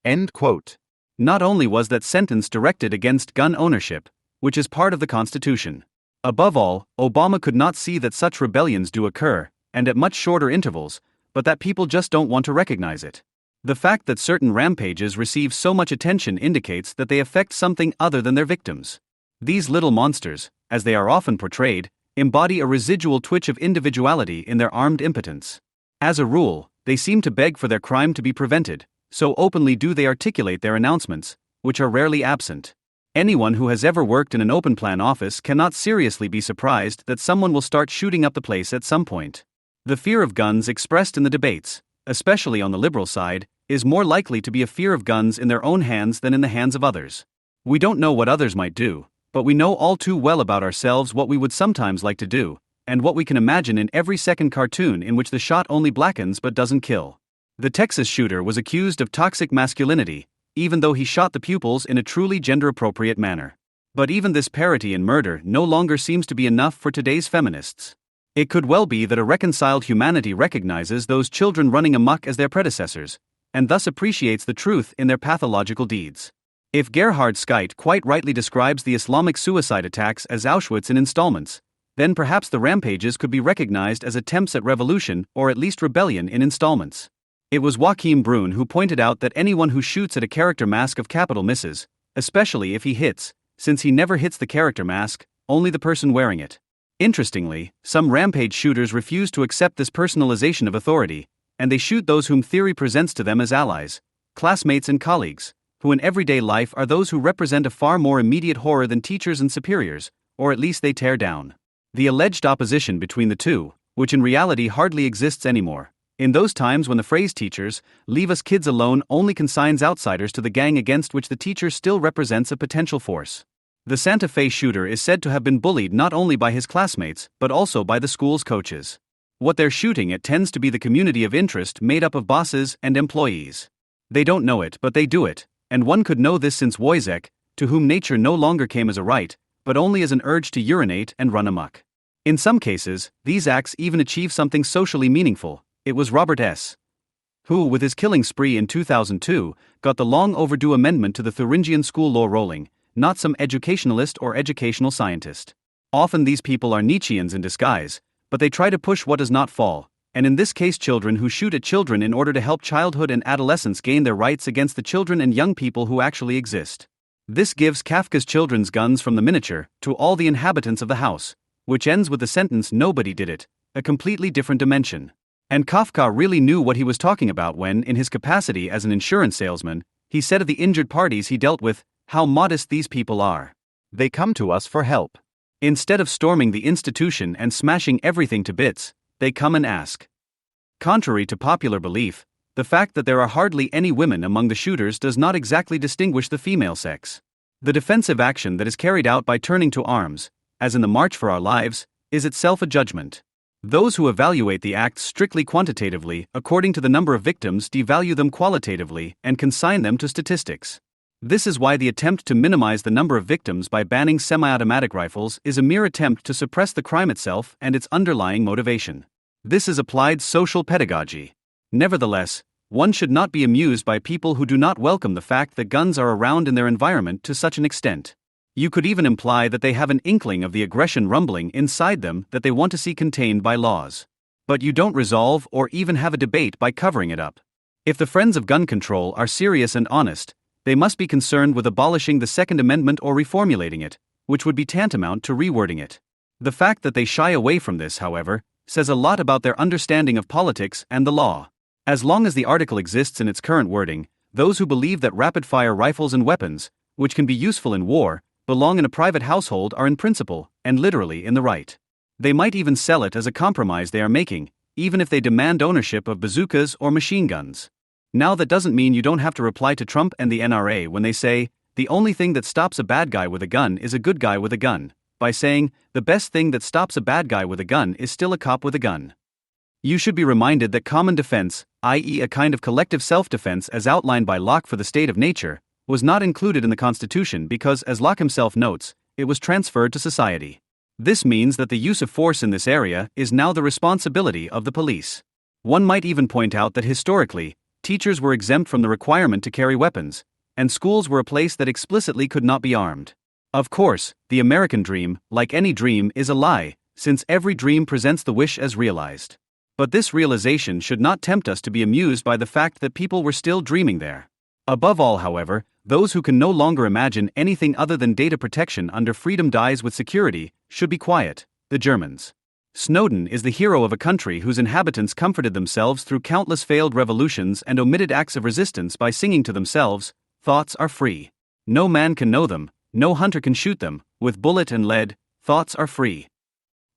End quote. Not only was that sentence directed against gun ownership, which is part of the Constitution. Above all, Obama could not see that such rebellions do occur, and at much shorter intervals, but that people just don't want to recognize it. The fact that certain rampages receive so much attention indicates that they affect something other than their victims. These little monsters, as they are often portrayed, embody a residual twitch of individuality in their armed impotence. As a rule, they seem to beg for their crime to be prevented, so openly do they articulate their announcements, which are rarely absent. Anyone who has ever worked in an open plan office cannot seriously be surprised that someone will start shooting up the place at some point. The fear of guns expressed in the debates, especially on the liberal side, is more likely to be a fear of guns in their own hands than in the hands of others. We don't know what others might do, but we know all too well about ourselves what we would sometimes like to do, and what we can imagine in every second cartoon in which the shot only blackens but doesn't kill. The Texas shooter was accused of toxic masculinity, even though he shot the pupils in a truly gender-appropriate manner. But even this parity in murder no longer seems to be enough for today's feminists. It could well be that a reconciled humanity recognizes those children running amok as their predecessors, and thus appreciates the truth in their pathological deeds. If Gerhard Scheidt quite rightly describes the Islamic suicide attacks as Auschwitz in installments, then perhaps the rampages could be recognized as attempts at revolution or at least rebellion in installments. It was Joachim Brun who pointed out that anyone who shoots at a character mask of capital misses, especially if he hits, since he never hits the character mask, only the person wearing it. Interestingly, some rampage shooters refuse to accept this personalization of authority, and they shoot those whom theory presents to them as allies, classmates and colleagues, who in everyday life are those who represent a far more immediate horror than teachers and superiors, or at least they tear down. The alleged opposition between the two, which in reality hardly exists anymore, in those times when the phrase teachers, leave us kids alone only consigns outsiders to the gang against which the teacher still represents a potential force. The Santa Fe shooter is said to have been bullied not only by his classmates but also by the school's coaches. What they're shooting at tends to be the community of interest made up of bosses and employees. They don't know it, but they do it, and one could know this since Wojciech, to whom nature no longer came as a right, but only as an urge to urinate and run amok. In some cases, these acts even achieve something socially meaningful. It was Robert S. who, with his killing spree in 2002, got the long overdue amendment to the Thuringian school law rolling, not some educationalist or educational scientist. Often these people are Nietzscheans in disguise, but they try to push what does not fall, and in this case children who shoot at children in order to help childhood and adolescence gain their rights against the children and young people who actually exist. This gives Kafka's children's guns from the miniature to all the inhabitants of the house, which ends with the sentence "nobody did it," a completely different dimension. And Kafka really knew what he was talking about when, in his capacity as an insurance salesman, he said of the injured parties he dealt with, "How modest these people are. They come to us for help." Instead of storming the institution and smashing everything to bits, they come and ask. Contrary to popular belief, the fact that there are hardly any women among the shooters does not exactly distinguish the female sex. The defensive action that is carried out by turning to arms, as in the March for Our Lives, is itself a judgment. Those who evaluate the acts strictly quantitatively, according to the number of victims, devalue them qualitatively and consign them to statistics. This is why the attempt to minimize the number of victims by banning semi-automatic rifles is a mere attempt to suppress the crime itself and its underlying motivation. This is applied social pedagogy. Nevertheless, one should not be amused by people who do not welcome the fact that guns are around in their environment to such an extent. You could even imply that they have an inkling of the aggression rumbling inside them that they want to see contained by laws. But you don't resolve or even have a debate by covering it up. If the friends of gun control are serious and honest, they must be concerned with abolishing the Second Amendment or reformulating it, which would be tantamount to rewording it. The fact that they shy away from this, however, says a lot about their understanding of politics and the law. As long as the article exists in its current wording, those who believe that rapid-fire rifles and weapons, which can be useful in war, belong in a private household are in principle, and literally in the right. They might even sell it as a compromise they are making, even if they demand ownership of bazookas or machine guns. Now that doesn't mean you don't have to reply to Trump and the NRA when they say, the only thing that stops a bad guy with a gun is a good guy with a gun, by saying, the best thing that stops a bad guy with a gun is still a cop with a gun. You should be reminded that common defense, i.e. a kind of collective self-defense as outlined by Locke for the state of nature, was not included in the Constitution because, as Locke himself notes, it was transferred to society. This means that the use of force in this area is now the responsibility of the police. One might even point out that historically, teachers were exempt from the requirement to carry weapons, and schools were a place that explicitly could not be armed. Of course, the American dream, like any dream, is a lie, since every dream presents the wish as realized. But this realization should not tempt us to be amused by the fact that people were still dreaming there. Above all, however, those who can no longer imagine anything other than data protection under freedom dies with security should be quiet, the Germans. Snowden is the hero of a country whose inhabitants comforted themselves through countless failed revolutions and omitted acts of resistance by singing to themselves, "Thoughts are free. No man can know them, no hunter can shoot them, with bullet and lead, thoughts are free."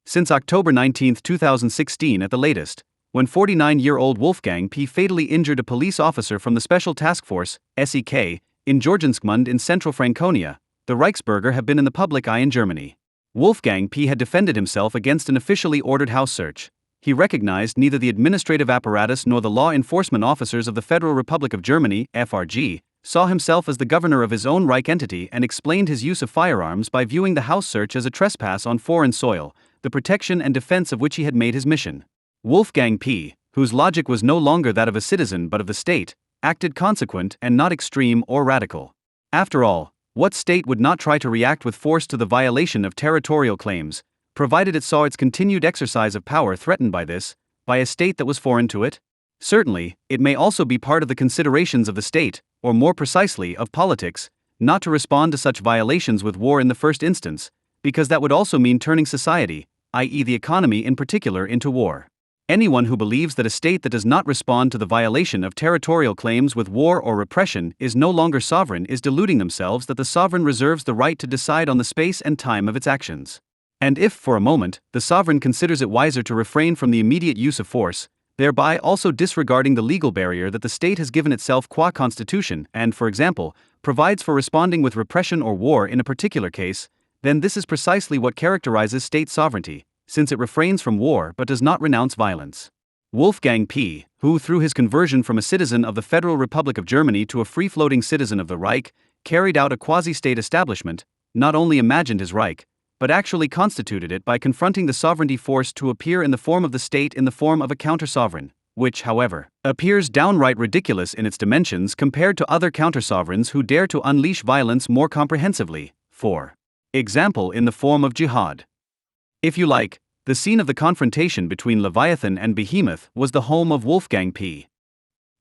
Since October 19, 2016 at the latest, when 49-year-old Wolfgang P. fatally injured a police officer from the Special Task Force, SEK, in Georgensgmund in central Franconia, the Reichsbürger have been in the public eye in Germany. Wolfgang P. had defended himself against an officially ordered house search. He recognized neither the administrative apparatus nor the law enforcement officers of the Federal Republic of Germany, FRG, saw himself as the governor of his own Reich entity and explained his use of firearms by viewing the house search as a trespass on foreign soil, the protection and defense of which he had made his mission. Wolfgang P., whose logic was no longer that of a citizen but of the state, acted consequent and not extreme or radical. After all, what state would not try to react with force to the violation of territorial claims, provided it saw its continued exercise of power threatened by a state that was foreign to it? Certainly, it may also be part of the considerations of the state, or more precisely, of politics, not to respond to such violations with war in the first instance, because that would also mean turning society, i.e. the economy in particular, into war. Anyone who believes that a state that does not respond to the violation of territorial claims with war or repression is no longer sovereign is deluding themselves that the sovereign reserves the right to decide on the space and time of its actions. And if, for a moment, the sovereign considers it wiser to refrain from the immediate use of force, thereby also disregarding the legal barrier that the state has given itself qua constitution and, for example, provides for responding with repression or war in a particular case, then this is precisely what characterizes state sovereignty, since it refrains from war but does not renounce violence. Wolfgang P., who through his conversion from a citizen of the Federal Republic of Germany to a free-floating citizen of the Reich, carried out a quasi-state establishment, not only imagined his Reich, but actually constituted it by confronting the sovereignty forced to appear in the form of the state in the form of a counter-sovereign, which, however, appears downright ridiculous in its dimensions compared to other counter-sovereigns who dare to unleash violence more comprehensively, for example in the form of jihad. If you like, the scene of the confrontation between Leviathan and Behemoth was the home of Wolfgang P.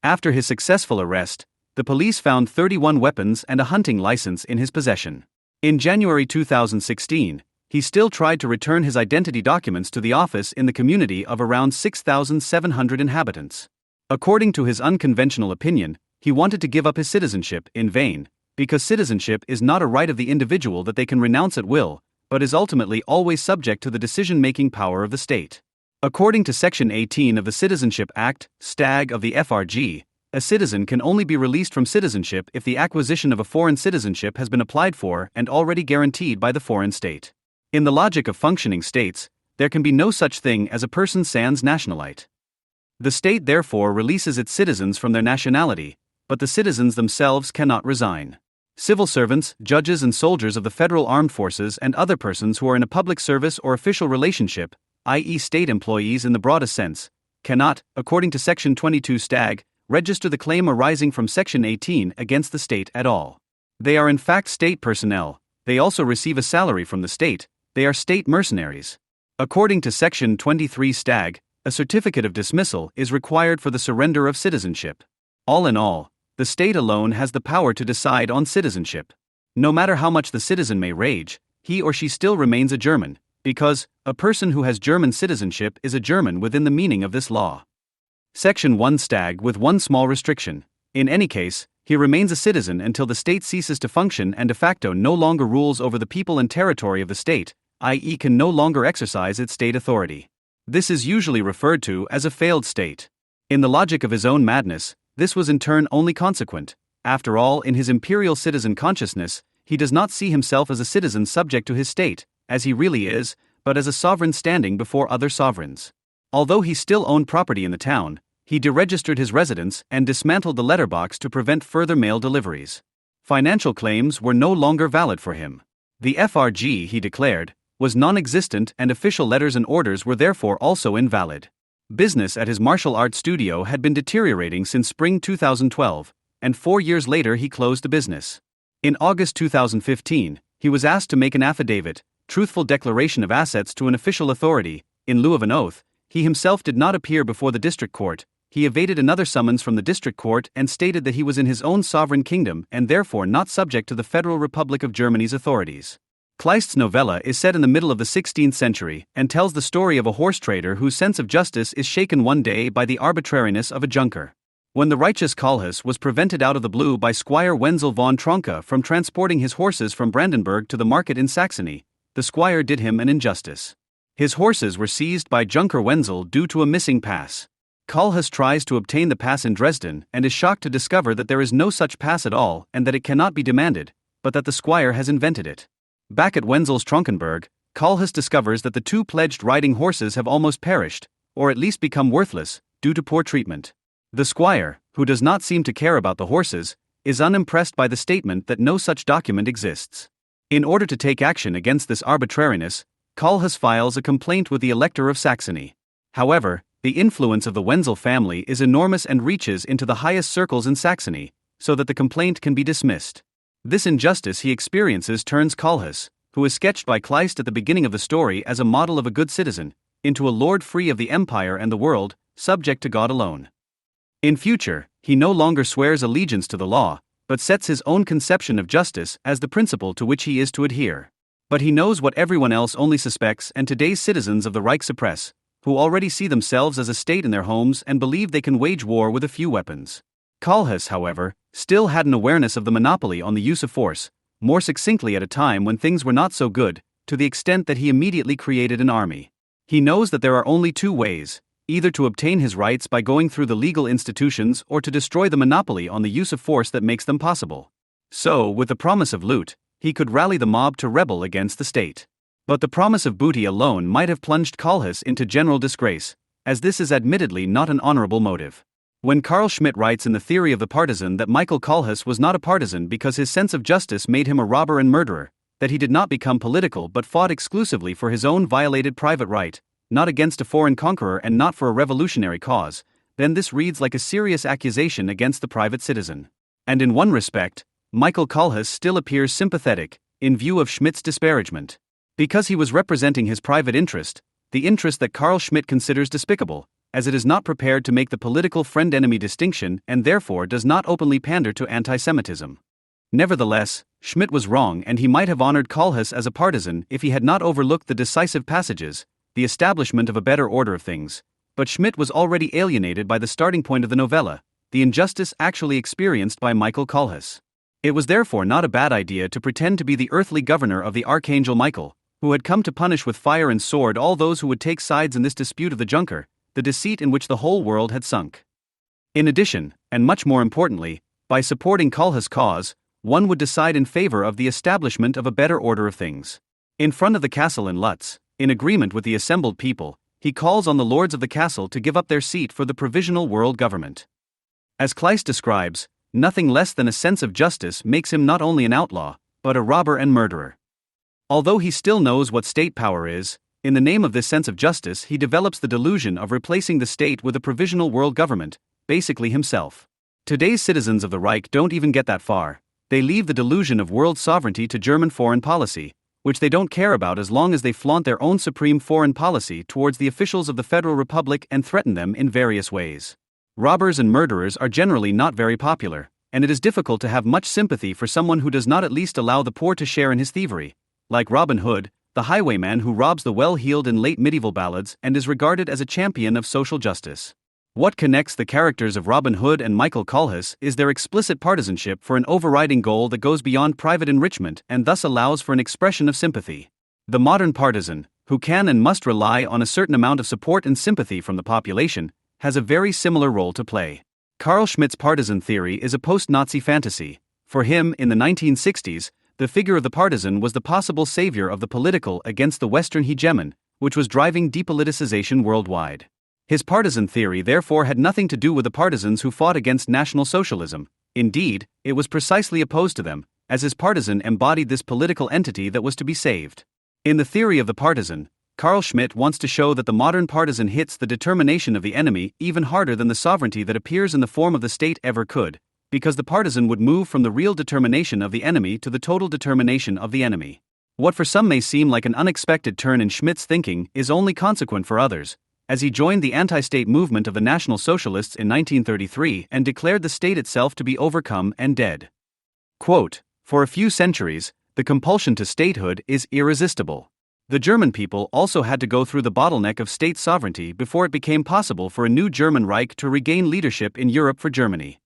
After his successful arrest, the police found 31 weapons and a hunting license in his possession. In January 2016, he still tried to return his identity documents to the office in the community of around 6,700 inhabitants. According to his unconventional opinion, he wanted to give up his citizenship in vain, because citizenship is not a right of the individual that they can renounce at will, but is ultimately always subject to the decision-making power of the state. According to Section 18 of the Citizenship Act, Stag of the FRG, a citizen can only be released from citizenship if the acquisition of a foreign citizenship has been applied for and already guaranteed by the foreign state. In the logic of functioning states, there can be no such thing as a person sans nationalite. The state therefore releases its citizens from their nationality, but the citizens themselves cannot resign. Civil servants, judges and soldiers of the federal armed forces and other persons who are in a public service or official relationship, i.e. state employees in the broadest sense, cannot, according to Section 22 Stag, register the claim arising from Section 18 against the state at all. They are in fact state personnel, they also receive a salary from the state, they are state mercenaries. According to Section 23 Stag, a certificate of dismissal is required for the surrender of citizenship. All in all, the state alone has the power to decide on citizenship. No matter how much the citizen may rage, he or she still remains a German, because a person who has German citizenship is a German within the meaning of this law. Section 1 Stag with one small restriction. In any case, he remains a citizen until the state ceases to function and de facto no longer rules over the people and territory of the state, i.e. can no longer exercise its state authority. This is usually referred to as a failed state. In the logic of his own madness, this was in turn only consequent. After all, in his imperial citizen consciousness, he does not see himself as a citizen subject to his state, as he really is, but as a sovereign standing before other sovereigns. Although he still owned property in the town, he deregistered his residence and dismantled the letterbox to prevent further mail deliveries. Financial claims were no longer valid for him. The FRG, he declared, was non-existent and official letters and orders were therefore also invalid. Business at his martial arts studio had been deteriorating since spring 2012, and 4 years later he closed the business. In August 2015, he was asked to make an affidavit, truthful declaration of assets to an official authority. In lieu of an oath, he himself did not appear before the district court. He evaded another summons from the district court and stated that he was in his own sovereign kingdom and therefore not subject to the Federal Republic of Germany's authorities. Kleist's novella is set in the middle of the 16th century and tells the story of a horse trader whose sense of justice is shaken one day by the arbitrariness of a junker. When the righteous Kalhus was prevented out of the blue by Squire Wenzel von Tronka from transporting his horses from Brandenburg to the market in Saxony, the squire did him an injustice. His horses were seized by Junker Wenzel due to a missing pass. Kalhus tries to obtain the pass in Dresden and is shocked to discover that there is no such pass at all and that it cannot be demanded, but that the squire has invented it. Back at Wenzel's Tronkenburg, Kalhus discovers that the two pledged riding horses have almost perished, or at least become worthless, due to poor treatment. The squire, who does not seem to care about the horses, is unimpressed by the statement that no such document exists. In order to take action against this arbitrariness, Kalhus files a complaint with the Elector of Saxony. However, the influence of the Wenzel family is enormous and reaches into the highest circles in Saxony, so that the complaint can be dismissed. This injustice he experiences turns Kalhus, who is sketched by Kleist at the beginning of the story as a model of a good citizen, into a lord free of the empire and the world, subject to God alone. In future, he no longer swears allegiance to the law, but sets his own conception of justice as the principle to which he is to adhere. But he knows what everyone else only suspects, and today's citizens of the Reich suppress, who already see themselves as a state in their homes and believe they can wage war with a few weapons. Kalhus, however, still had an awareness of the monopoly on the use of force, more succinctly at a time when things were not so good, to the extent that he immediately created an army. He knows that there are only two ways, either to obtain his rights by going through the legal institutions or to destroy the monopoly on the use of force that makes them possible. So, with the promise of loot, he could rally the mob to rebel against the state. But the promise of booty alone might have plunged Kalhus into general disgrace, as this is admittedly not an honorable motive. When Carl Schmitt writes in The Theory of the Partisan that Michael Kalhus was not a partisan because his sense of justice made him a robber and murderer, that he did not become political but fought exclusively for his own violated private right, not against a foreign conqueror and not for a revolutionary cause, then this reads like a serious accusation against the private citizen. And in one respect, Michael Kohlhaas still appears sympathetic, in view of Schmidt's disparagement. Because he was representing his private interest, the interest that Carl Schmitt considers despicable, as it is not prepared to make the political friend-enemy distinction and therefore does not openly pander to anti-Semitism. Nevertheless, Schmitt was wrong and he might have honored Kohlhaas as a partisan if he had not overlooked the decisive passages, the establishment of a better order of things, but Schmitt was already alienated by the starting point of the novella, the injustice actually experienced by Michael Kohlhaas. It was therefore not a bad idea to pretend to be the earthly governor of the Archangel Michael, who had come to punish with fire and sword all those who would take sides in this dispute of the Junker, the deceit in which the whole world had sunk. In addition, and much more importantly, by supporting Kohlhaas' cause, one would decide in favor of the establishment of a better order of things. In front of the castle in Lutz, in agreement with the assembled people, he calls on the lords of the castle to give up their seat for the provisional world government. As Kleist describes, nothing less than a sense of justice makes him not only an outlaw, but a robber and murderer. Although he still knows what state power is, in the name of this sense of justice he develops the delusion of replacing the state with a provisional world government, basically himself. Today's citizens of the Reich don't even get that far. They leave the delusion of world sovereignty to German foreign policy, which they don't care about as long as they flaunt their own supreme foreign policy towards the officials of the Federal Republic and threaten them in various ways. Robbers and murderers are generally not very popular, and it is difficult to have much sympathy for someone who does not at least allow the poor to share in his thievery, like Robin Hood, the highwayman who robs the well-heeled in late medieval ballads and is regarded as a champion of social justice. What connects the characters of Robin Hood and Michael Kohlhaas is their explicit partisanship for an overriding goal that goes beyond private enrichment and thus allows for an expression of sympathy. The modern partisan, who can and must rely on a certain amount of support and sympathy from the population, has a very similar role to play. Carl Schmitt's partisan theory is a post-Nazi fantasy. For him, in the 1960s, the figure of the partisan was the possible savior of the political against the Western hegemon, which was driving depoliticization worldwide. His partisan theory therefore had nothing to do with the partisans who fought against National Socialism. Indeed, it was precisely opposed to them, as his partisan embodied this political entity that was to be saved. In the theory of the partisan, Carl Schmitt wants to show that the modern partisan hits the determination of the enemy even harder than the sovereignty that appears in the form of the state ever could, because the partisan would move from the real determination of the enemy to the total determination of the enemy. What for some may seem like an unexpected turn in Schmitt's thinking is only consequent for others, as he joined the anti-state movement of the National Socialists in 1933 and declared the state itself to be overcome and dead. Quote, "For a few centuries, the compulsion to statehood is irresistible. The German people also had to go through the bottleneck of state sovereignty before it became possible for a new German Reich to regain leadership in Europe for Germany."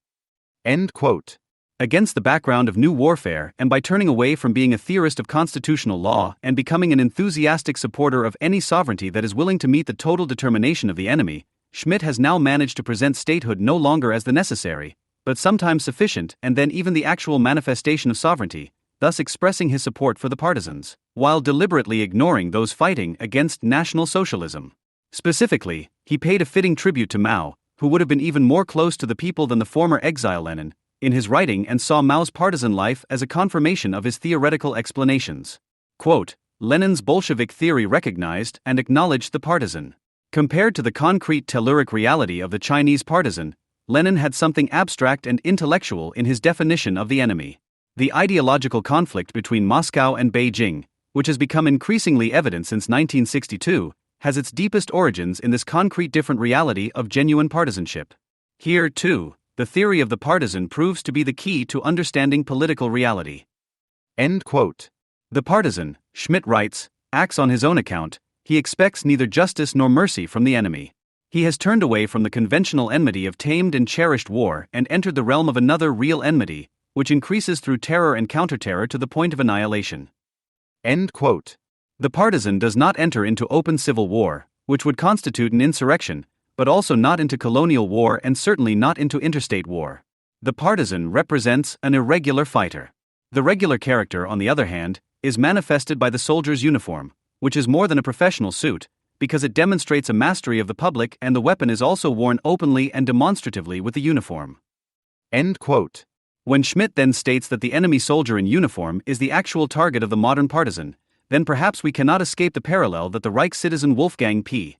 End quote. Against the background of new warfare and by turning away from being a theorist of constitutional law and becoming an enthusiastic supporter of any sovereignty that is willing to meet the total determination of the enemy, Schmitt has now managed to present statehood no longer as the necessary, but sometimes sufficient and then even the actual manifestation of sovereignty, thus expressing his support for the partisans, while deliberately ignoring those fighting against National Socialism. Specifically, he paid a fitting tribute to Mao, who would have been even more close to the people than the former exile Lenin, in his writing and saw Mao's partisan life as a confirmation of his theoretical explanations. Quote, "Lenin's Bolshevik theory recognized and acknowledged the partisan. Compared to the concrete telluric reality of the Chinese partisan, Lenin had something abstract and intellectual in his definition of the enemy. The ideological conflict between Moscow and Beijing, which has become increasingly evident since 1962, has its deepest origins in this concrete different reality of genuine partisanship. Here, too, the theory of the partisan proves to be the key to understanding political reality." End quote. The partisan, Schmitt writes, acts on his own account. He expects neither justice nor mercy from the enemy. He has turned away from the conventional enmity of tamed and cherished war and entered the realm of another real enmity, which increases through terror and counter-terror to the point of annihilation. End quote. The partisan does not enter into open civil war, which would constitute an insurrection, but also not into colonial war and certainly not into interstate war. The partisan represents an irregular fighter. The regular character, on the other hand, is manifested by the soldier's uniform, which is more than a professional suit, because it demonstrates a mastery of the public and the weapon is also worn openly and demonstratively with the uniform. End quote. When Schmidt then states that the enemy soldier in uniform is the actual target of the modern partisan, then perhaps we cannot escape the parallel that the Reich citizen Wolfgang P.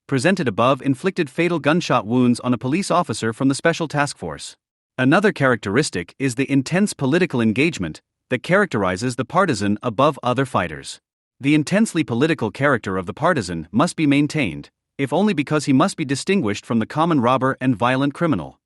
presented above inflicted fatal gunshot wounds on a police officer from the Special Task Force. Another characteristic is the intense political engagement that characterizes the partisan above other fighters. The intensely political character of the partisan must be maintained, if only because he must be distinguished from the common robber and violent criminal.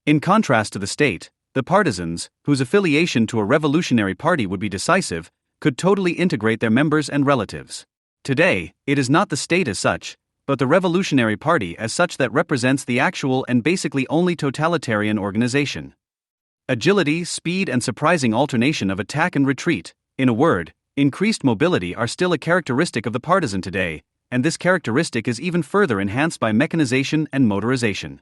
In contrast to the state, the partisans, whose affiliation to a revolutionary party would be decisive, could totally integrate their members and relatives. Today, it is not the state as such, but the revolutionary party as such that represents the actual and basically only totalitarian organization. Agility, speed, and surprising alternation of attack and retreat, in a word, increased mobility are still a characteristic of the partisan today, and this characteristic is even further enhanced by mechanization and motorization.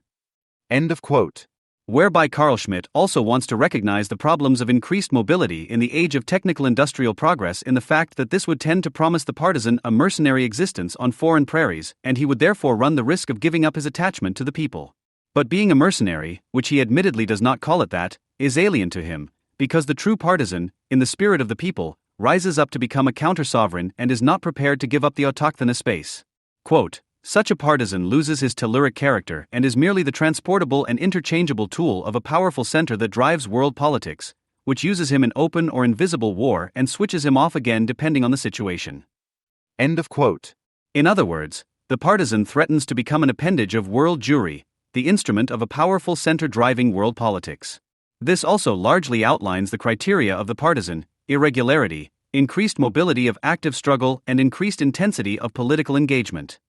End of quote. Whereby Carl Schmitt also wants to recognize the problems of increased mobility in the age of technical industrial progress in the fact that this would tend to promise the partisan a mercenary existence on foreign prairies, and he would therefore run the risk of giving up his attachment to the people. But being a mercenary, which he admittedly does not call it that, is alien to him, because the true partisan, in the spirit of the people, rises up to become a counter-sovereign and is not prepared to give up the autochthonous space. Quote, such a partisan loses his telluric character and is merely the transportable and interchangeable tool of a powerful center that drives world politics, which uses him in open or invisible war and switches him off again depending on the situation. End of quote. In other words, the partisan threatens to become an appendage of world Jewry, the instrument of a powerful center driving world politics. This also largely outlines the criteria of the partisan: irregularity, increased mobility of active struggle, and increased intensity of political engagement.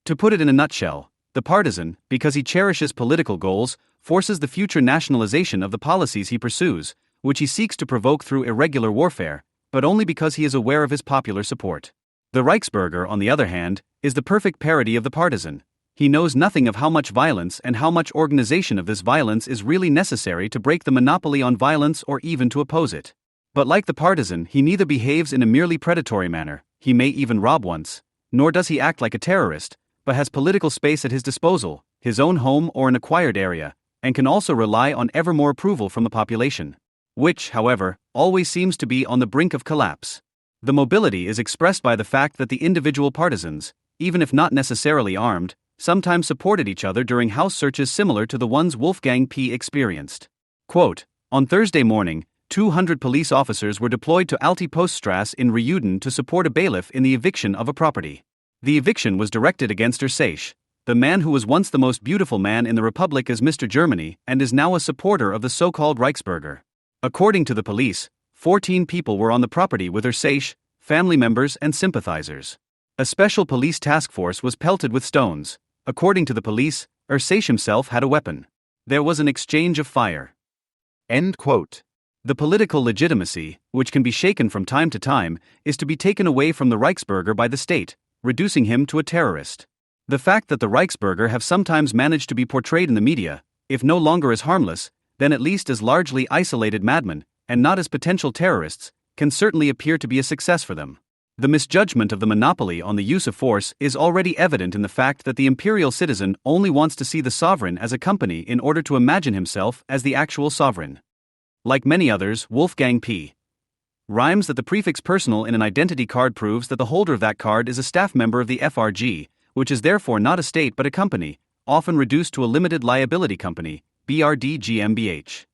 To put it in a nutshell, the partisan, because he cherishes political goals, forces the future nationalization of the policies he pursues, which he seeks to provoke through irregular warfare, but only because he is aware of his popular support. The Reichsbürger, on the other hand, is the perfect parody of the partisan. He knows nothing of how much violence and how much organization of this violence is really necessary to break the monopoly on violence or even to oppose it. But like the partisan, he neither behaves in a merely predatory manner, he may even rob once, nor does he act like a terrorist, but has political space at his disposal, his own home or an acquired area, and can also rely on ever more approval from the population, which, however, always seems to be on the brink of collapse. The mobility is expressed by the fact that the individual partisans, even if not necessarily armed, sometimes supported each other during house searches similar to the ones Wolfgang P. experienced. Quote, on Thursday morning, 200 police officers were deployed to Alte Poststrasse in Reuden to support a bailiff in the eviction of a property. The eviction was directed against Ursach, the man who was once the most beautiful man in the Republic as Mr. Germany and is now a supporter of the so-called Reichsbürger. According to the police, 14 people were on the property with Ursach, family members and sympathizers. A special police task force was pelted with stones. According to the police, Ursach himself had a weapon. There was an exchange of fire. End quote. The political legitimacy, which can be shaken from time to time, is to be taken away from the Reichsbürger by the state, reducing him to a terrorist. The fact that the Reichsbürger have sometimes managed to be portrayed in the media, if no longer as harmless, then at least as largely isolated madmen, and not as potential terrorists, can certainly appear to be a success for them. The misjudgment of the monopoly on the use of force is already evident in the fact that the imperial citizen only wants to see the sovereign as a company in order to imagine himself as the actual sovereign. Like many others, Wolfgang P. rhymes that the prefix personal in an identity card proves that the holder of that card is a staff member of the FRG, which is therefore not a state but a company, often reduced to a limited liability company, BRD GmbH.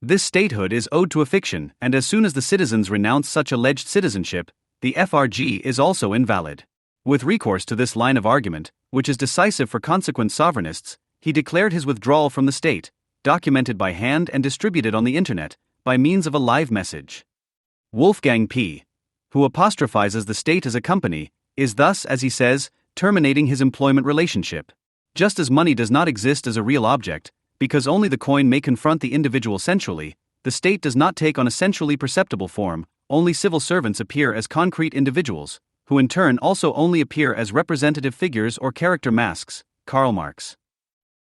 This statehood is owed to a fiction, and as soon as the citizens renounce such alleged citizenship, the FRG is also invalid. With recourse to this line of argument, which is decisive for consequent sovereignists, he declared his withdrawal from the state, documented by hand and distributed on the internet, by means of a live message. Wolfgang P., who apostrophizes the state as a company, is thus, as he says, terminating his employment relationship. Just as money does not exist as a real object, because only the coin may confront the individual sensually, the state does not take on a sensually perceptible form, only civil servants appear as concrete individuals, who in turn also only appear as representative figures or character masks, Karl Marx.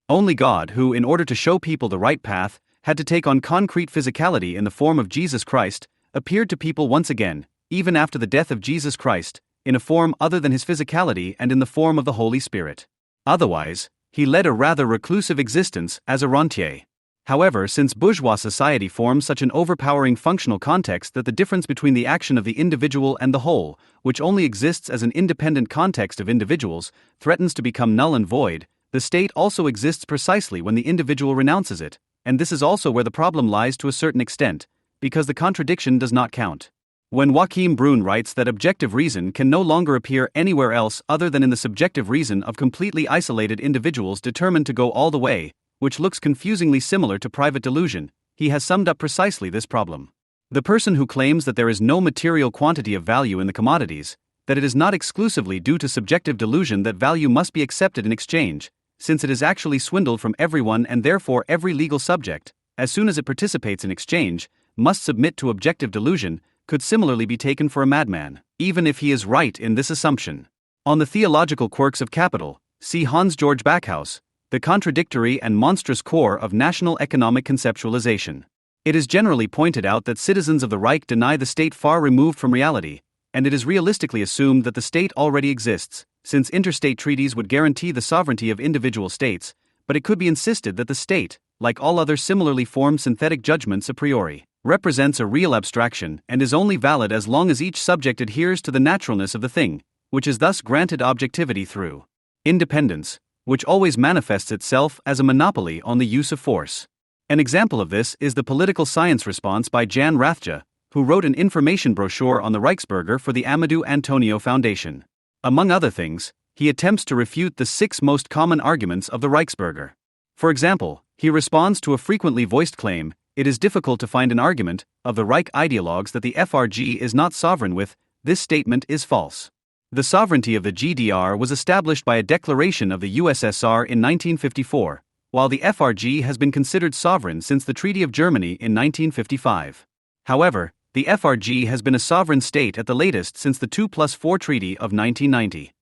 Only God, who, in order to show people the right path, had to take on concrete physicality in the form of Jesus Christ, appeared to people once again, even after the death of Jesus Christ, in a form other than his physicality and in the form of the Holy Spirit. Otherwise, he led a rather reclusive existence as a rentier. However, since bourgeois society forms such an overpowering functional context that the difference between the action of the individual and the whole, which only exists as an independent context of individuals, threatens to become null and void, the state also exists precisely when the individual renounces it, and this is also where the problem lies to a certain extent, because the contradiction does not count. When Joachim Brun writes that objective reason can no longer appear anywhere else other than in the subjective reason of completely isolated individuals determined to go all the way, which looks confusingly similar to private delusion, he has summed up precisely this problem. The person who claims that there is no material quantity of value in the commodities, that it is not exclusively due to subjective delusion that value must be accepted in exchange, since it is actually swindled from everyone and therefore every legal subject, as soon as it participates in exchange, must submit to objective delusion, could similarly be taken for a madman, even if he is right in this assumption. On the theological quirks of capital, see Hans-Georg Backhaus, The Contradictory and Monstrous Core of National Economic Conceptualization. It is generally pointed out that citizens of the Reich deny the state far removed from reality, and it is realistically assumed that the state already exists, since interstate treaties would guarantee the sovereignty of individual states, but it could be insisted that the state, like all other similarly formed synthetic judgments a priori, represents a real abstraction and is only valid as long as each subject adheres to the naturalness of the thing, which is thus granted objectivity through independence, which always manifests itself as a monopoly on the use of force. An example of this is the political science response by Jan Rathje, who wrote an information brochure on the Reichsbürger for the Amadou Antonio Foundation. Among other things, he attempts to refute the 6 most common arguments of the Reichsbürger. For example, he responds to a frequently voiced claim, it is difficult to find an argument, of the Reich ideologues that the FRG is not sovereign with, this statement is false. The sovereignty of the GDR was established by a declaration of the USSR in 1954, while the FRG has been considered sovereign since the Treaty of Germany in 1955. However, the FRG has been a sovereign state at the latest since the 2+4 Treaty of 1990.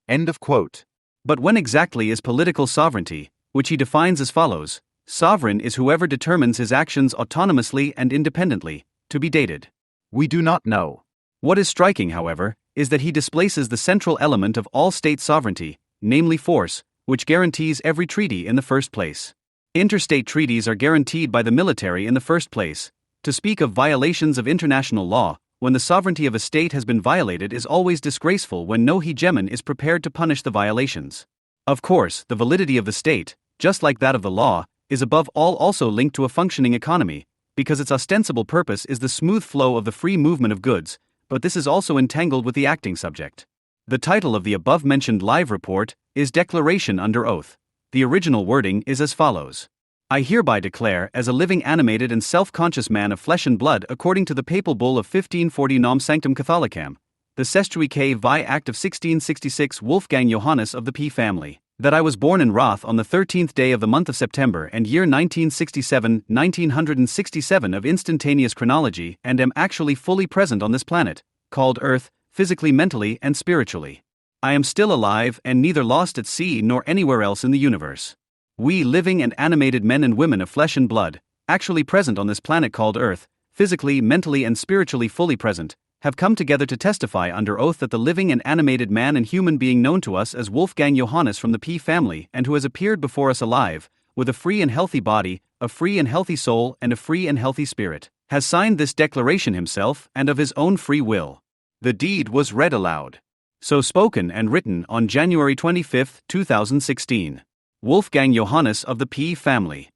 End of quote. But when exactly is political sovereignty, which he defines as follows: sovereign is whoever determines his actions autonomously and independently, to be dated? We do not know. What is striking, however, is that he displaces the central element of all state sovereignty, namely force, which guarantees every treaty in the first place. Interstate treaties are guaranteed by the military in the first place. To speak of violations of international law, when the sovereignty of a state has been violated, is always disgraceful when no hegemon is prepared to punish the violations. Of course, the validity of the state, just like that of the law, is above all also linked to a functioning economy, because its ostensible purpose is the smooth flow of the free movement of goods, but this is also entangled with the acting subject. The title of the above-mentioned live report is Declaration Under Oath. The original wording is as follows: I hereby declare, as a living, animated and self-conscious man of flesh and blood according to the papal bull of 1540 Nom Sanctum Catholicam, the Sestruique Vi Act of 1666 Wolfgang Johannes of the P family, that I was born in Roth on the 13th day of the month of September and year 1967 of instantaneous chronology, and am actually fully present on this planet, called Earth, physically, mentally, and spiritually. I am still alive and neither lost at sea nor anywhere else in the universe. We living and animated men and women of flesh and blood, actually present on this planet called Earth, physically, mentally, and spiritually fully present, have come together to testify under oath that the living and animated man and human being known to us as Wolfgang Johannes from the P family and who has appeared before us alive, with a free and healthy body, a free and healthy soul, and a free and healthy spirit, has signed this declaration himself and of his own free will. The deed was read aloud. So spoken and written on January 25, 2016. Wolfgang Johannes of the P family.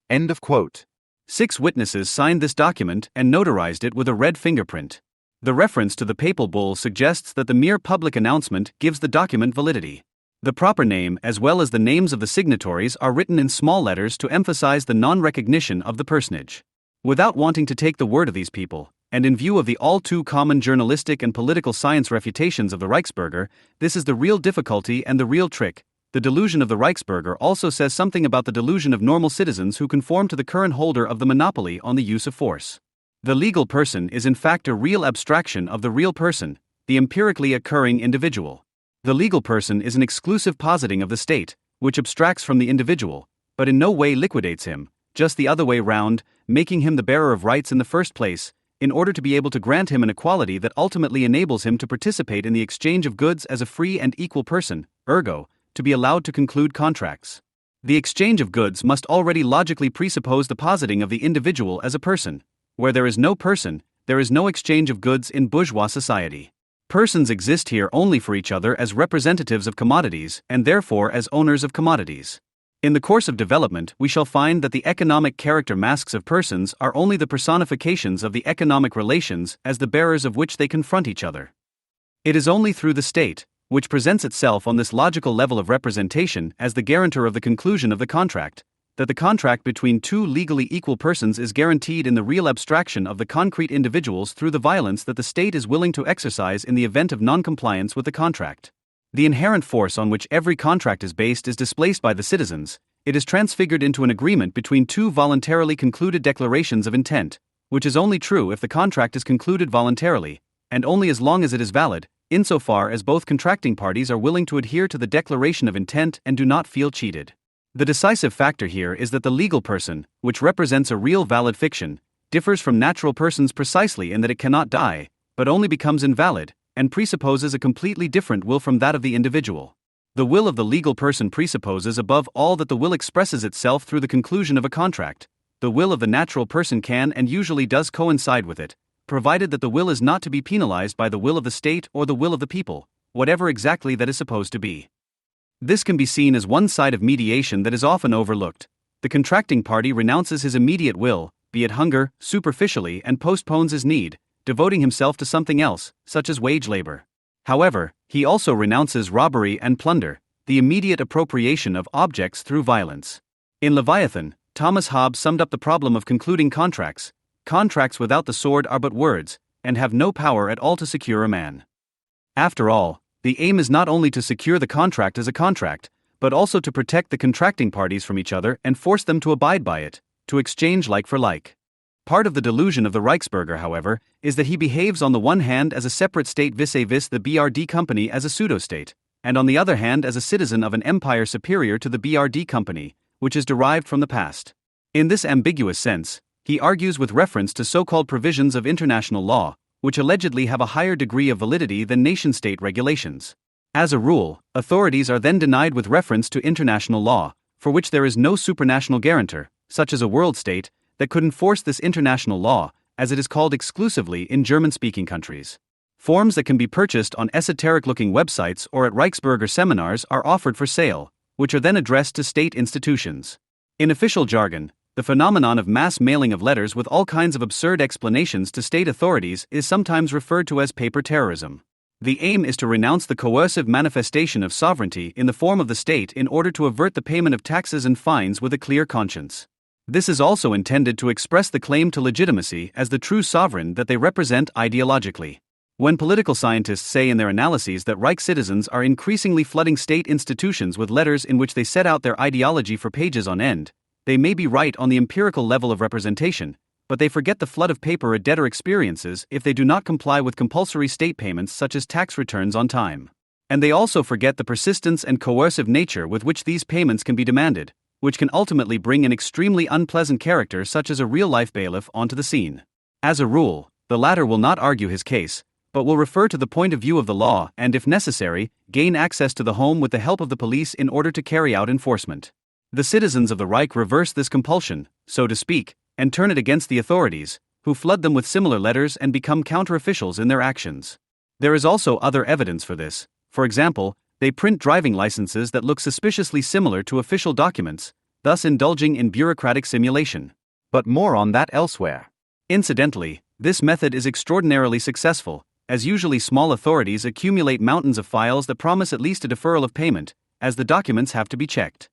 End of quote. 6 witnesses signed this document and notarized it with a red fingerprint. The reference to the papal bull suggests that the mere public announcement gives the document validity. The proper name as well as the names of the signatories are written in small letters to emphasize the non-recognition of the personage. Without wanting to take the word of these people, and in view of the all-too-common journalistic and political science refutations of the Reichsbürger, this is the real difficulty and the real trick. The delusion of the Reichsbürger also says something about the delusion of normal citizens who conform to the current holder of the monopoly on the use of force. The legal person is in fact a real abstraction of the real person, the empirically occurring individual. The legal person is an exclusive positing of the state, which abstracts from the individual, but in no way liquidates him, just the other way round, making him the bearer of rights in the first place, in order to be able to grant him an equality that ultimately enables him to participate in the exchange of goods as a free and equal person, ergo, to be allowed to conclude contracts. The exchange of goods must already logically presuppose the positing of the individual as a person. Where there is no person, there is no exchange of goods in bourgeois society. Persons exist here only for each other as representatives of commodities, and therefore as owners of commodities. In the course of development, we shall find that the economic character masks of persons are only the personifications of the economic relations as the bearers of which they confront each other. It is only through the state, which presents itself on this logical level of representation as the guarantor of the conclusion of the contract, that the contract between two legally equal persons is guaranteed in the real abstraction of the concrete individuals through the violence that the state is willing to exercise in the event of non-compliance with the contract. The inherent force on which every contract is based is displaced by the citizens. It is transfigured into an agreement between two voluntarily concluded declarations of intent, which is only true if the contract is concluded voluntarily, and only as long as it is valid, insofar as both contracting parties are willing to adhere to the declaration of intent and do not feel cheated. The decisive factor here is that the legal person, which represents a real valid fiction, differs from natural persons precisely in that it cannot die, but only becomes invalid, and presupposes a completely different will from that of the individual. The will of the legal person presupposes above all that the will expresses itself through the conclusion of a contract. The will of the natural person can and usually does coincide with it, provided that the will is not to be penalized by the will of the state or the will of the people, whatever exactly that is supposed to be. This can be seen as one side of mediation that is often overlooked. The contracting party renounces his immediate will, be it hunger, superficially, and postpones his need, devoting himself to something else, such as wage labor. However, he also renounces robbery and plunder, the immediate appropriation of objects through violence. In Leviathan, Thomas Hobbes summed up the problem of concluding contracts. Contracts without the sword are but words, and have no power at all to secure a man. After all, the aim is not only to secure the contract as a contract, but also to protect the contracting parties from each other and force them to abide by it, to exchange like for like. Part of the delusion of the Reichsbürger, however, is that he behaves on the one hand as a separate state vis-a-vis the BRD company as a pseudo-state, and on the other hand as a citizen of an empire superior to the BRD company, which is derived from the past. In this ambiguous sense, he argues with reference to so-called provisions of international law, which allegedly have a higher degree of validity than nation-state regulations. As a rule, authorities are then denied with reference to international law, for which there is no supranational guarantor, such as a world state, that could enforce this international law, as it is called exclusively in German-speaking countries. Forms that can be purchased on esoteric-looking websites or at Reichsbürger seminars are offered for sale, which are then addressed to state institutions. In official jargon, the phenomenon of mass mailing of letters with all kinds of absurd explanations to state authorities is sometimes referred to as paper terrorism. The aim is to renounce the coercive manifestation of sovereignty in the form of the state in order to avert the payment of taxes and fines with a clear conscience. This is also intended to express the claim to legitimacy as the true sovereign that they represent ideologically. When political scientists say in their analyses that Reich citizens are increasingly flooding state institutions with letters in which they set out their ideology for pages on end, they may be right on the empirical level of representation, but they forget the flood of paper a debtor experiences if they do not comply with compulsory state payments such as tax returns on time. And they also forget the persistence and coercive nature with which these payments can be demanded, which can ultimately bring an extremely unpleasant character such as a real-life bailiff onto the scene. As a rule, the latter will not argue his case, but will refer to the point of view of the law and, if necessary, gain access to the home with the help of the police in order to carry out enforcement. The citizens of the Reich reverse this compulsion, so to speak, and turn it against the authorities, who flood them with similar letters and become counter-officials in their actions. There is also other evidence for this. For example, they print driving licenses that look suspiciously similar to official documents, thus indulging in bureaucratic simulation. But more on that elsewhere. Incidentally, this method is extraordinarily successful, as usually small authorities accumulate mountains of files that promise at least a deferral of payment, as the documents have to be checked.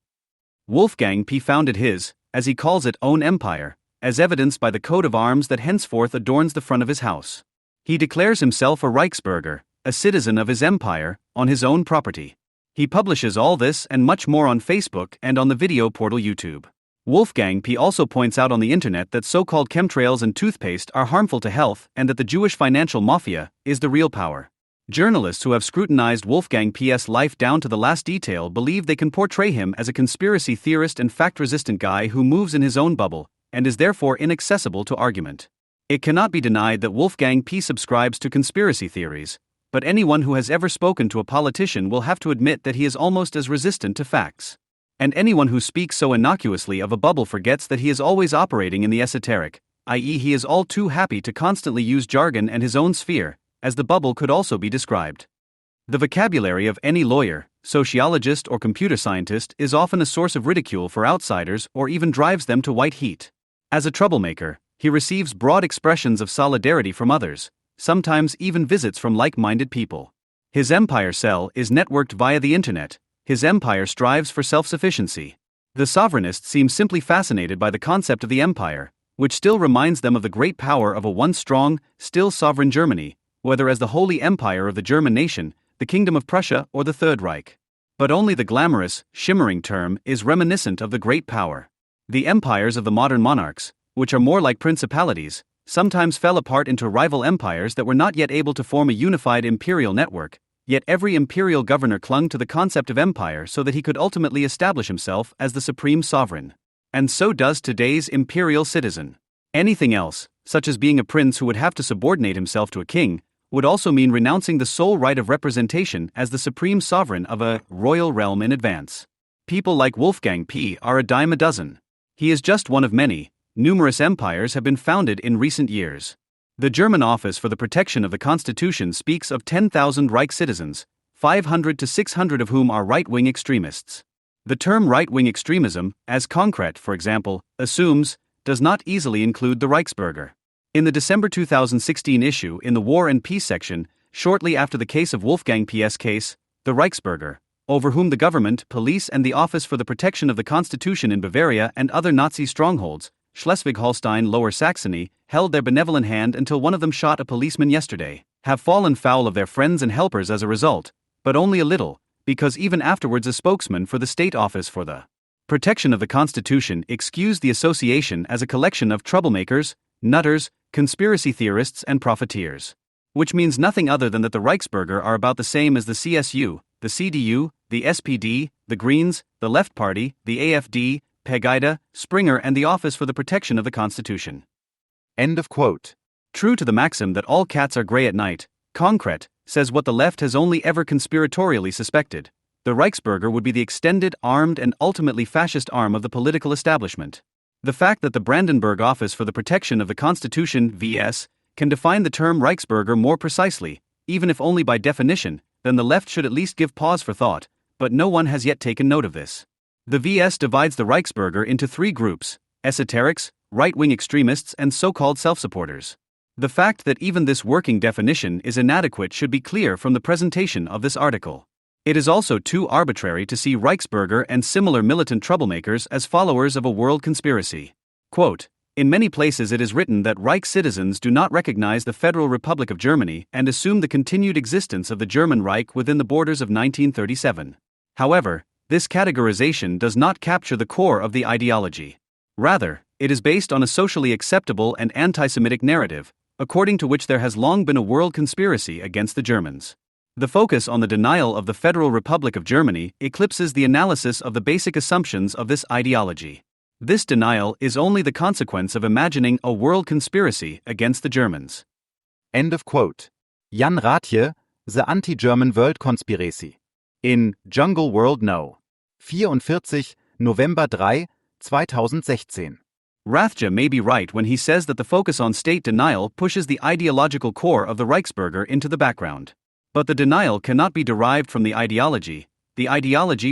Wolfgang P. founded his, as he calls it, own empire, as evidenced by the coat of arms that henceforth adorns the front of his house. He declares himself a Reichsbürger, a citizen of his empire, on his own property. He publishes all this and much more on Facebook and on the video portal YouTube. Wolfgang P. also points out on the internet that so-called chemtrails and toothpaste are harmful to health and that the Jewish financial mafia is the real power. Journalists who have scrutinized Wolfgang P.'s life down to the last detail believe they can portray him as a conspiracy theorist and fact-resistant guy who moves in his own bubble and is therefore inaccessible to argument. It cannot be denied that Wolfgang P. subscribes to conspiracy theories, but anyone who has ever spoken to a politician will have to admit that he is almost as resistant to facts. And anyone who speaks so innocuously of a bubble forgets that he is always operating in the esoteric, i.e., he is all too happy to constantly use jargon and his own sphere, as the bubble could also be described. The vocabulary of any lawyer, sociologist, or computer scientist is often a source of ridicule for outsiders or even drives them to white heat. As a troublemaker, he receives broad expressions of solidarity from others, sometimes even visits from like-minded people. His empire cell is networked via the internet. His empire strives for self-sufficiency. The sovereignists seem simply fascinated by the concept of the empire, which still reminds them of the great power of a once strong, still sovereign Germany, whether as the Holy Empire of the German nation, the Kingdom of Prussia, or the Third Reich. But only the glamorous, shimmering term is reminiscent of the great power. The empires of the modern monarchs, which are more like principalities, sometimes fell apart into rival empires that were not yet able to form a unified imperial network. Yet every imperial governor clung to the concept of empire so that he could ultimately establish himself as the supreme sovereign. And so does today's imperial citizen. Anything else, such as being a prince who would have to subordinate himself to a king, would also mean renouncing the sole right of representation as the supreme sovereign of a royal realm in advance. People like Wolfgang P. are a dime a dozen. He is just one of many. Numerous empires have been founded in recent years. The German Office for the Protection of the Constitution speaks of 10,000 Reich citizens, 500 to 600 of whom are right-wing extremists. The term right-wing extremism, as concrete, for example, assumes, does not easily include the Reichsbürger. In the December 2016 issue in the War and Peace section, shortly after the case of Wolfgang P.'s case, the Reichsbürger, over whom the government, police and the Office for the Protection of the Constitution in Bavaria and other Nazi strongholds, Schleswig-Holstein, Lower Saxony, held their benevolent hand until one of them shot a policeman yesterday, have fallen foul of their friends and helpers as a result, but only a little, because even afterwards a spokesman for the State Office for the Protection of the Constitution excused the association as a collection of troublemakers, nutters, conspiracy theorists and profiteers. Which means nothing other than that the Reichsbürger are about the same as the CSU, the CDU, the SPD, the Greens, the Left Party, the AfD, Pegida, Springer and the Office for the Protection of the Constitution. End of quote. True to the maxim that all cats are grey at night, Concret says what the left has only ever conspiratorially suspected. The Reichsbürger would be the extended, armed and ultimately fascist arm of the political establishment. The fact that the Brandenburg Office for the Protection of the Constitution (VS) can define the term Reichsbürger more precisely, even if only by definition, then the left should at least give pause for thought, but no one has yet taken note of this. The VS divides the Reichsbürger into three groups: esoterics, right-wing extremists and so-called self-supporters. The fact that even this working definition is inadequate should be clear from the presentation of this article. It is also too arbitrary to see Reichsbürger and similar militant troublemakers as followers of a world conspiracy. Quote, in many places it is written that Reich citizens do not recognize the Federal Republic of Germany and assume the continued existence of the German Reich within the borders of 1937. However, this categorization does not capture the core of the ideology. Rather, it is based on a socially acceptable and anti-Semitic narrative, according to which there has long been a world conspiracy against the Germans. The focus on the denial of the Federal Republic of Germany eclipses the analysis of the basic assumptions of this ideology. This denial is only the consequence of imagining a world conspiracy against the Germans. End of quote. Jan Rathje, The Anti-German World Conspiracy. In Jungle World No. 44, November 3, 2016. Rathje may be right when he says that the focus on state denial pushes the ideological core of the Reichsbürger into the background. But the denial cannot be derived from the ideology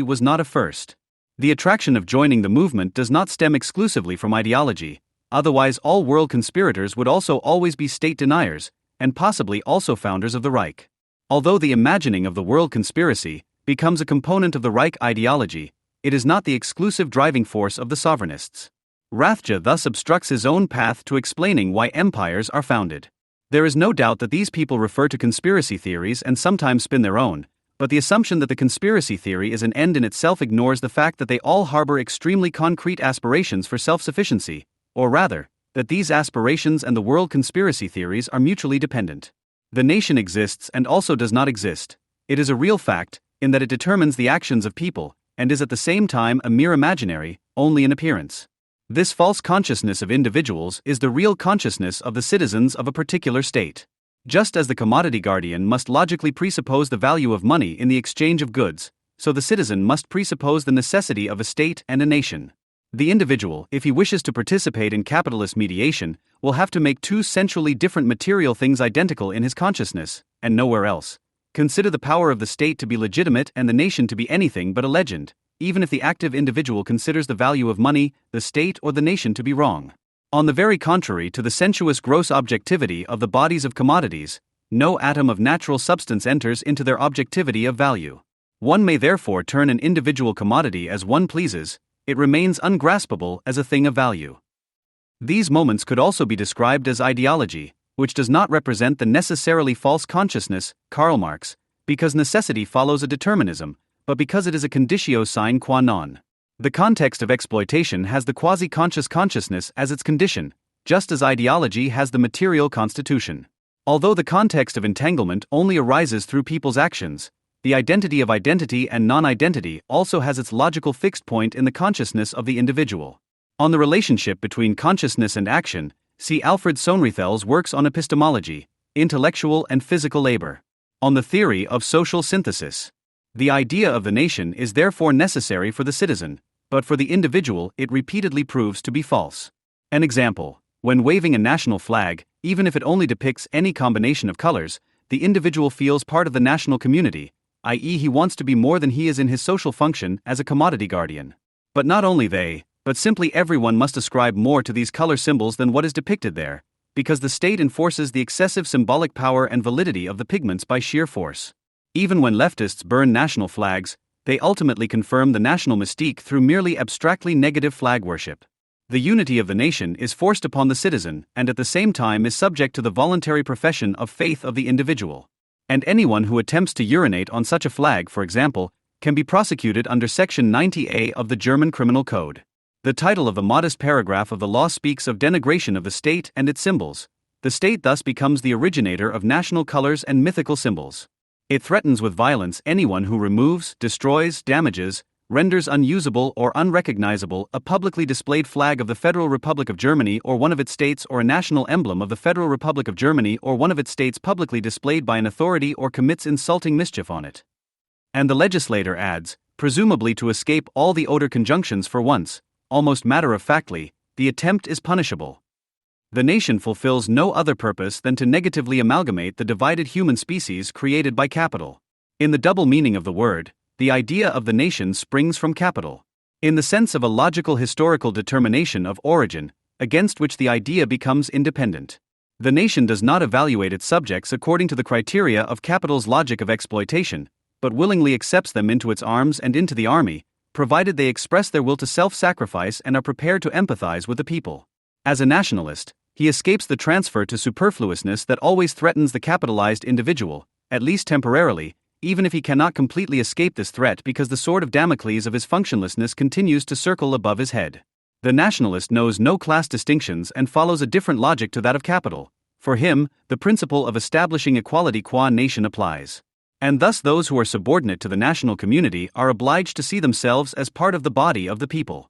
was not a first. The attraction of joining the movement does not stem exclusively from ideology, otherwise all world conspirators would also always be state deniers, and possibly also founders of the Reich. Although the imagining of the world conspiracy becomes a component of the Reich ideology, it is not the exclusive driving force of the sovereignists. Rathje thus obstructs his own path to explaining why empires are founded. There is no doubt that these people refer to conspiracy theories and sometimes spin their own, but the assumption that the conspiracy theory is an end in itself ignores the fact that they all harbor extremely concrete aspirations for self-sufficiency, or rather, that these aspirations and the world conspiracy theories are mutually dependent. The nation exists and also does not exist. It is a real fact, in that it determines the actions of people, and is at the same time a mere imaginary, only in appearance. This false consciousness of individuals is the real consciousness of the citizens of a particular state. Just as the commodity guardian must logically presuppose the value of money in the exchange of goods, so the citizen must presuppose the necessity of a state and a nation. The individual, if he wishes to participate in capitalist mediation, will have to make two centrally different material things identical in his consciousness, and nowhere else. Consider the power of the state to be legitimate and the nation to be anything but a legend, even if the active individual considers the value of money, the state, or the nation to be wrong. On the very contrary to the sensuous gross objectivity of the bodies of commodities, no atom of natural substance enters into their objectivity of value. One may therefore turn an individual commodity as one pleases, it remains ungraspable as a thing of value. These moments could also be described as ideology, which does not represent the necessarily false consciousness, Karl Marx, because necessity follows a determinism, but because it is a conditio sine qua non. The context of exploitation has the quasi-conscious consciousness as its condition, just as ideology has the material constitution. Although the context of entanglement only arises through people's actions, the identity of identity and non-identity also has its logical fixed point in the consciousness of the individual. On the relationship between consciousness and action, see Alfred Sohnriethel's works on epistemology, intellectual and physical labor. On the theory of social synthesis. The idea of the nation is therefore necessary for the citizen, but for the individual it repeatedly proves to be false. An example: when waving a national flag, even if it only depicts any combination of colors, the individual feels part of the national community, i.e., he wants to be more than he is in his social function as a commodity guardian. But not only they, but simply everyone must ascribe more to these color symbols than what is depicted there, because the state enforces the excessive symbolic power and validity of the pigments by sheer force. Even when leftists burn national flags, they ultimately confirm the national mystique through merely abstractly negative flag worship. The unity of the nation is forced upon the citizen and at the same time is subject to the voluntary profession of faith of the individual. And anyone who attempts to urinate on such a flag, for example, can be prosecuted under Section 90A of the German Criminal Code. The title of the modest paragraph of the law speaks of denigration of the state and its symbols. The state thus becomes the originator of national colors and mythical symbols. It threatens with violence anyone who removes, destroys, damages, renders unusable or unrecognizable a publicly displayed flag of the Federal Republic of Germany or one of its states, or a national emblem of the Federal Republic of Germany or one of its states publicly displayed by an authority, or commits insulting mischief on it. And the legislator adds, presumably to escape all the odor conjunctions for once, almost matter-of-factly, the attempt is punishable. The nation fulfills no other purpose than to negatively amalgamate the divided human species created by capital. In the double meaning of the word, the idea of the nation springs from capital. In the sense of a logical historical determination of origin, against which the idea becomes independent. The nation does not evaluate its subjects according to the criteria of capital's logic of exploitation, but willingly accepts them into its arms and into the army, provided they express their will to self-sacrifice and are prepared to empathize with the people. As a nationalist, he escapes the transfer to superfluousness that always threatens the capitalized individual, at least temporarily, even if he cannot completely escape this threat because the sword of Damocles of his functionlessness continues to circle above his head. The nationalist knows no class distinctions and follows a different logic to that of capital. For him, the principle of establishing equality qua nation applies. And thus those who are subordinate to the national community are obliged to see themselves as part of the body of the people.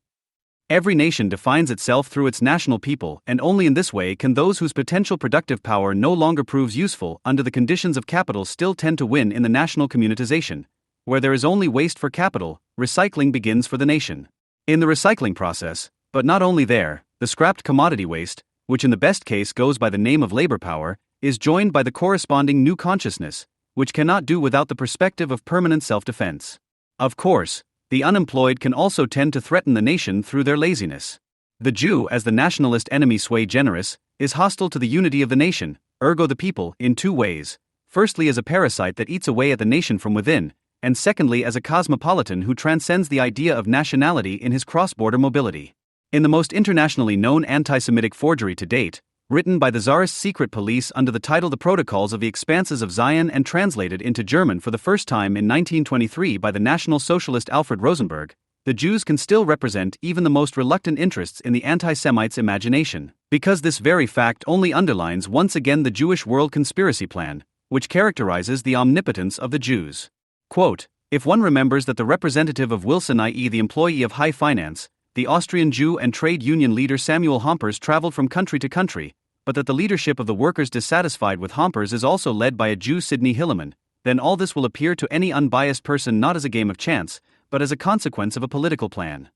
Every nation defines itself through its national people, and only in this way can those whose potential productive power no longer proves useful under the conditions of capital still tend to win in the national communitization. Where there is only waste for capital, recycling begins for the nation. In the recycling process, but not only there, the scrapped commodity waste, which in the best case goes by the name of labor power, is joined by the corresponding new consciousness, which cannot do without the perspective of permanent self-defense. Of course, the unemployed can also tend to threaten the nation through their laziness. The Jew, as the nationalist enemy sui generis, is hostile to the unity of the nation, ergo the people, in two ways: firstly as a parasite that eats away at the nation from within, and secondly as a cosmopolitan who transcends the idea of nationality in his cross-border mobility. In the most internationally known anti-Semitic forgery to date, written by the Tsarist secret police under the title The Protocols of the Expanses of Zion and translated into German for the first time in 1923 by the National Socialist Alfred Rosenberg, the Jews can still represent even the most reluctant interests in the anti-Semites' imagination, because this very fact only underlines once again the Jewish world conspiracy plan, which characterizes the omnipotence of the Jews. Quote, if one remembers that the representative of Wilson, i.e. the employee of high finance, the Austrian Jew and trade union leader Samuel Hompers traveled from country to country, but that the leadership of the workers dissatisfied with Hompers is also led by a Jew, Sidney Hilleman, then all this will appear to any unbiased person not as a game of chance, but as a consequence of a political plan.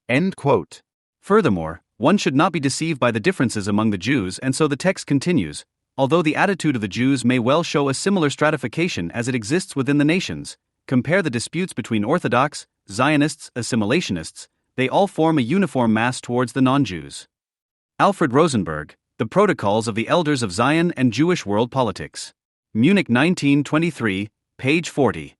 End quote. Furthermore, one should not be deceived by the differences among the Jews, and so the text continues, although the attitude of the Jews may well show a similar stratification as it exists within the nations, compare the disputes between Orthodox, Zionists, assimilationists, they all form a uniform mass towards the non-Jews. Alfred Rosenberg, The Protocols of the Elders of Zion and Jewish World Politics. Munich 1923, page 40.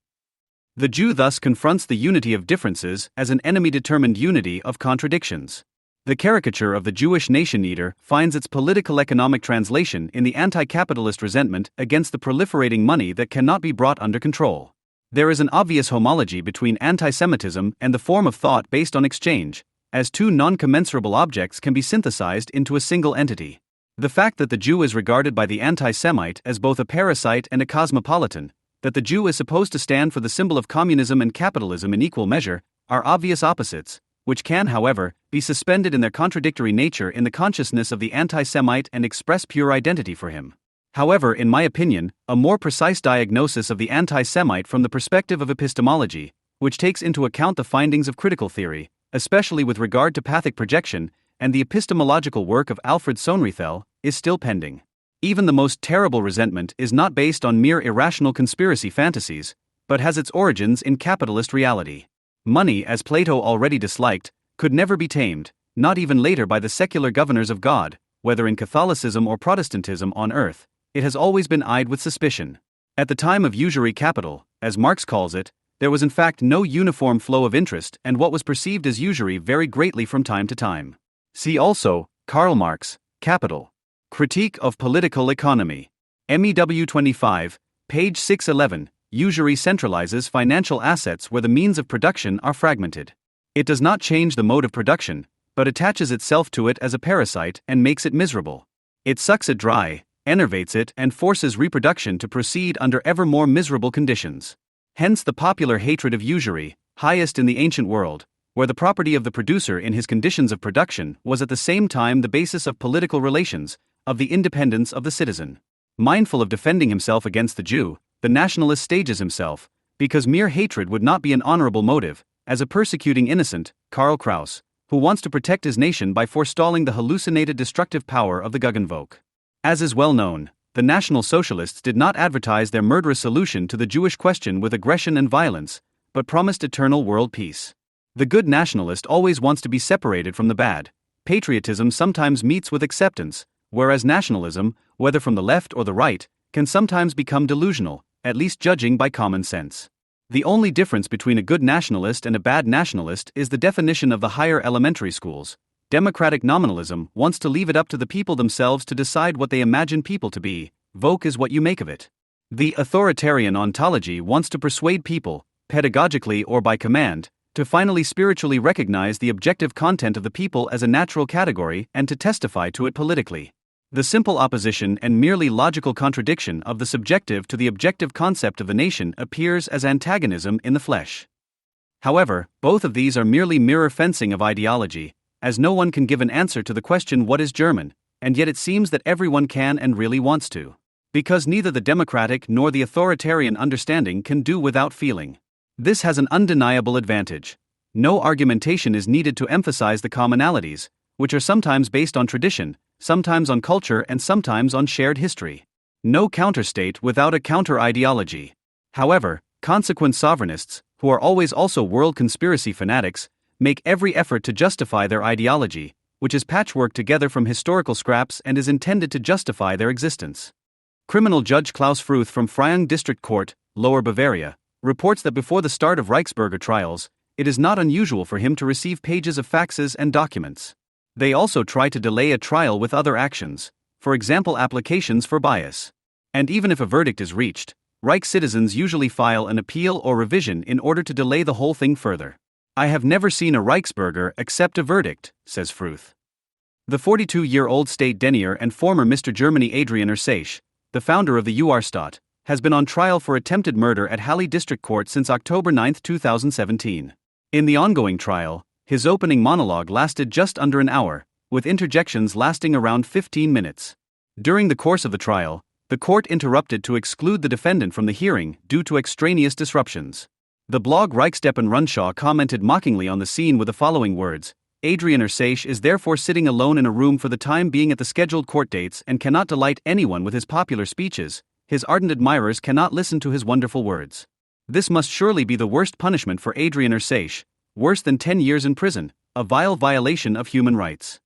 The Jew thus confronts the unity of differences as an enemy-determined unity of contradictions. The caricature of the Jewish nation-eater finds its political-economic translation in the anti-capitalist resentment against the proliferating money that cannot be brought under control. There is an obvious homology between anti-Semitism and the form of thought based on exchange, as two non-commensurable objects can be synthesized into a single entity. The fact that the Jew is regarded by the anti-Semite as both a parasite and a cosmopolitan, that the Jew is supposed to stand for the symbol of communism and capitalism in equal measure, are obvious opposites, which can, however, be suspended in their contradictory nature in the consciousness of the anti-Semite and express pure identity for him. However, in my opinion, a more precise diagnosis of the anti-Semite from the perspective of epistemology, which takes into account the findings of critical theory, especially with regard to pathic projection, and the epistemological work of Alfred Sohnrethel, is still pending. Even the most terrible resentment is not based on mere irrational conspiracy fantasies, but has its origins in capitalist reality. Money, as Plato already disliked, could never be tamed, not even later by the secular governors of God, whether in Catholicism or Protestantism on earth. It has always been eyed with suspicion. At the time of usury capital, as Marx calls it, there was in fact no uniform flow of interest, and what was perceived as usury varied greatly from time to time. See also, Karl Marx, Capital. Critique of Political Economy. MEW 25, page 611, usury centralizes financial assets where the means of production are fragmented. It does not change the mode of production, but attaches itself to it as a parasite and makes it miserable. It sucks it dry, enervates it, and forces reproduction to proceed under ever more miserable conditions. Hence the popular hatred of usury, highest in the ancient world, where the property of the producer in his conditions of production was at the same time the basis of political relations, of the independence of the citizen. Mindful of defending himself against the Jew, the nationalist stages himself, because mere hatred would not be an honorable motive, as a persecuting innocent, Karl Kraus, who wants to protect his nation by forestalling the hallucinated destructive power of the Guggenvolk. As is well known, the National Socialists did not advertise their murderous solution to the Jewish question with aggression and violence, but promised eternal world peace. The good nationalist always wants to be separated from the bad. Patriotism sometimes meets with acceptance, whereas nationalism, whether from the left or the right, can sometimes become delusional, at least judging by common sense. The only difference between a good nationalist and a bad nationalist is the definition of the higher elementary schools. Democratic nominalism wants to leave it up to the people themselves to decide what they imagine people to be. Voke is what you make of it. The authoritarian ontology wants to persuade people, pedagogically or by command, to finally spiritually recognize the objective content of the people as a natural category and to testify to it politically. The simple opposition and merely logical contradiction of the subjective to the objective concept of the nation appears as antagonism in the flesh. However, both of these are merely mirror fencing of ideology, as no one can give an answer to the question what is German, and yet it seems that everyone can and really wants to. Because neither the democratic nor the authoritarian understanding can do without feeling. This has an undeniable advantage. No argumentation is needed to emphasize the commonalities, which are sometimes based on tradition, sometimes on culture, and sometimes on shared history. No counterstate without a counter-ideology. However, consequent sovereignists, who are always also world conspiracy fanatics, make every effort to justify their ideology, which is patchwork together from historical scraps and is intended to justify their existence. Criminal Judge Klaus Fruth from Freyung District Court, Lower Bavaria, reports that before the start of Reichsbürger trials, it is not unusual for him to receive pages of faxes and documents. They also try to delay a trial with other actions, for example applications for bias. And even if a verdict is reached, Reich citizens usually file an appeal or revision in order to delay the whole thing further. I have never seen a Reichsbürger accept a verdict, says Fruth. The 42-year-old state denier and former Mr. Germany Adrian Ursach, the founder of the UR-Staat, has been on trial for attempted murder at Halle District Court since October 9, 2017. In the ongoing trial, his opening monologue lasted just under an hour, with interjections lasting around 15 minutes. During the course of the trial, The court interrupted to exclude the defendant from the hearing due to extraneous disruptions. The blog Reichsteppen Rundschau commented mockingly on the scene with the following words: Adrian Ursach is therefore sitting alone in a room for the time being at the scheduled court dates and cannot delight anyone with his popular speeches. His ardent admirers cannot listen to his wonderful words. This must surely be the worst punishment for Adrian Ursach, worse than 10 years in prison, a vile violation of human rights.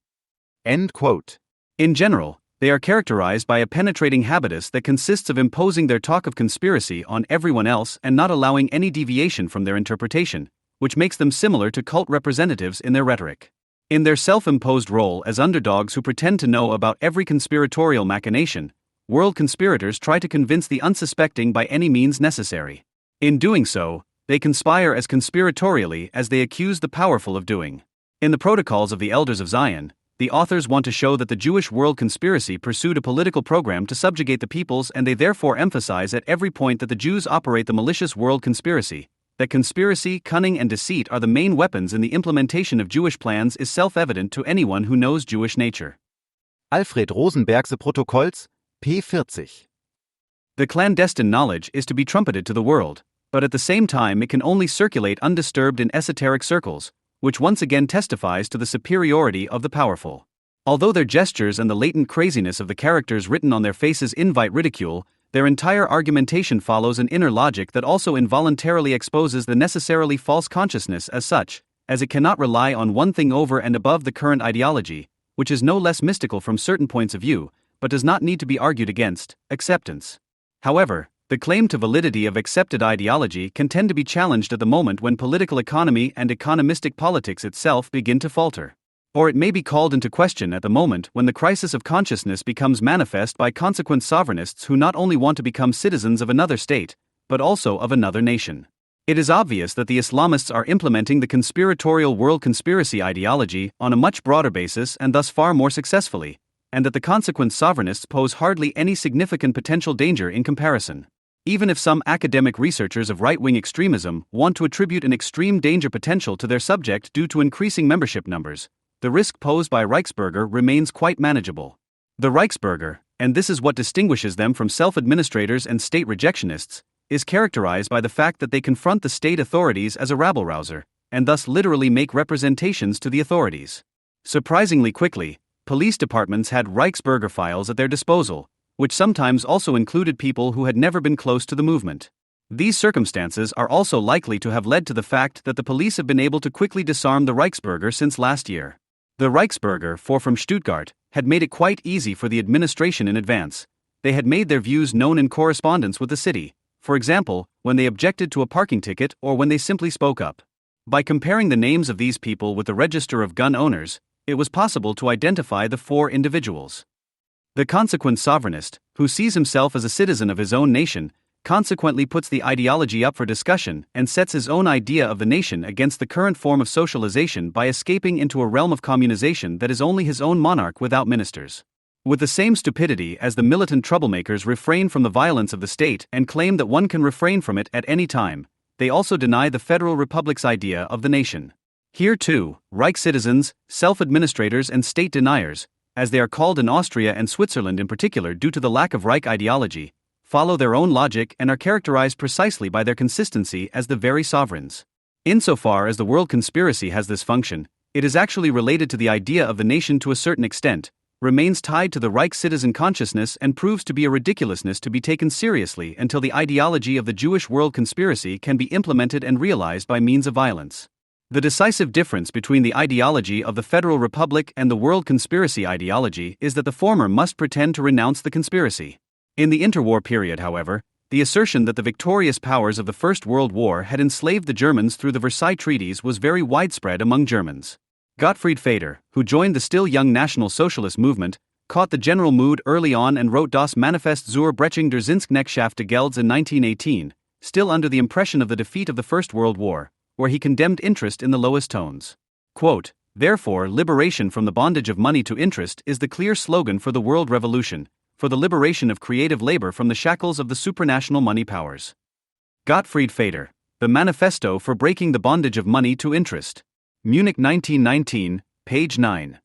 End quote. In general, they are characterized by a penetrating habitus that consists of imposing their talk of conspiracy on everyone else and not allowing any deviation from their interpretation, which makes them similar to cult representatives in their rhetoric. In their self-imposed role as underdogs who pretend to know about every conspiratorial machination, world conspirators try to convince the unsuspecting by any means necessary. In doing so, they conspire as conspiratorially as they accuse the powerful of doing. In the Protocols of the Elders of Zion, the authors want to show that the Jewish world conspiracy pursued a political program to subjugate the peoples, and they therefore emphasize at every point that the Jews operate the malicious world conspiracy. That conspiracy, cunning, and deceit are the main weapons in the implementation of Jewish plans is self-evident to anyone who knows Jewish nature. Alfred Rosenbergse Protokolls, p. 40. The clandestine knowledge is to be trumpeted to the world, but at the same time it can only circulate undisturbed in esoteric circles, which once again testifies to the superiority of the powerful. Although their gestures and the latent craziness of the characters written on their faces invite ridicule, their entire argumentation follows an inner logic that also involuntarily exposes the necessarily false consciousness as such, as it cannot rely on one thing over and above the current ideology, which is no less mystical from certain points of view, but does not need to be argued against, acceptance. However, the claim to validity of accepted ideology can tend to be challenged at the moment when political economy and economistic politics itself begin to falter. Or it may be called into question at the moment when the crisis of consciousness becomes manifest by consequent sovereignists who not only want to become citizens of another state, but also of another nation. It is obvious that the Islamists are implementing the conspiratorial world conspiracy ideology on a much broader basis and thus far more successfully, and that the consequent sovereignists pose hardly any significant potential danger in comparison. Even if some academic researchers of right-wing extremism want to attribute an extreme danger potential to their subject due to increasing membership numbers, the risk posed by Reichsbürger remains quite manageable. The Reichsbürger, and this is what distinguishes them from self-administrators and state rejectionists, is characterized by the fact that they confront the state authorities as a rabble-rouser, and thus literally make representations to the authorities. Surprisingly quickly, police departments had Reichsbürger files at their disposal, which sometimes also included people who had never been close to the movement. These circumstances are also likely to have led to the fact that the police have been able to quickly disarm the Reichsbürger since last year. The Reichsbürger, from Stuttgart, had made it quite easy for the administration in advance. They had made their views known in correspondence with the city, for example, when they objected to a parking ticket or when they simply spoke up. By comparing the names of these people with the register of gun owners, it was possible to identify the 4 individuals. The consequent sovereignist, who sees himself as a citizen of his own nation, consequently puts the ideology up for discussion and sets his own idea of the nation against the current form of socialization by escaping into a realm of communization that is only his own monarch without ministers. With the same stupidity as the militant troublemakers refrain from the violence of the state and claim that one can refrain from it at any time, they also deny the Federal Republic's idea of the nation. Here too, Reich citizens, self-administrators and state deniers, as they are called in Austria and Switzerland in particular due to the lack of Reich ideology, follow their own logic and are characterized precisely by their consistency as the very sovereigns. Insofar as the world conspiracy has this function, it is actually related to the idea of the nation to a certain extent, remains tied to the Reich citizen consciousness and proves to be a ridiculousness to be taken seriously until the ideology of the Jewish world conspiracy can be implemented and realized by means of violence. The decisive difference between the ideology of the Federal Republic and the world conspiracy ideology is that the former must pretend to renounce the conspiracy. In the interwar period, however, the assertion that the victorious powers of the First World War had enslaved the Germans through the Versailles Treaties was very widespread among Germans. Gottfried Feder, who joined the still young National Socialist movement, caught the general mood early on and wrote Das Manifest zur Brechung der Zinssknechtschaft des Gelds in 1918, still under the impression of the defeat of the First World War, where he condemned interest in the lowest tones. Quote, "Therefore, liberation from the bondage of money to interest is the clear slogan for the world revolution, for the liberation of creative labor from the shackles of the supranational money powers." Gottfried Feder, The Manifesto for Breaking the Bondage of Money to Interest. Munich 1919, page 9.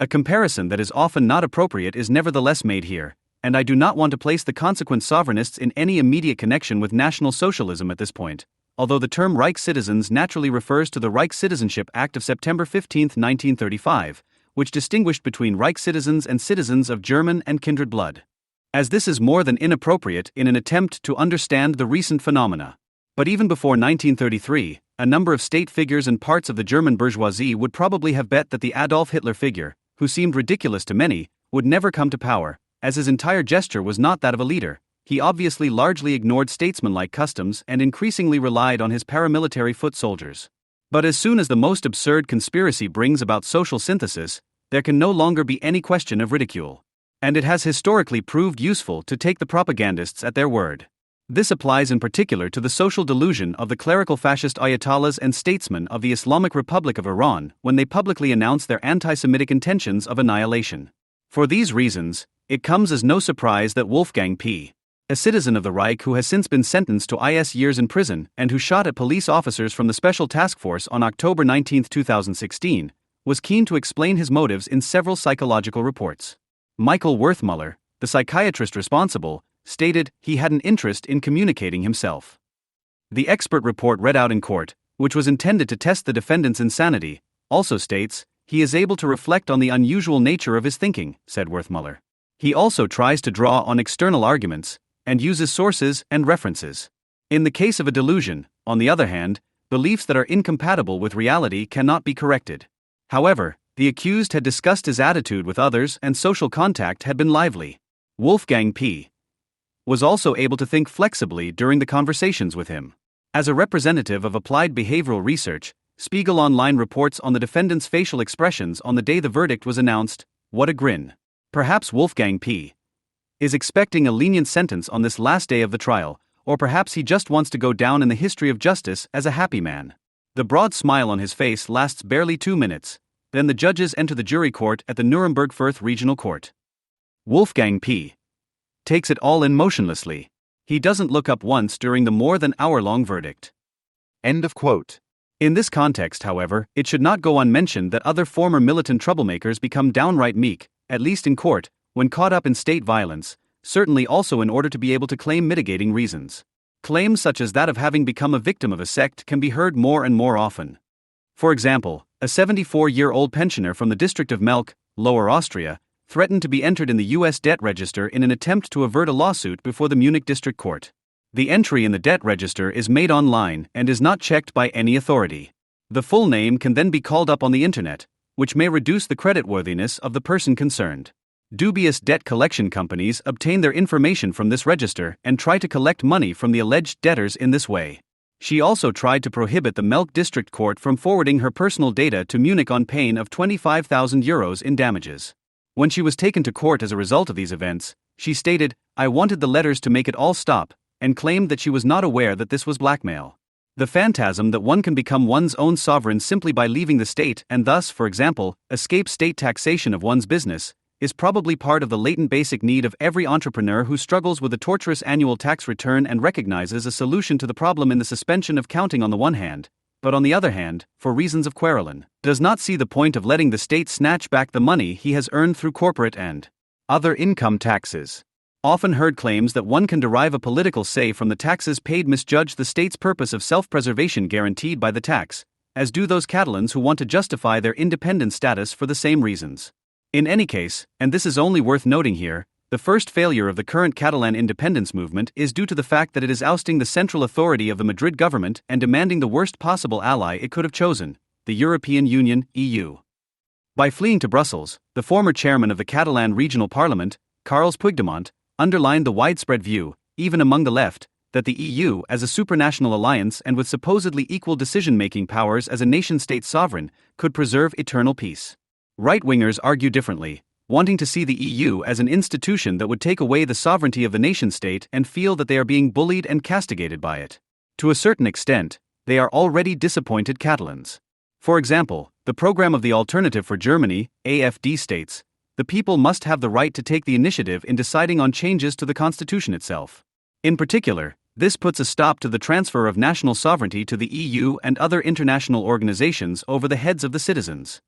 A comparison that is often not appropriate is nevertheless made here. and I do not want to place the consequent sovereignists in any immediate connection with National Socialism at this point, although the term Reich citizens naturally refers to the Reich Citizenship Act of September 15, 1935, which distinguished between Reich citizens and citizens of German and kindred blood. As this is more than inappropriate in an attempt to understand the recent phenomena. But even before 1933, a number of state figures and parts of the German bourgeoisie would probably have bet that the Adolf Hitler figure, who seemed ridiculous to many, would never come to power, as his entire gesture was not that of a leader. He obviously largely ignored statesmanlike customs and increasingly relied on his paramilitary foot soldiers. But as soon as the most absurd conspiracy brings about social synthesis, there can no longer be any question of ridicule. And it has historically proved useful to take the propagandists at their word. This applies in particular to the social delusion of the clerical fascist ayatollahs and statesmen of the Islamic Republic of Iran when they publicly announce their anti-Semitic intentions of annihilation. For these reasons, it comes as no surprise that Wolfgang P., a citizen of the Reich who has since been sentenced to IS years in prison and who shot at police officers from the Special Task Force on October 19, 2016, was keen to explain his motives in several psychological reports. Michael Werthmuller, the psychiatrist responsible, stated he had an interest in communicating himself. The expert report read out in court, which was intended to test the defendant's insanity, also states he is able to reflect on the unusual nature of his thinking, said Werthmuller. He also tries to draw on external arguments and uses sources and references. In the case of a delusion, on the other hand, beliefs that are incompatible with reality cannot be corrected. However, the accused had discussed his attitude with others and social contact had been lively. Wolfgang P. was also able to think flexibly during the conversations with him. As a representative of applied behavioral research, Spiegel Online reports on the defendant's facial expressions on the day the verdict was announced. What a grin. Perhaps Wolfgang P. is expecting a lenient sentence on this last day of the trial, or perhaps he just wants to go down in the history of justice as a happy man. The broad smile on his face lasts barely 2 minutes, then the judges enter the jury court at the Nuremberg Firth Regional Court. Wolfgang P. takes it all in motionlessly. He doesn't look up once during the more than hour-long verdict. End of quote. In this context, however, it should not go unmentioned that other former militant troublemakers become downright meek, at least in court, when caught up in state violence, certainly also in order to be able to claim mitigating reasons. Claims such as that of having become a victim of a sect can be heard more and more often. For example, a 74-year-old pensioner from the district of Melk, Lower Austria, threatened to be entered in the U.S. debt register in an attempt to avert a lawsuit before the Munich District Court. The entry in the debt register is made online and is not checked by any authority. The full name can then be called up on the internet, which may reduce the creditworthiness of the person concerned. Dubious debt collection companies obtain their information from this register and try to collect money from the alleged debtors in this way. She also tried to prohibit the Melk District Court from forwarding her personal data to Munich on pain of €25,000 in damages. When she was taken to court as a result of these events, she stated, "I wanted the letters to make it all stop," and claimed that she was not aware that this was blackmail. The phantasm that one can become one's own sovereign simply by leaving the state and thus, for example, escape state taxation of one's business, is probably part of the latent basic need of every entrepreneur who struggles with a torturous annual tax return and recognizes a solution to the problem in the suspension of counting on the one hand, but on the other hand, for reasons of Querulin, does not see the point of letting the state snatch back the money he has earned through corporate and other income taxes. Often heard claims that one can derive a political say from the taxes paid misjudge the state's purpose of self-preservation guaranteed by the tax, as do those Catalans who want to justify their independent status for the same reasons. In any case, and this is only worth noting here, the first failure of the current Catalan independence movement is due to the fact that it is ousting the central authority of the Madrid government and demanding the worst possible ally it could have chosen, the European Union, EU. By fleeing to Brussels, the former chairman of the Catalan Regional Parliament, Carles Puigdemont, underlined the widespread view, even among the left, that the EU, as a supranational alliance and with supposedly equal decision-making powers as a nation-state sovereign, could preserve eternal peace. Right-wingers argue differently, wanting to see the EU as an institution that would take away the sovereignty of the nation-state and feel that they are being bullied and castigated by it. To a certain extent, they are already disappointed Catalans. For example, the program of the Alternative for Germany, AfD, states, "The people must have the right to take the initiative in deciding on changes to the constitution itself." In particular, this puts a stop to the transfer of national sovereignty to the EU and other international organizations over the heads of the citizens.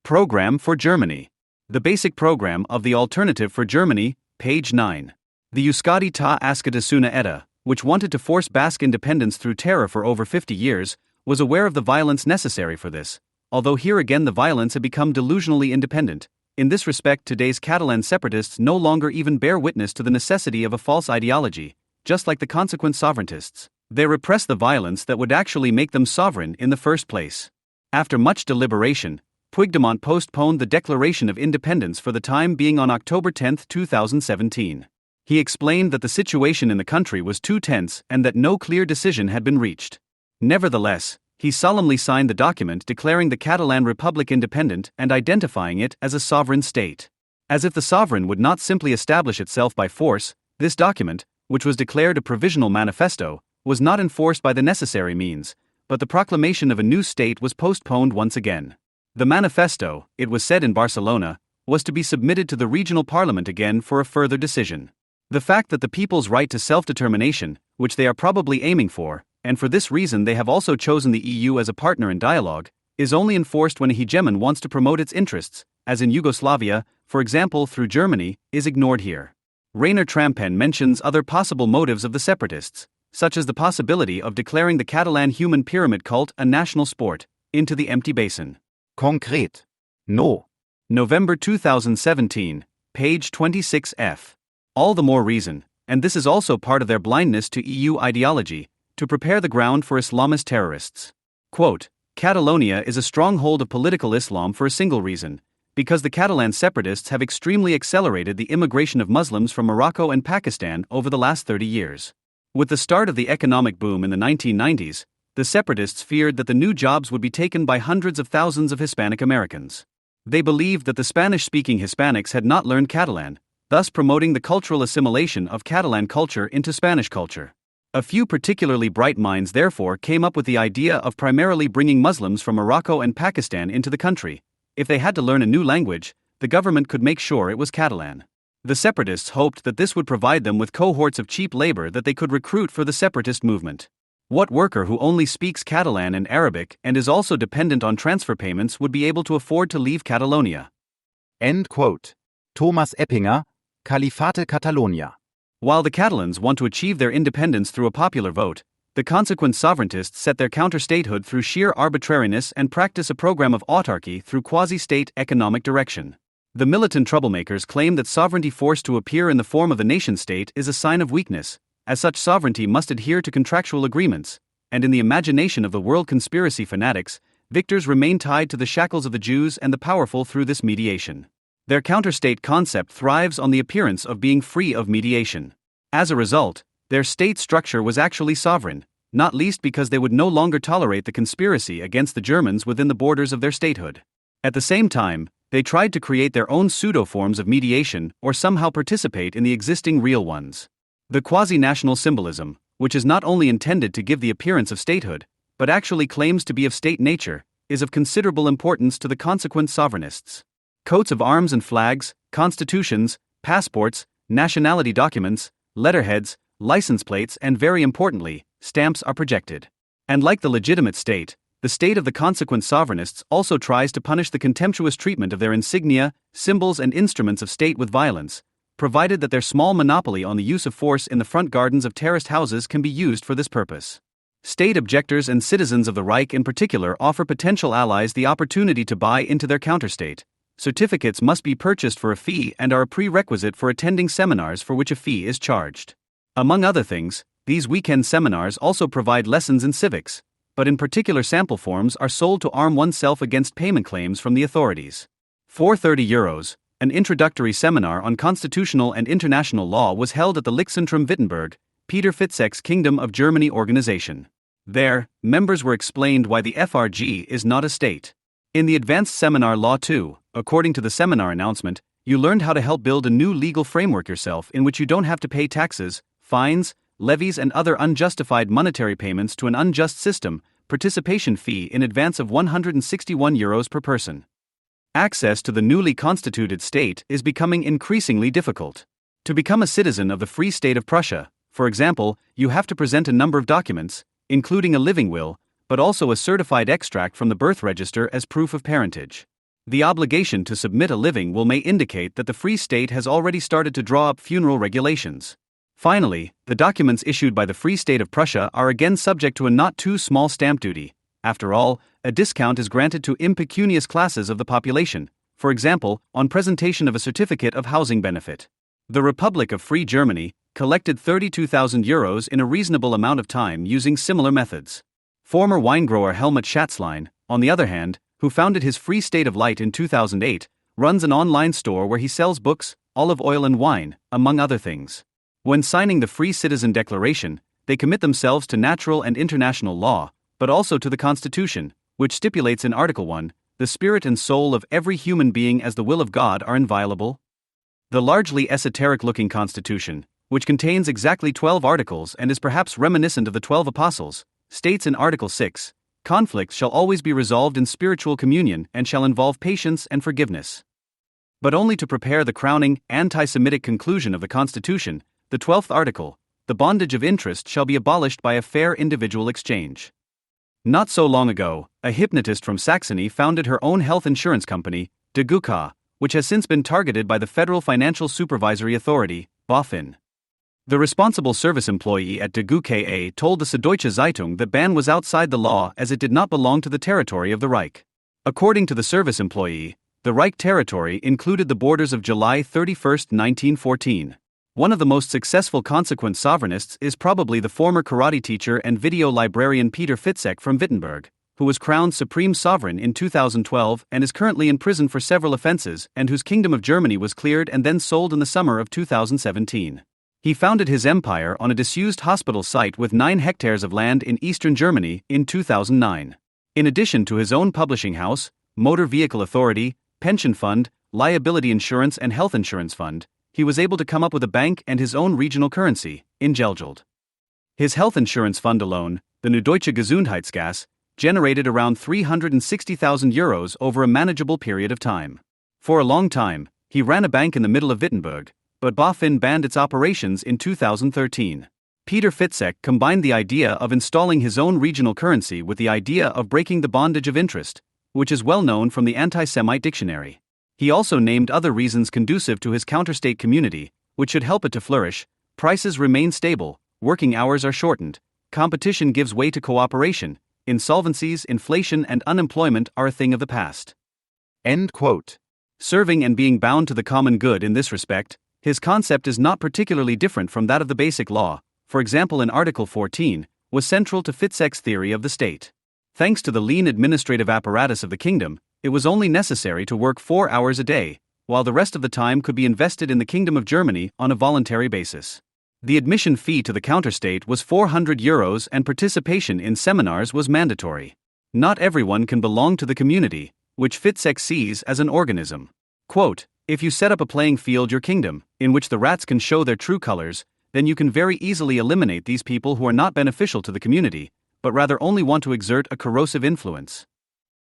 Program for Germany. The basic program of the Alternative for Germany, page 9. The Euskadi ta Askatasuna Edda, which wanted to force Basque independence through terror for over 50 years, was aware of the violence necessary for this, although here again the violence had become delusionally independent. In this respect, today's Catalan separatists no longer even bear witness to the necessity of a false ideology, just like the consequent sovereigntists. They repress the violence that would actually make them sovereign in the first place. After much deliberation, Puigdemont postponed the declaration of independence for the time being on October 10, 2017. He explained that the situation in the country was too tense and that no clear decision had been reached. Nevertheless, he solemnly signed the document declaring the Catalan Republic independent and identifying it as a sovereign state. As if the sovereign would not simply establish itself by force, this document, which was declared a provisional manifesto, was not enforced by the necessary means, but the proclamation of a new state was postponed once again. The manifesto, it was said in Barcelona, was to be submitted to the regional parliament again for a further decision. The fact that the people's right to self-determination, which they are probably aiming for, and for this reason they have also chosen the EU as a partner in dialogue, is only enforced when a hegemon wants to promote its interests, as in Yugoslavia, for example through Germany, is ignored here. Rainer Trampen mentions other possible motives of the separatists, such as the possibility of declaring the Catalan human pyramid cult a national sport, into the empty basin. Konkret. No. November 2017, page 26f. All the more reason, and this is also part of their blindness to EU ideology, to prepare the ground for Islamist terrorists. Quote, Catalonia is a stronghold of political Islam for a single reason, because the Catalan separatists have extremely accelerated the immigration of Muslims from Morocco and Pakistan over the last 30 years. With the start of the economic boom in the 1990s, the separatists feared that the new jobs would be taken by hundreds of thousands of Hispanic Americans. They believed that the Spanish-speaking Hispanics had not learned Catalan, thus promoting the cultural assimilation of Catalan culture into Spanish culture. A few particularly bright minds therefore came up with the idea of primarily bringing Muslims from Morocco and Pakistan into the country. If they had to learn a new language, the government could make sure it was Catalan. The separatists hoped that this would provide them with cohorts of cheap labor that they could recruit for the separatist movement. What worker who only speaks Catalan and Arabic and is also dependent on transfer payments would be able to afford to leave Catalonia? End quote. Thomas Eppinger, Califate Catalonia. While the Catalans want to achieve their independence through a popular vote, the consequent sovereigntists set their counter-statehood through sheer arbitrariness and practice a program of autarky through quasi-state economic direction. The militant troublemakers claim that sovereignty forced to appear in the form of the nation-state is a sign of weakness, as such sovereignty must adhere to contractual agreements, and in the imagination of the world conspiracy fanatics, victors remain tied to the shackles of the Jews and the powerful through this mediation. Their counter-state concept thrives on the appearance of being free of mediation. As a result, their state structure was actually sovereign, not least because they would no longer tolerate the conspiracy against the Germans within the borders of their statehood. At the same time, they tried to create their own pseudo-forms of mediation or somehow participate in the existing real ones. The quasi-national symbolism, which is not only intended to give the appearance of statehood, but actually claims to be of state nature, is of considerable importance to the consequent sovereignists. Coats of arms and flags, constitutions, passports, nationality documents, letterheads, license plates and very importantly, stamps are projected. And like the legitimate state, the state of the consequent sovereignists also tries to punish the contemptuous treatment of their insignia, symbols and instruments of state with violence, provided that their small monopoly on the use of force in the front gardens of terraced houses can be used for this purpose. State objectors and citizens of the Reich in particular offer potential allies the opportunity to buy into their counterstate. Certificates must be purchased for a fee and are a prerequisite for attending seminars for which a fee is charged. Among other things, these weekend seminars also provide lessons in civics, but in particular sample forms are sold to arm oneself against payment claims from the authorities. For €30, an introductory seminar on constitutional and international law was held at the Lixzentrum Wittenberg, Peter Fitzek's Kingdom of Germany organization. There, members were explained why the FRG is not a state. In the Advanced Seminar Law 2, according to the seminar announcement, you learned how to help build a new legal framework yourself in which you don't have to pay taxes, fines, levies and other unjustified monetary payments to an unjust system, participation fee in advance of €161 per person. Access to the newly constituted state is becoming increasingly difficult. To become a citizen of the Free State of Prussia, for example, you have to present a number of documents, including a living will, but also a certified extract from the birth register as proof of parentage. The obligation to submit a living will may indicate that the Free State has already started to draw up funeral regulations. Finally, the documents issued by the Free State of Prussia are again subject to a not too small stamp duty. After all, a discount is granted to impecunious classes of the population, for example, on presentation of a certificate of housing benefit. The Republic of Free Germany collected €32,000 in a reasonable amount of time using similar methods. Former winegrower Helmut Schatzlein, on the other hand, who founded his Free State of Light in 2008, runs an online store where he sells books, olive oil and wine, among other things. When signing the Free Citizen Declaration, they commit themselves to natural and international law, but also to the Constitution, which stipulates in Article 1, the spirit and soul of every human being as the will of God are inviolable. The largely esoteric-looking Constitution, which contains exactly 12 articles and is perhaps reminiscent of the 12 Apostles, states in Article 6, conflicts shall always be resolved in spiritual communion and shall involve patience and forgiveness. But only to prepare the crowning, anti-Semitic conclusion of the Constitution, the 12th article, the bondage of interest shall be abolished by a fair individual exchange. Not so long ago, a hypnotist from Saxony founded her own health insurance company, DeGuka, which has since been targeted by the Federal Financial Supervisory Authority, BaFin. The responsible service employee at DeGuka told the Süddeutsche Zeitung that ban was outside the law as it did not belong to the territory of the Reich. According to the service employee, the Reich territory included the borders of July 31, 1914. One of the most successful consequent sovereignists is probably the former karate teacher and video librarian Peter Fitzek from Wittenberg, who was crowned supreme sovereign in 2012 and is currently in prison for several offenses and whose Kingdom of Germany was cleared and then sold in the summer of 2017. He founded his empire on a disused hospital site with 9 hectares of land in eastern Germany in 2009. In addition to his own publishing house, motor vehicle authority, pension fund, liability insurance and health insurance fund, he was able to come up with a bank and his own regional currency, in Gelgeld. His health insurance fund alone, the Neudeutsche Gesundheitskasse, generated around €360,000 over a manageable period of time. For a long time, he ran a bank in the middle of Wittenberg, but BaFin banned its operations in 2013. Peter Fitzek combined the idea of installing his own regional currency with the idea of breaking the bondage of interest, which is well known from the anti-Semite dictionary. He also named other reasons conducive to his counterstate community, which should help it to flourish: prices remain stable, working hours are shortened, competition gives way to cooperation, insolvencies, inflation and unemployment are a thing of the past. End quote. Serving and being bound to the common good in this respect, his concept is not particularly different from that of the Basic Law, for example in Article 14, was central to Fitzek's theory of the state. Thanks to the lean administrative apparatus of the kingdom, it was only necessary to work 4 hours a day, while the rest of the time could be invested in the Kingdom of Germany on a voluntary basis. The admission fee to the counterstate was €400 and participation in seminars was mandatory. Not everyone can belong to the community, which Fitzek sees as an organism. Quote, "If you set up a playing field, your kingdom, in which the rats can show their true colors, then you can very easily eliminate these people who are not beneficial to the community, but rather only want to exert a corrosive influence."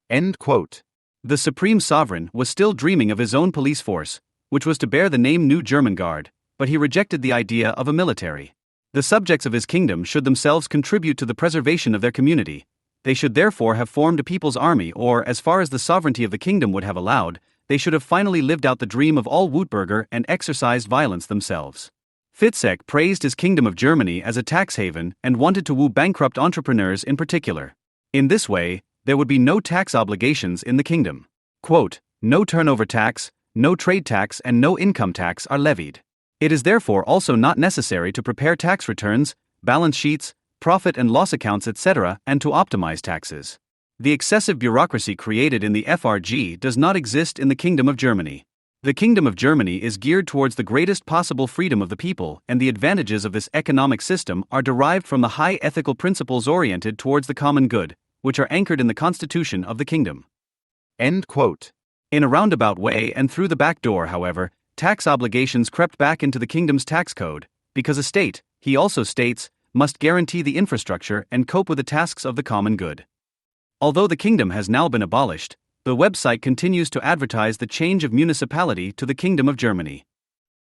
End quote. The supreme sovereign was still dreaming of his own police force, which was to bear the name New German Guard, but he rejected the idea of a military. The subjects of his kingdom should themselves contribute to the preservation of their community. They should therefore have formed a people's army, or, as far as the sovereignty of the kingdom would have allowed, they should have finally lived out the dream of all Wutbürger and exercised violence themselves. Fitzek praised his Kingdom of Germany as a tax haven and wanted to woo bankrupt entrepreneurs in particular. In this way, there would be no tax obligations in the kingdom. Quote, "No turnover tax, no trade tax and no income tax are levied. It is therefore also not necessary to prepare tax returns, balance sheets, profit and loss accounts etc. and to optimize taxes. The excessive bureaucracy created in the FRG does not exist in the Kingdom of Germany. The Kingdom of Germany is geared towards the greatest possible freedom of the people, and the advantages of this economic system are derived from the high ethical principles oriented towards the common good, which are anchored in the constitution of the kingdom." End quote. In a roundabout way and through the back door, however, tax obligations crept back into the kingdom's tax code, because a state, he also states, must guarantee the infrastructure and cope with the tasks of the common good. Although the kingdom has now been abolished, the website continues to advertise the change of municipality to the Kingdom of Germany.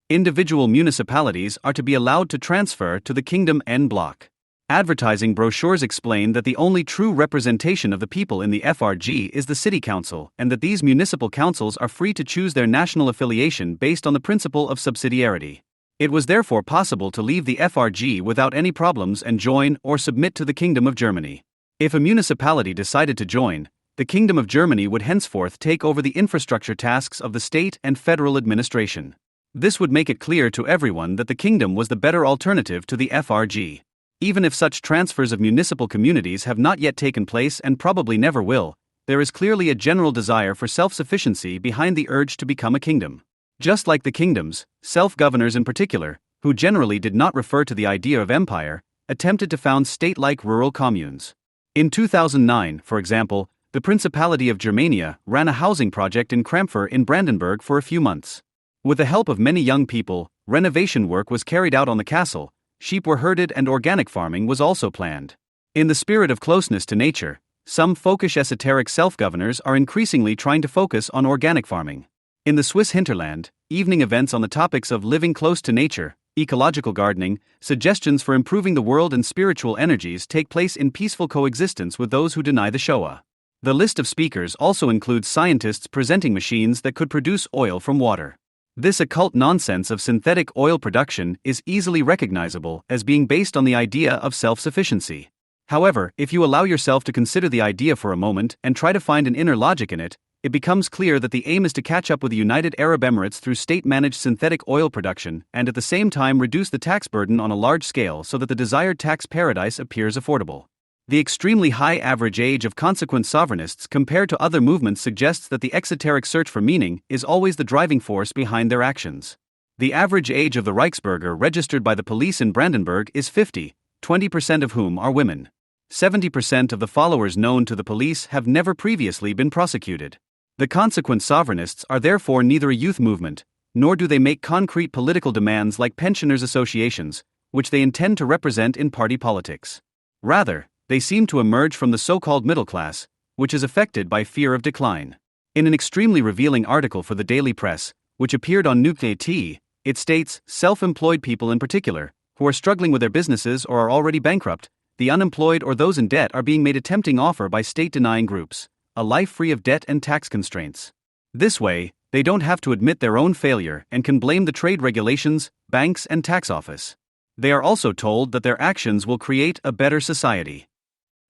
Individual municipalities are to be allowed to transfer to the Kingdom en bloc. Advertising brochures explain that the only true representation of the people in the FRG is the city council, and that these municipal councils are free to choose their national affiliation based on the principle of subsidiarity. It was therefore possible to leave the FRG without any problems and join or submit to the Kingdom of Germany. If a municipality decided to join, the Kingdom of Germany would henceforth take over the infrastructure tasks of the state and federal administration. This would make it clear to everyone that the kingdom was the better alternative to the FRG. Even if such transfers of municipal communities have not yet taken place and probably never will, there is clearly a general desire for self-sufficiency behind the urge to become a kingdom. Just like the kingdoms, self-governors in particular, who generally did not refer to the idea of empire, attempted to found state-like rural communes. In 2009, for example, the Principality of Germania ran a housing project in Krampfer in Brandenburg for a few months. With the help of many young people, renovation work was carried out on the castle, sheep were herded and organic farming was also planned. In the spirit of closeness to nature, some folkish esoteric self-governors are increasingly trying to focus on organic farming. In the Swiss hinterland, evening events on the topics of living close to nature, ecological gardening, suggestions for improving the world and spiritual energies take place in peaceful coexistence with those who deny the Shoah. The list of speakers also includes scientists presenting machines that could produce oil from water. This occult nonsense of synthetic oil production is easily recognizable as being based on the idea of self-sufficiency. However, if you allow yourself to consider the idea for a moment and try to find an inner logic in it, it becomes clear that the aim is to catch up with the United Arab Emirates through state-managed synthetic oil production and at the same time reduce the tax burden on a large scale so that the desired tax paradise appears affordable. The extremely high average age of consequent sovereignists compared to other movements suggests that the exoteric search for meaning is always the driving force behind their actions. The average age of the Reichsbürger registered by the police in Brandenburg is 50, 20% of whom are women. 70% of the followers known to the police have never previously been prosecuted. The consequent sovereignists are therefore neither a youth movement, nor do they make concrete political demands like pensioners' associations, which they intend to represent in party politics. Rather, they seem to emerge from the so-called middle class, which is affected by fear of decline. In an extremely revealing article for the Daily Press, which appeared on Nuke.at, it states, self-employed people in particular, who are struggling with their businesses or are already bankrupt, the unemployed or those in debt are being made a tempting offer by state-denying groups, a life free of debt and tax constraints. This way, they don't have to admit their own failure and can blame the trade regulations, banks and tax office. They are also told that their actions will create a better society.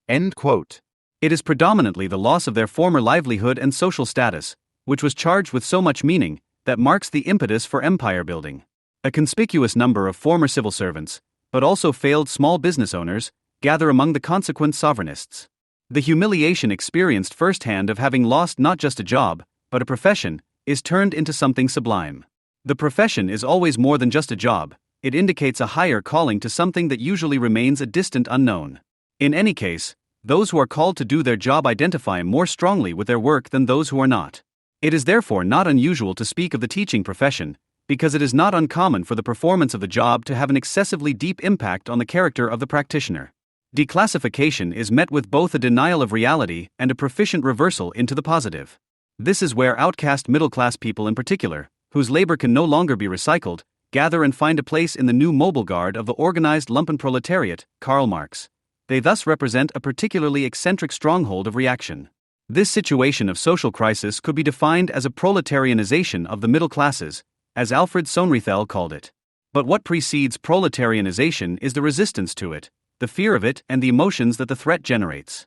End quote. It is predominantly the loss of their former livelihood and social status, which was charged with so much meaning, that marks the impetus for empire building. A conspicuous number of former civil servants, but also failed small business owners, gather among the consequent sovereignists. The humiliation experienced firsthand of having lost not just a job, but a profession, is turned into something sublime. The profession is always more than just a job, it indicates a higher calling to something that usually remains a distant unknown. In any case, those who are called to do their job identify more strongly with their work than those who are not. It is therefore not unusual to speak of the teaching profession, because it is not uncommon for the performance of the job to have an excessively deep impact on the character of the practitioner. Declassification is met with both a denial of reality and a proficient reversal into the positive. This is where outcast middle-class people in particular, whose labor can no longer be recycled, gather and find a place in the new mobile guard of the organized lumpenproletariat, Karl Marx. They thus represent a particularly eccentric stronghold of reaction. This situation of social crisis could be defined as a proletarianization of the middle classes, as Alfred Sohnrethel called it. But what precedes proletarianization is the resistance to it, the fear of it and the emotions that the threat generates.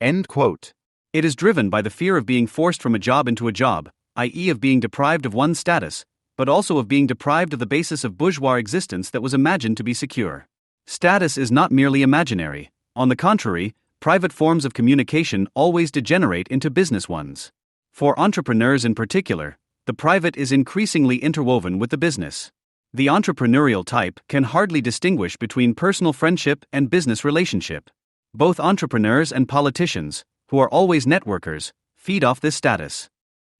End quote. It is driven by the fear of being forced from a job into a job, i.e. of being deprived of one's status, but also of being deprived of the basis of bourgeois existence that was imagined to be secure. Status is not merely imaginary. On the contrary, private forms of communication always degenerate into business ones. For entrepreneurs in particular, the private is increasingly interwoven with the business. The entrepreneurial type can hardly distinguish between personal friendship and business relationship. Both entrepreneurs and politicians, who are always networkers, feed off this status.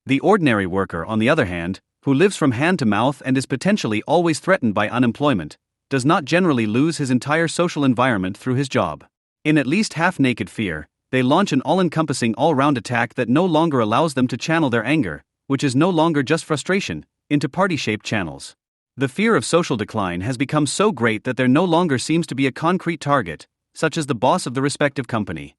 The ordinary worker, on the other hand, who lives from hand to mouth and is potentially always threatened by unemployment, does not generally lose his entire social environment through his job. In at least half-naked fear, they launch an all-encompassing all-round attack that no longer allows them to channel their anger, which is no longer just frustration, into party-shaped channels. The fear of social decline has become so great that there no longer seems to be a concrete target, such as the boss of the respective company.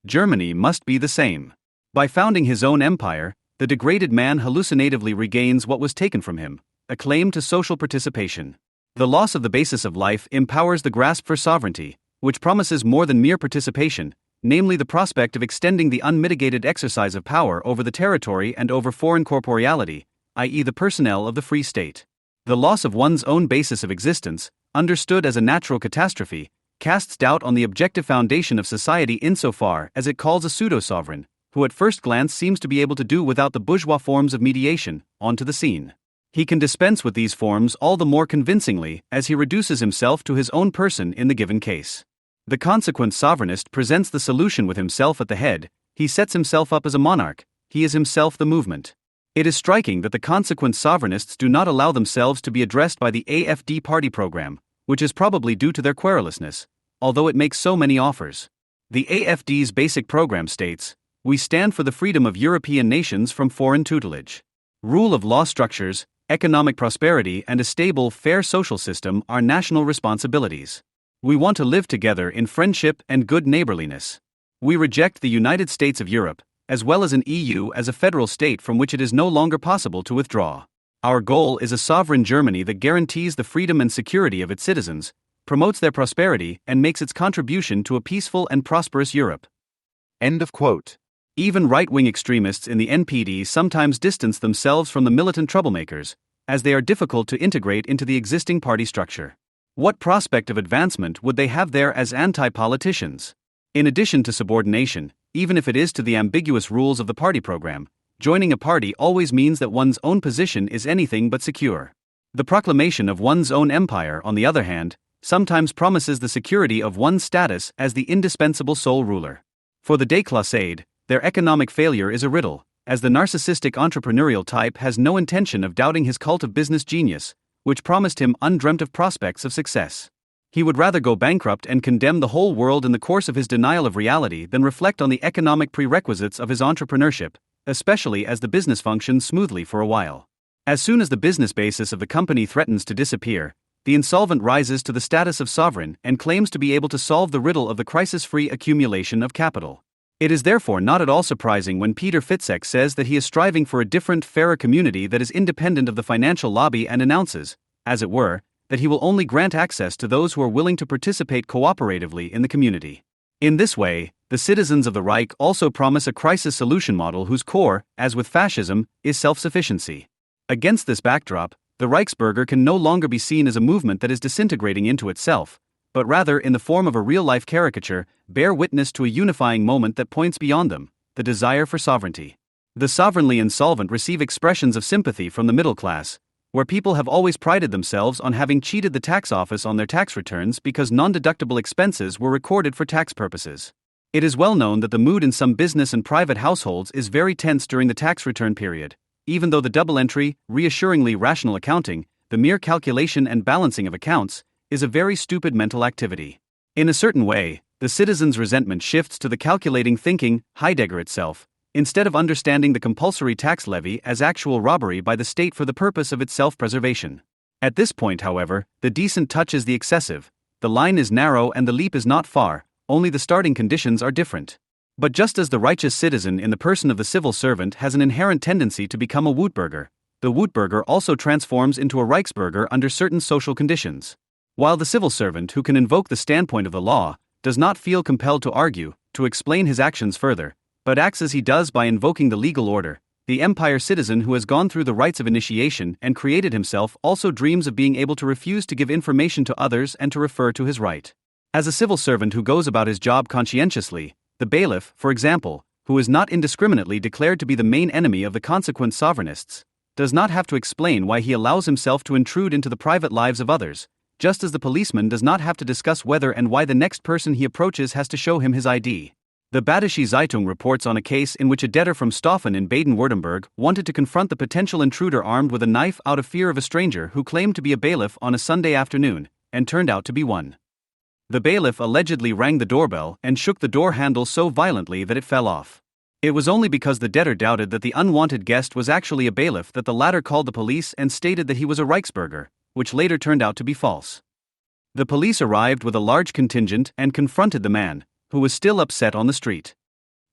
Germany must be the same. By founding his own empire, the degraded man hallucinatively regains what was taken from him, a claim to social participation. The loss of the basis of life empowers the grasp for sovereignty, which promises more than mere participation, namely the prospect of extending the unmitigated exercise of power over the territory and over foreign corporeality, i.e. the personnel of the free state. The loss of one's own basis of existence, understood as a natural catastrophe, casts doubt on the objective foundation of society insofar as it calls a pseudo-sovereign, who at first glance seems to be able to do without the bourgeois forms of mediation, onto the scene. He can dispense with these forms all the more convincingly as he reduces himself to his own person in the given case. The consequent sovereignist presents the solution with himself at the head. He sets himself up as a monarch, he is himself the movement. It is striking that the consequent sovereignists do not allow themselves to be addressed by the AFD party program, which is probably due to their querulousness, although it makes so many offers. The AFD's basic program states, "We stand for the freedom of European nations from foreign tutelage. Rule of law structures, economic prosperity and a stable, fair social system are national responsibilities. We want to live together in friendship and good neighborliness. We reject the United States of Europe, as well as an EU as a federal state from which it is no longer possible to withdraw. Our goal is a sovereign Germany that guarantees the freedom and security of its citizens, promotes their prosperity, and makes its contribution to a peaceful and prosperous Europe." End of quote. Even right-wing extremists in the NPD sometimes distance themselves from the militant troublemakers, as they are difficult to integrate into the existing party structure. What prospect of advancement would they have there as anti-politicians? In addition to subordination, even if it is to the ambiguous rules of the party program, joining a party always means that one's own position is anything but secure. The proclamation of one's own empire, on the other hand, sometimes promises the security of one's status as the indispensable sole ruler. For the déclassés, their economic failure is a riddle, as the narcissistic entrepreneurial type has no intention of doubting his cult of business genius, which promised him undreamt of prospects of success. He would rather go bankrupt and condemn the whole world in the course of his denial of reality than reflect on the economic prerequisites of his entrepreneurship, especially as the business functions smoothly for a while. As soon as the business basis of the company threatens to disappear, the insolvent rises to the status of sovereign and claims to be able to solve the riddle of the crisis-free accumulation of capital. It is therefore not at all surprising when Peter Fitzek says that he is striving for a different, fairer community that is independent of the financial lobby and announces, as it were, that he will only grant access to those who are willing to participate cooperatively in the community. In this way, the citizens of the Reich also promise a crisis solution model whose core, as with fascism, is self-sufficiency. Against this backdrop, the Reichsbürger can no longer be seen as a movement that is disintegrating into itself, but rather in the form of a real-life caricature, bear witness to a unifying moment that points beyond them, the desire for sovereignty. The sovereignly insolvent receive expressions of sympathy from the middle class, where people have always prided themselves on having cheated the tax office on their tax returns because non-deductible expenses were recorded for tax purposes. It is well known that the mood in some business and private households is very tense during the tax return period, even though the double entry, reassuringly rational accounting, the mere calculation and balancing of accounts, is a very stupid mental activity. In a certain way, the citizen's resentment shifts to the calculating thinking, Heidegger itself, instead of understanding the compulsory tax levy as actual robbery by the state for the purpose of its self-preservation. At this point, however, the decent touches the excessive, the line is narrow and the leap is not far, only the starting conditions are different. But just as the righteous citizen in the person of the civil servant has an inherent tendency to become a Wutbürger, the Wutbürger also transforms into a Reichsbürger under certain social conditions. While the civil servant who can invoke the standpoint of the law does not feel compelled to argue, to explain his actions further, but acts as he does by invoking the legal order, the empire citizen who has gone through the rites of initiation and created himself also dreams of being able to refuse to give information to others and to refer to his right. As a civil servant who goes about his job conscientiously, the bailiff, for example, who is not indiscriminately declared to be the main enemy of the consequent sovereignists, does not have to explain why he allows himself to intrude into the private lives of others, just as the policeman does not have to discuss whether and why the next person he approaches has to show him his ID. The Badische Zeitung reports on a case in which a debtor from Staufen in Baden-Württemberg wanted to confront the potential intruder armed with a knife out of fear of a stranger who claimed to be a bailiff on a Sunday afternoon, and turned out to be one. The bailiff allegedly rang the doorbell and shook the door handle so violently that it fell off. It was only because the debtor doubted that the unwanted guest was actually a bailiff that the latter called the police and stated that he was a Reichsbürger, which later turned out to be false. The police arrived with a large contingent and confronted the man, who was still upset on the street.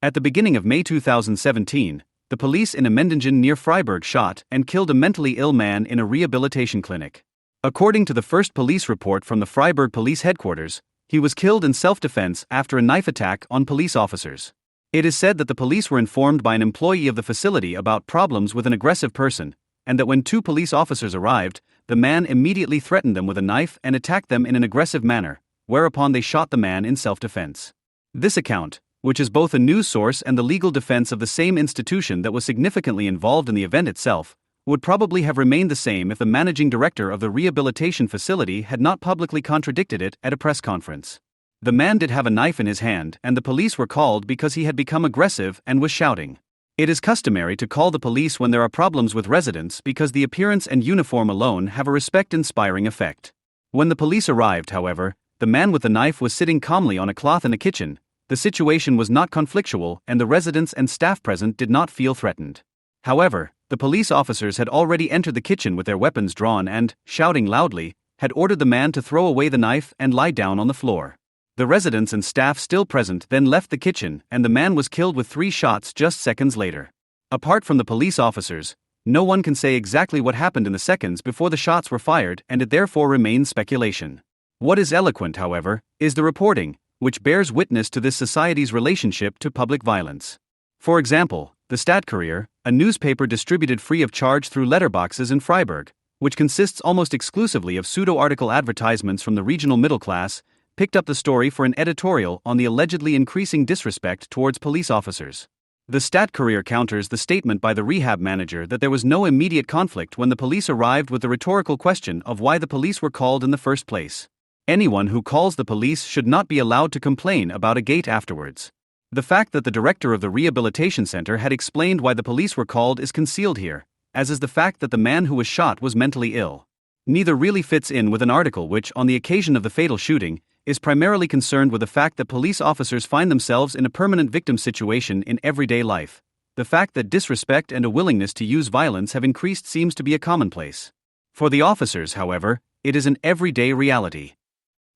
At the beginning of May 2017, the police in Emmendingen near Freiburg shot and killed a mentally ill man in a rehabilitation clinic. According to the first police report from the Freiburg police headquarters, he was killed in self-defense after a knife attack on police officers. It is said that the police were informed by an employee of the facility about problems with an aggressive person, and that when two police officers arrived, the man immediately threatened them with a knife and attacked them in an aggressive manner, whereupon they shot the man in self-defense. This account, which is both a news source and the legal defense of the same institution that was significantly involved in the event itself, would probably have remained the same if the managing director of the rehabilitation facility had not publicly contradicted it at a press conference. The man did have a knife in his hand, and the police were called because he had become aggressive and was shouting. It is customary to call the police when there are problems with residents because the appearance and uniform alone have a respect-inspiring effect. When the police arrived, however, the man with the knife was sitting calmly on a cloth in the kitchen. The situation was not conflictual, and the residents and staff present did not feel threatened. However, the police officers had already entered the kitchen with their weapons drawn and, shouting loudly, had ordered the man to throw away the knife and lie down on the floor. The residents and staff still present then left the kitchen, and the man was killed with 3 shots just seconds later. Apart from the police officers, no one can say exactly what happened in the seconds before the shots were fired, and it therefore remains speculation. What is eloquent, however, is the reporting, which bears witness to this society's relationship to public violence. For example, the Stadtkurier, a newspaper distributed free of charge through letterboxes in Freiburg, which consists almost exclusively of pseudo-article advertisements from the regional middle class, picked up the story for an editorial on the allegedly increasing disrespect towards police officers. The Stadtkurier counters the statement by the rehab manager that there was no immediate conflict when the police arrived with the rhetorical question of why the police were called in the first place. Anyone who calls the police should not be allowed to complain about a gate afterwards. The fact that the director of the rehabilitation center had explained why the police were called is concealed here, as is the fact that the man who was shot was mentally ill. Neither really fits in with an article which, on the occasion of the fatal shooting, is primarily concerned with the fact that police officers find themselves in a permanent victim situation in everyday life. The fact that disrespect and a willingness to use violence have increased seems to be a commonplace. For the officers, however, it is an everyday reality.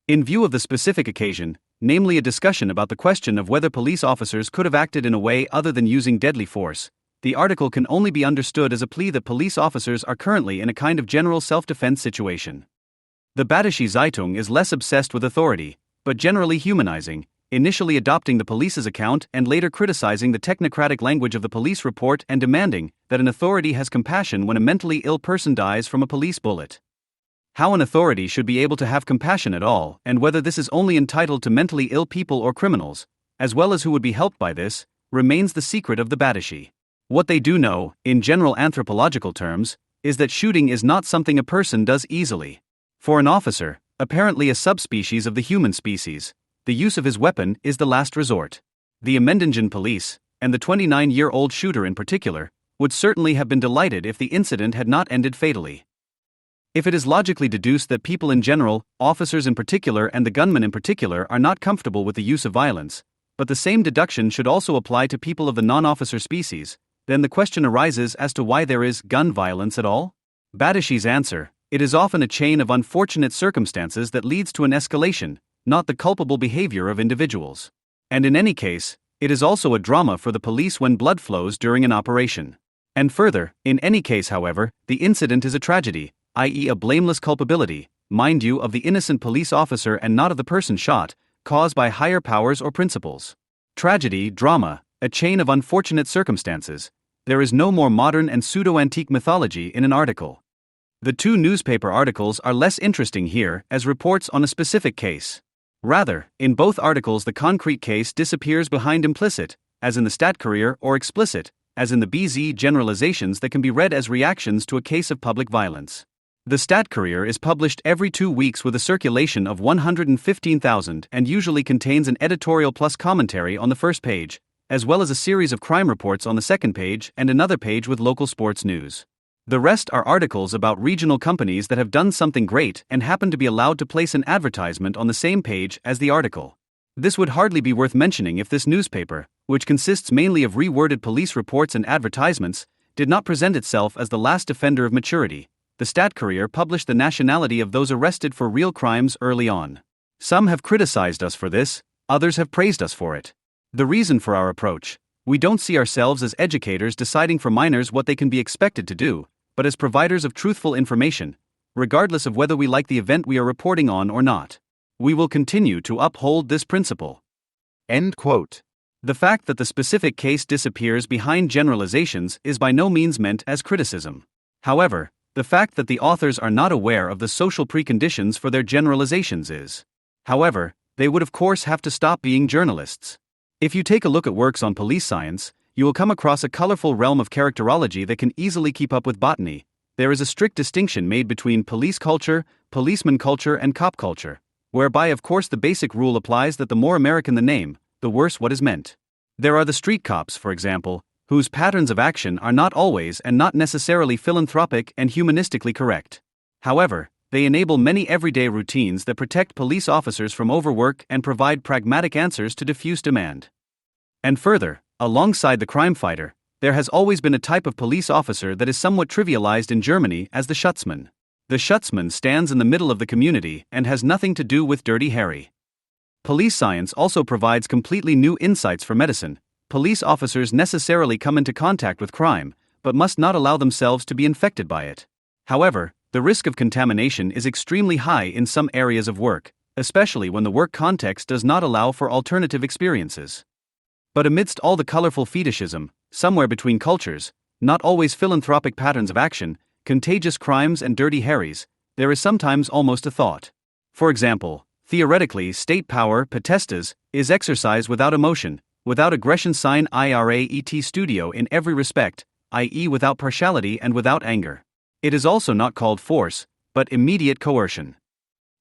In view of the specific occasion, namely a discussion about the question of whether police officers could have acted in a way other than using deadly force, the article can only be understood as a plea that police officers are currently in a kind of general self-defense situation. The Badische Zeitung is less obsessed with authority, but generally humanizing, initially adopting the police's account and later criticizing the technocratic language of the police report and demanding that an authority has compassion when a mentally ill person dies from a police bullet. How an authority should be able to have compassion at all, and whether this is only entitled to mentally ill people or criminals, as well as who would be helped by this, remains the secret of the Badische. What they do know, in general anthropological terms, is that shooting is not something a person does easily. For an officer, apparently a subspecies of the human species, the use of his weapon is the last resort. The Emmendingen police, and the 29-year-old shooter in particular, would certainly have been delighted if the incident had not ended fatally. If it is logically deduced that people in general, officers in particular and the gunmen in particular are not comfortable with the use of violence, but the same deduction should also apply to people of the non-officer species, then the question arises as to why there is gun violence at all? Badische's answer: it is often a chain of unfortunate circumstances that leads to an escalation, not the culpable behavior of individuals. And in any case, it is also a drama for the police when blood flows during an operation. And further, in any case, however, the incident is a tragedy, i.e. a blameless culpability, mind you, of the innocent police officer and not of the person shot, caused by higher powers or principles. Tragedy, drama, a chain of unfortunate circumstances. There is no more modern and pseudo-antique mythology in an article. The 2 newspaper articles are less interesting here as reports on a specific case. Rather, in both articles the concrete case disappears behind implicit, as in the Stadtkurier, or explicit, as in the BZ generalizations that can be read as reactions to a case of public violence. The Stadtkurier is published every 2 weeks with a circulation of 115,000 and usually contains an editorial plus commentary on the first page, as well as a series of crime reports on the second page and another page with local sports news. The rest are articles about regional companies that have done something great and happen to be allowed to place an advertisement on the same page as the article. This would hardly be worth mentioning if this newspaper, which consists mainly of reworded police reports and advertisements, did not present itself as the last defender of maturity, the Stat Courier published the nationality of those arrested for real crimes early on. Some have criticized us for this, others have praised us for it. The reason for our approach: we don't see ourselves as educators deciding for minors what they can be expected to do, but as providers of truthful information, regardless of whether we like the event we are reporting on or not. We will continue to uphold this principle. End quote. The fact that the specific case disappears behind generalizations is by no means meant as criticism. However, the fact that the authors are not aware of the social preconditions for their generalizations is. However, they would of course have to stop being journalists. If you take a look at works on police science, you will come across a colorful realm of characterology that can easily keep up with botany. There is a strict distinction made between police culture, policeman culture, and cop culture, whereby of course the basic rule applies that the more American the name, the worse what is meant. There are the street cops, for example, whose patterns of action are not always and not necessarily philanthropic and humanistically correct. However, they enable many everyday routines that protect police officers from overwork and provide pragmatic answers to diffuse demand. And further, alongside the crime fighter, there has always been a type of police officer that is somewhat trivialized in Germany as the Schutzmann. The Schutzmann stands in the middle of the community and has nothing to do with Dirty Harry. Police science also provides completely new insights for medicine. Police officers necessarily come into contact with crime, but must not allow themselves to be infected by it. However, the risk of contamination is extremely high in some areas of work, especially when the work context does not allow for alternative experiences. But amidst all the colorful fetishism, somewhere between cultures, not always philanthropic patterns of action, contagious crimes and dirty Harrys, there is sometimes almost a thought. For example, theoretically, state power, potestas, is exercise without emotion, without aggression sign IRAET studio in every respect, i.e. without partiality and without anger. It is also not called force, but immediate coercion.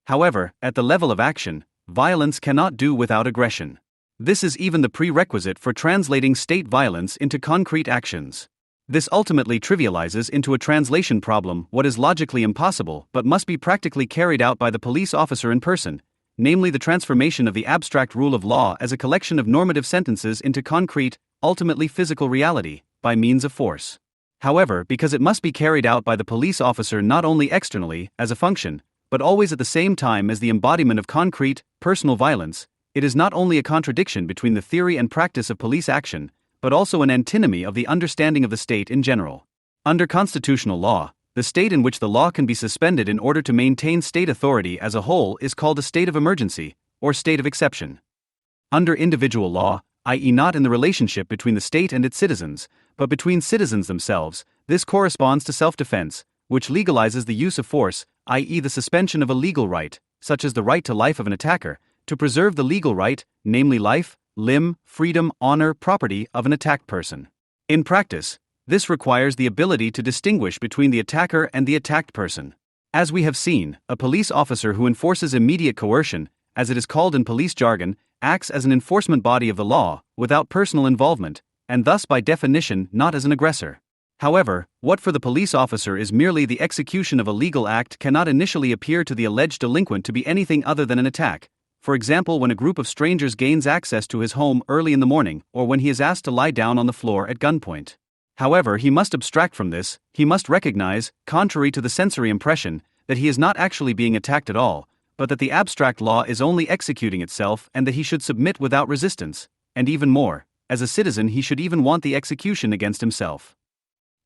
However, at the level of action, violence cannot do without aggression. This is even the prerequisite for translating state violence into concrete actions. This ultimately trivializes into a translation problem what is logically impossible but must be practically carried out by the police officer in person, namely the transformation of the abstract rule of law as a collection of normative sentences into concrete, ultimately physical reality, by means of force. However, because it must be carried out by the police officer not only externally, as a function, but always at the same time as the embodiment of concrete, personal violence, it is not only a contradiction between the theory and practice of police action, but also an antinomy of the understanding of the state in general. Under constitutional law, the state in which the law can be suspended in order to maintain state authority as a whole is called a state of emergency, or state of exception. Under individual law, i.e. not in the relationship between the state and its citizens, but between citizens themselves, this corresponds to self-defense, which legalizes the use of force, i.e. the suspension of a legal right, such as the right to life of an attacker, to preserve the legal right, namely life, limb, freedom, honor, property of an attacked person. In practice, this requires the ability to distinguish between the attacker and the attacked person. As we have seen, a police officer who enforces immediate coercion, as it is called in police jargon, acts as an enforcement body of the law, without personal involvement, and thus by definition not as an aggressor. However, what for the police officer is merely the execution of a legal act cannot initially appear to the alleged delinquent to be anything other than an attack. For example, when a group of strangers gains access to his home early in the morning, or when he is asked to lie down on the floor at gunpoint. However, he must abstract from this, he must recognize, contrary to the sensory impression, that he is not actually being attacked at all, but that the abstract law is only executing itself and that he should submit without resistance, and even more, as a citizen he should even want the execution against himself.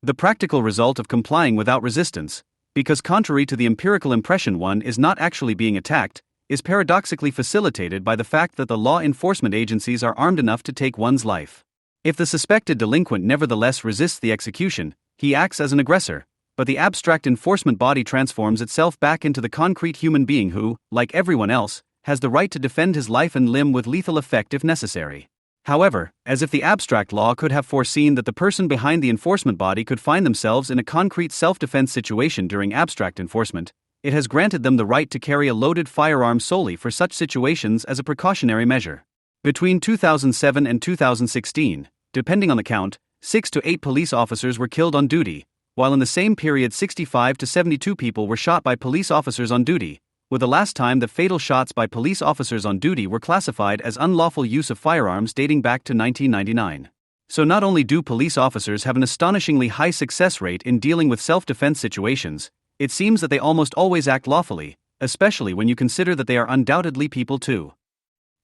The practical result of complying without resistance, because contrary to the empirical impression one is not actually being attacked, is paradoxically facilitated by the fact that the law enforcement agencies are armed enough to take one's life. If the suspected delinquent nevertheless resists the execution, he acts as an aggressor, but the abstract enforcement body transforms itself back into the concrete human being who, like everyone else, has the right to defend his life and limb with lethal effect if necessary. However, as if the abstract law could have foreseen that the person behind the enforcement body could find themselves in a concrete self-defense situation during abstract enforcement, it has granted them the right to carry a loaded firearm solely for such situations as a precautionary measure. Between 2007 and 2016, depending on the count, 6 to 8 police officers were killed on duty, while in the same period 65 to 72 people were shot by police officers on duty, with the last time the fatal shots by police officers on duty were classified as unlawful use of firearms dating back to 1999. So not only do police officers have an astonishingly high success rate in dealing with self-defense situations, it seems that they almost always act lawfully, especially when you consider that they are undoubtedly people too.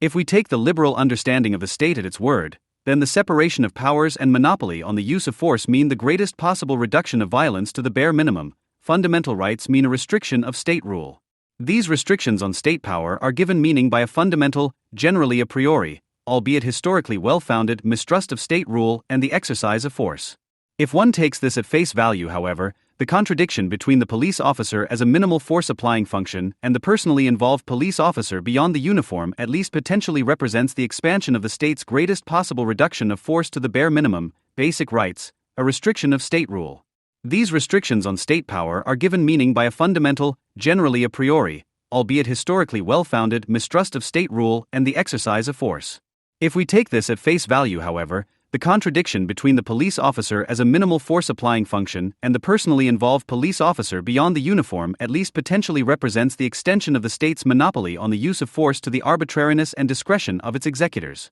If we take the liberal understanding of the state at its word, then the separation of powers and monopoly on the use of force mean the greatest possible reduction of violence to the bare minimum. Fundamental rights mean a restriction of state rule. These restrictions on state power are given meaning by a fundamental, generally a priori, albeit historically well-founded, mistrust of state rule and the exercise of force. If one takes this at face value, however, the contradiction between the police officer as a minimal force-applying function and the personally involved police officer beyond the uniform at least potentially represents the expansion of the state's greatest possible reduction of force to the bare minimum, basic rights, a restriction of state rule. These restrictions on state power are given meaning by a fundamental, generally a priori, albeit historically well-founded, mistrust of state rule and the exercise of force. If we take this at face value, however, the contradiction between the police officer as a minimal force-applying function and the personally involved police officer beyond the uniform at least potentially represents the extension of the state's monopoly on the use of force to the arbitrariness and discretion of its executors.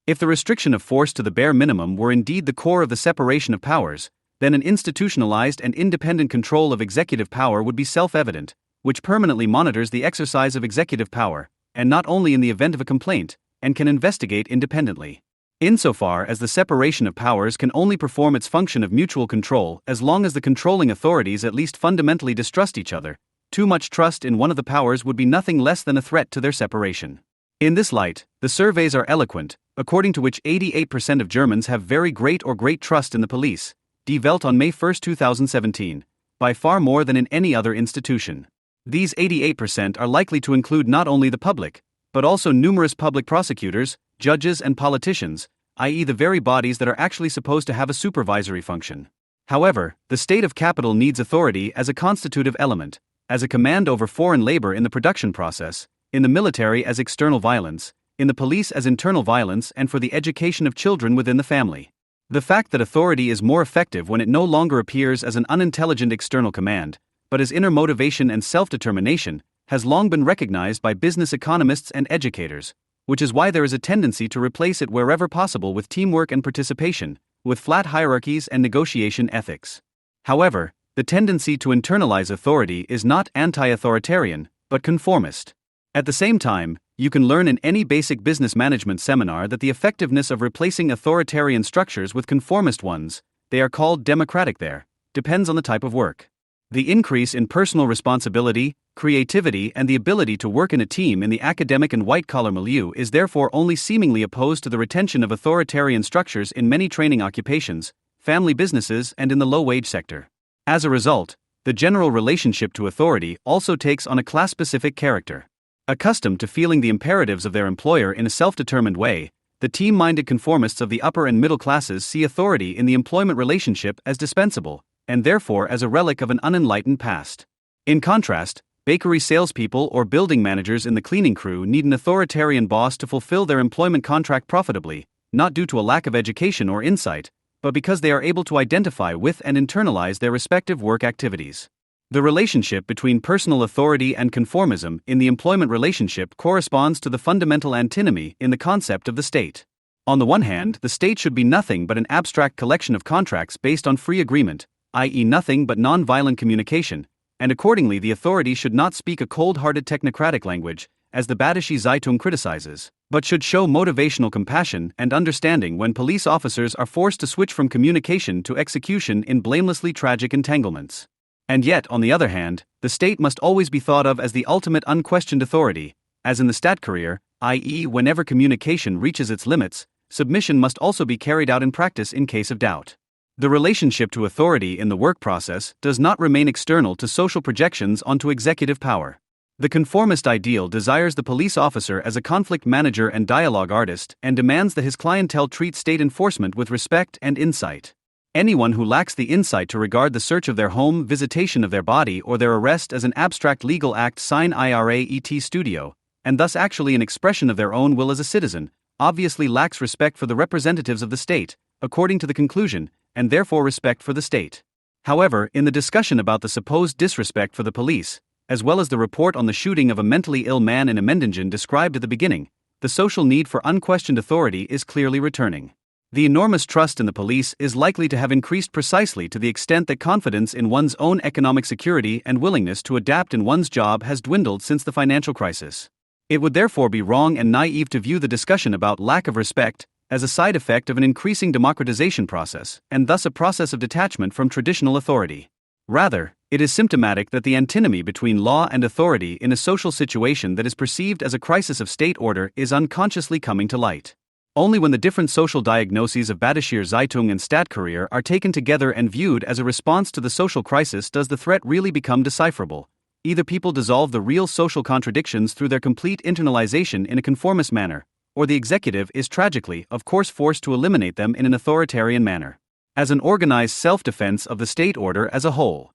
If the restriction of force to the bare minimum were indeed the core of the separation of powers, then an institutionalized and independent control of executive power would be self-evident, which permanently monitors the exercise of executive power, and not only in the event of a complaint, and can investigate independently. Insofar as the separation of powers can only perform its function of mutual control as long as the controlling authorities at least fundamentally distrust each other, too much trust in one of the powers would be nothing less than a threat to their separation. In this light, the surveys are eloquent, according to which 88% of Germans have very great or great trust in the police, Die Welt on May 1, 2017, by far more than in any other institution. These 88% are likely to include not only the public, but also numerous public prosecutors, judges and politicians, i.e. the very bodies that are actually supposed to have a supervisory function. However, the state of capital needs authority as a constitutive element, as a command over foreign labor in the production process, in the military as external violence, in the police as internal violence, and for the education of children within the family. The fact that authority is more effective when it no longer appears as an unintelligent external command, but as inner motivation and self-determination, has long been recognized by business economists and educators, which is why there is a tendency to replace it wherever possible with teamwork and participation, with flat hierarchies and negotiation ethics. However, the tendency to internalize authority is not anti-authoritarian, but conformist. At the same time, you can learn in any basic business management seminar that the effectiveness of replacing authoritarian structures with conformist ones, they are called democratic there, depends on the type of work. The increase in personal responsibility, creativity, and the ability to work in a team in the academic and white-collar milieu is therefore only seemingly opposed to the retention of authoritarian structures in many training occupations, family businesses, and in the low-wage sector. As a result, the general relationship to authority also takes on a class-specific character. Accustomed to feeling the imperatives of their employer in a self-determined way, the team-minded conformists of the upper and middle classes see authority in the employment relationship as dispensable, and therefore as a relic of an unenlightened past. In contrast, bakery salespeople or building managers in the cleaning crew need an authoritarian boss to fulfill their employment contract profitably, not due to a lack of education or insight, but because they are able to identify with and internalize their respective work activities. The relationship between personal authority and conformism in the employment relationship corresponds to the fundamental antinomy in the concept of the state. On the one hand, the state should be nothing but an abstract collection of contracts based on free agreement, i.e. nothing but non-violent communication, and accordingly the authority should not speak a cold-hearted technocratic language, as the Badische Zeitung criticizes, but should show motivational compassion and understanding when police officers are forced to switch from communication to execution in blamelessly tragic entanglements. And yet, on the other hand, the state must always be thought of as the ultimate unquestioned authority, as in the Staatscourier, i.e. whenever communication reaches its limits, submission must also be carried out in practice in case of doubt. The relationship to authority in the work process does not remain external to social projections onto executive power. The conformist ideal desires the police officer as a conflict manager and dialogue artist and demands that his clientele treat state enforcement with respect and insight. Anyone who lacks the insight to regard the search of their home, visitation of their body, or their arrest as an abstract legal act sine ira et studio, and thus actually an expression of their own will as a citizen, obviously lacks respect for the representatives of the state, according to the conclusion, and therefore respect for the state. However, in the discussion about the supposed disrespect for the police, as well as the report on the shooting of a mentally ill man in Emmendingen described at the beginning, the social need for unquestioned authority is clearly returning. The enormous trust in the police is likely to have increased precisely to the extent that confidence in one's own economic security and willingness to adapt in one's job has dwindled since the financial crisis. It would therefore be wrong and naive to view the discussion about lack of respect as a side effect of an increasing democratization process, and thus a process of detachment from traditional authority. Rather, it is symptomatic that the antinomy between law and authority in a social situation that is perceived as a crisis of state order is unconsciously coming to light. Only when the different social diagnoses of Badischer Zeitung and Stadtkurier are taken together and viewed as a response to the social crisis does the threat really become decipherable. Either people dissolve the real social contradictions through their complete internalization in a conformist manner, or the executive is tragically, of course, forced to eliminate them in an authoritarian manner, as an organized self-defense of the state order as a whole.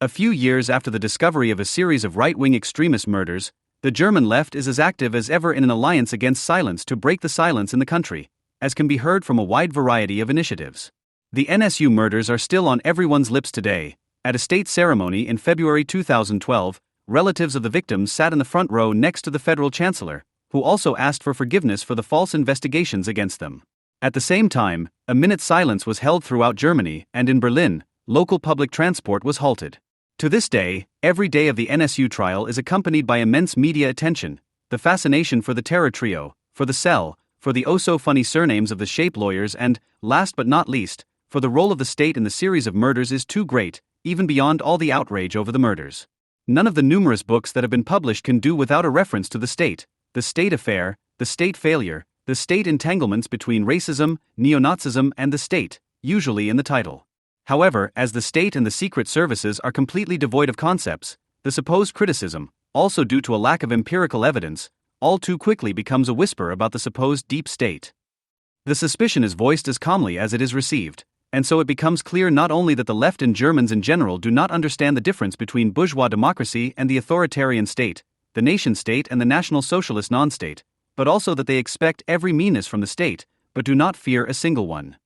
A few years after the discovery of a series of right-wing extremist murders, the German left is as active as ever in an alliance against silence to break the silence in the country, as can be heard from a wide variety of initiatives. The NSU murders are still on everyone's lips today. At a state ceremony in February 2012, relatives of the victims sat in the front row next to the federal chancellor, who also asked for forgiveness for the false investigations against them. At the same time, a minute's silence was held throughout Germany, and in Berlin, local public transport was halted. To this day, every day of the NSU trial is accompanied by immense media attention, the fascination for the terror trio, for the cell, for the oh-so-funny surnames of the shape lawyers and, last but not least, for the role of the state in the series of murders is too great, even beyond all the outrage over the murders. None of the numerous books that have been published can do without a reference to the state affair, the state failure, the state entanglements between racism, neo-Nazism and the state, usually in the title. However, as the state and the secret services are completely devoid of concepts, the supposed criticism, also due to a lack of empirical evidence, all too quickly becomes a whisper about the supposed deep state. The suspicion is voiced as calmly as it is received, and so it becomes clear not only that the left and Germans in general do not understand the difference between bourgeois democracy and the authoritarian state, the nation-state and the National Socialist non-state, but also that they expect every meanness from the state, but do not fear a single one.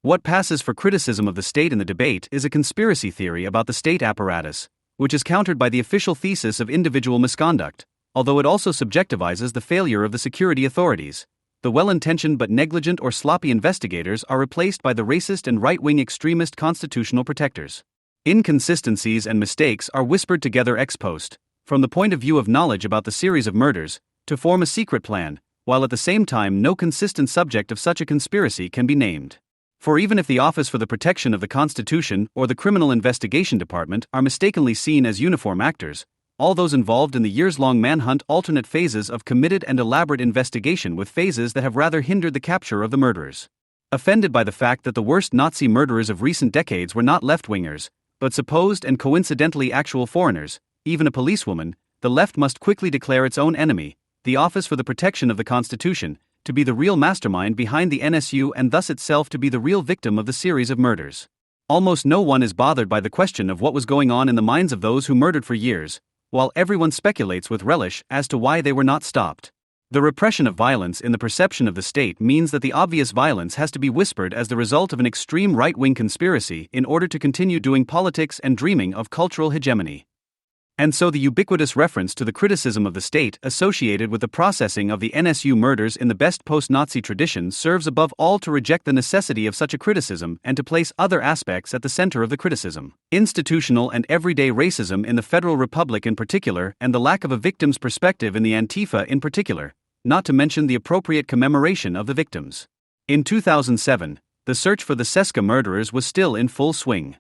What passes for criticism of the state in the debate is a conspiracy theory about the state apparatus, which is countered by the official thesis of individual misconduct, although it also subjectivizes the failure of the security authorities. The well-intentioned but negligent or sloppy investigators are replaced by the racist and right-wing extremist constitutional protectors. Inconsistencies and mistakes are whispered together ex post, from the point of view of knowledge about the series of murders, to form a secret plan, while at the same time no consistent subject of such a conspiracy can be named. For even if the Office for the Protection of the Constitution or the Criminal Investigation Department are mistakenly seen as uniform actors, all those involved in the years-long manhunt alternate phases of committed and elaborate investigation with phases that have rather hindered the capture of the murderers. Offended by the fact that the worst Nazi murderers of recent decades were not left-wingers, but supposed and coincidentally actual foreigners, even a policewoman, the left must quickly declare its own enemy, the Office for the Protection of the Constitution, to be the real mastermind behind the NSU and thus itself to be the real victim of the series of murders. Almost no one is bothered by the question of what was going on in the minds of those who murdered for years, while everyone speculates with relish as to why they were not stopped. The repression of violence in the perception of the state means that the obvious violence has to be whispered as the result of an extreme right-wing conspiracy in order to continue doing politics and dreaming of cultural hegemony. And so the ubiquitous reference to the criticism of the state associated with the processing of the NSU murders in the best post-Nazi tradition serves above all to reject the necessity of such a criticism and to place other aspects at the center of the criticism. Institutional and everyday racism in the Federal Republic in particular, and the lack of a victim's perspective in the Antifa in particular, not to mention the appropriate commemoration of the victims. In 2007, the search for the Seska murderers was still in full swing.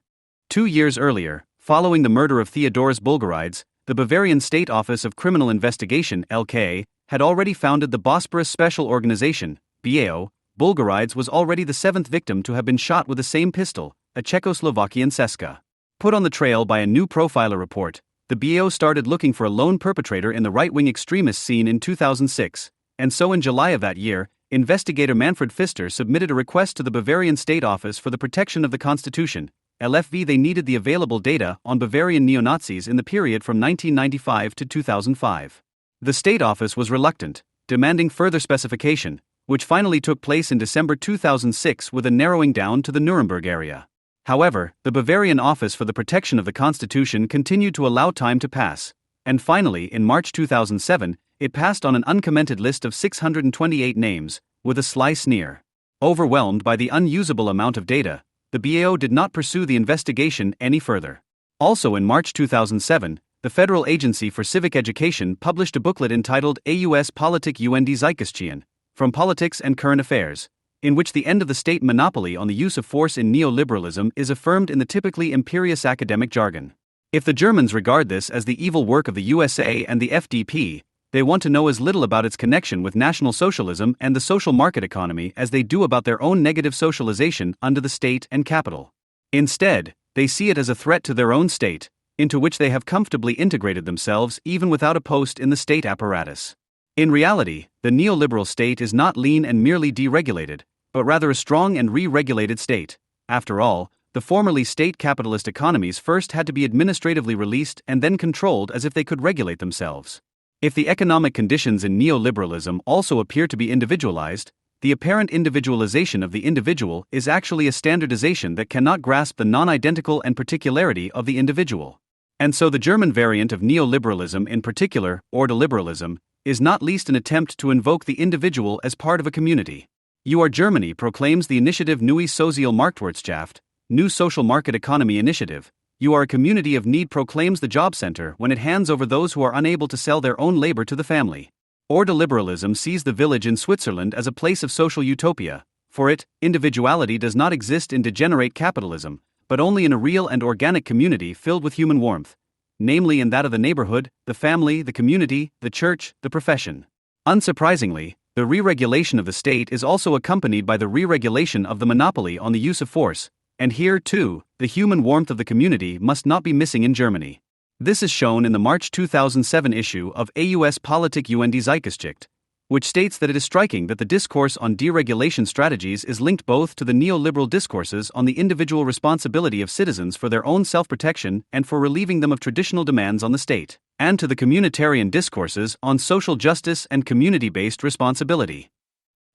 2 years earlier, following the murder of Theodorus Bulgarides, the Bavarian State Office of Criminal Investigation (LK) had already founded the Bosporus Special Organization (BAO). Bulgarides was already the 7th victim to have been shot with the same pistol, a Czechoslovakian Seska. Put on the trail by a new profiler report, the BAO started looking for a lone perpetrator in the right-wing extremist scene in 2006, and so in July of that year, investigator Manfred Pfister submitted a request to the Bavarian State Office for the Protection of the Constitution (LFV). They needed the available data on Bavarian neo-Nazis in the period from 1995 to 2005. The State Office was reluctant, demanding further specification, which finally took place in December 2006 with a narrowing down to the Nuremberg area. However, the Bavarian Office for the Protection of the Constitution continued to allow time to pass, and finally in March 2007, it passed on an uncommented list of 628 names, with a sly sneer. Overwhelmed by the unusable amount of data, the BAO did not pursue the investigation any further. Also in March 2007, the Federal Agency for Civic Education published a booklet entitled AUS Politik und Zeitgeschichte, From Politics and Current Affairs, in which the end of the state monopoly on the use of force in neoliberalism is affirmed in the typically imperious academic jargon. If the Germans regard this as the evil work of the USA and the FDP, they want to know as little about its connection with National Socialism and the social market economy as they do about their own negative socialization under the state and capital. Instead, they see it as a threat to their own state, into which they have comfortably integrated themselves even without a post in the state apparatus. In reality, the neoliberal state is not lean and merely deregulated, but rather a strong and re-regulated state. After all, the formerly state capitalist economies first had to be administratively released and then controlled as if they could regulate themselves. If the economic conditions in neoliberalism also appear to be individualized, the apparent individualization of the individual is actually a standardization that cannot grasp the non-identical and particularity of the individual. And so the German variant of neoliberalism in particular, ordoliberalism, is not least an attempt to invoke the individual as part of a community. You Are Germany proclaims the initiative Neue Sozialmarktwirtschaft, New Social Market Economy Initiative. You Are a Community of Need proclaims the job center when it hands over those who are unable to sell their own labor to the family. Ordoliberalism sees the village in Switzerland as a place of social utopia. For it, individuality does not exist in degenerate capitalism, but only in a real and organic community filled with human warmth, namely in that of the neighborhood, the family, the community, the church, the profession. Unsurprisingly, the re-regulation of the state is also accompanied by the re-regulation of the monopoly on the use of force, and here, too, the human warmth of the community must not be missing in Germany. This is shown in the March 2007 issue of AUS Politik und Zeitgeschichte, which states that it is striking that the discourse on deregulation strategies is linked both to the neoliberal discourses on the individual responsibility of citizens for their own self-protection and for relieving them of traditional demands on the state, and to the communitarian discourses on social justice and community-based responsibility.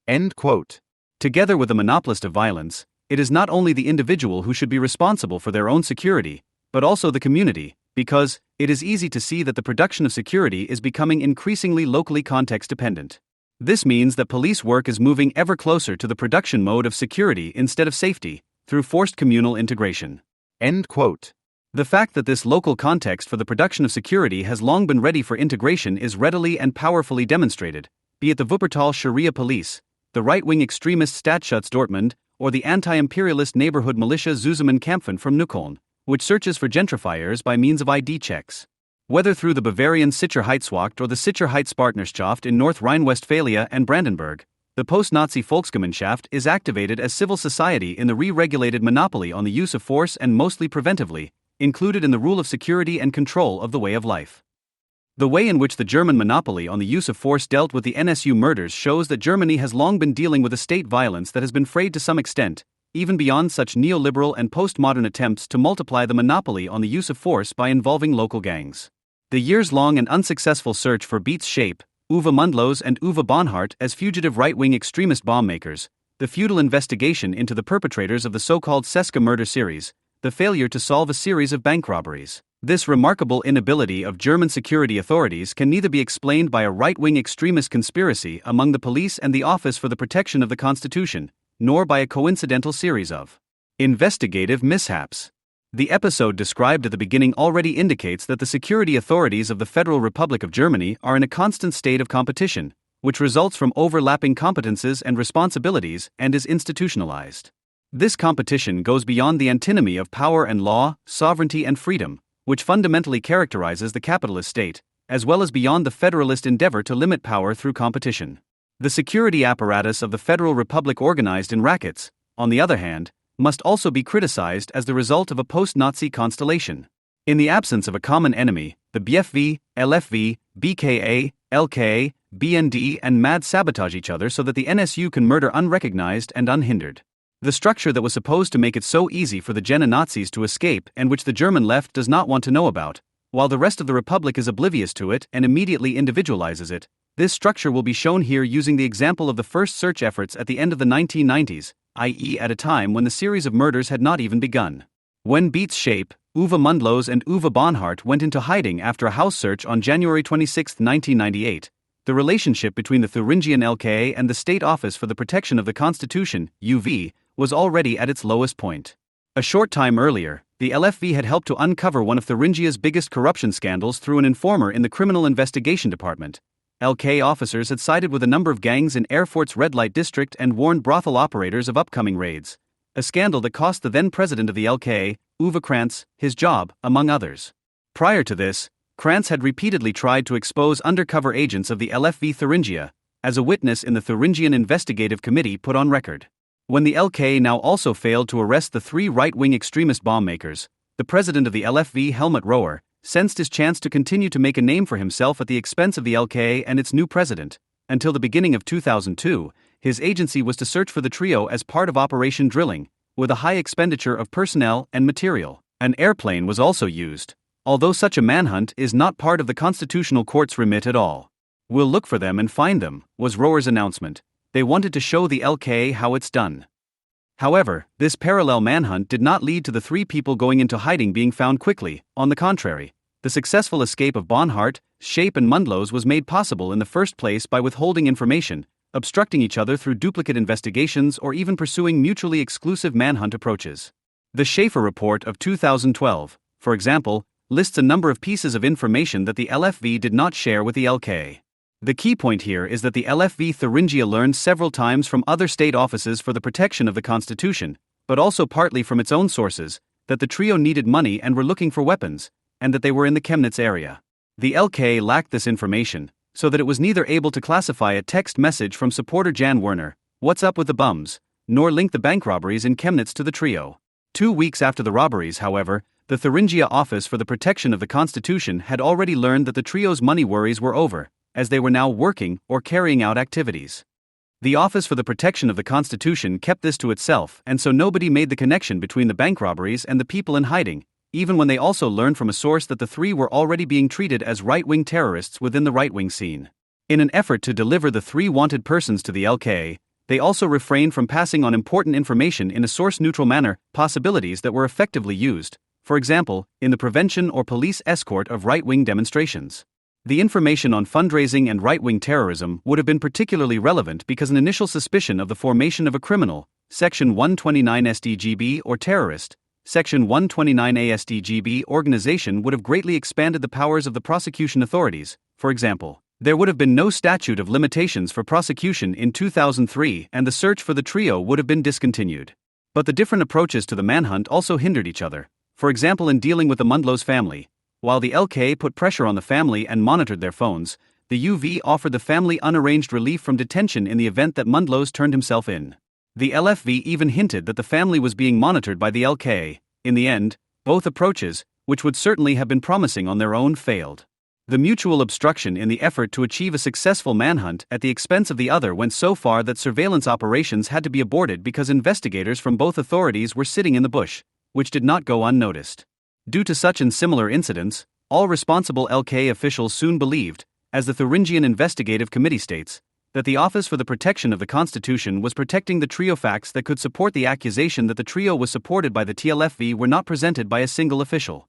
End quote. Together with the monopolist of violence, it is not only the individual who should be responsible for their own security, but also the community, because it is easy to see that the production of security is becoming increasingly locally context-dependent. This means that police work is moving ever closer to the production mode of security instead of safety, through forced communal integration. End quote. The fact that this local context for the production of security has long been ready for integration is readily and powerfully demonstrated, be it the Wuppertal Sharia police, the right-wing extremist Stadtschutz Dortmund, or the anti-imperialist neighborhood militia Zusammenkämpfen from Neukölln, which searches for gentrifiers by means of ID checks. Whether through the Bavarian Sicherheitswacht or the Sicherheitspartnerschaft in North Rhine-Westphalia and Brandenburg, the post-Nazi Volksgemeinschaft is activated as civil society in the re-regulated monopoly on the use of force and mostly preventively, included in the rule of security and control of the way of life. The way in which the German monopoly on the use of force dealt with the NSU murders shows that Germany has long been dealing with a state violence that has been frayed to some extent, even beyond such neoliberal and postmodern attempts to multiply the monopoly on the use of force by involving local gangs. The years-long and unsuccessful search for Beats Shape, Uwe Mundlos and Uwe Bonhart as fugitive right-wing extremist bomb makers, the futile investigation into the perpetrators of the so-called Seska murder series, the failure to solve a series of bank robberies. This remarkable inability of German security authorities can neither be explained by a right-wing extremist conspiracy among the police and the Office for the Protection of the Constitution, nor by a coincidental series of investigative mishaps. The episode described at the beginning already indicates that the security authorities of the Federal Republic of Germany are in a constant state of competition, which results from overlapping competences and responsibilities and is institutionalized. This competition goes beyond the antinomy of power and law, sovereignty and freedom, which fundamentally characterizes the capitalist state, as well as beyond the federalist endeavor to limit power through competition. The security apparatus of the Federal Republic organized in rackets, on the other hand, must also be criticized as the result of a post-Nazi constellation. In the absence of a common enemy, the BFV, LFV, BKA, LKA, BND and MAD sabotage each other so that the NSU can murder unrecognized and unhindered. The structure that was supposed to make it so easy for the Jena Nazis to escape and which the German left does not want to know about, while the rest of the Republic is oblivious to it and immediately individualizes it, this structure will be shown here using the example of the first search efforts at the end of the 1990s, i.e. at a time when the series of murders had not even begun. When Beats Shape, Uwe Mundlos and Uwe Bonhart went into hiding after a house search on January 26, 1998, The relationship between the Thuringian LKA and the State Office for the Protection of the Constitution, UV, was already at its lowest point. A short time earlier, the LFV had helped to uncover one of Thuringia's biggest corruption scandals through an informer in the Criminal Investigation Department. LK officers had sided with a number of gangs in Erfurt's red light district and warned brothel operators of upcoming raids. A scandal that cost the then president of the LKA, Uwe Krantz, his job, among others. Prior to this, Krantz had repeatedly tried to expose undercover agents of the LFV Thuringia, as a witness in the Thuringian Investigative Committee put on record. When the LKA now also failed to arrest the 3 right-wing extremist bomb makers, the president of the LFV, Helmut Rohr, sensed his chance to continue to make a name for himself at the expense of the LKA and its new president. Until the beginning of 2002, his agency was to search for the trio as part of Operation Drilling, with a high expenditure of personnel and material. An airplane was also used, although such a manhunt is not part of the Constitutional Court's remit at all. "We'll look for them and find them," was Rohr's announcement. They wanted to show the LKA how it's done. However, this parallel manhunt did not lead to the 3 people going into hiding being found quickly. On the contrary, the successful escape of Bonhart, Shape and Mundlos was made possible in the first place by withholding information, obstructing each other through duplicate investigations, or even pursuing mutually exclusive manhunt approaches. The Schaefer Report of 2012, for example, lists a number of pieces of information that the LFV did not share with the LK. The key point here is that the LFV Thuringia learned several times from other state offices for the protection of the Constitution, but also partly from its own sources, that the trio needed money and were looking for weapons, and that they were in the Chemnitz area. The LK lacked this information, so that it was neither able to classify a text message from supporter Jan Werner, "What's up with the bums?" nor link the bank robberies in Chemnitz to the trio. 2 weeks after the robberies, however, the Thuringia Office for the Protection of the Constitution had already learned that the trio's money worries were over, as they were now working or carrying out activities. The Office for the Protection of the Constitution kept this to itself, and so nobody made the connection between the bank robberies and the people in hiding, even when they also learned from a source that the 3 were already being treated as right-wing terrorists within the right-wing scene. In an effort to deliver the 3 wanted persons to the LK, they also refrained from passing on important information in a source-neutral manner, possibilities that were effectively used, for example, in the prevention or police escort of right-wing demonstrations. The information on fundraising and right-wing terrorism would have been particularly relevant because an initial suspicion of the formation of a criminal, Section 129 SDGB, or terrorist, Section 129 ASDGB organization would have greatly expanded the powers of the prosecution authorities. For example, there would have been no statute of limitations for prosecution in 2003 and the search for the trio would have been discontinued. But the different approaches to the manhunt also hindered each other. For example, in dealing with the Mundlos family, while the LK put pressure on the family and monitored their phones, the UV offered the family unarranged relief from detention in the event that Mundlos turned himself in. The LFV even hinted that the family was being monitored by the LK. In the end, both approaches, which would certainly have been promising on their own, failed. The mutual obstruction in the effort to achieve a successful manhunt at the expense of the other went so far that surveillance operations had to be aborted because investigators from both authorities were sitting in the bush, which did not go unnoticed. Due to such and similar incidents, all responsible LK officials soon believed, as the Thuringian Investigative Committee states, that the Office for the Protection of the Constitution was protecting the trio. Facts that could support the accusation that the trio was supported by the TLFV were not presented by a single official.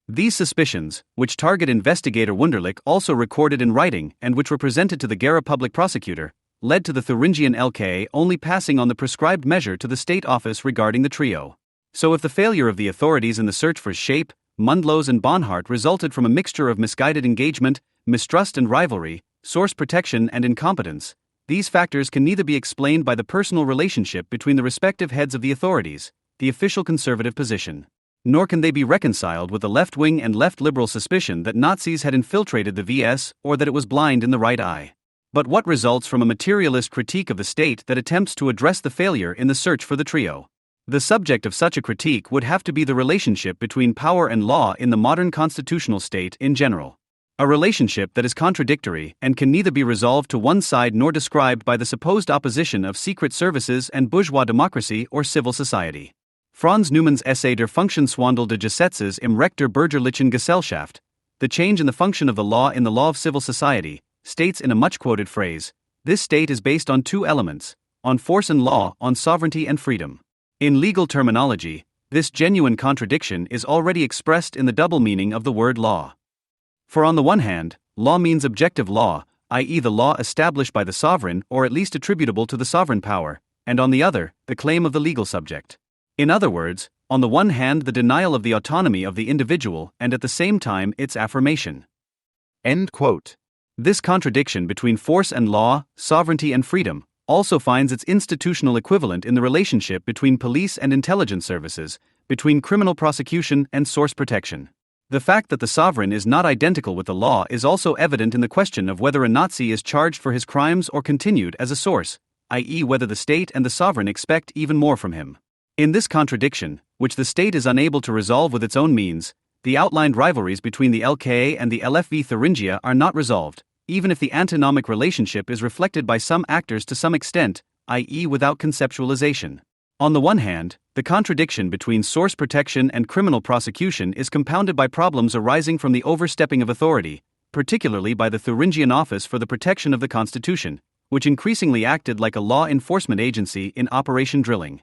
These suspicions, which target investigator Wunderlich also recorded in writing and which were presented to the Gera public prosecutor, led to the Thuringian LK only passing on the prescribed measure to the state office regarding the trio. So if the failure of the authorities in the search for Shape, Mundlos and Bonhart resulted from a mixture of misguided engagement, mistrust and rivalry, source protection and incompetence, these factors can neither be explained by the personal relationship between the respective heads of the authorities, the official conservative position, nor can they be reconciled with the left-wing and left-liberal suspicion that Nazis had infiltrated the VS or that it was blind in the right eye. But what results from a materialist critique of the state that attempts to address the failure in the search for the trio? The subject of such a critique would have to be the relationship between power and law in the modern constitutional state in general. A relationship that is contradictory and can neither be resolved to one side nor described by the supposed opposition of secret services and bourgeois democracy or civil society. Franz Neumann's essay Der Funktionswandel des Gesetzes im Recht der bürgerlichen Gesellschaft, The Change in the Function of the Law in the Law of Civil Society, states in a much-quoted phrase, "This state is based on 2 elements, on force and law, on sovereignty and freedom." In legal terminology, this genuine contradiction is already expressed in the double meaning of the word law. For on the one hand, law means objective law, i.e., the law established by the sovereign or at least attributable to the sovereign power, and on the other, the claim of the legal subject. In other words, on the one hand, the denial of the autonomy of the individual and at the same time its affirmation. End quote. This contradiction between force and law, sovereignty and freedom, also finds its institutional equivalent in the relationship between police and intelligence services, between criminal prosecution and source protection. The fact that the sovereign is not identical with the law is also evident in the question of whether a Nazi is charged for his crimes or continued as a source, i.e., whether the state and the sovereign expect even more from him. In this contradiction, which the state is unable to resolve with its own means, the outlined rivalries between the LKA and the LFV Thuringia are not resolved, even if the antinomic relationship is reflected by some actors to some extent, i.e., without conceptualization. On the one hand, the contradiction between source protection and criminal prosecution is compounded by problems arising from the overstepping of authority, particularly by the Thuringian Office for the Protection of the Constitution, which increasingly acted like a law enforcement agency in Operation Drilling.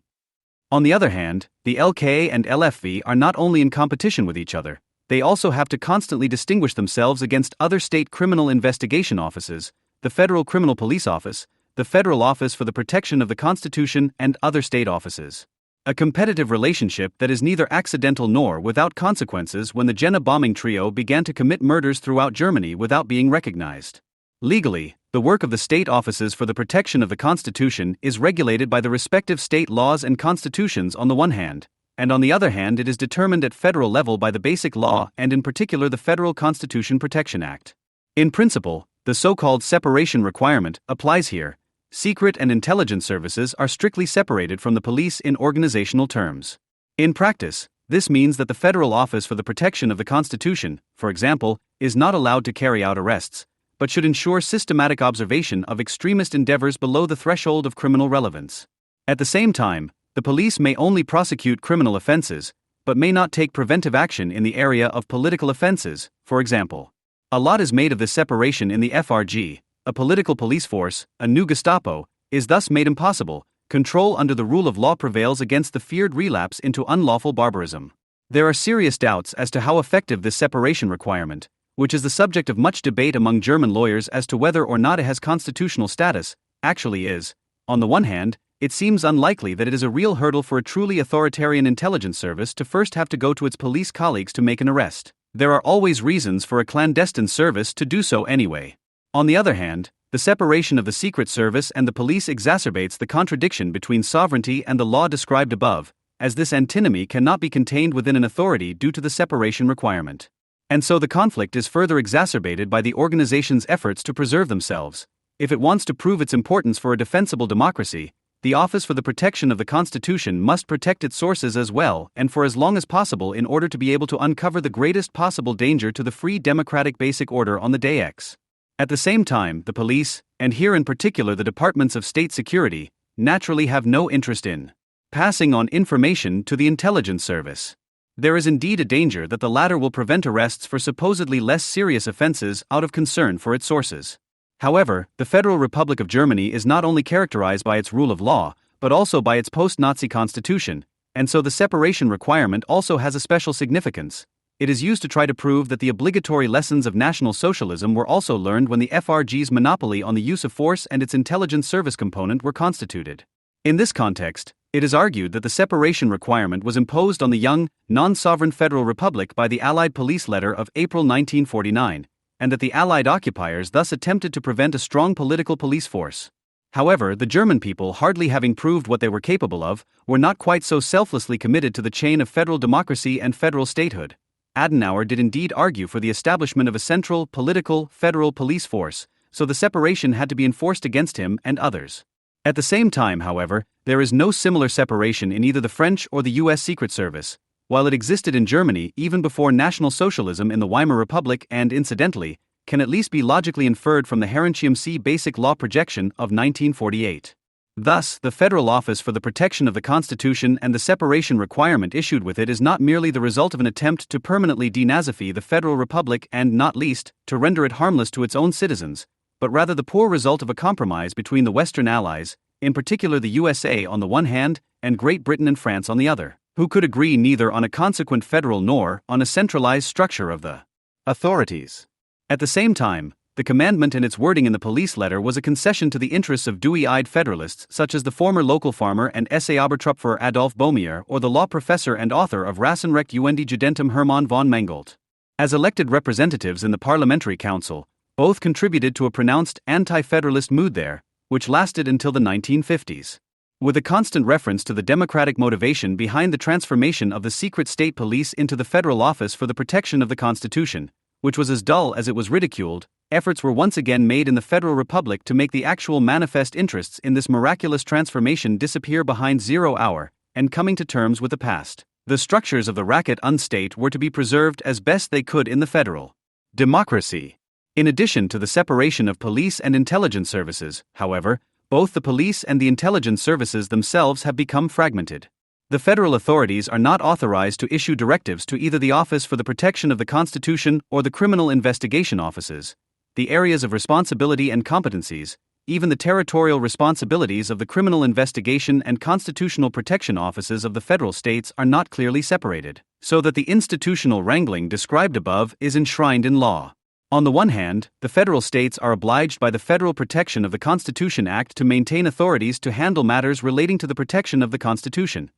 On the other hand, the LKA and LFV are not only in competition with each other, they also have to constantly distinguish themselves against other state criminal investigation offices, the Federal Criminal Police Office, the Federal Office for the Protection of the Constitution, and other state offices. A competitive relationship that is neither accidental nor without consequences when the Jena bombing trio began to commit murders throughout Germany without being recognized. Legally, the work of the state offices for the protection of the Constitution is regulated by the respective state laws and constitutions on the one hand, and on the other hand it is determined at federal level by the Basic Law and in particular the Federal Constitution Protection Act. In principle, the so-called separation requirement applies here. Secret and intelligence services are strictly separated from the police in organizational terms. In practice, this means that the Federal Office for the Protection of the Constitution, for example, is not allowed to carry out arrests, but should ensure systematic observation of extremist endeavors below the threshold of criminal relevance. At the same time, the police may only prosecute criminal offenses, but may not take preventive action in the area of political offenses, for example. A lot is made of this separation in the FRG. A political police force, a new Gestapo, is thus made impossible. Control under the rule of law prevails against the feared relapse into unlawful barbarism. There are serious doubts as to how effective this separation requirement, which is the subject of much debate among German lawyers as to whether or not it has constitutional status, actually is. On the one hand, it seems unlikely that it is a real hurdle for a truly authoritarian intelligence service to first have to go to its police colleagues to make an arrest. There are always reasons for a clandestine service to do so anyway. On the other hand, the separation of the Secret Service and the police exacerbates the contradiction between sovereignty and the law described above, as this antinomy cannot be contained within an authority due to the separation requirement. And so the conflict is further exacerbated by the organization's efforts to preserve themselves. If it wants to prove its importance for a defensible democracy, the Office for the Protection of the Constitution must protect its sources as well and for as long as possible in order to be able to uncover the greatest possible danger to the free democratic basic order on the day X. At the same time, the police, and here in particular the departments of state security, naturally have no interest in passing on information to the intelligence service. There is indeed a danger that the latter will prevent arrests for supposedly less serious offenses out of concern for its sources. However, the Federal Republic of Germany is not only characterized by its rule of law, but also by its post-Nazi constitution, and so the separation requirement also has a special significance. It is used to try to prove that the obligatory lessons of National Socialism were also learned when the FRG's monopoly on the use of force and its intelligence service component were constituted. In this context, it is argued that the separation requirement was imposed on the young, non-sovereign Federal Republic by the Allied Police Letter of April 1949, and that the Allied occupiers thus attempted to prevent a strong political police force. However, the German people, hardly having proved what they were capable of, were not quite so selflessly committed to the chain of federal democracy and federal statehood. Adenauer did indeed argue for the establishment of a central, political, federal police force, so the separation had to be enforced against him and others. At the same time, however, there is no similar separation in either the French or the US Secret Service, while it existed in Germany even before National Socialism in the Weimar Republic and, incidentally, can at least be logically inferred from the Herrenchiemsee Basic Law Projection of 1948. Thus, the Federal Office for the Protection of the Constitution and the separation requirement issued with it is not merely the result of an attempt to permanently denazify the Federal Republic and, not least, to render it harmless to its own citizens, but rather the poor result of a compromise between the Western Allies, in particular the USA on the one hand, and Great Britain and France on the other, who could agree neither on a consequent federal nor on a centralized structure of the authorities. At the same time, The commandment and its wording in the police letter was a concession to the interests of dewy-eyed federalists such as the former local farmer and essay Obertruppler Adolf Boehmier or the law professor and author of Rassenrecht Judendigedentum Hermann von Mengelt. As elected representatives in the Parliamentary Council, both contributed to a pronounced anti-federalist mood there, which lasted until the 1950s. With a constant reference to the democratic motivation behind the transformation of the secret state police into the Federal Office for the Protection of the Constitution, which was as dull as it was ridiculed, efforts were once again made in the Federal Republic to make the actual manifest interests in this miraculous transformation disappear behind 0 hour, and coming to terms with the past. The structures of the racket unstate were to be preserved as best they could in the federal democracy. In addition to the separation of police and intelligence services, however, both the police and the intelligence services themselves have become fragmented. The federal authorities are not authorized to issue directives to either the Office for the Protection of the Constitution or the Criminal Investigation Offices. The areas of responsibility and competencies, even the territorial responsibilities of the Criminal Investigation and Constitutional Protection Offices of the federal states are not clearly separated, so that the institutional wrangling described above is enshrined in law. On the one hand, the federal states are obliged by the Federal Protection of the Constitution Act to maintain authorities to handle matters relating to the protection of the Constitution.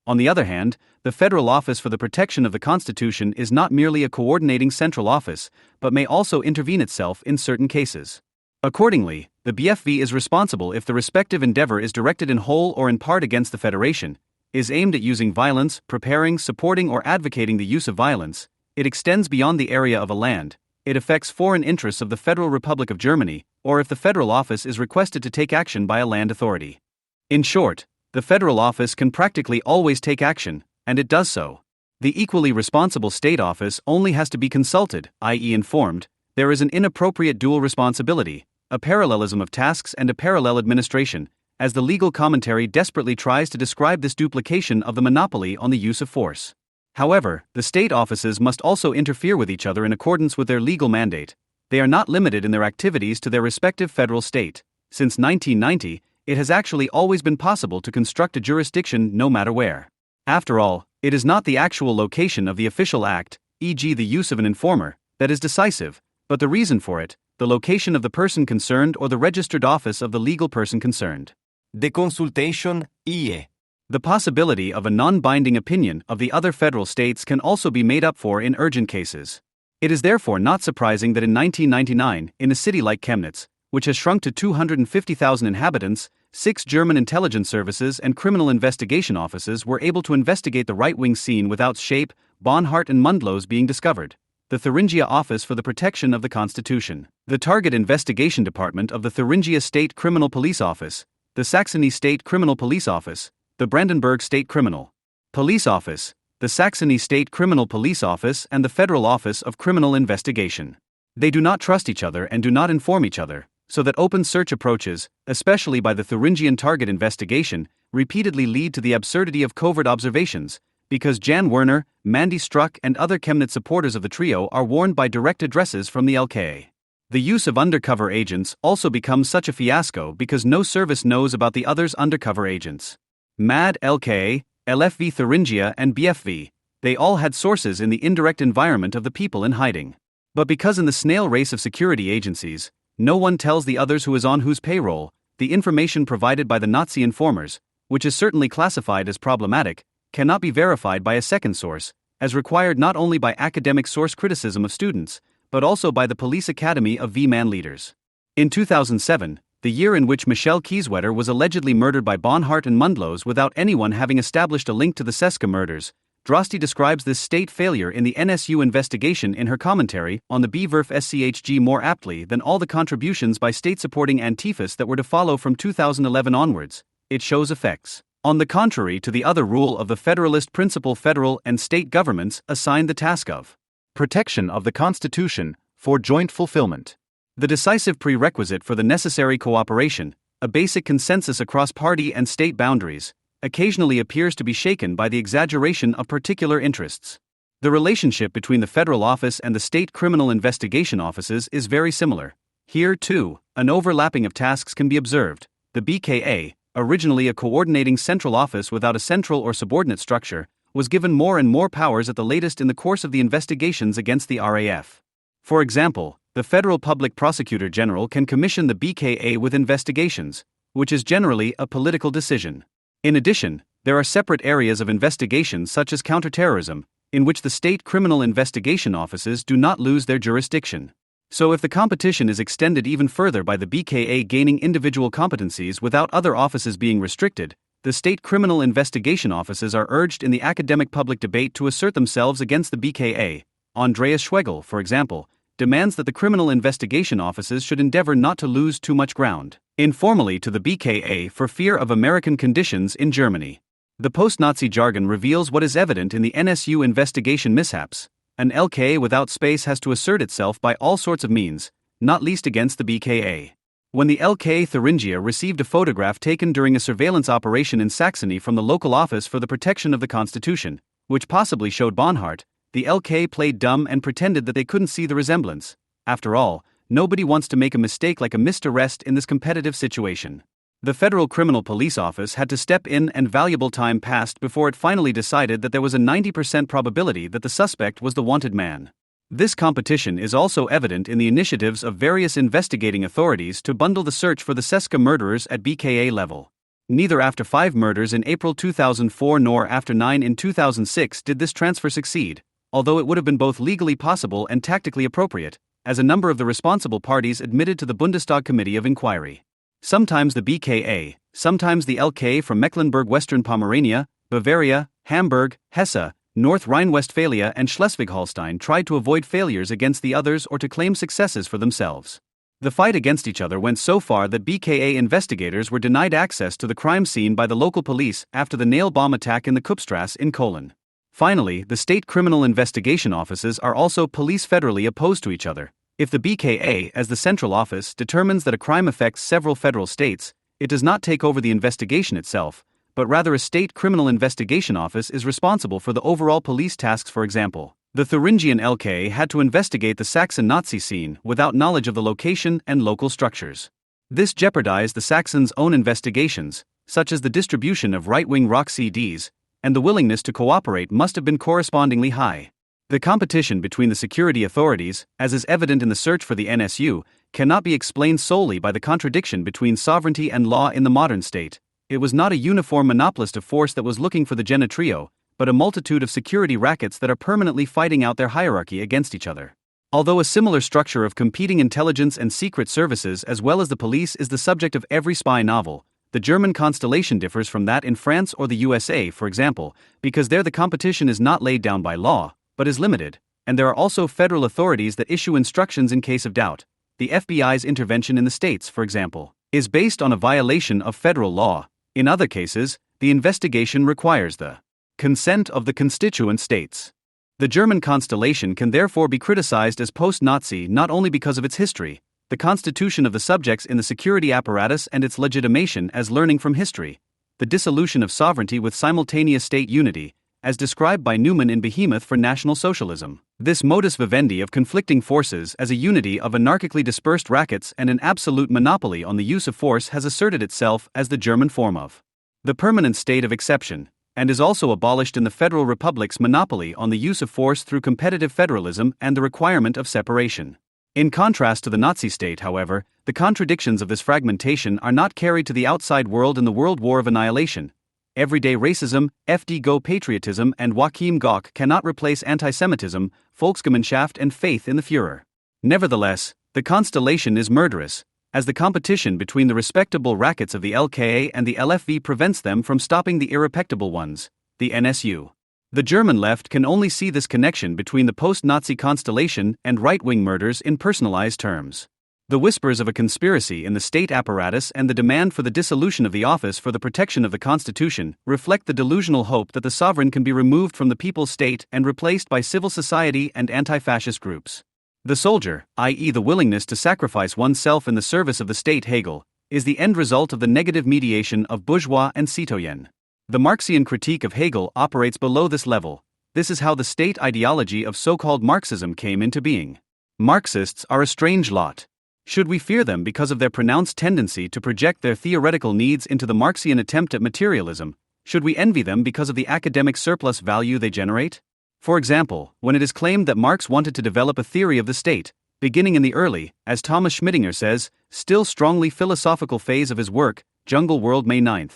On the other hand, the Federal Office for the Protection of the Constitution is not merely a coordinating central office, but may also intervene itself in certain cases. Accordingly, the BFV is responsible if the respective endeavor is directed in whole or in part against the Federation, is aimed at using violence, preparing, supporting or advocating the use of violence, it extends beyond the area of a land, it affects foreign interests of the Federal Republic of Germany, or if the Federal Office is requested to take action by a land authority. In short, the Federal Office can practically always take action, and it does so. The equally responsible State Office only has to be consulted, i.e. informed. There is an inappropriate dual responsibility, a parallelism of tasks and a parallel administration, as the legal commentary desperately tries to describe this duplication of the monopoly on the use of force. However, the state offices must also interfere with each other in accordance with their legal mandate. They are not limited in their activities to their respective federal state. Since 1990, it has actually always been possible to construct a jurisdiction no matter where. After all, it is not the actual location of the official act, e.g. the use of an informer, that is decisive, but the reason for it, the location of the person concerned or the registered office of the legal person concerned. De consultation, IE. The possibility of a non-binding opinion of the other federal states can also be made up for in urgent cases. It is therefore not surprising that in 1999, in a city like Chemnitz, which has shrunk to 250,000 inhabitants, 6 German intelligence services and criminal investigation offices were able to investigate the right-wing scene without Shape, Bonhart and Mundlos being discovered. The Thuringia Office for the Protection of the Constitution, the Target Investigation Department of the Thuringia State Criminal Police Office, the Saxony State Criminal Police Office, the Brandenburg State Criminal Police Office, the Saxony State Criminal Police Office and the Federal Office of Criminal Investigation. They do not trust each other and do not inform each other, so that open search approaches, especially by the Thuringian Target Investigation, repeatedly lead to the absurdity of covert observations, because Jan Werner, Mandy Struck and other Chemnitz supporters of the trio are warned by direct addresses from the LKA. The use of undercover agents also becomes such a fiasco because no service knows about the other's undercover agents. MAD, LKA, LFV Thuringia and BFV, they all had sources in the indirect environment of the people in hiding. But because in the snail race of security agencies, no one tells the others who is on whose payroll, the information provided by the Nazi informers, which is certainly classified as problematic, cannot be verified by a second source, as required not only by academic source criticism of students, but also by the Police Academy of V-Man leaders. In 2007, the year in which Michelle Kieswetter was allegedly murdered by Bonhart and Mundlos without anyone having established a link to the Seska murders, Droste describes this state failure in the NSU investigation in her commentary on the BVerf SCHG more aptly than all the contributions by state-supporting Antifas that were to follow from 2011 onwards. It shows effects. On the contrary to the other rule of the Federalist principle, federal and state governments assign the task of protection of the Constitution for joint fulfillment. The decisive prerequisite for the necessary cooperation, a basic consensus across party and state boundaries, occasionally appears to be shaken by the exaggeration of particular interests. The relationship between the federal office and the state criminal investigation offices is very similar. Here, too, an overlapping of tasks can be observed. The BKA, originally a coordinating central office without a central or subordinate structure, was given more and more powers at the latest in the course of the investigations against the RAF. For example, the Federal Public Prosecutor General can commission the BKA with investigations, which is generally a political decision. In addition, there are separate areas of investigation such as counterterrorism, in which the state criminal investigation offices do not lose their jurisdiction. So if the competition is extended even further by the BKA gaining individual competencies without other offices being restricted, the state criminal investigation offices are urged in the academic public debate to assert themselves against the BKA. Andreas Schwegel, for example, demands that the criminal investigation offices should endeavor not to lose too much ground, informally to the BKA for fear of American conditions in Germany. The post-Nazi jargon reveals what is evident in the NSU investigation mishaps. An LK without space has to assert itself by all sorts of means, not least against the BKA. When the LK Thuringia received a photograph taken during a surveillance operation in Saxony from the local office for the protection of the Constitution, which possibly showed Bonhardt, the LK played dumb and pretended that they couldn't see the resemblance. After all, nobody wants to make a mistake like a missed arrest in this competitive situation. The Federal Criminal Police Office had to step in and valuable time passed before it finally decided that there was a 90% probability that the suspect was the wanted man. This competition is also evident in the initiatives of various investigating authorities to bundle the search for the Seska murderers at BKA level. Neither after 5 murders in April 2004 nor after 9 in 2006 did this transfer succeed, although it would have been both legally possible and tactically appropriate, as a number of the responsible parties admitted to the Bundestag Committee of Inquiry. Sometimes the BKA, sometimes the LK from Mecklenburg-Western Pomerania, Bavaria, Hamburg, Hesse, North Rhine-Westphalia and Schleswig-Holstein tried to avoid failures against the others or to claim successes for themselves. The fight against each other went so far that BKA investigators were denied access to the crime scene by the local police after the nail bomb attack in the Kupstrasse in Cologne. Finally, the state criminal investigation offices are also police federally opposed to each other. If the BKA, as the central office, determines that a crime affects several federal states, it does not take over the investigation itself, but rather a state criminal investigation office is responsible for the overall police tasks. For example, the Thuringian LK had to investigate the Saxon Nazi scene without knowledge of the location and local structures. This jeopardized the Saxons' own investigations, such as the distribution of right-wing rock CDs, and the willingness to cooperate must have been correspondingly high. The competition between the security authorities, as is evident in the search for the NSU, cannot be explained solely by the contradiction between sovereignty and law in the modern state. It was not a uniform monopolist of force that was looking for the genitrio, but a multitude of security rackets that are permanently fighting out their hierarchy against each other. Although a similar structure of competing intelligence and secret services as well as the police is the subject of every spy novel, the German constellation differs from that in France or the USA, for example, because there the competition is not laid down by law, but is limited, and there are also federal authorities that issue instructions in case of doubt. The FBI's intervention in the states, for example, is based on a violation of federal law. In other cases, the investigation requires the consent of the constituent states. The German constellation can therefore be criticized as post-Nazi not only because of its history, the constitution of the subjects in the security apparatus and its legitimation as learning from history, the dissolution of sovereignty with simultaneous state unity, as described by Newman in Behemoth for National Socialism. This modus vivendi of conflicting forces as a unity of anarchically dispersed rackets and an absolute monopoly on the use of force has asserted itself as the German form of the permanent state of exception, and is also abolished in the Federal Republic's monopoly on the use of force through competitive federalism and the requirement of separation. In contrast to the Nazi state, however, the contradictions of this fragmentation are not carried to the outside world in the World War of Annihilation. Everyday racism, FD-Go patriotism and Joachim Gauck cannot replace antisemitism, Volksgemeinschaft and faith in the Führer. Nevertheless, the constellation is murderous, as the competition between the respectable rackets of the LKA and the LFV prevents them from stopping the irrespectable ones, the NSU. The German left can only see this connection between the post-Nazi constellation and right-wing murders in personalized terms. The whispers of a conspiracy in the state apparatus and the demand for the dissolution of the Office for the Protection of the Constitution reflect the delusional hope that the sovereign can be removed from the people's state and replaced by civil society and anti-fascist groups. The soldier, i.e. the willingness to sacrifice oneself in the service of the state, Hegel, is the end result of the negative mediation of bourgeois and citoyen. The Marxian critique of Hegel operates below this level. This is how the state ideology of so-called Marxism came into being. Marxists are a strange lot. Should we fear them because of their pronounced tendency to project their theoretical needs into the Marxian attempt at materialism? Should we envy them because of the academic surplus value they generate? For example, when it is claimed that Marx wanted to develop a theory of the state, beginning in the early, as Thomas Schmittinger says, still strongly philosophical phase of his work, Jungle World, May 9.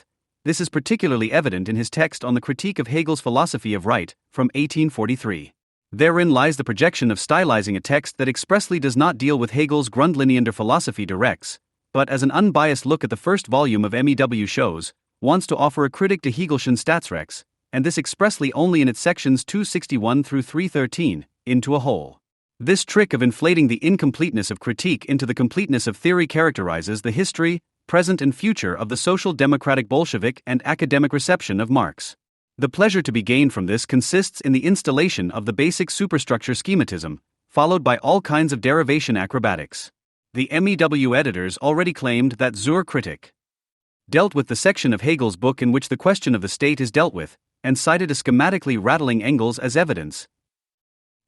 This is particularly evident in his text on the critique of Hegel's philosophy of right, from 1843. Therein lies the projection of stylizing a text that expressly does not deal with Hegel's Grundlinien der Philosophie directs, but as an unbiased look at the first volume of MEW shows, wants to offer a critic to Hegelschen Staatsrechts, and this expressly only in its sections 261 through 313, into a whole. This trick of inflating the incompleteness of critique into the completeness of theory characterizes the history, present and future of the social democratic Bolshevik and academic reception of Marx. The pleasure to be gained from this consists in the installation of the basic superstructure schematism, followed by all kinds of derivation acrobatics. The MEW editors already claimed that Zur Kritik dealt with the section of Hegel's book in which the question of the state is dealt with, and cited a schematically rattling Engels as evidence.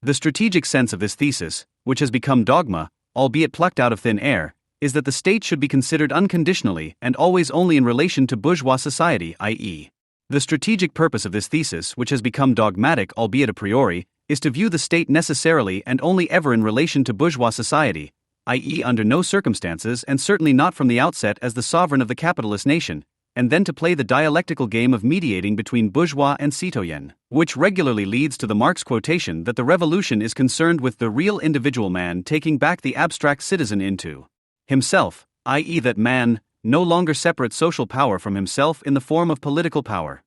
The strategic sense of this thesis, which has become dogma, albeit plucked out of thin air, is that the state should be considered unconditionally and always only in relation to bourgeois society, i.e. The strategic purpose of this thesis, which has become dogmatic albeit a priori, is to view the state necessarily and only ever in relation to bourgeois society, i.e. under no circumstances and certainly not from the outset as the sovereign of the capitalist nation, and then to play the dialectical game of mediating between bourgeois and citoyen, which regularly leads to the Marx quotation that the revolution is concerned with the real individual man taking back the abstract citizen into himself, i.e. that man no longer separates social power from himself in the form of political power.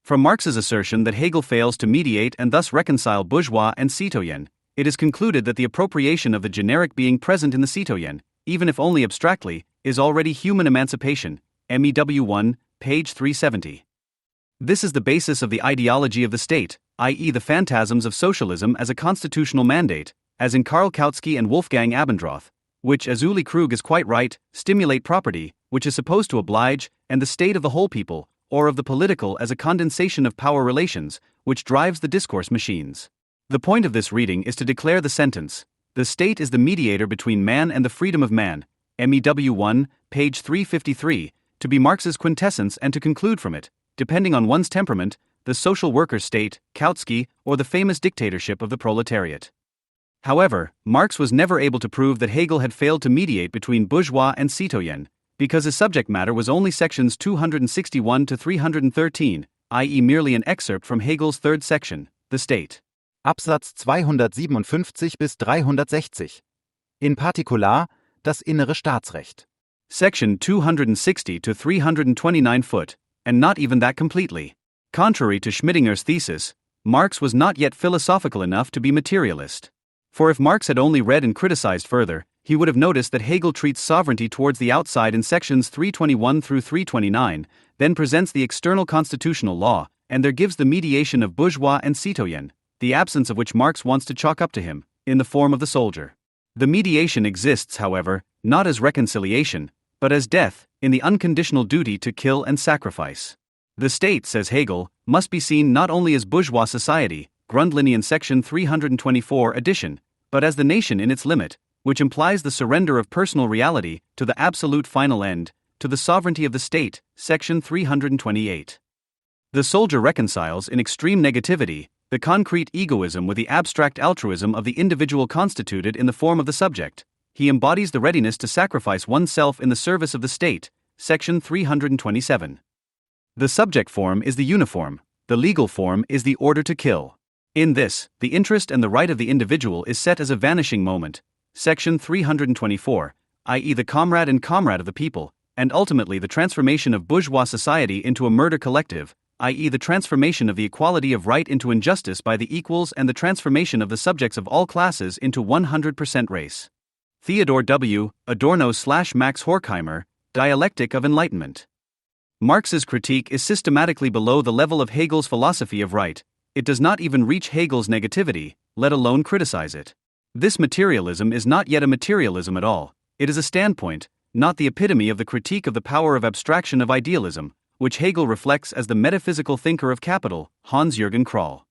From Marx's assertion that Hegel fails to mediate and thus reconcile bourgeois and citoyen, it is concluded that the appropriation of the generic being present in the citoyen, even if only abstractly, is already human emancipation, MEW 1, page 370. This is the basis of the ideology of the state, i.e. the phantasms of socialism as a constitutional mandate, as in Karl Kautsky and Wolfgang Abendroth, which, as Uli Krug is quite right, stimulate property, which is supposed to oblige, and the state of the whole people, or of the political as a condensation of power relations, which drives the discourse machines. The point of this reading is to declare the sentence, the state is the mediator between man and the freedom of man, MEW 1, page 353, to be Marx's quintessence and to conclude from it, depending on one's temperament, the social worker state, Kautsky, or the famous dictatorship of the proletariat. However, Marx was never able to prove that Hegel had failed to mediate between bourgeois and citoyen, because his subject matter was only sections 261 to 313, i.e. merely an excerpt from Hegel's third section, the state. Absatz 257 bis 360. In particular, das innere Staatsrecht. Section 260 to 329 foot, and not even that completely. Contrary to Schmittinger's thesis, Marx was not yet philosophical enough to be materialist. For if Marx had only read and criticized further, he would have noticed that Hegel treats sovereignty towards the outside in sections 321 through 329, then presents the external constitutional law, and there gives the mediation of bourgeois and citoyen, the absence of which Marx wants to chalk up to him, in the form of the soldier. The mediation exists, however, not as reconciliation, but as death, in the unconditional duty to kill and sacrifice. The state, says Hegel, must be seen not only as bourgeois society, Grundlinien section 324 edition, but as the nation in its limit, which implies the surrender of personal reality to the absolute final end, to the sovereignty of the state, section 328. The soldier reconciles in extreme negativity the concrete egoism with the abstract altruism of the individual constituted in the form of the subject. He embodies the readiness to sacrifice oneself in the service of the state, section 327. The subject form is the uniform, the legal form is the order to kill. In this, the interest and the right of the individual is set as a vanishing moment, section 324, i.e. the comrade and comrade of the people, and ultimately the transformation of bourgeois society into a murder collective, i.e. the transformation of the equality of right into injustice by the equals and the transformation of the subjects of all classes into 100% race. Theodore W. Adorno/Max Horkheimer, Dialectic of Enlightenment. Marx's critique is systematically below the level of Hegel's philosophy of right. It does not even reach Hegel's negativity, let alone criticize it. This materialism is not yet a materialism at all. It is a standpoint, not the epitome of the critique of the power of abstraction of idealism, which Hegel reflects as the metaphysical thinker of capital, Hans-Jürgen Kroll.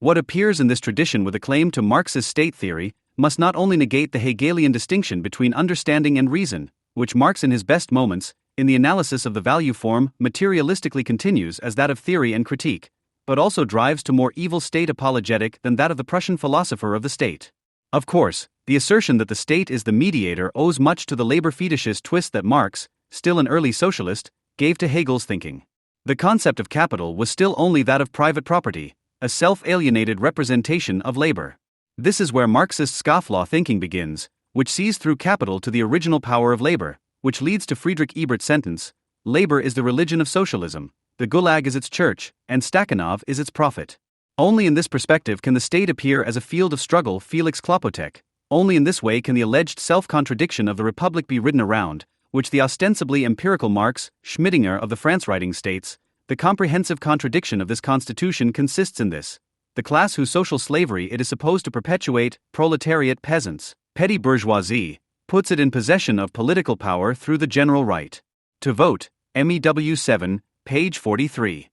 What appears in this tradition with a claim to Marx's state theory must not only negate the Hegelian distinction between understanding and reason, which Marx in his best moments, in the analysis of the value form, materialistically continues as that of theory and critique, but also drives to more evil state apologetic than that of the Prussian philosopher of the state. Of course, The assertion that the state is the mediator owes much to the labor fetishist twist that Marx, still an early socialist, gave to Hegel's thinking. The concept of capital was still only that of private property, a self-alienated representation of labor. This is where Marxist scofflaw thinking begins, which sees through capital to the original power of labor, which leads to Friedrich Ebert's sentence, "Labor is the religion of socialism, the Gulag is its church, and Stakhanov is its prophet." Only in this perspective can the state appear as a field of struggle, Felix Klopotek. Only in this way can the alleged self-contradiction of the Republic be ridden around, which the ostensibly empirical Marx, Schmidinger of the France writing states. The comprehensive contradiction of this constitution consists in this: the class whose social slavery it is supposed to perpetuate, proletariat, peasants, petty bourgeoisie, puts it in possession of political power through the general right to vote, MEW 7, page 43.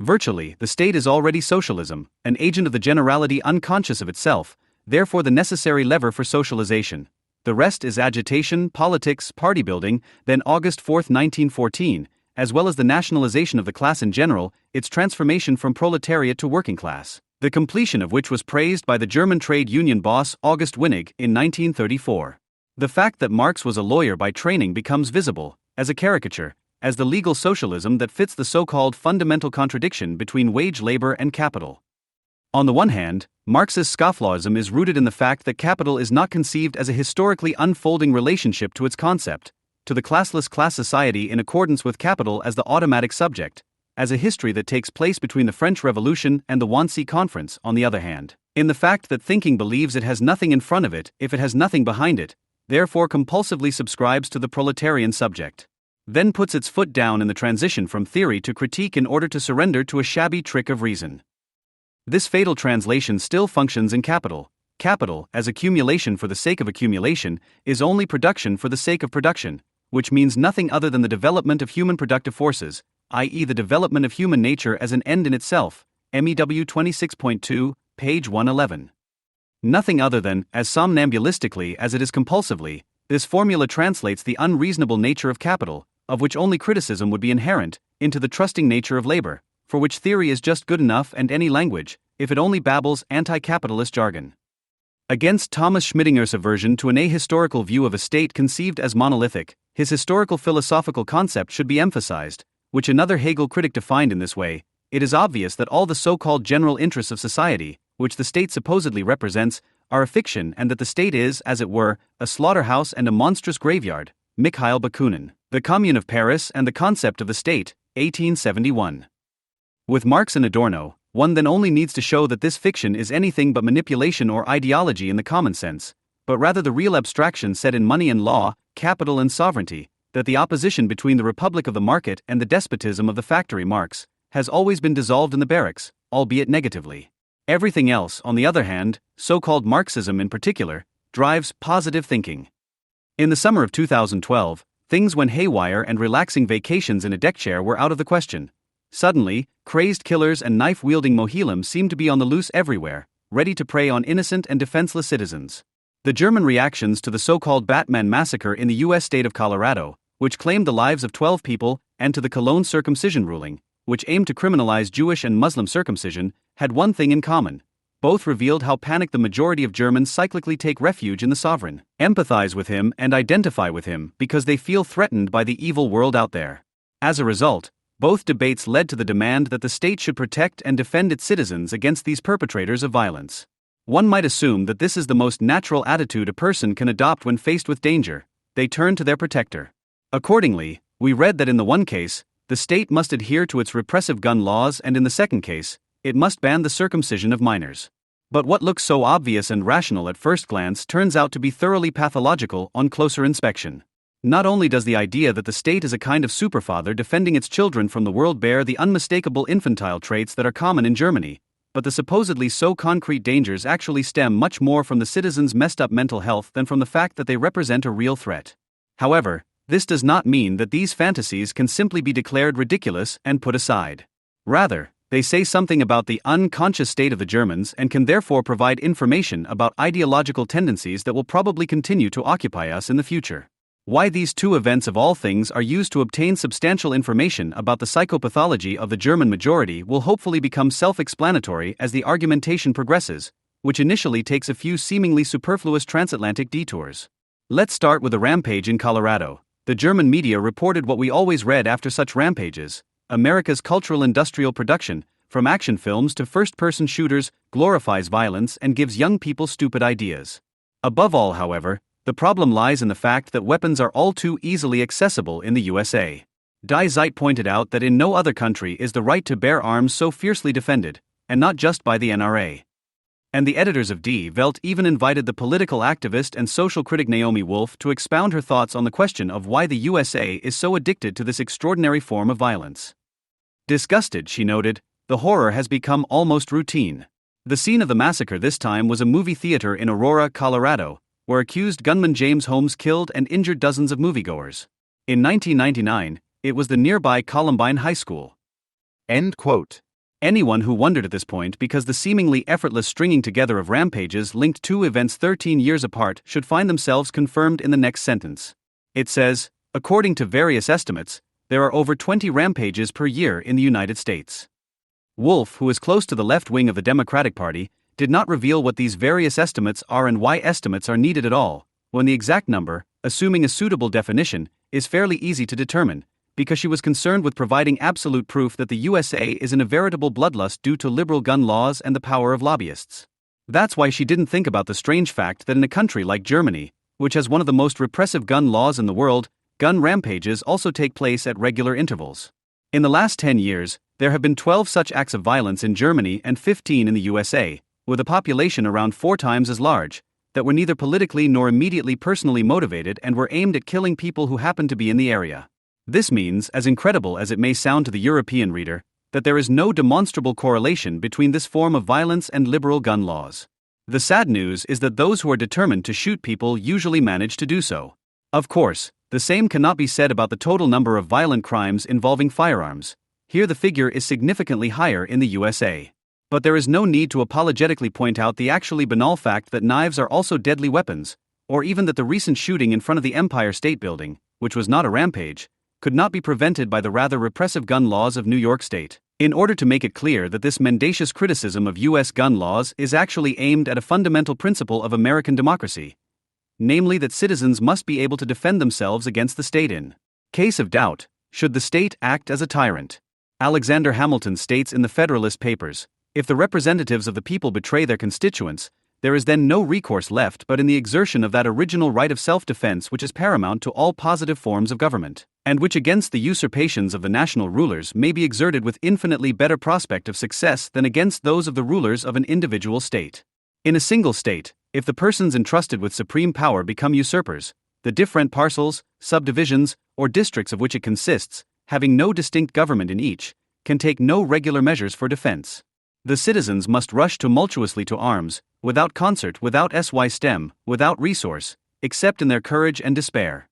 Virtually, the state is already socialism, an agent of the generality unconscious of itself, therefore the necessary lever for socialization. The rest is agitation, politics, party building, then August 4, 1914, as well as the nationalization of the class in general, its transformation from proletariat to working class, the completion of which was praised by the German trade union boss August Winnig in 1934. The fact that Marx was a lawyer by training becomes visible, as a caricature, as the legal socialism that fits the so-called fundamental contradiction between wage labor and capital. On the one hand, Marxist scofflawism is rooted in the fact that capital is not conceived as a historically unfolding relationship to its concept, to the classless class society in accordance with capital as the automatic subject, as a history that takes place between the French Revolution and the Wannsee Conference, on the other hand, in the fact that thinking believes it has nothing in front of it if it has nothing behind it, therefore compulsively subscribes to the proletarian subject, then puts its foot down in the transition from theory to critique in order to surrender to a shabby trick of reason. This fatal translation still functions in capital. Capital, as accumulation for the sake of accumulation, is only production for the sake of production, which means nothing other than the development of human productive forces, i.e. the development of human nature as an end in itself, MEW 26.2, page 111. Nothing other than, as somnambulistically as it is compulsively, this formula translates the unreasonable nature of capital, of which only criticism would be inherent, into the trusting nature of labor, for which theory is just good enough and any language, if it only babbles anti-capitalist jargon. Against Thomas Schmidinger's aversion to an ahistorical view of a state conceived as monolithic, his historical philosophical concept should be emphasized, which another Hegel critic defined in this way: it is obvious that all the so-called general interests of society, which the state supposedly represents, are a fiction, and that the state is, as it were, a slaughterhouse and a monstrous graveyard. Mikhail Bakunin, The Commune of Paris and the Concept of the State, 1871. With Marx and Adorno, one then only needs to show that this fiction is anything but manipulation or ideology in the common sense, but rather the real abstraction set in money and law, capital and sovereignty, that the opposition between the republic of the market and the despotism of the factory Marx has always been dissolved in the barracks, albeit negatively. Everything else, on the other hand, so-called Marxism in particular, drives positive thinking. In the summer of 2012, things went haywire and relaxing vacations in a deck chair were out of the question. Suddenly, crazed killers and knife-wielding mohilams seemed to be on the loose everywhere, ready to prey on innocent and defenseless citizens. The German reactions to the so-called Batman massacre in the U.S. state of Colorado, which claimed the lives of 12 people, and to the Cologne circumcision ruling, which aimed to criminalize Jewish and Muslim circumcision, had one thing in common. Both revealed how panicked the majority of Germans cyclically take refuge in the sovereign, empathize with him and identify with him because they feel threatened by the evil world out there. As a result, both debates led to the demand that the state should protect and defend its citizens against these perpetrators of violence. One might assume that this is the most natural attitude a person can adopt when faced with danger. They turn to their protector. Accordingly, we read that in the one case, the state must adhere to its repressive gun laws, and in the second case, it must ban the circumcision of minors. But what looks so obvious and rational at first glance turns out to be thoroughly pathological on closer inspection. Not only does the idea that the state is a kind of superfather defending its children from the world bear the unmistakable infantile traits that are common in Germany, but the supposedly so concrete dangers actually stem much more from the citizens' messed up mental health than from the fact that they represent a real threat. However, this does not mean that these fantasies can simply be declared ridiculous and put aside. Rather, they say something about the unconscious state of the Germans and can therefore provide information about ideological tendencies that will probably continue to occupy us in the future. Why these two events of all things are used to obtain substantial information about the psychopathology of the German majority will hopefully become self-explanatory as the argumentation progresses, which initially takes a few seemingly superfluous transatlantic detours. Let's start with a rampage in Colorado. The German media reported what we always read after such rampages: America's cultural industrial production, from action films to first-person shooters, glorifies violence and gives young people stupid ideas. Above all, however, the problem lies in the fact that weapons are all too easily accessible in the USA. Die Zeit pointed out that in no other country is the right to bear arms so fiercely defended, and not just by the NRA. And the editors of Die Welt even invited the political activist and social critic Naomi Wolf to expound her thoughts on the question of why the USA is so addicted to this extraordinary form of violence. Disgusted, she noted, the horror has become almost routine. The scene of the massacre this time was a movie theater in Aurora, Colorado, where accused gunman James Holmes killed and injured dozens of moviegoers. In 1999, it was the nearby Columbine High School. End quote. Anyone who wondered at this point because the seemingly effortless stringing together of rampages linked two events 13 years apart should find themselves confirmed in the next sentence. It says, according to various estimates, there are over 20 rampages per year in the United States. Wolf, who is close to the left wing of the Democratic Party, did not reveal what these various estimates are and why estimates are needed at all, when the exact number, assuming a suitable definition, is fairly easy to determine, because she was concerned with providing absolute proof that the USA is in a veritable bloodlust due to liberal gun laws and the power of lobbyists. That's why she didn't think about the strange fact that in a country like Germany, which has one of the most repressive gun laws in the world, gun rampages also take place at regular intervals. In the last 10 years, there have been 12 such acts of violence in Germany and 15 in the USA, with a population around 4 times as large, that were neither politically nor immediately personally motivated and were aimed at killing people who happened to be in the area. This means, as incredible as it may sound to the European reader, that there is no demonstrable correlation between this form of violence and liberal gun laws. The sad news is that those who are determined to shoot people usually manage to do so. Of course, the same cannot be said about the total number of violent crimes involving firearms. Here the figure is significantly higher in the USA. But there is no need to apologetically point out the actually banal fact that knives are also deadly weapons, or even that the recent shooting in front of the Empire State Building, which was not a rampage, could not be prevented by the rather repressive gun laws of New York State. In order to make it clear that this mendacious criticism of U.S. gun laws is actually aimed at a fundamental principle of American democracy, namely that citizens must be able to defend themselves against the state in case of doubt, should the state act as a tyrant. Alexander Hamilton states in the Federalist Papers, if the representatives of the people betray their constituents, there is then no recourse left but in the exertion of that original right of self-defense which is paramount to all positive forms of government, and which against the usurpations of the national rulers may be exerted with infinitely better prospect of success than against those of the rulers of an individual state. In a single state, if the persons entrusted with supreme power become usurpers, the different parcels, subdivisions, or districts of which it consists, having no distinct government in each, can take no regular measures for defense. The citizens must rush tumultuously to arms, without concert, without stem, without resource, except in their courage and despair.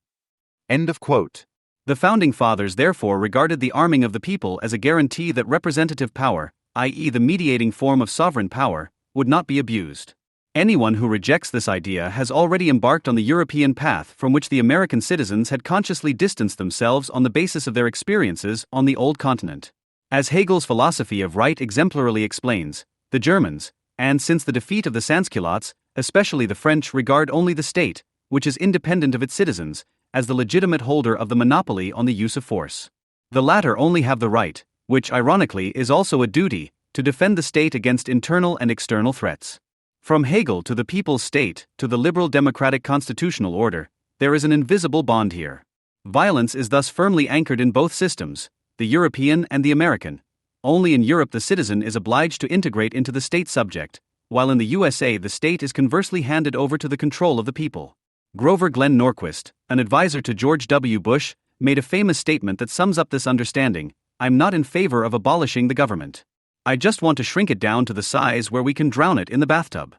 End of quote. The Founding Fathers therefore regarded the arming of the people as a guarantee that representative power, i.e. the mediating form of sovereign power, would not be abused. Anyone who rejects this idea has already embarked on the European path from which the American citizens had consciously distanced themselves on the basis of their experiences on the old continent. As Hegel's philosophy of right exemplarily explains, the Germans, and since the defeat of the Sansculottes, especially the French, regard only the state, which is independent of its citizens, as the legitimate holder of the monopoly on the use of force. The latter only have the right, which ironically is also a duty, to defend the state against internal and external threats. From Hegel to the people's state, to the liberal democratic constitutional order, there is an invisible bond here. Violence is thus firmly anchored in both systems, the European and the American. Only in Europe the citizen is obliged to integrate into the state subject, while in the USA the state is conversely handed over to the control of the people. Grover Glenn Norquist, an advisor to George W. Bush, made a famous statement that sums up this understanding: I'm not in favor of abolishing the government. I just want to shrink it down to the size where we can drown it in the bathtub.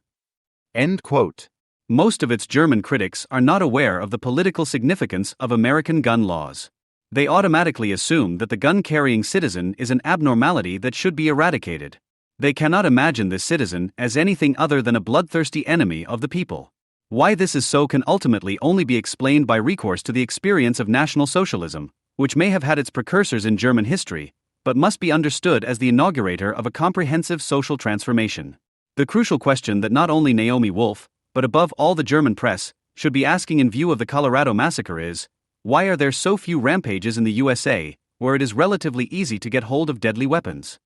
End quote. Most of its German critics are not aware of the political significance of American gun laws. They automatically assume that the gun-carrying citizen is an abnormality that should be eradicated. They cannot imagine this citizen as anything other than a bloodthirsty enemy of the people. Why this is so can ultimately only be explained by recourse to the experience of National Socialism, which may have had its precursors in German history, but must be understood as the inaugurator of a comprehensive social transformation. The crucial question that not only Naomi Wolf, but above all the German press, should be asking in view of the Colorado massacre is, why are there so few rampages in the USA, where it is relatively easy to get hold of deadly weapons?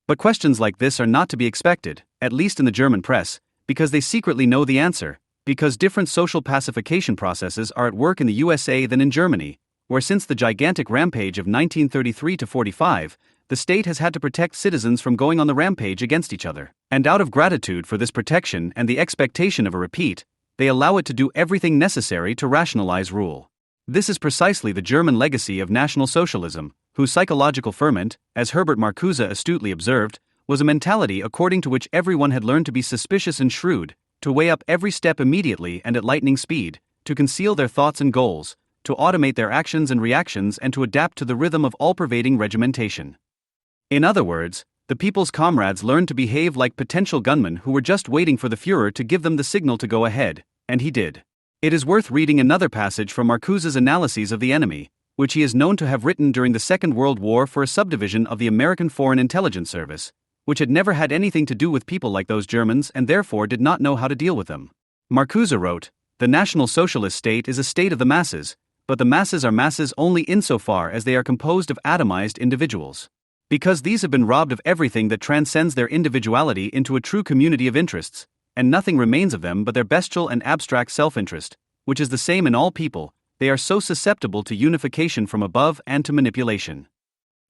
But questions like this are not to be expected, at least in the German press, because they secretly know the answer, because different social pacification processes are at work in the USA than in Germany, where since the gigantic rampage of 1933 to 45, the state has had to protect citizens from going on the rampage against each other. And out of gratitude for this protection and the expectation of a repeat, they allow it to do everything necessary to rationalize rule. This is precisely the German legacy of National Socialism, whose psychological ferment, as Herbert Marcuse astutely observed, was a mentality according to which everyone had learned to be suspicious and shrewd, to weigh up every step immediately and at lightning speed, to conceal their thoughts and goals, to automate their actions and reactions, and to adapt to the rhythm of all-pervading regimentation. In other words, the people's comrades learned to behave like potential gunmen who were just waiting for the Führer to give them the signal to go ahead, and he did. It is worth reading another passage from Marcuse's analyses of the enemy, which he is known to have written during the Second World War for a subdivision of the American Foreign Intelligence Service, which had never had anything to do with people like those Germans and therefore did not know how to deal with them. Marcuse wrote, "The National Socialist state is a state of the masses, but the masses are masses only insofar as they are composed of atomized individuals. Because these have been robbed of everything that transcends their individuality into a true community of interests, and nothing remains of them but their bestial and abstract self-interest, which is the same in all people, they are so susceptible to unification from above and to manipulation."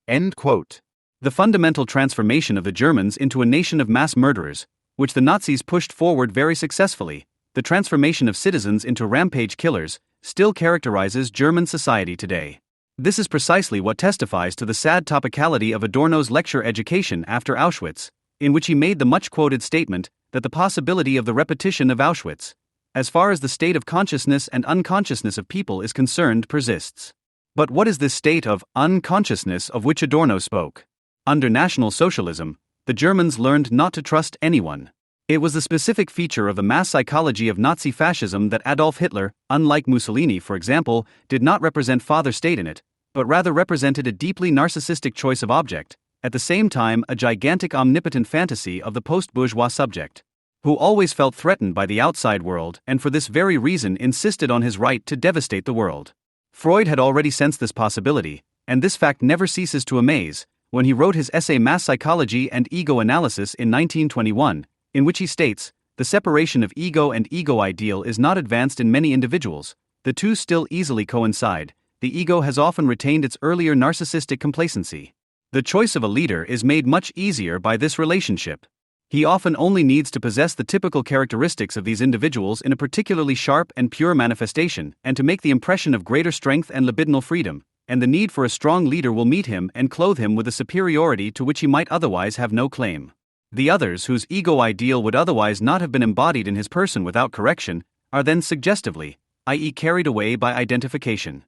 End quote. The fundamental transformation of the Germans into a nation of mass murderers, which the Nazis pushed forward very successfully, the transformation of citizens into rampage killers, still characterizes German society today. This is precisely what testifies to the sad topicality of Adorno's lecture Education after Auschwitz, in which he made the much-quoted statement that the possibility of the repetition of Auschwitz, as far as the state of consciousness and unconsciousness of people is concerned, persists. But what is this state of unconsciousness of which Adorno spoke? Under National Socialism, the Germans learned not to trust anyone. It was the specific feature of the mass psychology of Nazi fascism that Adolf Hitler, unlike Mussolini for example, did not represent father state in it, but rather represented a deeply narcissistic choice of object, at the same time a gigantic omnipotent fantasy of the post-bourgeois subject, who always felt threatened by the outside world and for this very reason insisted on his right to devastate the world. Freud had already sensed this possibility, and this fact never ceases to amaze, when he wrote his essay Mass Psychology and Ego Analysis in 1921, in which he states, "The separation of ego and ego ideal is not advanced in many individuals, the two still easily coincide, the ego has often retained its earlier narcissistic complacency. The choice of a leader is made much easier by this relationship. He often only needs to possess the typical characteristics of these individuals in a particularly sharp and pure manifestation, and to make the impression of greater strength and libidinal freedom, and the need for a strong leader will meet him and clothe him with a superiority to which he might otherwise have no claim. The others, whose ego ideal would otherwise not have been embodied in his person without correction, are then suggestively, i.e. carried away by identification.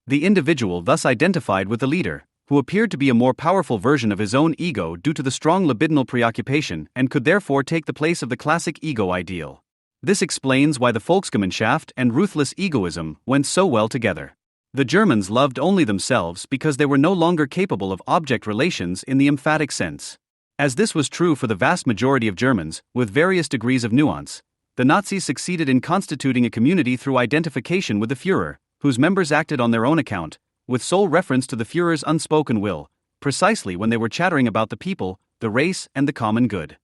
The individual thus identified with the leader, who appeared to be a more powerful version of his own ego due to the strong libidinal preoccupation and could therefore take the place of the classic ego ideal. This explains why the Volksgemeinschaft and ruthless egoism went so well together. The Germans loved only themselves because they were no longer capable of object relations in the emphatic sense. As this was true for the vast majority of Germans, with various degrees of nuance, the Nazis succeeded in constituting a community through identification with the Führer, whose members acted on their own account, with sole reference to the Führer's unspoken will, precisely when they were chattering about the people, the race, and the common good.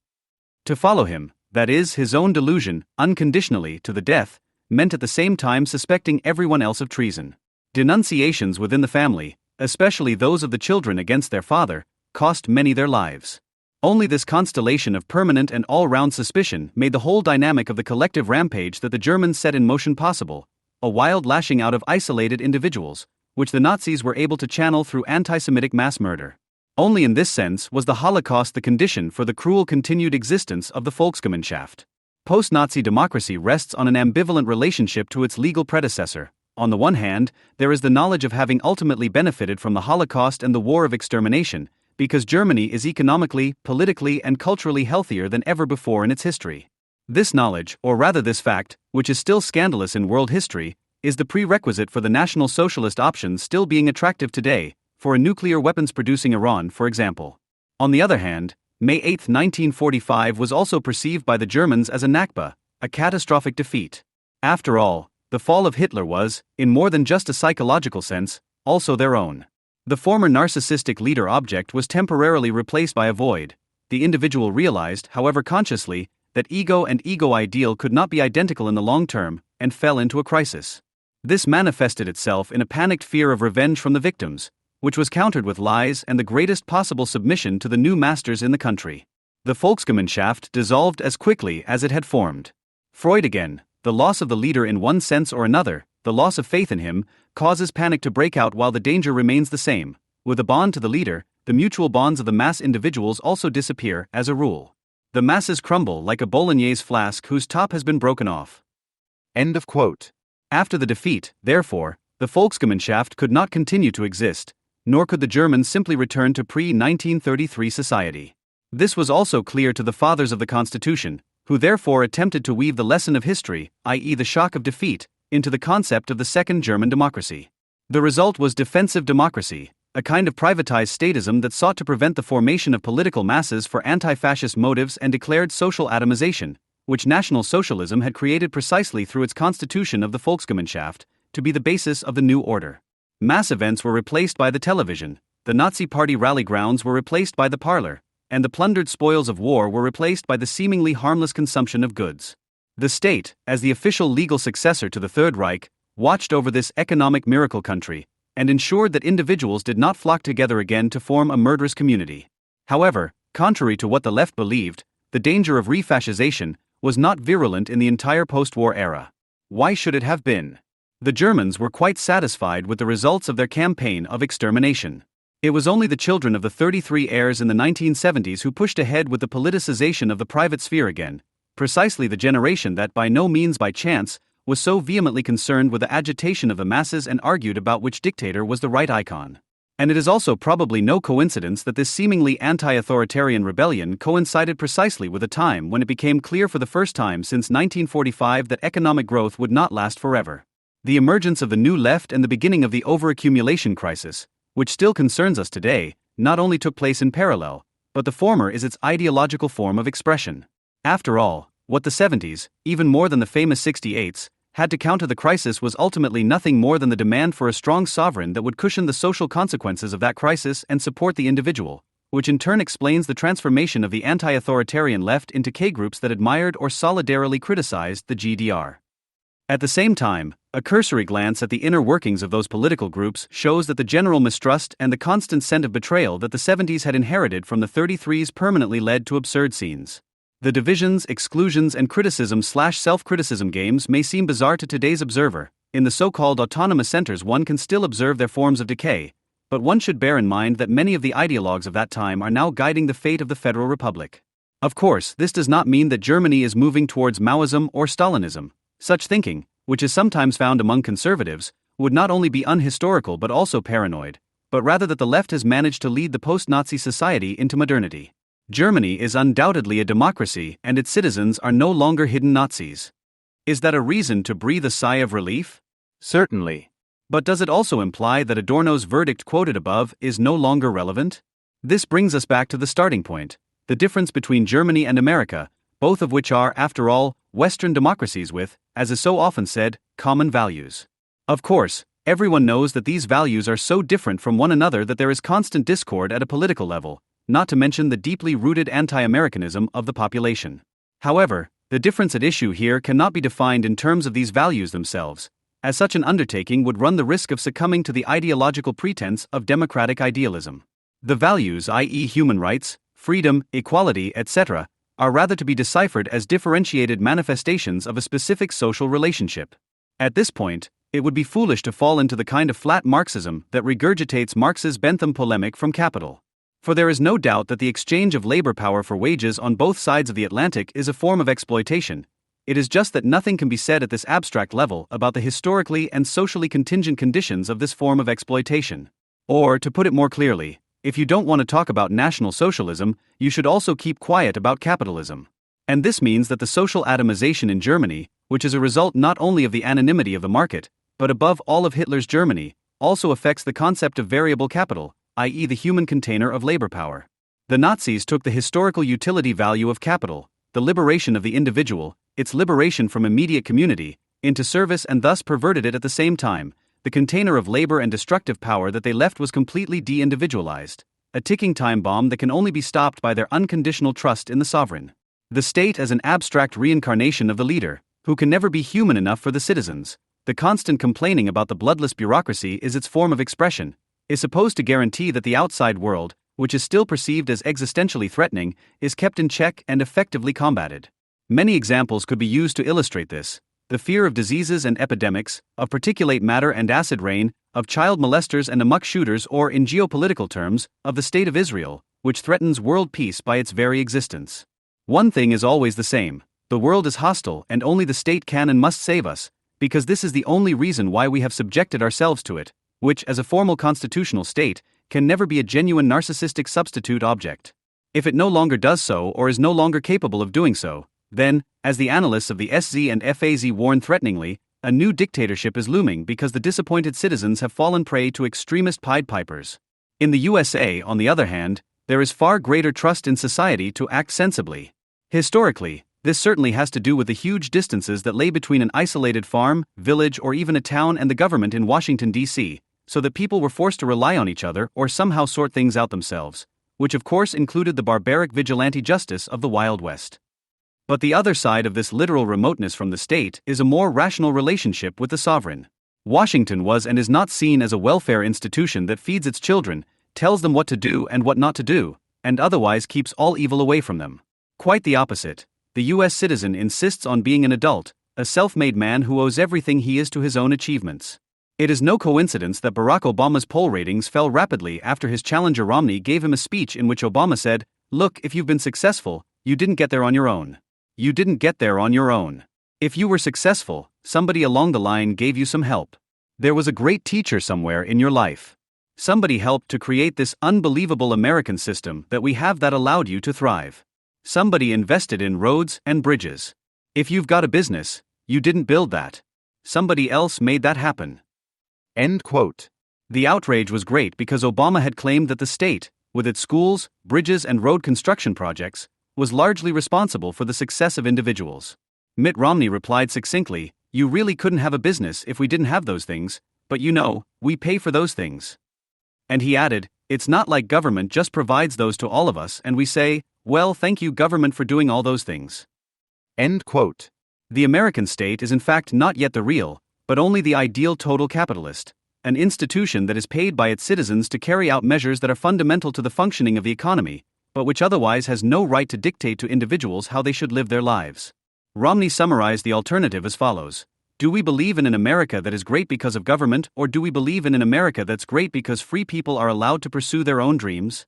To follow him, that is, his own delusion, unconditionally to the death, meant at the same time suspecting everyone else of treason. Denunciations within the family, especially those of the children against their father, cost many their lives. Only this constellation of permanent and all-round suspicion made the whole dynamic of the collective rampage that the Germans set in motion possible, a wild lashing out of isolated individuals, which the Nazis were able to channel through anti-Semitic mass murder. Only in this sense was the Holocaust the condition for the cruel continued existence of the Volksgemeinschaft. Post-Nazi democracy rests on an ambivalent relationship to its legal predecessor. On the one hand, there is the knowledge of having ultimately benefited from the Holocaust and the war of extermination, because Germany is economically, politically, and culturally healthier than ever before in its history. This knowledge, or rather this fact, which is still scandalous in world history, is the prerequisite for the National Socialist option still being attractive today, for a nuclear weapons-producing Iran, for example. On the other hand, May 8, 1945 was also perceived by the Germans as a Nakba, a catastrophic defeat. After all, the fall of Hitler was, in more than just a psychological sense, also their own. The former narcissistic leader object was temporarily replaced by a void. The individual realized, however consciously, that ego and ego ideal could not be identical in the long term, and fell into a crisis. This manifested itself in a panicked fear of revenge from the victims, which was countered with lies and the greatest possible submission to the new masters in the country. The Volksgemeinschaft dissolved as quickly as it had formed. Freud again, the loss of the leader in one sense or another, the loss of faith in him, causes panic to break out while the danger remains the same. With a bond to the leader, the mutual bonds of the mass individuals also disappear, as a rule. The masses crumble like a bolognese flask whose top has been broken off. End of quote. After the defeat, therefore, the Volksgemeinschaft could not continue to exist, nor could the Germans simply return to pre-1933 society. This was also clear to the fathers of the Constitution, who therefore attempted to weave the lesson of history, i.e. the shock of defeat, into the concept of the Second German Democracy. The result was defensive democracy, a kind of privatized statism that sought to prevent the formation of political masses for anti-fascist motives and declared social atomization, which National Socialism had created precisely through its constitution of the Volksgemeinschaft, to be the basis of the new order. Mass events were replaced by the television, the Nazi Party rally grounds were replaced by the parlor, and the plundered spoils of war were replaced by the seemingly harmless consumption of goods. The state, as the official legal successor to the Third Reich, watched over this economic miracle country, and ensured that individuals did not flock together again to form a murderous community. However, contrary to what the left believed, the danger of refascisation was not virulent in the entire post-war era. Why should it have been? The Germans were quite satisfied with the results of their campaign of extermination. It was only the children of the 33 heirs in the 1970s who pushed ahead with the politicization of the private sphere again, precisely the generation that by no means by chance was so vehemently concerned with the agitation of the masses and argued about which dictator was the right icon. And it is also probably no coincidence that this seemingly anti-authoritarian rebellion coincided precisely with a time when it became clear for the first time since 1945 that economic growth would not last forever. The emergence of the new left and the beginning of the overaccumulation crisis, which still concerns us today, not only took place in parallel, but the former is its ideological form of expression. After all, what the 70s, even more than the famous 68s, had to counter the crisis was ultimately nothing more than the demand for a strong sovereign that would cushion the social consequences of that crisis and support the individual, which in turn explains the transformation of the anti-authoritarian left into K-groups that admired or solidarily criticized the GDR. At the same time, a cursory glance at the inner workings of those political groups shows that the general mistrust and the constant scent of betrayal that the 70s had inherited from the 33s permanently led to absurd scenes. The divisions, exclusions, and criticism/self-criticism games may seem bizarre to today's observer. In the so-called autonomous centers one can still observe their forms of decay, but one should bear in mind that many of the ideologues of that time are now guiding the fate of the Federal Republic. Of course, this does not mean that Germany is moving towards Maoism or Stalinism. Such thinking, which is sometimes found among conservatives, would not only be unhistorical but also paranoid, but rather that the left has managed to lead the post-Nazi society into modernity. Germany is undoubtedly a democracy and its citizens are no longer hidden Nazis. Is that a reason to breathe a sigh of relief? Certainly. But does it also imply that Adorno's verdict quoted above is no longer relevant? This brings us back to the starting point, the difference between Germany and America, both of which are, after all, Western democracies with, as is so often said, common values. Of course, everyone knows that these values are so different from one another that there is constant discord at a political level, not to mention the deeply rooted anti-Americanism of the population. However, the difference at issue here cannot be defined in terms of these values themselves, as such an undertaking would run the risk of succumbing to the ideological pretense of democratic idealism. The values, i.e. human rights, freedom, equality, etc., are rather to be deciphered as differentiated manifestations of a specific social relationship. At this point, it would be foolish to fall into the kind of flat Marxism that regurgitates Marx's Bentham polemic from Capital. For there is no doubt that the exchange of labor power for wages on both sides of the Atlantic is a form of exploitation. It is just that nothing can be said at this abstract level about the historically and socially contingent conditions of this form of exploitation. Or, to put it more clearly, if you don't want to talk about National Socialism, you should also keep quiet about capitalism. And this means that the social atomization in Germany, which is a result not only of the anonymity of the market, but above all of Hitler's Germany, also affects the concept of variable capital, i.e. the human container of labor power. The Nazis took the historical utility value of capital, the liberation of the individual, its liberation from immediate community, into service and thus perverted it at the same time. The container of labor and destructive power that they left was completely de-individualized, a ticking time bomb that can only be stopped by their unconditional trust in the sovereign. The state as an abstract reincarnation of the leader, who can never be human enough for the citizens. The constant complaining about the bloodless bureaucracy is its form of expression, is supposed to guarantee that the outside world, which is still perceived as existentially threatening, is kept in check and effectively combated. Many examples could be used to illustrate this. The fear of diseases and epidemics, of particulate matter and acid rain, of child molesters and amok shooters, or in geopolitical terms, of the state of Israel, which threatens world peace by its very existence. One thing is always the same: the world is hostile and only the state can and must save us, because this is the only reason why we have subjected ourselves to it, which, as a formal constitutional state, can never be a genuine narcissistic substitute object. If it no longer does so or is no longer capable of doing so, then, as the analysts of the SZ and FAZ warn threateningly, a new dictatorship is looming because the disappointed citizens have fallen prey to extremist Pied Pipers. In the USA, on the other hand, there is far greater trust in society to act sensibly. Historically, this certainly has to do with the huge distances that lay between an isolated farm, village, or even a town and the government in Washington, D.C., so that people were forced to rely on each other or somehow sort things out themselves, which of course included the barbaric vigilante justice of the Wild West. But the other side of this literal remoteness from the state is a more rational relationship with the sovereign. Washington was and is not seen as a welfare institution that feeds its children, tells them what to do and what not to do, and otherwise keeps all evil away from them. Quite the opposite. The U.S. citizen insists on being an adult, a self-made man who owes everything he is to his own achievements. It is no coincidence that Barack Obama's poll ratings fell rapidly after his challenger Romney gave him a speech in which Obama said, "Look, if you've been successful, you didn't get there on your own. You didn't get there on your own. If you were successful, somebody along the line gave you some help. There was a great teacher somewhere in your life. Somebody helped to create this unbelievable American system that we have that allowed you to thrive. Somebody invested in roads and bridges. If you've got a business, you didn't build that. Somebody else made that happen." End quote. The outrage was great because Obama had claimed that the state, with its schools, bridges, and road construction projects, was largely responsible for the success of individuals. Mitt Romney replied succinctly, "You really couldn't have a business if we didn't have those things, but we pay for those things." And he added, "It's not like government just provides those to all of us and we say, well, thank you government for doing all those things." End quote. The American state is in fact not yet the real, but only the ideal total capitalist, an institution that is paid by its citizens to carry out measures that are fundamental to the functioning of the economy, but which otherwise has no right to dictate to individuals how they should live their lives. Romney summarized the alternative as follows: do we believe in an America that is great because of government, or do we believe in an America that's great because free people are allowed to pursue their own dreams?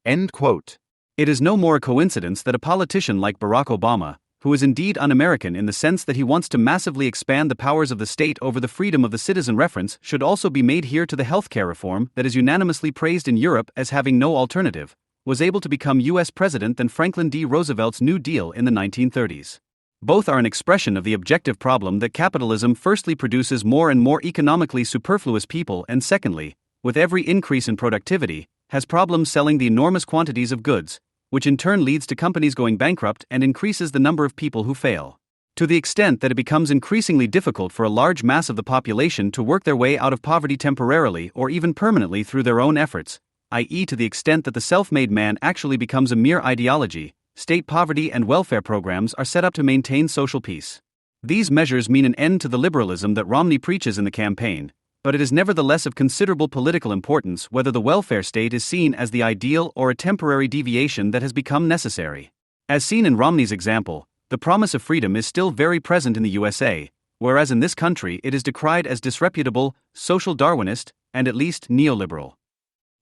End quote. It is no more a coincidence that a politician like Barack Obama, who is indeed un-American in the sense that he wants to massively expand the powers of the state over the freedom of the citizen reference, should also be made here to the healthcare reform that is unanimously praised in Europe as having no alternative, was able to become U.S. president than Franklin D. Roosevelt's New Deal in the 1930s. Both are an expression of the objective problem that capitalism firstly produces more and more economically superfluous people and secondly, with every increase in productivity, has problems selling the enormous quantities of goods, which in turn leads to companies going bankrupt and increases the number of people who fail. To the extent that it becomes increasingly difficult for a large mass of the population to work their way out of poverty temporarily or even permanently through their own efforts, i.e. to the extent that the self-made man actually becomes a mere ideology, state poverty and welfare programs are set up to maintain social peace. These measures mean an end to the liberalism that Romney preaches in the campaign, but it is nevertheless of considerable political importance whether the welfare state is seen as the ideal or a temporary deviation that has become necessary. As seen in Romney's example, the promise of freedom is still very present in the USA, whereas in this country it is decried as disreputable, social Darwinist, and at least neoliberal.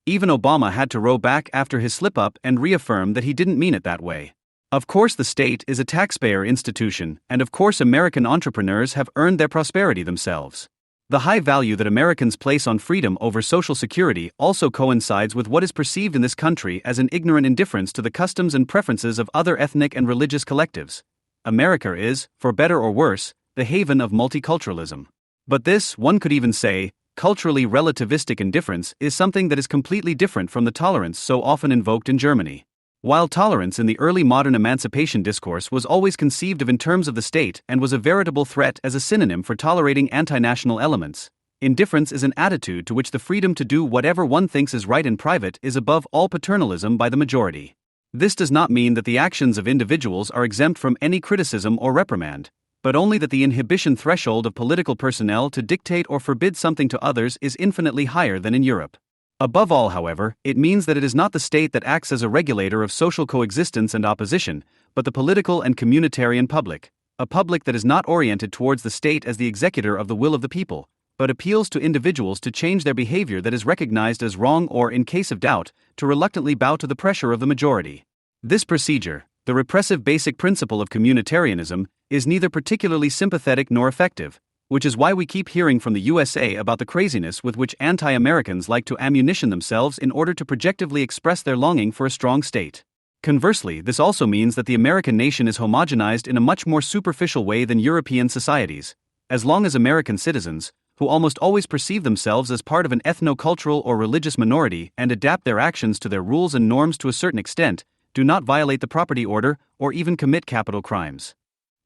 Even Obama had to row back after his slip-up and reaffirm that he didn't mean it that way. Of course the state is a taxpayer institution, and of course American entrepreneurs have earned their prosperity themselves. The high value that Americans place on freedom over social security also coincides with what is perceived in this country as an ignorant indifference to the customs and preferences of other ethnic and religious collectives. America is, for better or worse, the haven of multiculturalism. But this, one could even say, culturally relativistic indifference is something that is completely different from the tolerance so often invoked in Germany. While tolerance in the early modern emancipation discourse was always conceived of in terms of the state and was a veritable threat as a synonym for tolerating anti-national elements, indifference is an attitude to which the freedom to do whatever one thinks is right in private is above all paternalism by the majority. This does not mean that the actions of individuals are exempt from any criticism or reprimand, but only that the inhibition threshold of political personnel to dictate or forbid something to others is infinitely higher than in Europe. Above all, however, it means that it is not the state that acts as a regulator of social coexistence and opposition, but the political and communitarian public, a public that is not oriented towards the state as the executor of the will of the people, but appeals to individuals to change their behavior that is recognized as wrong or, in case of doubt, to reluctantly bow to the pressure of the majority. This procedure, the repressive basic principle of communitarianism, is neither particularly sympathetic nor effective, which is why we keep hearing from the USA about the craziness with which anti-Americans like to ammunition themselves in order to projectively express their longing for a strong state. Conversely, this also means that the American nation is homogenized in a much more superficial way than European societies. As long as American citizens, who almost always perceive themselves as part of an ethno-cultural or religious minority and adapt their actions to their rules and norms to a certain extent, do not violate the property order or even commit capital crimes,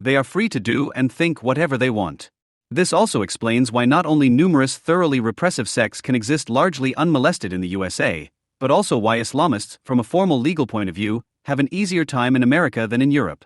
they are free to do and think whatever they want. This also explains why not only numerous thoroughly repressive sects can exist largely unmolested in the USA, but also why Islamists, from a formal legal point of view, have an easier time in America than in Europe.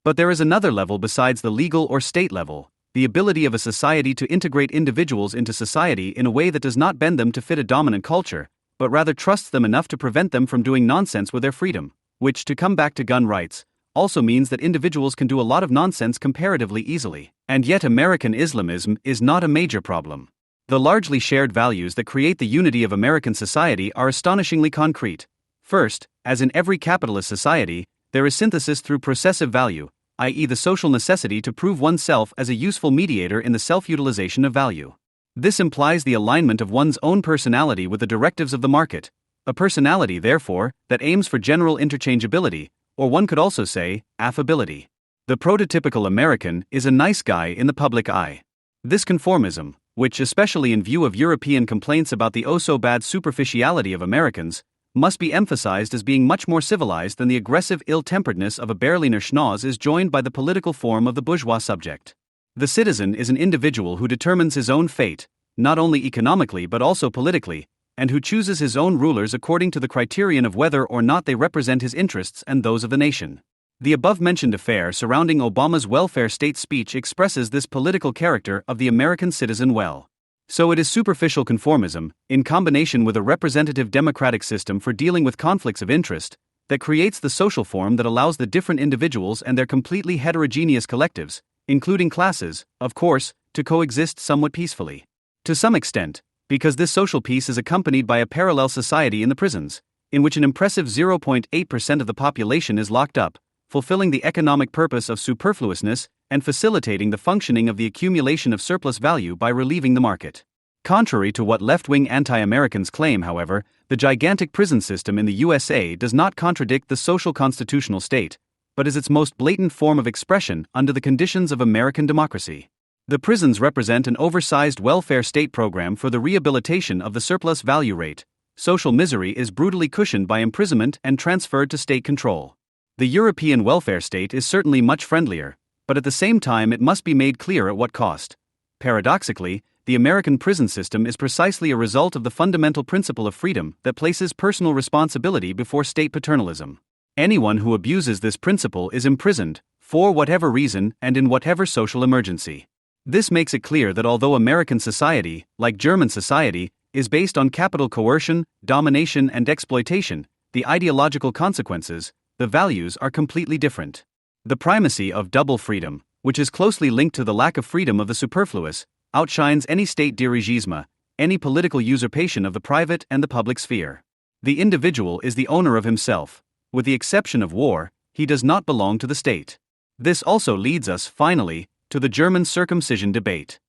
But there is another level besides the legal or state level, the ability of a society to integrate individuals into society in a way that does not bend them to fit a dominant culture, but rather trusts them enough to prevent them from doing nonsense with their freedom, which, to come back to gun rights, also means that individuals can do a lot of nonsense comparatively easily. And yet American Islamism is not a major problem. The largely shared values that create the unity of American society are astonishingly concrete. First, as in every capitalist society, there is synthesis through processive value, i.e. the social necessity to prove oneself as a useful mediator in the self-utilization of value. This implies the alignment of one's own personality with the directives of the market, a personality, therefore, that aims for general interchangeability, or one could also say, affability. The prototypical American is a nice guy in the public eye. This conformism, which, especially in view of European complaints about the oh-so-bad superficiality of Americans, must be emphasized as being much more civilized than the aggressive ill-temperedness of a Berliner Schnoz, is joined by the political form of the bourgeois subject. The citizen is an individual who determines his own fate, not only economically but also politically, and who chooses his own rulers according to the criterion of whether or not they represent his interests and those of the nation. The above-mentioned affair surrounding Obama's welfare state speech expresses this political character of the American citizen well. So it is superficial conformism, in combination with a representative democratic system for dealing with conflicts of interest, that creates the social form that allows the different individuals and their completely heterogeneous collectives, including classes, of course, to coexist somewhat peacefully. To some extent, because this social peace is accompanied by a parallel society in the prisons, in which an impressive 0.8% of the population is locked up, fulfilling the economic purpose of superfluousness and facilitating the functioning of the accumulation of surplus value by relieving the market. Contrary to what left-wing anti-Americans claim, however, the gigantic prison system in the USA does not contradict the social constitutional state, but is its most blatant form of expression under the conditions of American democracy. The prisons represent an oversized welfare state program for the rehabilitation of the surplus value rate. Social misery is brutally cushioned by imprisonment and transferred to state control. The European welfare state is certainly much friendlier, but at the same time it must be made clear at what cost. Paradoxically, the American prison system is precisely a result of the fundamental principle of freedom that places personal responsibility before state paternalism. Anyone who abuses this principle is imprisoned, for whatever reason and in whatever social emergency. This makes it clear that although American society, like German society, is based on capital coercion, domination and exploitation, the ideological consequences, the values are completely different. The primacy of double freedom, which is closely linked to the lack of freedom of the superfluous, outshines any state dirigisme, any political usurpation of the private and the public sphere. The individual is the owner of himself. With the exception of war, he does not belong to the state. This also leads us, finally, to the German circumcision debate.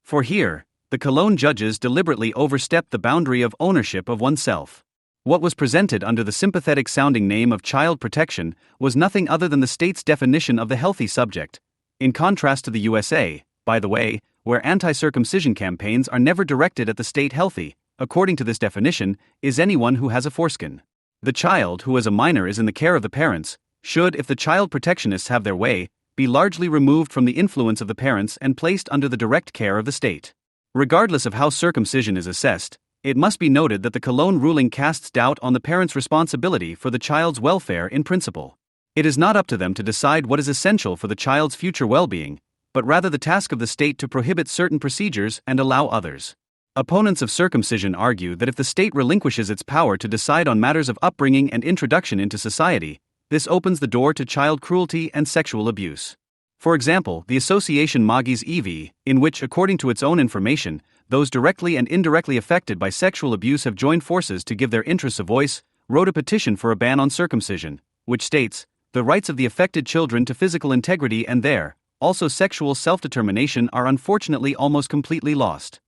For here, the Cologne judges deliberately overstepped the boundary of ownership of oneself. What was presented under the sympathetic-sounding name of child protection was nothing other than the state's definition of the healthy subject, in contrast to the USA, by the way, where anti-circumcision campaigns are never directed at the state. Healthy, according to this definition, is anyone who has a foreskin. The child, who as a minor is in the care of the parents, should, if the child protectionists have their way, be largely removed from the influence of the parents and placed under the direct care of the state. Regardless of how circumcision is assessed, it must be noted that the Cologne ruling casts doubt on the parents' responsibility for the child's welfare in principle. It is not up to them to decide what is essential for the child's future well-being, but rather the task of the state to prohibit certain procedures and allow others. Opponents of circumcision argue that if the state relinquishes its power to decide on matters of upbringing and introduction into society, this opens the door to child cruelty and sexual abuse. For example, the association Magis EV, in which, according to its own information, those directly and indirectly affected by sexual abuse have joined forces to give their interests a voice, wrote a petition for a ban on circumcision, which states, "The rights of the affected children to physical integrity and their, also sexual self-determination are unfortunately almost completely lost."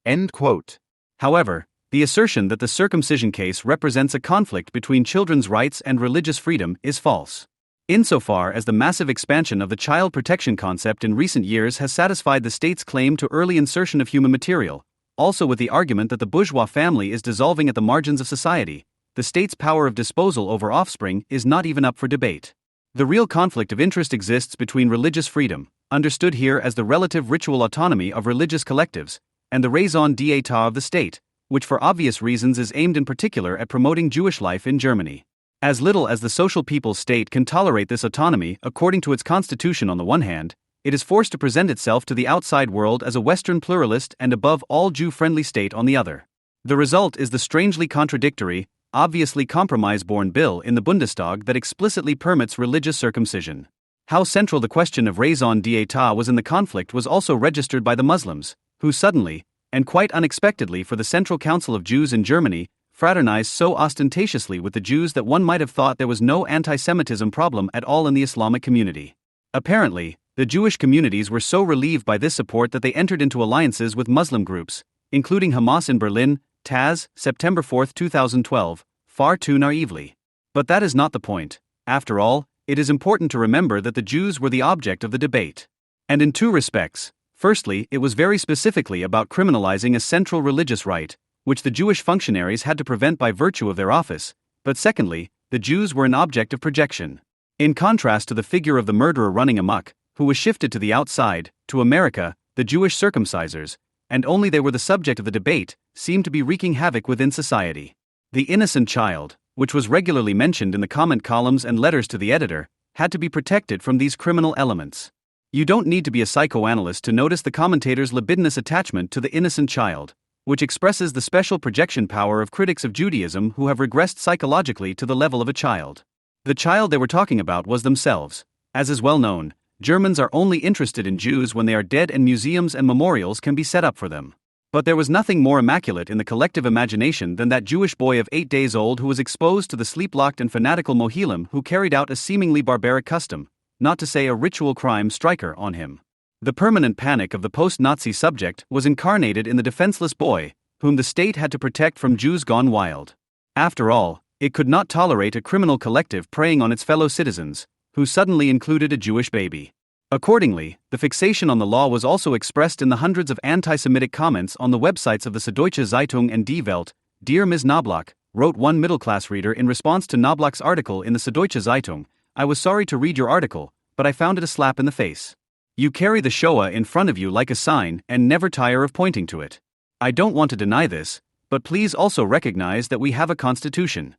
End quote. However, the assertion that the circumcision case represents a conflict between children's rights and religious freedom is false. Insofar as the massive expansion of the child protection concept in recent years has satisfied the state's claim to early insertion of human material, also with the argument that the bourgeois family is dissolving at the margins of society, the state's power of disposal over offspring is not even up for debate. The real conflict of interest exists between religious freedom, understood here as the relative ritual autonomy of religious collectives, and the raison d'etat of the state, which for obvious reasons is aimed in particular at promoting Jewish life in Germany. As little as the social people's state can tolerate this autonomy according to its constitution on the one hand, it is forced to present itself to the outside world as a Western pluralist and above all Jew-friendly state on the other. The result is the strangely contradictory, obviously compromise-born bill in the Bundestag that explicitly permits religious circumcision. How central the question of raison d'etat was in the conflict was also registered by the Muslims, who suddenly, and quite unexpectedly for the Central Council of Jews in Germany, fraternized so ostentatiously with the Jews that one might have thought there was no anti-Semitism problem at all in the Islamic community. Apparently, the Jewish communities were so relieved by this support that they entered into alliances with Muslim groups, including Hamas in Berlin, Taz, September 4, 2012, far too naively. But that is not the point. After all, it is important to remember that the Jews were the object of the debate. And in two respects. Firstly, it was very specifically about criminalizing a central religious right, which the Jewish functionaries had to prevent by virtue of their office, but secondly, the Jews were an object of projection. In contrast to the figure of the murderer running amok, who was shifted to the outside, to America, the Jewish circumcisers, and only they were the subject of the debate, seemed to be wreaking havoc within society. The innocent child, which was regularly mentioned in the comment columns and letters to the editor, had to be protected from these criminal elements. You don't need to be a psychoanalyst to notice the commentator's libidinous attachment to the innocent child, which expresses the special projection power of critics of Judaism who have regressed psychologically to the level of a child. The child they were talking about was themselves. As is well known, Germans are only interested in Jews when they are dead and museums and memorials can be set up for them. But there was nothing more immaculate in the collective imagination than that Jewish boy of 8 days old who was exposed to the sleep-locked and fanatical Mohilim who carried out a seemingly barbaric custom, not to say a ritual crime striker on him. The permanent panic of the post-Nazi subject was incarnated in the defenseless boy, whom the state had to protect from Jews gone wild. After all, it could not tolerate a criminal collective preying on its fellow citizens, who suddenly included a Jewish baby. Accordingly, the fixation on the law was also expressed in the hundreds of anti-Semitic comments on the websites of the Süddeutsche Zeitung and Die Welt. "Dear Ms. Knobloch," wrote one middle-class reader in response to Knobloch's article in the Süddeutsche Zeitung, "I was sorry to read your article, but I found it a slap in the face. You carry the Shoah in front of you like a sign and never tire of pointing to it. I don't want to deny this, but please also recognize that we have a constitution."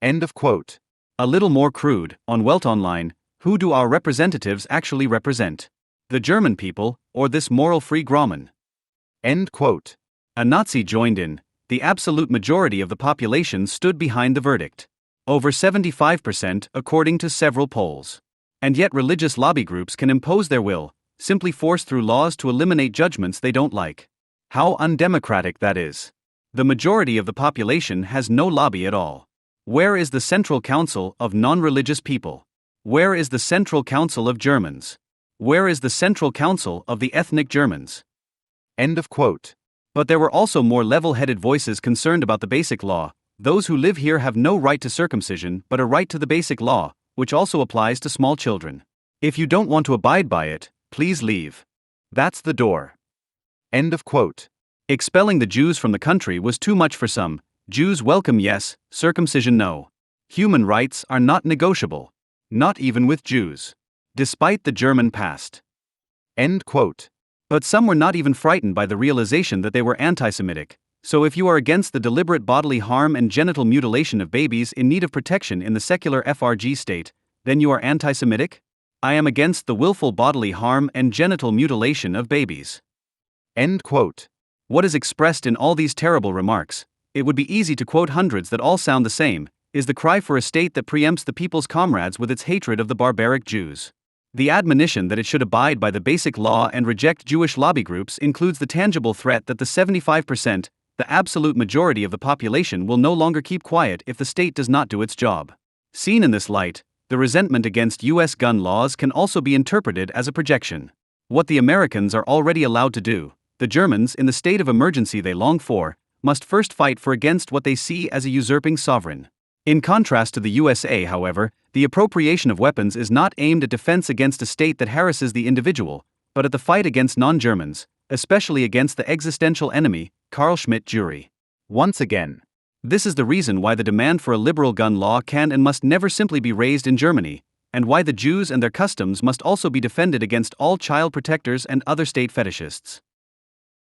End of quote. A little more crude, on Welt Online, who do our representatives actually represent? The German people, or this moral-free Grauman? End quote. A Nazi joined in. The absolute majority of the population stood behind the verdict. Over 75% according to several polls. And yet religious lobby groups can impose their will, simply force through laws to eliminate judgments they don't like. How undemocratic that is. The majority of the population has no lobby at all. Where is the Central Council of non-religious people? Where is the Central Council of Germans? Where is the Central Council of the ethnic Germans? End of quote. But there were also more level-headed voices concerned about the basic law. Those who live here have no right to circumcision but a right to the basic law, which also applies to small children. If you don't want to abide by it, please leave. That's the door. End of quote. Expelling the Jews from the country was too much for some, Jews welcome yes, circumcision no. Human rights are not negotiable. Not even with Jews. Despite the German past. End quote. But some were not even frightened by the realization that they were anti-Semitic. So if you are against the deliberate bodily harm and genital mutilation of babies in need of protection in the secular FRG state, then you are anti-Semitic? I am against the willful bodily harm and genital mutilation of babies. End quote. What is expressed in all these terrible remarks, it would be easy to quote hundreds that all sound the same, is the cry for a state that preempts the people's comrades with its hatred of the barbaric Jews. The admonition that it should abide by the basic law and reject Jewish lobby groups includes the tangible threat that the 75%, the absolute majority of the population, will no longer keep quiet if the state does not do its job. Seen in this light, the resentment against U.S. gun laws can also be interpreted as a projection. What the Americans are already allowed to do, the Germans, in the state of emergency they long for, must first fight for against what they see as a usurping sovereign. In contrast to the USA, however, the appropriation of weapons is not aimed at defense against a state that harasses the individual, but at the fight against non-Germans, especially against the existential enemy, Carl Schmitt jury. Once again, this is the reason why the demand for a liberal gun law can and must never simply be raised in Germany, and why the Jews and their customs must also be defended against all child protectors and other state fetishists.